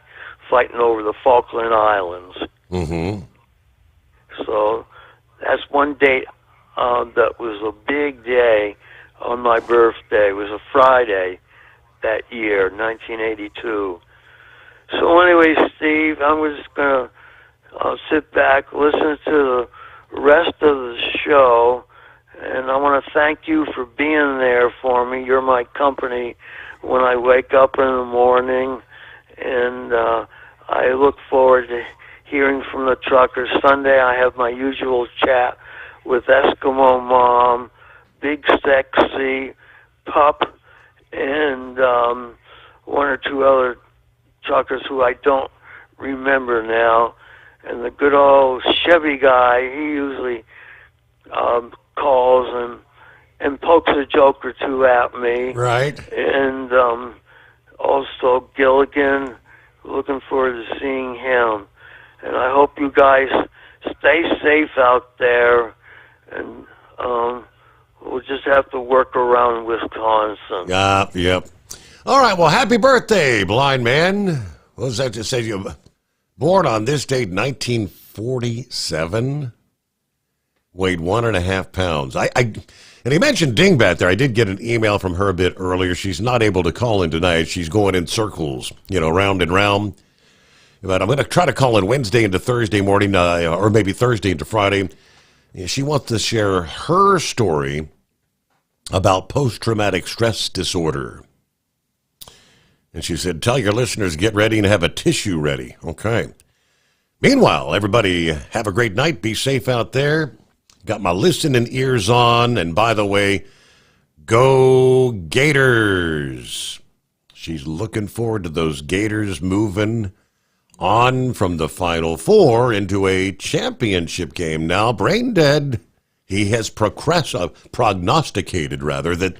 Speaker 1: fighting over the Falkland Islands.
Speaker 13: Mm-hmm.
Speaker 1: So that's one date that was a big day on my birthday. It was a Friday that year, 1982. So anyway, Steve, I'm just going to sit back, listen to the rest of the show, and I want to thank you for being there for me. You're my company when I wake up in the morning, and I look forward to hearing from the truckers. Sunday I have my usual chat with Eskimo Mom, Big Sexy, Pup, and one or two other truckers who I don't remember now. And the good old Chevy guy, he usually calls and pokes a joke or two at me.
Speaker 13: Right.
Speaker 1: And also Gilligan, looking forward to seeing him. And I hope you guys stay safe out there, and we'll just have to work around Wisconsin.
Speaker 13: Yep. All right, well, happy birthday, blind man. What was that to say? You born on this date, 1947, weighed 1.5 pounds. And he mentioned Dingbat there. I did get an email from her a bit earlier. She's not able to call in tonight. She's going in circles, round and round. But I'm going to try to call in Wednesday into Thursday morning, or maybe Thursday into Friday. She wants to share her story about post-traumatic stress disorder. And she said, tell your listeners, get ready and have a tissue ready. Okay. Meanwhile, everybody have a great night. Be safe out there. Got my listening ears on. And by the way, go Gators. She's looking forward to those Gators moving on from the Final Four into a championship game. Now, brain dead, he has prognosticated that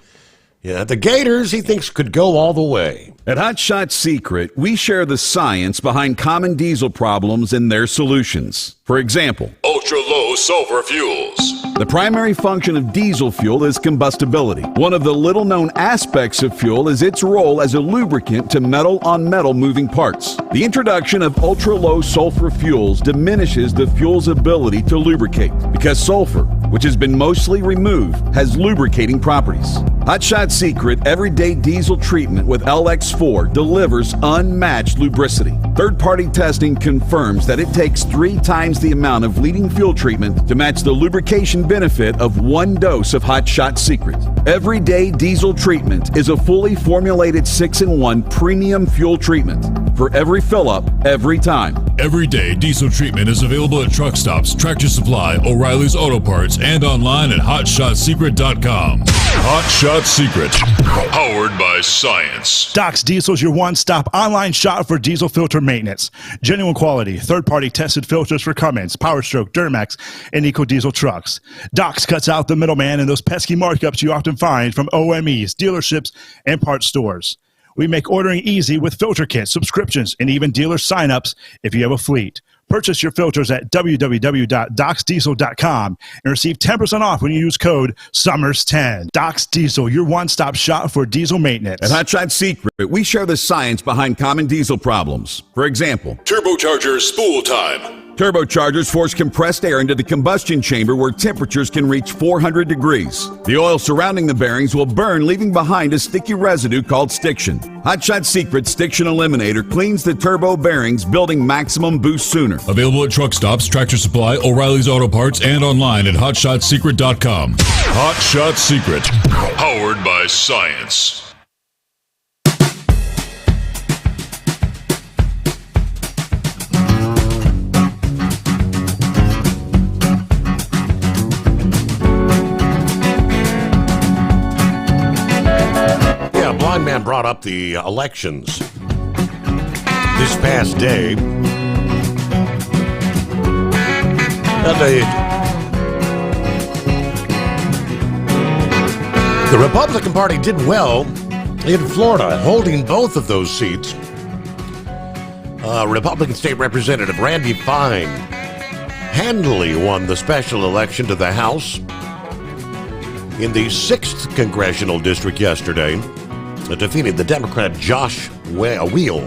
Speaker 13: the Gators, he thinks, could go all the way.
Speaker 9: At Hot Shot Secret, we share the science behind common diesel problems and their solutions. For example,
Speaker 10: ultra-low sulfur fuels.
Speaker 9: The primary function of diesel fuel is combustibility. One of the little-known aspects of fuel is its role as a lubricant to metal-on-metal moving parts. The introduction of ultra-low sulfur fuels diminishes the fuel's ability to lubricate because sulfur, which has been mostly removed, has lubricating properties. Hot Shot Secret Everyday Diesel Treatment with LX4 delivers unmatched lubricity. Third-party testing confirms that it takes 3 times the amount of leading fuel treatment to match the lubrication benefit of 1 dose of Hot Shot Secret. Everyday Diesel Treatment is a fully formulated 6-in-1 premium fuel treatment for every fill-up, every time.
Speaker 10: Everyday Diesel Treatment is available at truck stops, Tractor Supply, O'Reilly's Auto Parts, and online at HotShotSecret.com. Hot Shot Secret, powered by science.
Speaker 14: Doc's Diesel is your one-stop online shop for diesel filter maintenance. Genuine quality, third-party tested filters for Cummins, Power Stroke, Duramax, and EcoDiesel trucks. Doc's cuts out the middleman and those pesky markups you often find from OMEs, dealerships, and parts stores. We make ordering easy with filter kits, subscriptions, and even dealer sign-ups if you have a fleet. Purchase your filters at www.docsdiesel.com and receive 10% off when you use code SOMMERS10. Doc's Diesel, your one-stop shop for diesel maintenance.
Speaker 9: At Hot Shot Secret, we share the science behind common diesel problems. For example,
Speaker 10: turbocharger spool time.
Speaker 9: Turbochargers force compressed air into the combustion chamber where temperatures can reach 400 degrees. The oil surrounding the bearings will burn, leaving behind a sticky residue called stiction. Hot Shot Secret Stiction Eliminator cleans the turbo bearings, building maximum boost sooner.
Speaker 10: Available at truck stops, Tractor Supply, O'Reilly's Auto Parts, and online at HotShotSecret.com. Hot Shot Secret, powered by science.
Speaker 13: Blind man brought up the elections this past day. The Republican Party did well in Florida, holding both of those seats. Republican State Representative Randy Fine handily won the special election to the House in the 6th Congressional District yesterday, defeating the Democrat Josh Wheel.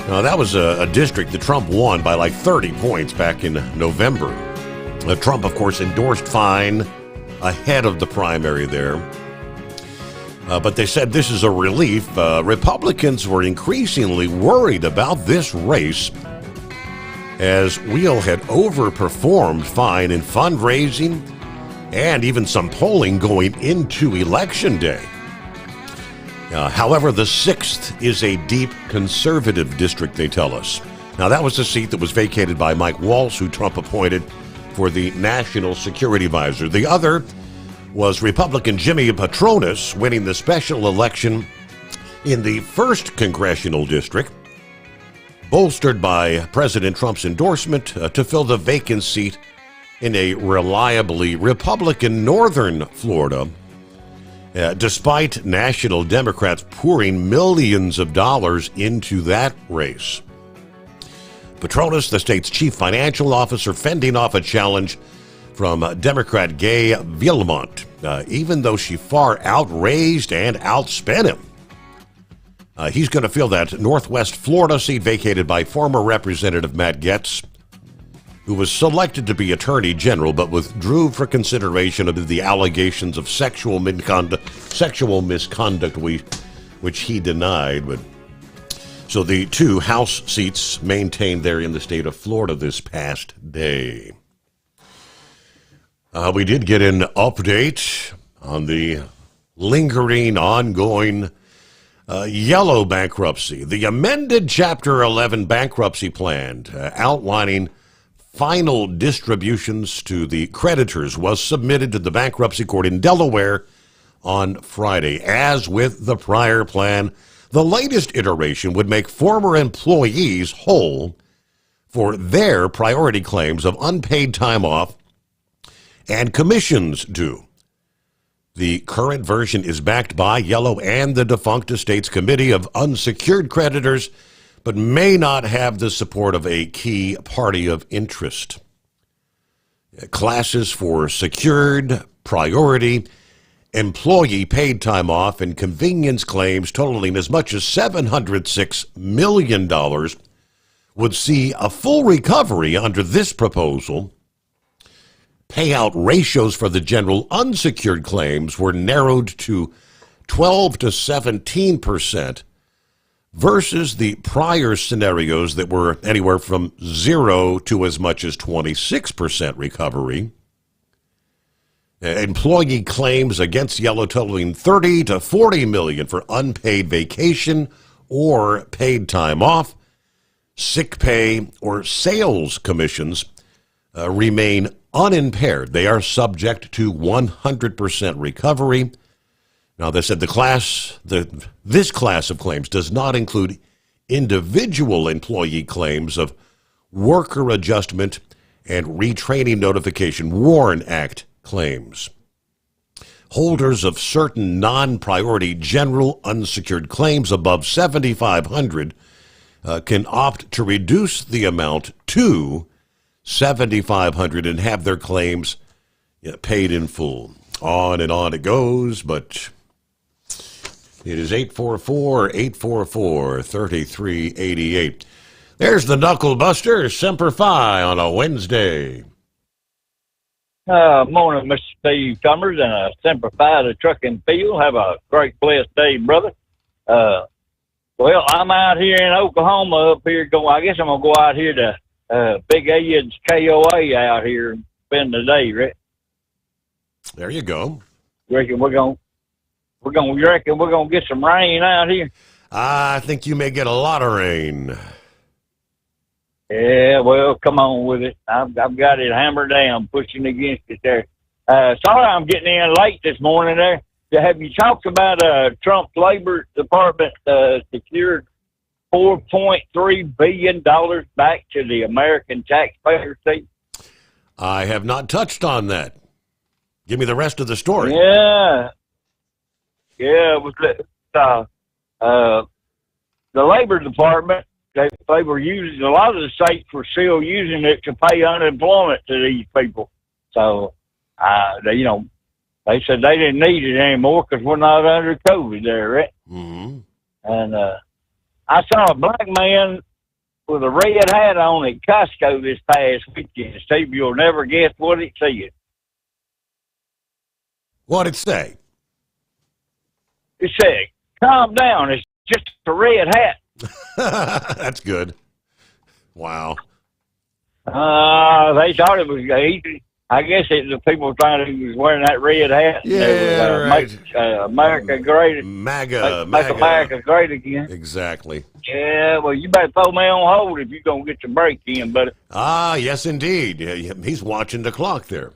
Speaker 13: Now, that was a district that Trump won by like 30 points back in November. Trump, of course, endorsed Fine ahead of the primary there. But they said this is a relief. Republicans were increasingly worried about this race as Wheel had overperformed Fine in fundraising and even some polling going into Election Day. However, the 6th is a deep conservative district, they tell us. Now, that was the seat that was vacated by Mike Waltz, who Trump appointed for the National Security Advisor. The other was Republican Jimmy Patronis winning the special election in the 1st Congressional District, bolstered by President Trump's endorsement to fill the vacant seat in a reliably Republican northern Florida. Despite national Democrats pouring millions of dollars into that race. Patronis, the state's chief financial officer, fending off a challenge from Democrat Gay Villamont, even though she far outraised and outspent him. He's going to fill that Northwest Florida seat vacated by former Representative Matt Gaetz, who was selected to be Attorney General but withdrew for consideration of the allegations of sexual misconduct which he denied. But so the 2 House seats maintained there in the state of Florida this past day. We did get an update on the lingering, ongoing Yellow bankruptcy. The amended Chapter 11 bankruptcy plan outlining final distributions to the creditors was submitted to the bankruptcy court in Delaware on Friday. As with the prior plan, the latest iteration would make former employees whole for their priority claims of unpaid time off and commissions due. The current version is backed by Yellow and the defunct estates committee of unsecured creditors, but may not have the support of a key party of interest. Classes for secured, priority, employee paid time off, and convenience claims totaling as much as $706 million would see a full recovery under this proposal. Payout ratios for the general unsecured claims were narrowed to 12 to 17% versus the prior scenarios that were anywhere from 0 to as much as 26% recovery. Employee claims against Yellow totaling 30 to 40 million for unpaid vacation or paid time off, sick pay, or sales commissions remain unimpaired. They are subject to 100% recovery. Now, they said this class of claims does not include individual employee claims of worker adjustment and retraining notification WARN Act claims. Holders of certain non-priority general unsecured claims above $7,500 can opt to reduce the amount to $7,500 and have their claims paid in full. On and on it goes, but it is 844-844-3388. There's the Knuckle Buster, Semper Fi on a Wednesday.
Speaker 11: Morning, Mr. Steve Sommers, and Semper Fi to Trucking Field. Have a great, blessed day, brother. Well, I'm out here in Oklahoma up here I guess I'm going to go out here to Big Ed's KOA out here and spend the day, right?
Speaker 13: There you go.
Speaker 11: You reckon we're gonna get some rain out here?
Speaker 13: I think you may get a lot of rain.
Speaker 11: Yeah, well, come on with it. I've got it hammered down, pushing against it there. Sorry I'm getting in late this morning there. Have you talked about Trump's Labor Department secured $4.3 billion back to the American taxpayer, Steve?
Speaker 13: I have not touched on that. Give me the rest of the story.
Speaker 11: Yeah. Yeah, it was the Labor Department. They were using, a lot of the states were still using it to pay unemployment to these people. So, they said they didn't need it anymore because we're not under COVID there, right?
Speaker 13: Mm-hmm.
Speaker 11: And I saw a black man with a red hat on at Costco this past weekend. Steve, you'll never guess what it said.
Speaker 13: What'd it say?
Speaker 11: It said, "Calm down, it's just a red hat."
Speaker 13: That's good. Wow.
Speaker 11: They thought it was easy. I guess the people thought he was wearing that red hat.
Speaker 13: Yeah, right.
Speaker 11: Make America great.
Speaker 13: MAGA.
Speaker 11: Make America great again.
Speaker 13: Exactly.
Speaker 11: Yeah, well, you better throw me on hold if you're going to get your break in, buddy.
Speaker 13: Yes, indeed. He's watching the clock there.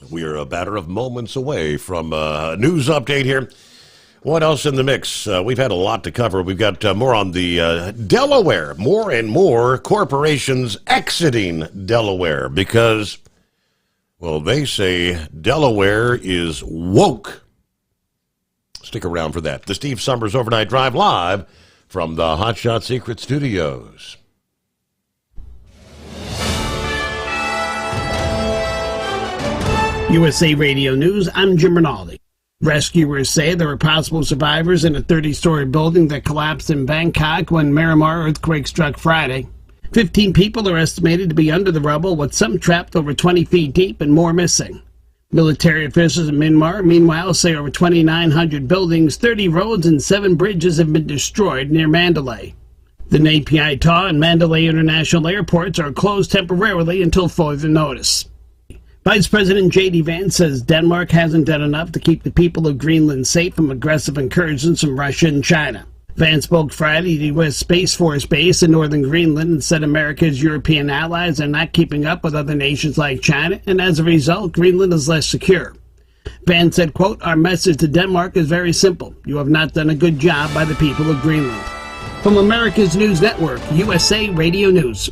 Speaker 13: We are a matter of moments away from a news update here. What else in the mix? We've had a lot to cover. We've got more on the Delaware. More and more corporations exiting Delaware because, well, they say Delaware is woke. Stick around for that. The Steve Sommers Overnight Drive live from the Hot Shot Secret Studios.
Speaker 2: USA Radio News, I'm Jim Rinaldi. Rescuers say there were possible survivors in a 30-story building that collapsed in Bangkok when Myanmar earthquake struck Friday. 15 people are estimated to be under the rubble, with some trapped over 20 feet deep and more missing. Military officials in Myanmar, meanwhile, say over 2,900 buildings, 30 roads, and 7 bridges have been destroyed near Mandalay. The Nay Pyi Taw and Mandalay International Airports are closed temporarily until further notice. Vice President J.D. Vance says Denmark hasn't done enough to keep the people of Greenland safe from aggressive incursions from Russia and China. Vance spoke Friday at the U.S. Space Force base in northern Greenland and said America's European allies are not keeping up with other nations like China, and as a result, Greenland is less secure. Vance said, quote, "Our message to Denmark is very simple. You have not done a good job by the people of Greenland." From America's News Network, USA Radio News.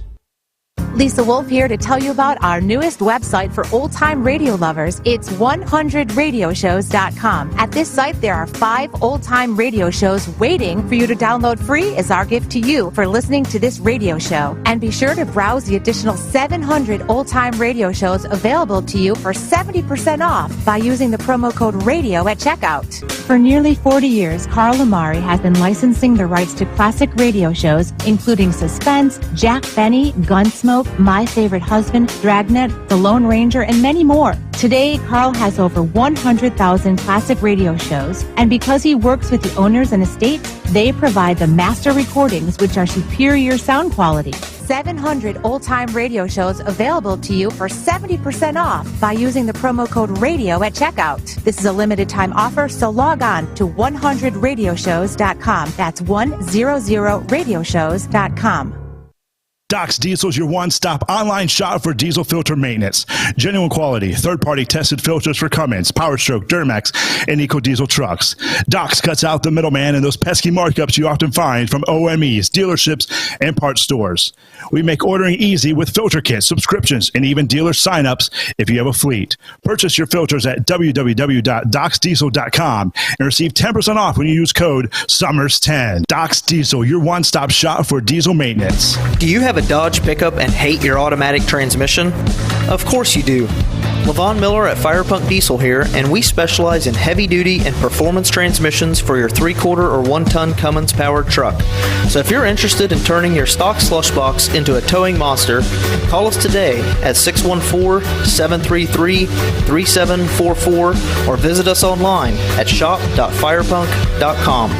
Speaker 4: Lisa Wolf here to tell you about our newest website for old-time radio lovers. It's 100radioshows.com. At this site, there are 5 old-time radio shows waiting for you to download free as our gift to you for listening to this radio show. And be sure to browse the additional 700 old-time radio shows available to you for 70% off by using the promo code RADIO at checkout. For nearly 40 years, Carl Amari has been licensing the rights to classic radio shows, including Suspense, Jack Benny, Gunsmoke, My Favorite Husband, Dragnet, The Lone Ranger, and many more. Today, Carl has over 100,000 classic radio shows, and because he works with the owners and estates, they provide the master recordings, which are superior sound quality. 700 old-time radio shows available to you for 70% off by using the promo code RADIO at checkout. This is a limited-time offer, so log on to 100radioshows.com. That's 100radioshows.com.
Speaker 14: Doc's Diesel is your one-stop online shop for diesel filter maintenance. Genuine quality, third-party tested filters for Cummins, PowerStroke, Duramax, and EcoDiesel trucks. Doc's cuts out the middleman and those pesky markups you often find from OMEs, dealerships, and parts stores. We make ordering easy with filter kits, subscriptions, and even dealer sign-ups if you have a fleet. Purchase your filters at www.docsdiesel.com and receive 10% off when you use code SOMMERS10. Doc's Diesel, your one-stop shop for diesel maintenance.
Speaker 17: Do you have a Dodge pickup and hate your automatic transmission? Of course you do. Levon Miller at Firepunk Diesel here, and we specialize in heavy-duty and performance transmissions for your 3-quarter or 1-ton Cummins-powered truck. So if you're interested in turning your stock slush box into a towing monster, call us today at 614-733-3744 or visit us online at shop.firepunk.com.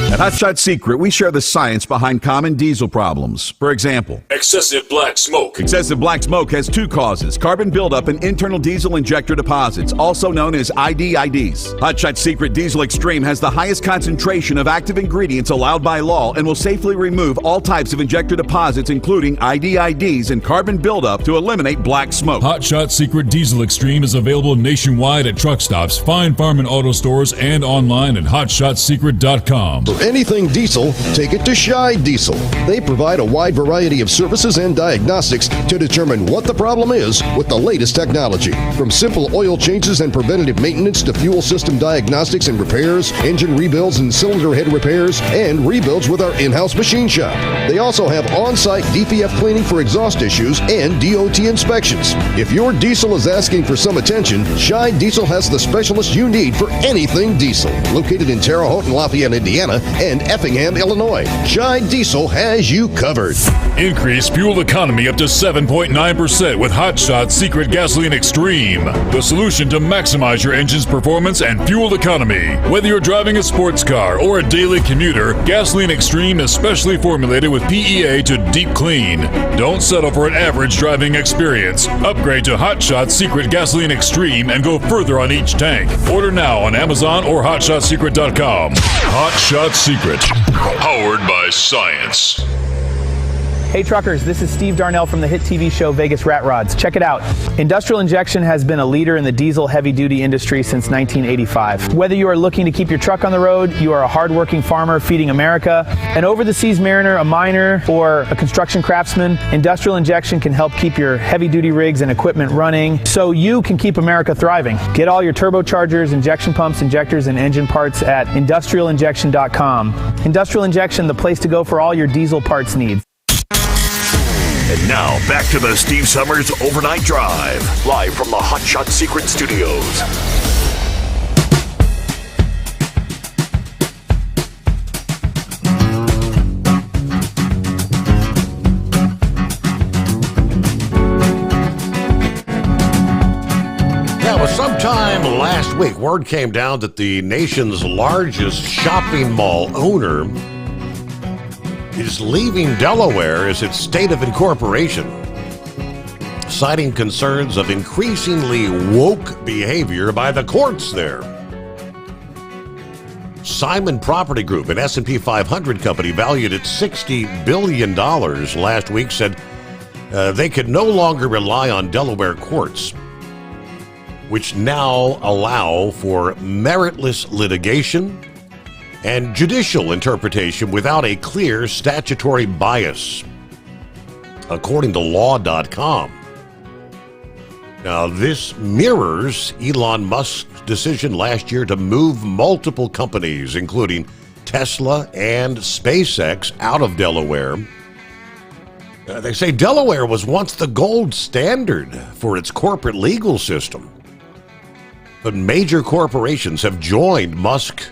Speaker 9: At Hot Shot Secret, we share the science behind common diesel problems. For example,
Speaker 10: excessive black smoke.
Speaker 9: Excessive black smoke has 2 causes: carbon buildup and internal diesel injector deposits, also known as IDIDs. Hot Shot Secret Diesel Extreme has the highest concentration of active ingredients allowed by law and will safely remove all types of injector deposits, including IDIDs and carbon buildup, to eliminate black smoke.
Speaker 10: Hot Shot Secret Diesel Extreme is available nationwide at truck stops, fine farm and auto stores, and online at hotshotsecret.com.
Speaker 16: For anything diesel, take it to Scheid Diesel. They provide a wide variety of services and diagnostics to determine what the problem is with the latest technology. From simple oil changes and preventative maintenance to fuel system diagnostics and repairs, engine rebuilds and cylinder head repairs, and rebuilds with our in-house machine shop. They also have on-site DPF cleaning for exhaust issues and DOT inspections. If your diesel is asking for some attention, Scheid Diesel has the specialist you need for anything diesel. Located in Terre Haute and Lafayette, Indiana, and Effingham, Illinois, Scheid Diesel has you covered.
Speaker 10: Increase fuel economy up to 7.9% with Hot Shot Secret Gasoline Extreme. The solution to maximize your engine's performance and fuel economy. Whether you're driving a sports car or a daily commuter, Gasoline Extreme is specially formulated with PEA to deep clean. Don't settle for an average driving experience. Upgrade to Hot Shot Secret Gasoline Extreme and go further on each tank. Order now on Amazon or hotshotsecret.com. Hot Shot Secret, powered by science.
Speaker 22: Hey truckers, this is Steve Darnell from the hit TV show Vegas Rat Rods. Check it out. Industrial Injection has been a leader in the diesel heavy-duty industry since 1985. Whether you are looking to keep your truck on the road, you are a hard-working farmer feeding America, an over-the-seas mariner, a miner, or a construction craftsman, Industrial Injection can help keep your heavy-duty rigs and equipment running so you can keep America thriving. Get all your turbochargers, injection pumps, injectors, and engine parts at industrialinjection.com. Industrial Injection, the place to go for all your diesel parts needs.
Speaker 18: And now, back to the Steve Sommers Overnight Drive, live from the Hot Shot Secret Studios.
Speaker 13: Yeah, well, sometime last week, word came down that the nation's largest shopping mall owner is leaving Delaware as its state of incorporation. citing concerns of increasingly woke behavior by the courts there. Simon Property Group, an S&P 500 company valued at $60 billion last week, said they could no longer rely on Delaware courts, which now allow for meritless litigation and judicial interpretation without a clear statutory bias, according to law.com. Now, this mirrors Elon Musk's decision last year to move multiple companies, including Tesla and SpaceX, out of Delaware. They say Delaware was once the gold standard for its corporate legal system. But major corporations have joined Musk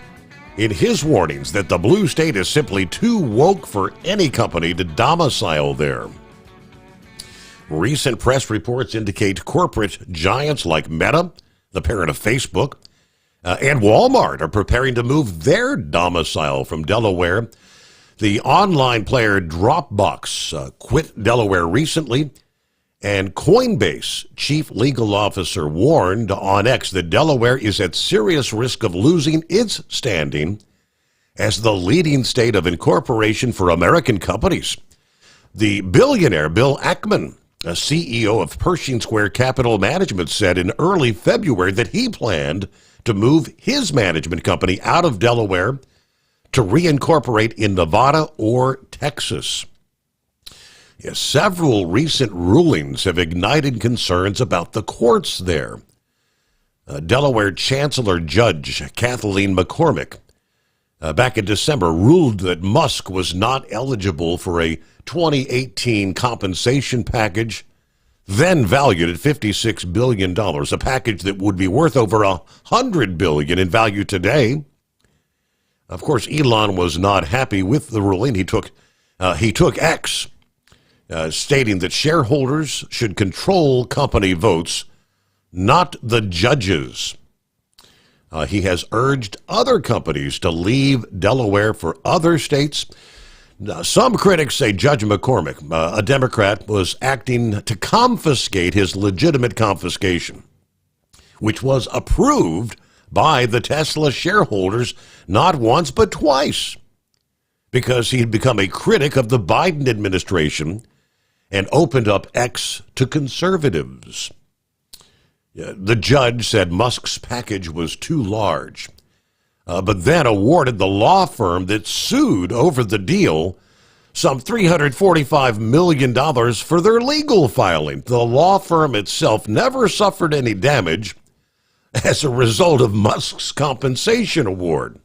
Speaker 13: in his warnings that the blue state is simply too woke for any company to domicile there. Recent press reports indicate corporate giants like Meta, the parent of Facebook, and Walmart are preparing to move their domicile from Delaware. The online player Dropbox quit Delaware recently, and Coinbase chief legal officer warned on X that Delaware is at serious risk of losing its standing as the leading state of incorporation for American companies. The billionaire Bill Ackman, a CEO of Pershing Square Capital Management, said in early February that he planned to move his management company out of Delaware to reincorporate in Nevada or Texas. Yes, several recent rulings have ignited concerns about the courts there. Delaware Chancellor Judge Kathleen McCormick back in December ruled that Musk was not eligible for a 2018 compensation package, then valued at $56 billion, a package that would be worth over $100 billion in value today. Of course, Elon was not happy with the ruling. He took X, stating that shareholders should control company votes, not the judges. He has urged other companies to leave Delaware for other states. Some critics say Judge McCormick, a Democrat, was acting to confiscate his legitimate confiscation, which was approved by the Tesla shareholders not once but twice, because he'd become a critic of the Biden administration and opened up X to conservatives. The judge said Musk's package was too large, but then awarded the law firm that sued over the deal some $345 million for their legal filing. The law firm itself never suffered any damage as a result of Musk's compensation award.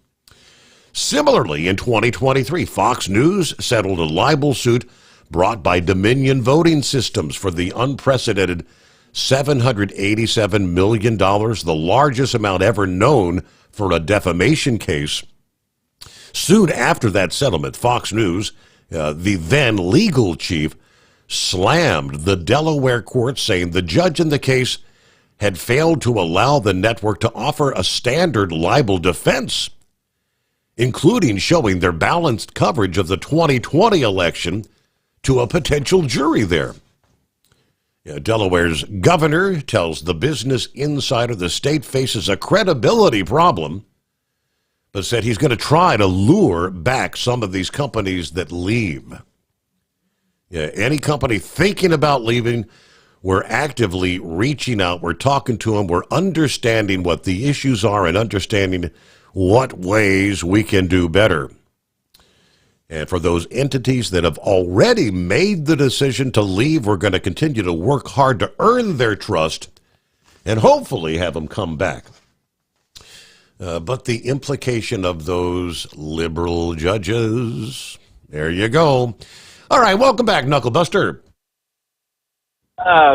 Speaker 13: Similarly, in 2023, Fox News settled a libel suit brought by Dominion Voting Systems for the unprecedented $787 million, the largest amount ever known for a defamation case. Soon after that settlement, Fox News, the then legal chief, slammed the Delaware court, saying the judge in the case had failed to allow the network to offer a standard libel defense, including showing their balanced coverage of the 2020 election to a potential jury there. Delaware's governor tells the Business Insider the state faces a credibility problem, but said he's going to try to lure back some of these companies that leave. Any company thinking about leaving, we're actively reaching out. We're talking to them. We're understanding what the issues are and understanding what ways we can do better. And for those entities that have already made the decision to leave, we're going to continue to work hard to earn their trust and hopefully have them come back. But the implication of those liberal judges, there you go. All right, welcome back, Knucklebuster.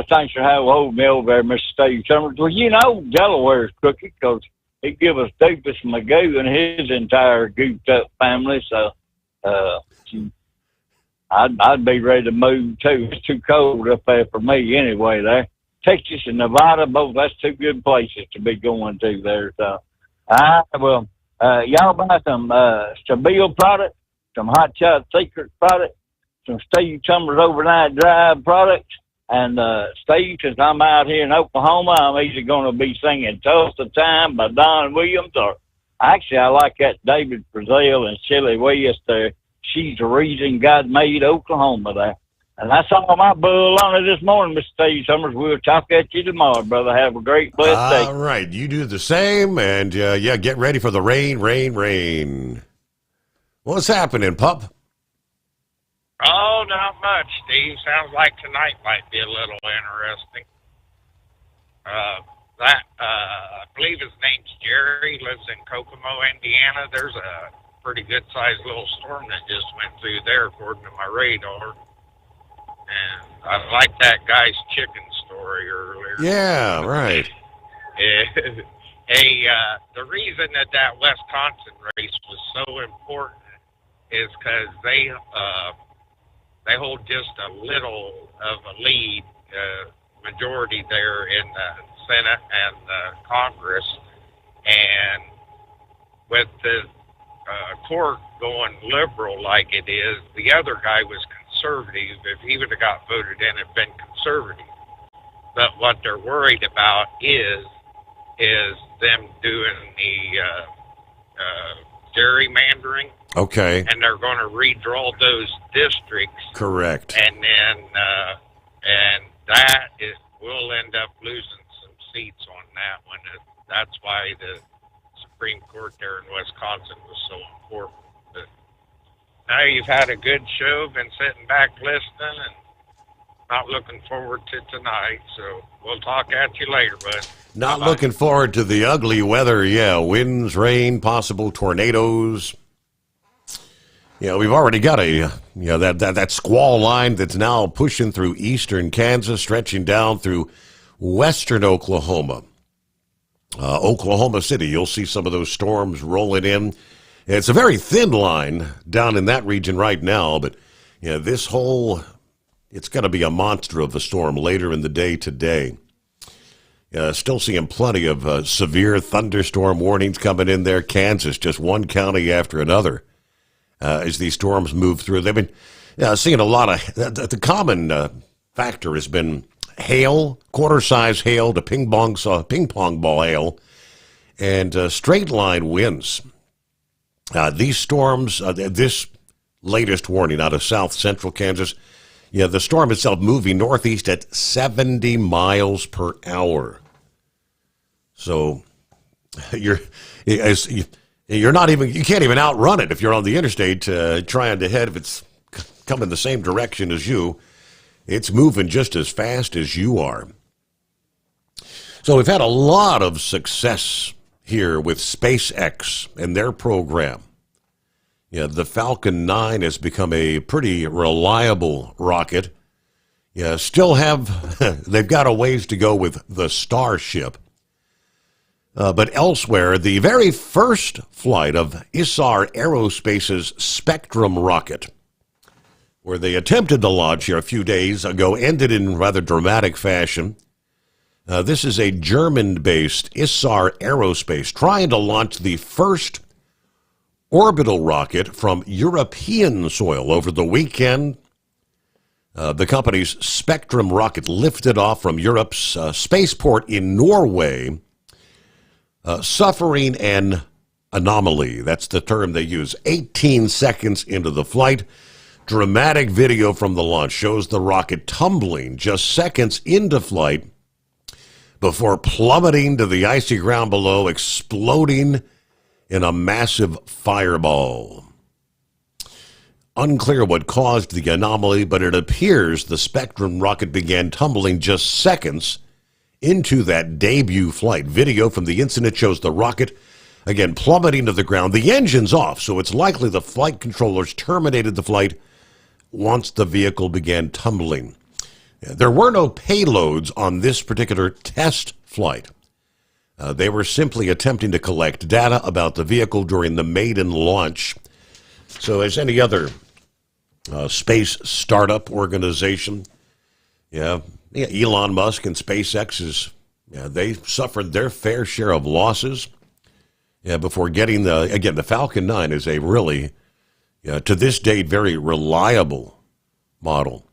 Speaker 11: Thanks for holding me over there, Mr. Steve Sommers. Well, you know Delaware's crooked because he give us Doofus Magoo and his entire goofed up family, so I'd be ready to move too. It's too cold up there for me anyway there. Texas and Nevada, both, that's two good places to be going to there. So, y'all buy some Stabile product, some Hot Shot Secret product, some Steve Sommers Overnight Drive products, And Steve, since I'm out here in Oklahoma, I'm either going to be singing Tulsa Time by Don Williams, or actually I like that David Brazil and Shelley West there. She's the reason God made Oklahoma there. And that's all my bull on it this morning, Mr. Steve Sommers. We'll talk at you tomorrow, brother. Have a great, blessed day.
Speaker 13: All right, you do the same, and yeah, get ready for the rain, rain, rain. What's happening, pup?
Speaker 15: Oh, not much, Steve. Sounds like tonight might be a little interesting. I believe his name's Jerry, lives in Kokomo, Indiana. There's a pretty good-sized little storm that just went through there, according to my radar. And I like that guy's chicken story earlier.
Speaker 13: Yeah, right.
Speaker 15: Hey, the reason that Wisconsin race was so important is because they hold just a little of a lead, majority there in the Senate and the Congress, and with the court going liberal like it is, the other guy was conservative. If he would have got voted in, it'd been conservative. But what they're worried about is them doing the gerrymandering.
Speaker 13: Okay.
Speaker 15: And they're going to redraw those districts.
Speaker 13: Correct.
Speaker 15: And then, we'll end up losing some seats on that one. That's why the Supreme Court there in Wisconsin was so important. But now you've had a good show, been sitting back listening, and not looking forward to tonight. So we'll talk at you later, bud.
Speaker 13: Not looking forward to the ugly weather. Yeah, winds, rain, possible tornadoes. Yeah, we've already got that squall line that's now pushing through eastern Kansas, stretching down through western Oklahoma. Oklahoma City, you'll see some of those storms rolling in. It's a very thin line down in that region right now, but it's going to be a monster of a storm later in the day today. Still seeing plenty of severe thunderstorm warnings coming in there. Kansas, just one county after another. As these storms move through, they've been seeing a lot of the common factor has been hail, quarter-size hail to ping pong ball hail, and straight line winds. These storms, this latest warning out of south central Kansas, the storm itself moving northeast at 70 miles per hour. So you can't even outrun it if you're on the interstate trying to head. If it's coming the same direction as you, it's moving just as fast as you are. So we've had a lot of success here with SpaceX and their program. The Falcon 9 has become a pretty reliable rocket. They've got a ways to go with the Starship. But elsewhere, the very first flight of Isar Aerospace's Spectrum rocket, where they attempted to launch here a few days ago, ended in rather dramatic fashion. This is a German-based Isar Aerospace trying to launch the first orbital rocket from European soil over the weekend. The company's Spectrum rocket lifted off from Europe's spaceport in Norway, suffering an anomaly. That's the term they use. 18 seconds into the flight, dramatic video from the launch shows the rocket tumbling just seconds into flight before plummeting to the icy ground below, exploding in a massive fireball. Unclear what caused the anomaly, but it appears the Spectrum rocket began tumbling just seconds into that debut flight. Video from the incident shows the rocket, again, plummeting to the ground. The engine's off, so it's likely the flight controllers terminated the flight once the vehicle began tumbling. There were no payloads on this particular test flight. They were simply attempting to collect data about the vehicle during the maiden launch. So as any other space startup organization, Elon Musk and SpaceX they suffered their fair share of losses before getting the Falcon 9 is a really, to this date, very reliable model.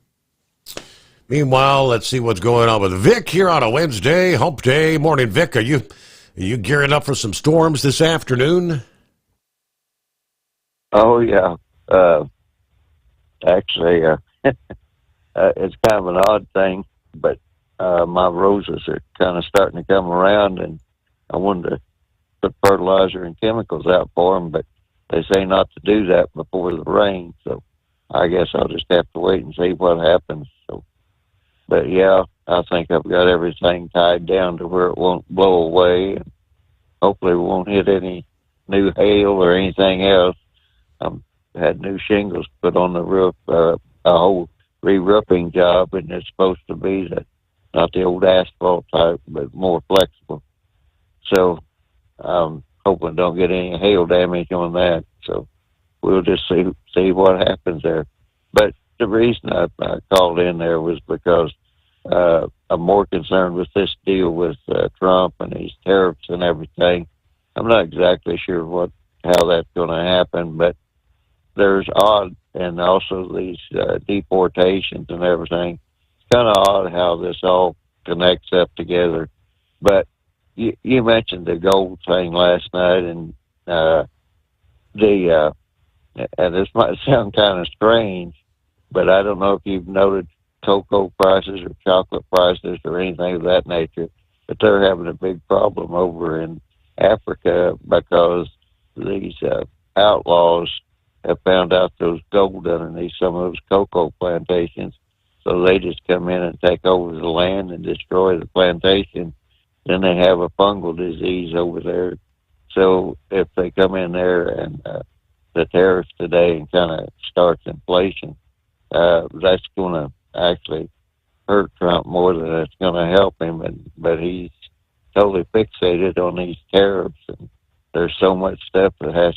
Speaker 13: Meanwhile, let's see what's going on with Vic here on a Wednesday, Hump Day morning. Vic, are you gearing up for some storms this afternoon?
Speaker 12: Oh, yeah. Actually, it's kind of an odd thing, but my roses are kind of starting to come around, and I wanted to put fertilizer and chemicals out for them, but they say not to do that before the rain, so I guess I'll just have to wait and see what happens. So, but yeah, I think I've got everything tied down to where it won't blow away, and hopefully we won't hit any new hail or anything else. Had new shingles put on the roof, a whole re-roofing job, and it's supposed to be not the old asphalt type, but more flexible. So I'm hoping don't get any hail damage on that. So we'll just see what happens there. But the reason I called in there was because I'm more concerned with this deal with Trump and these tariffs and everything. I'm not exactly sure how that's going to happen, but there's odd, and also these deportations and everything. It's kind of odd how this all connects up together. But you mentioned the gold thing last night, and and this might sound kind of strange, but I don't know if you've noted cocoa prices or chocolate prices or anything of that nature, but they're having a big problem over in Africa because these outlaws have found out those gold underneath some of those cocoa plantations. So they just come in and take over the land and destroy the plantation. Then they have a fungal disease over there. So if they come in there and the tariffs today and kind of starts inflation, that's going to actually hurt Trump more than it's going to help him. But he's totally fixated on these tariffs, and there's so much stuff that has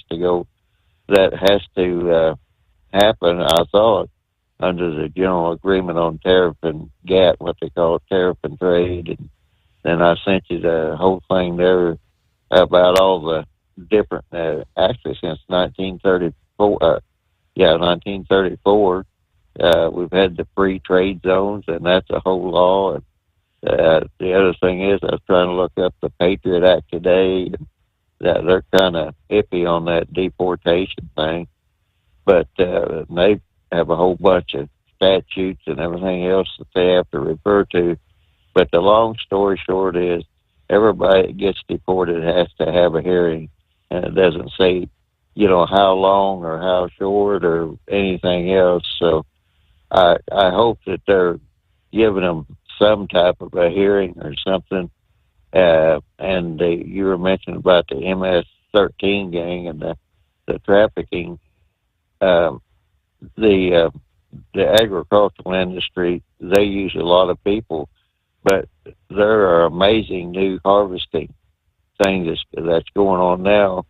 Speaker 12: to happen, I thought, under the general agreement on tariff and GATT, what they call tariff and trade. And then I sent you the whole thing there about all the different, actually since 1934, we've had the free trade zones, and that's a whole law. And the other thing is, I was trying to look up the Patriot Act today, and that they're kind of iffy on that deportation thing, but they have a whole bunch of statutes and everything else that they have to refer to. But the long story short is, everybody that gets deported has to have a hearing, and it doesn't say, how long or how short or anything else. So I hope that they're giving them some type of a hearing or something. And you were mentioning about the MS-13 gang and the trafficking. The agricultural industry, they use a lot of people, but there are amazing new harvesting things that's going on now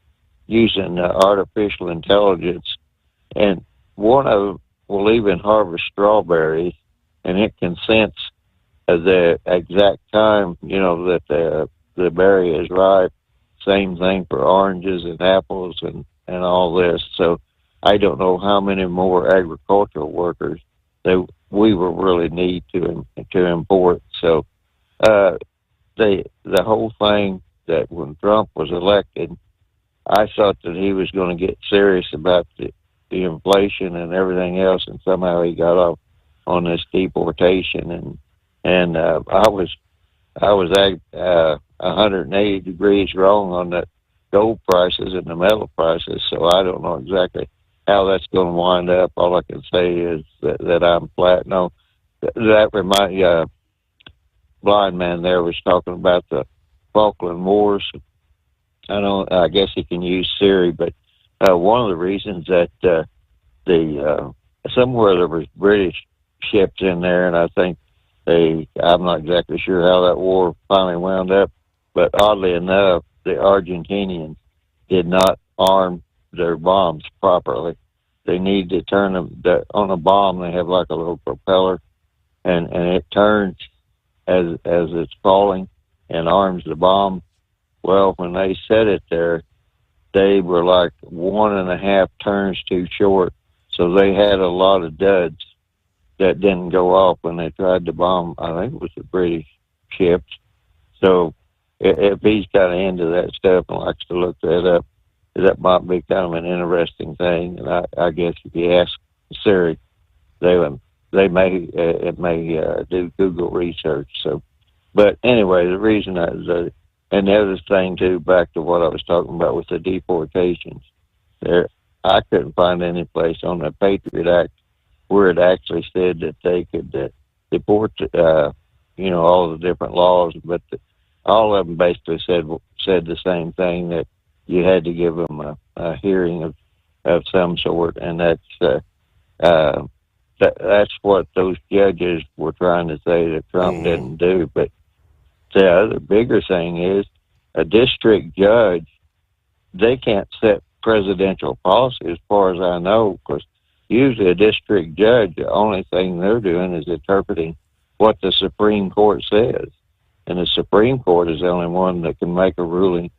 Speaker 12: using artificial intelligence. And one of them will even harvest strawberries, and it can sense the exact time, that the berry is ripe. Same thing for oranges and apples and all this. So I don't know how many more agricultural workers that we will really need to import. So the whole thing, that when Trump was elected, I thought that he was going to get serious about the inflation and everything else, and somehow he got off on this deportation. And I was 180 degrees wrong on the gold prices and the metal prices, so I don't know exactly how that's going to wind up. All I can say is that I'm flat. No, that reminds blind man there was talking about the Falkland Wars. I guess he can use Siri, but one of the reasons that somewhere there was British ships in there, and I think I'm not exactly sure how that war finally wound up, but oddly enough, the Argentinians did not arm their bombs properly. They need to turn them on a bomb. They have like a little propeller, and it turns as it's falling and arms the bomb. Well, when they set it there, they were like 1.5 turns too short, so they had a lot of duds. that didn't go off when they tried to bomb, I think it was the British ships. So if he's kind of into that stuff and likes to look that up, that might be kind of an interesting thing. And I guess if you ask Siri, they may do Google research. So, but anyway, the reason and the other thing too, back to what I was talking about with the deportations, I couldn't find any place on the Patriot Act where it actually said that they could deport, all the different laws, but all of them basically said the same thing, that you had to give them a hearing of some sort, and that's what those judges were trying to say that Trump didn't do. But the other bigger thing is a district judge, they can't set presidential policy as far as I know, because usually a district judge, the only thing they're doing is interpreting what the Supreme Court says. And the Supreme Court is the only one that can make a ruling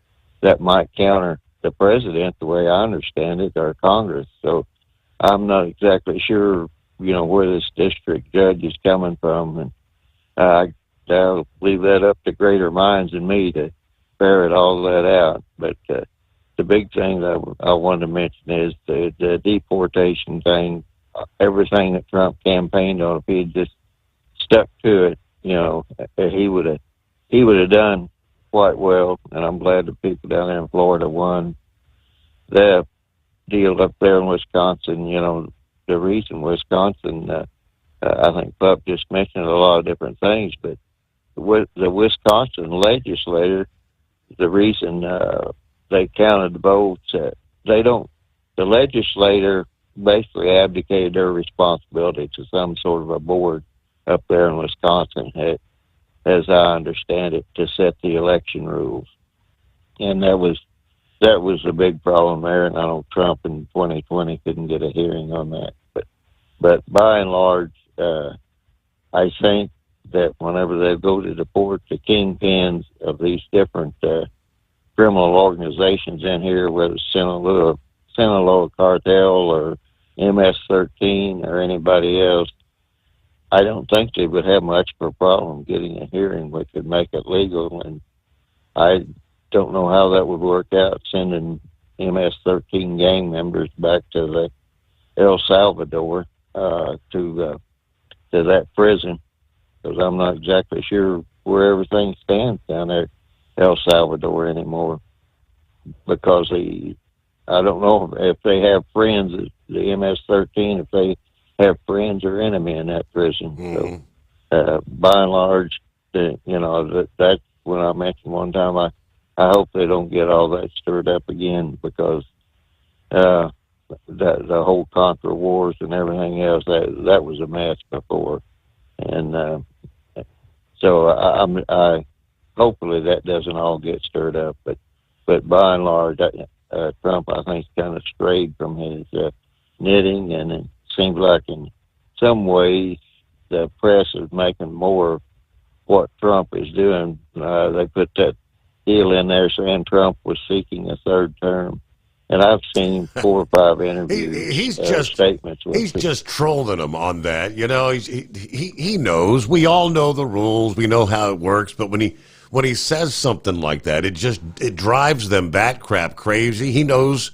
Speaker 12: that might counter the president, the way I understand it, or Congress. So I'm not exactly sure, where this district judge is coming from. And I'll leave that up to greater minds than me to ferret all that out. But the big thing that I wanted to mention is the deportation thing. Everything that Trump campaigned on, if he had just stuck to it, he would have done quite well. And I'm glad the people down there in Florida won. The deal up there in Wisconsin, the reason Wisconsin, I think Pup just mentioned a lot of different things, but the Wisconsin legislature, the reason they counted the votes, the legislator basically abdicated their responsibility to some sort of a board up there in Wisconsin, as I understand it, to set the election rules. And that was a big problem there, and I know Trump in 2020 couldn't get a hearing on that. But by and large, I think that whenever they go to deport the kingpins of these different criminal organizations in here, whether it's Sinaloa Cartel or MS-13 or anybody else, I don't think they would have much of a problem getting a hearing which would make it legal. And I don't know how that would work out, sending MS-13 gang members back to El Salvador, to that prison, because I'm not exactly sure where everything stands down there, El Salvador, anymore. Because I don't know if they have friends, the MS-13, if they have friends or enemy in that prison. So, by and large, that's when I mentioned one time, I hope they don't get all that stirred up again, because the whole Contra Wars and everything else, that was a mess before. And so I hopefully that doesn't all get stirred up. But by and large, Trump, I think, kind of strayed from his knitting, and it seems like in some ways the press is making more of what Trump is doing. They put that deal in there saying Trump was seeking a third term. And I've seen 4 or 5 interviews, statements.
Speaker 13: He's just trolling him on that. He knows. We all know the rules. We know how it works. But when he says something like that, it drives them bat crap crazy. He knows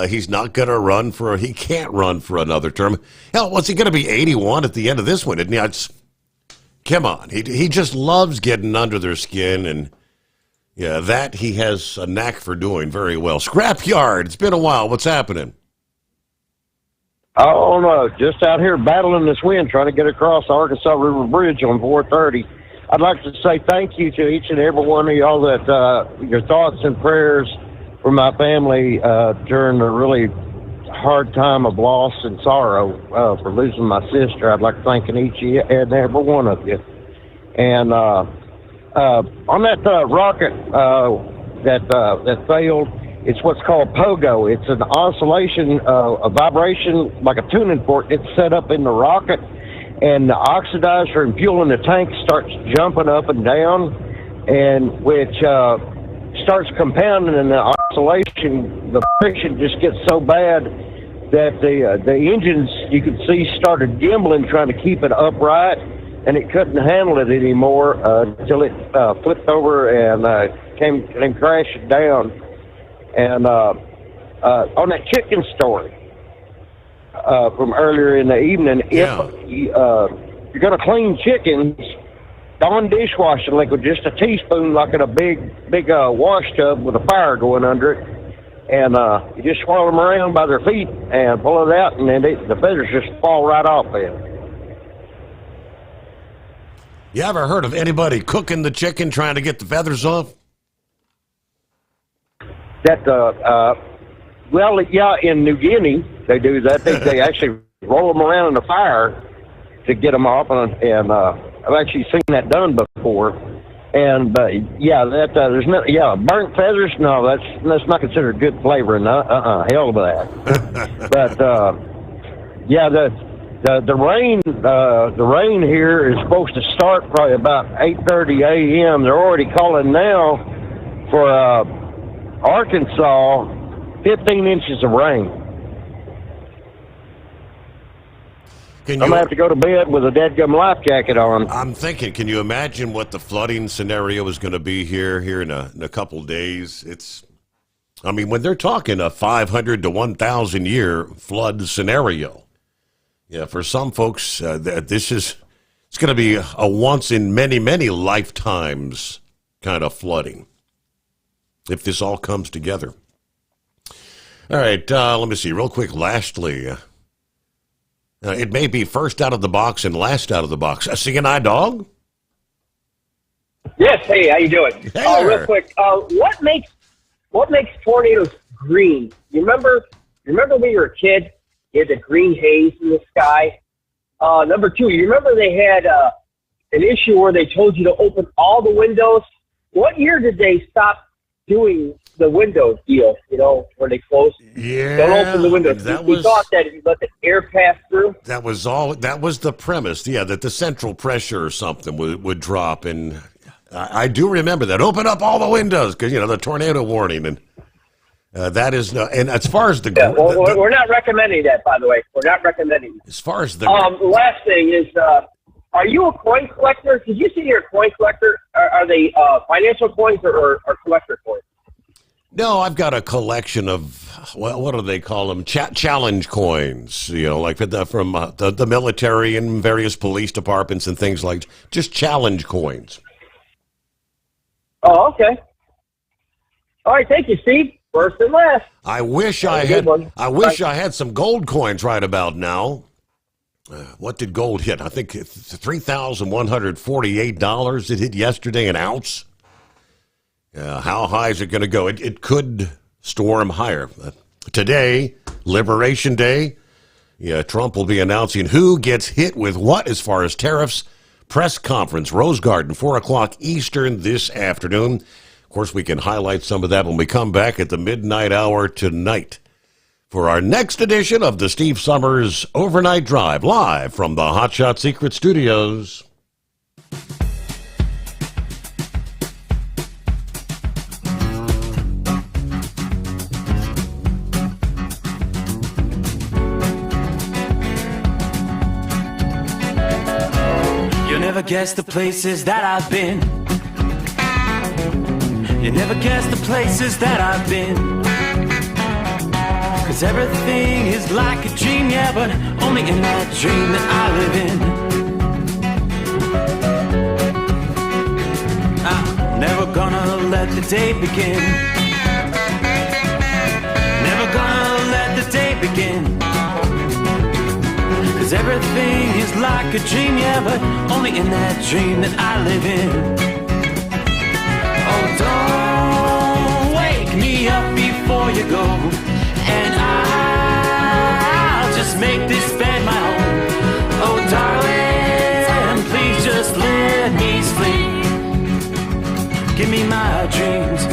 Speaker 13: he's not going to run he can't run for another term. Hell, what's he going to be, 81 at the end of this one? Isn't he? Come on. He just loves getting under their skin, and yeah, that he has a knack for doing very well. Scrapyard, it's been a while. What's happening?
Speaker 5: Oh, no, just out here battling this wind, trying to get across the Arkansas River Bridge on 430. I'd like to say thank you to each and every one of y'all that your thoughts and prayers for my family during a really hard time of loss and sorrow for losing my sister. I'd like to thank each and every one of you. And on that rocket that failed, it's what's called POGO. It's an oscillation, a vibration, like a tuning fork. It's set up in the rocket, and the oxidizer and fuel in the tank starts jumping up and down, and which starts compounding, and the oscillation, the friction just gets so bad that the engines, you could see, started gimbling trying to keep it upright, and it couldn't handle it anymore until it flipped over and came crashing down. And on that chicken story from earlier in the evening, if you're going to clean chickens, Dawn dishwashing liquid, just a teaspoon, like in a big wash tub with a fire going under it, and you just swirl them around by their feet and pull it out, and then the feathers just fall right off it.
Speaker 13: You ever heard of anybody cooking the chicken trying to get the feathers off?
Speaker 5: Well, yeah, in New Guinea they do that. They actually roll them around in the fire to get them off, and I've actually seen that done before. And there's no burnt feathers. No, that's not considered good flavoring. Hell of that. But the rain here is supposed to start probably about 8:30 a.m. They're already calling now for Arkansas 15 inches of rain. I'm going to have to go to bed with a dadgum life jacket on.
Speaker 13: I'm thinking, can you imagine what the flooding scenario is going to be here in a couple days? When they're talking a 500 to 1,000 year flood scenario, for some folks, it's going to be a once in many, many lifetimes kind of flooding, if this all comes together. All right, let me see real quick. Lastly, it may be first out of the box and last out of the box. A seeing eye dog?
Speaker 3: Yes. Hey, how you doing?
Speaker 13: Hey
Speaker 3: real quick, what makes tornadoes green? You remember when you were a kid? You had the green haze in the sky. Number two, you remember they had an issue where they told you to open all the windows? What year did they stop doing the window deal, where they closed?
Speaker 13: Yeah.
Speaker 3: Don't open the windows. We thought that if you let the air pass through.
Speaker 13: That was the premise, that the central pressure or something would drop. And I do remember that. Open up all the windows, because, the tornado warning. And that is, and as far as
Speaker 3: we're not recommending that, by the way. We're not recommending that.
Speaker 13: As far as
Speaker 3: the last thing is, are you a coin collector? Did you say you're a coin collector? Are they financial coins or collector coins?
Speaker 13: No, I've got a collection of, what do they call them? Challenge coins, like from the military and various police departments and things like just challenge coins.
Speaker 3: Oh, okay. All right, thank you, Steve. First and last.
Speaker 13: I wish I had some gold coins right about now. What did gold hit? I think $3,148. It hit yesterday an ounce. How high is it going to go? It could storm higher. Today, Liberation Day, Trump will be announcing who gets hit with what as far as tariffs. Press conference, Rose Garden, 4 o'clock Eastern this afternoon. Of course, we can highlight some of that when we come back at the midnight hour tonight for our next edition of the Steve Sommers Overnight Drive, live from the Hot Shot Secret Studios.
Speaker 20: Never guess the places that I've been. You never guess the places that I've been. 'Cause everything is like a dream, yeah, but only in that dream that I live in. I'm never gonna let the day begin. Never gonna let the day begin. 'Cause everything is like a dream, yeah, but only in that dream that I live in. Oh, don't wake me up before you go, and I'll just make this bed my home. Oh, darling, please just let me sleep. Give me my dreams.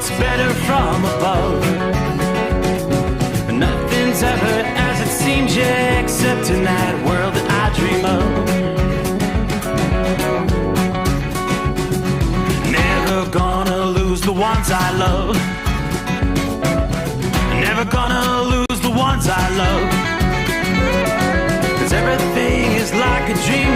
Speaker 20: it's better from above. Nothing's ever as it seems, yeah, except in that world that I dream of. Never gonna lose the ones I love. Never gonna lose the ones I love. 'Cause everything is like a dream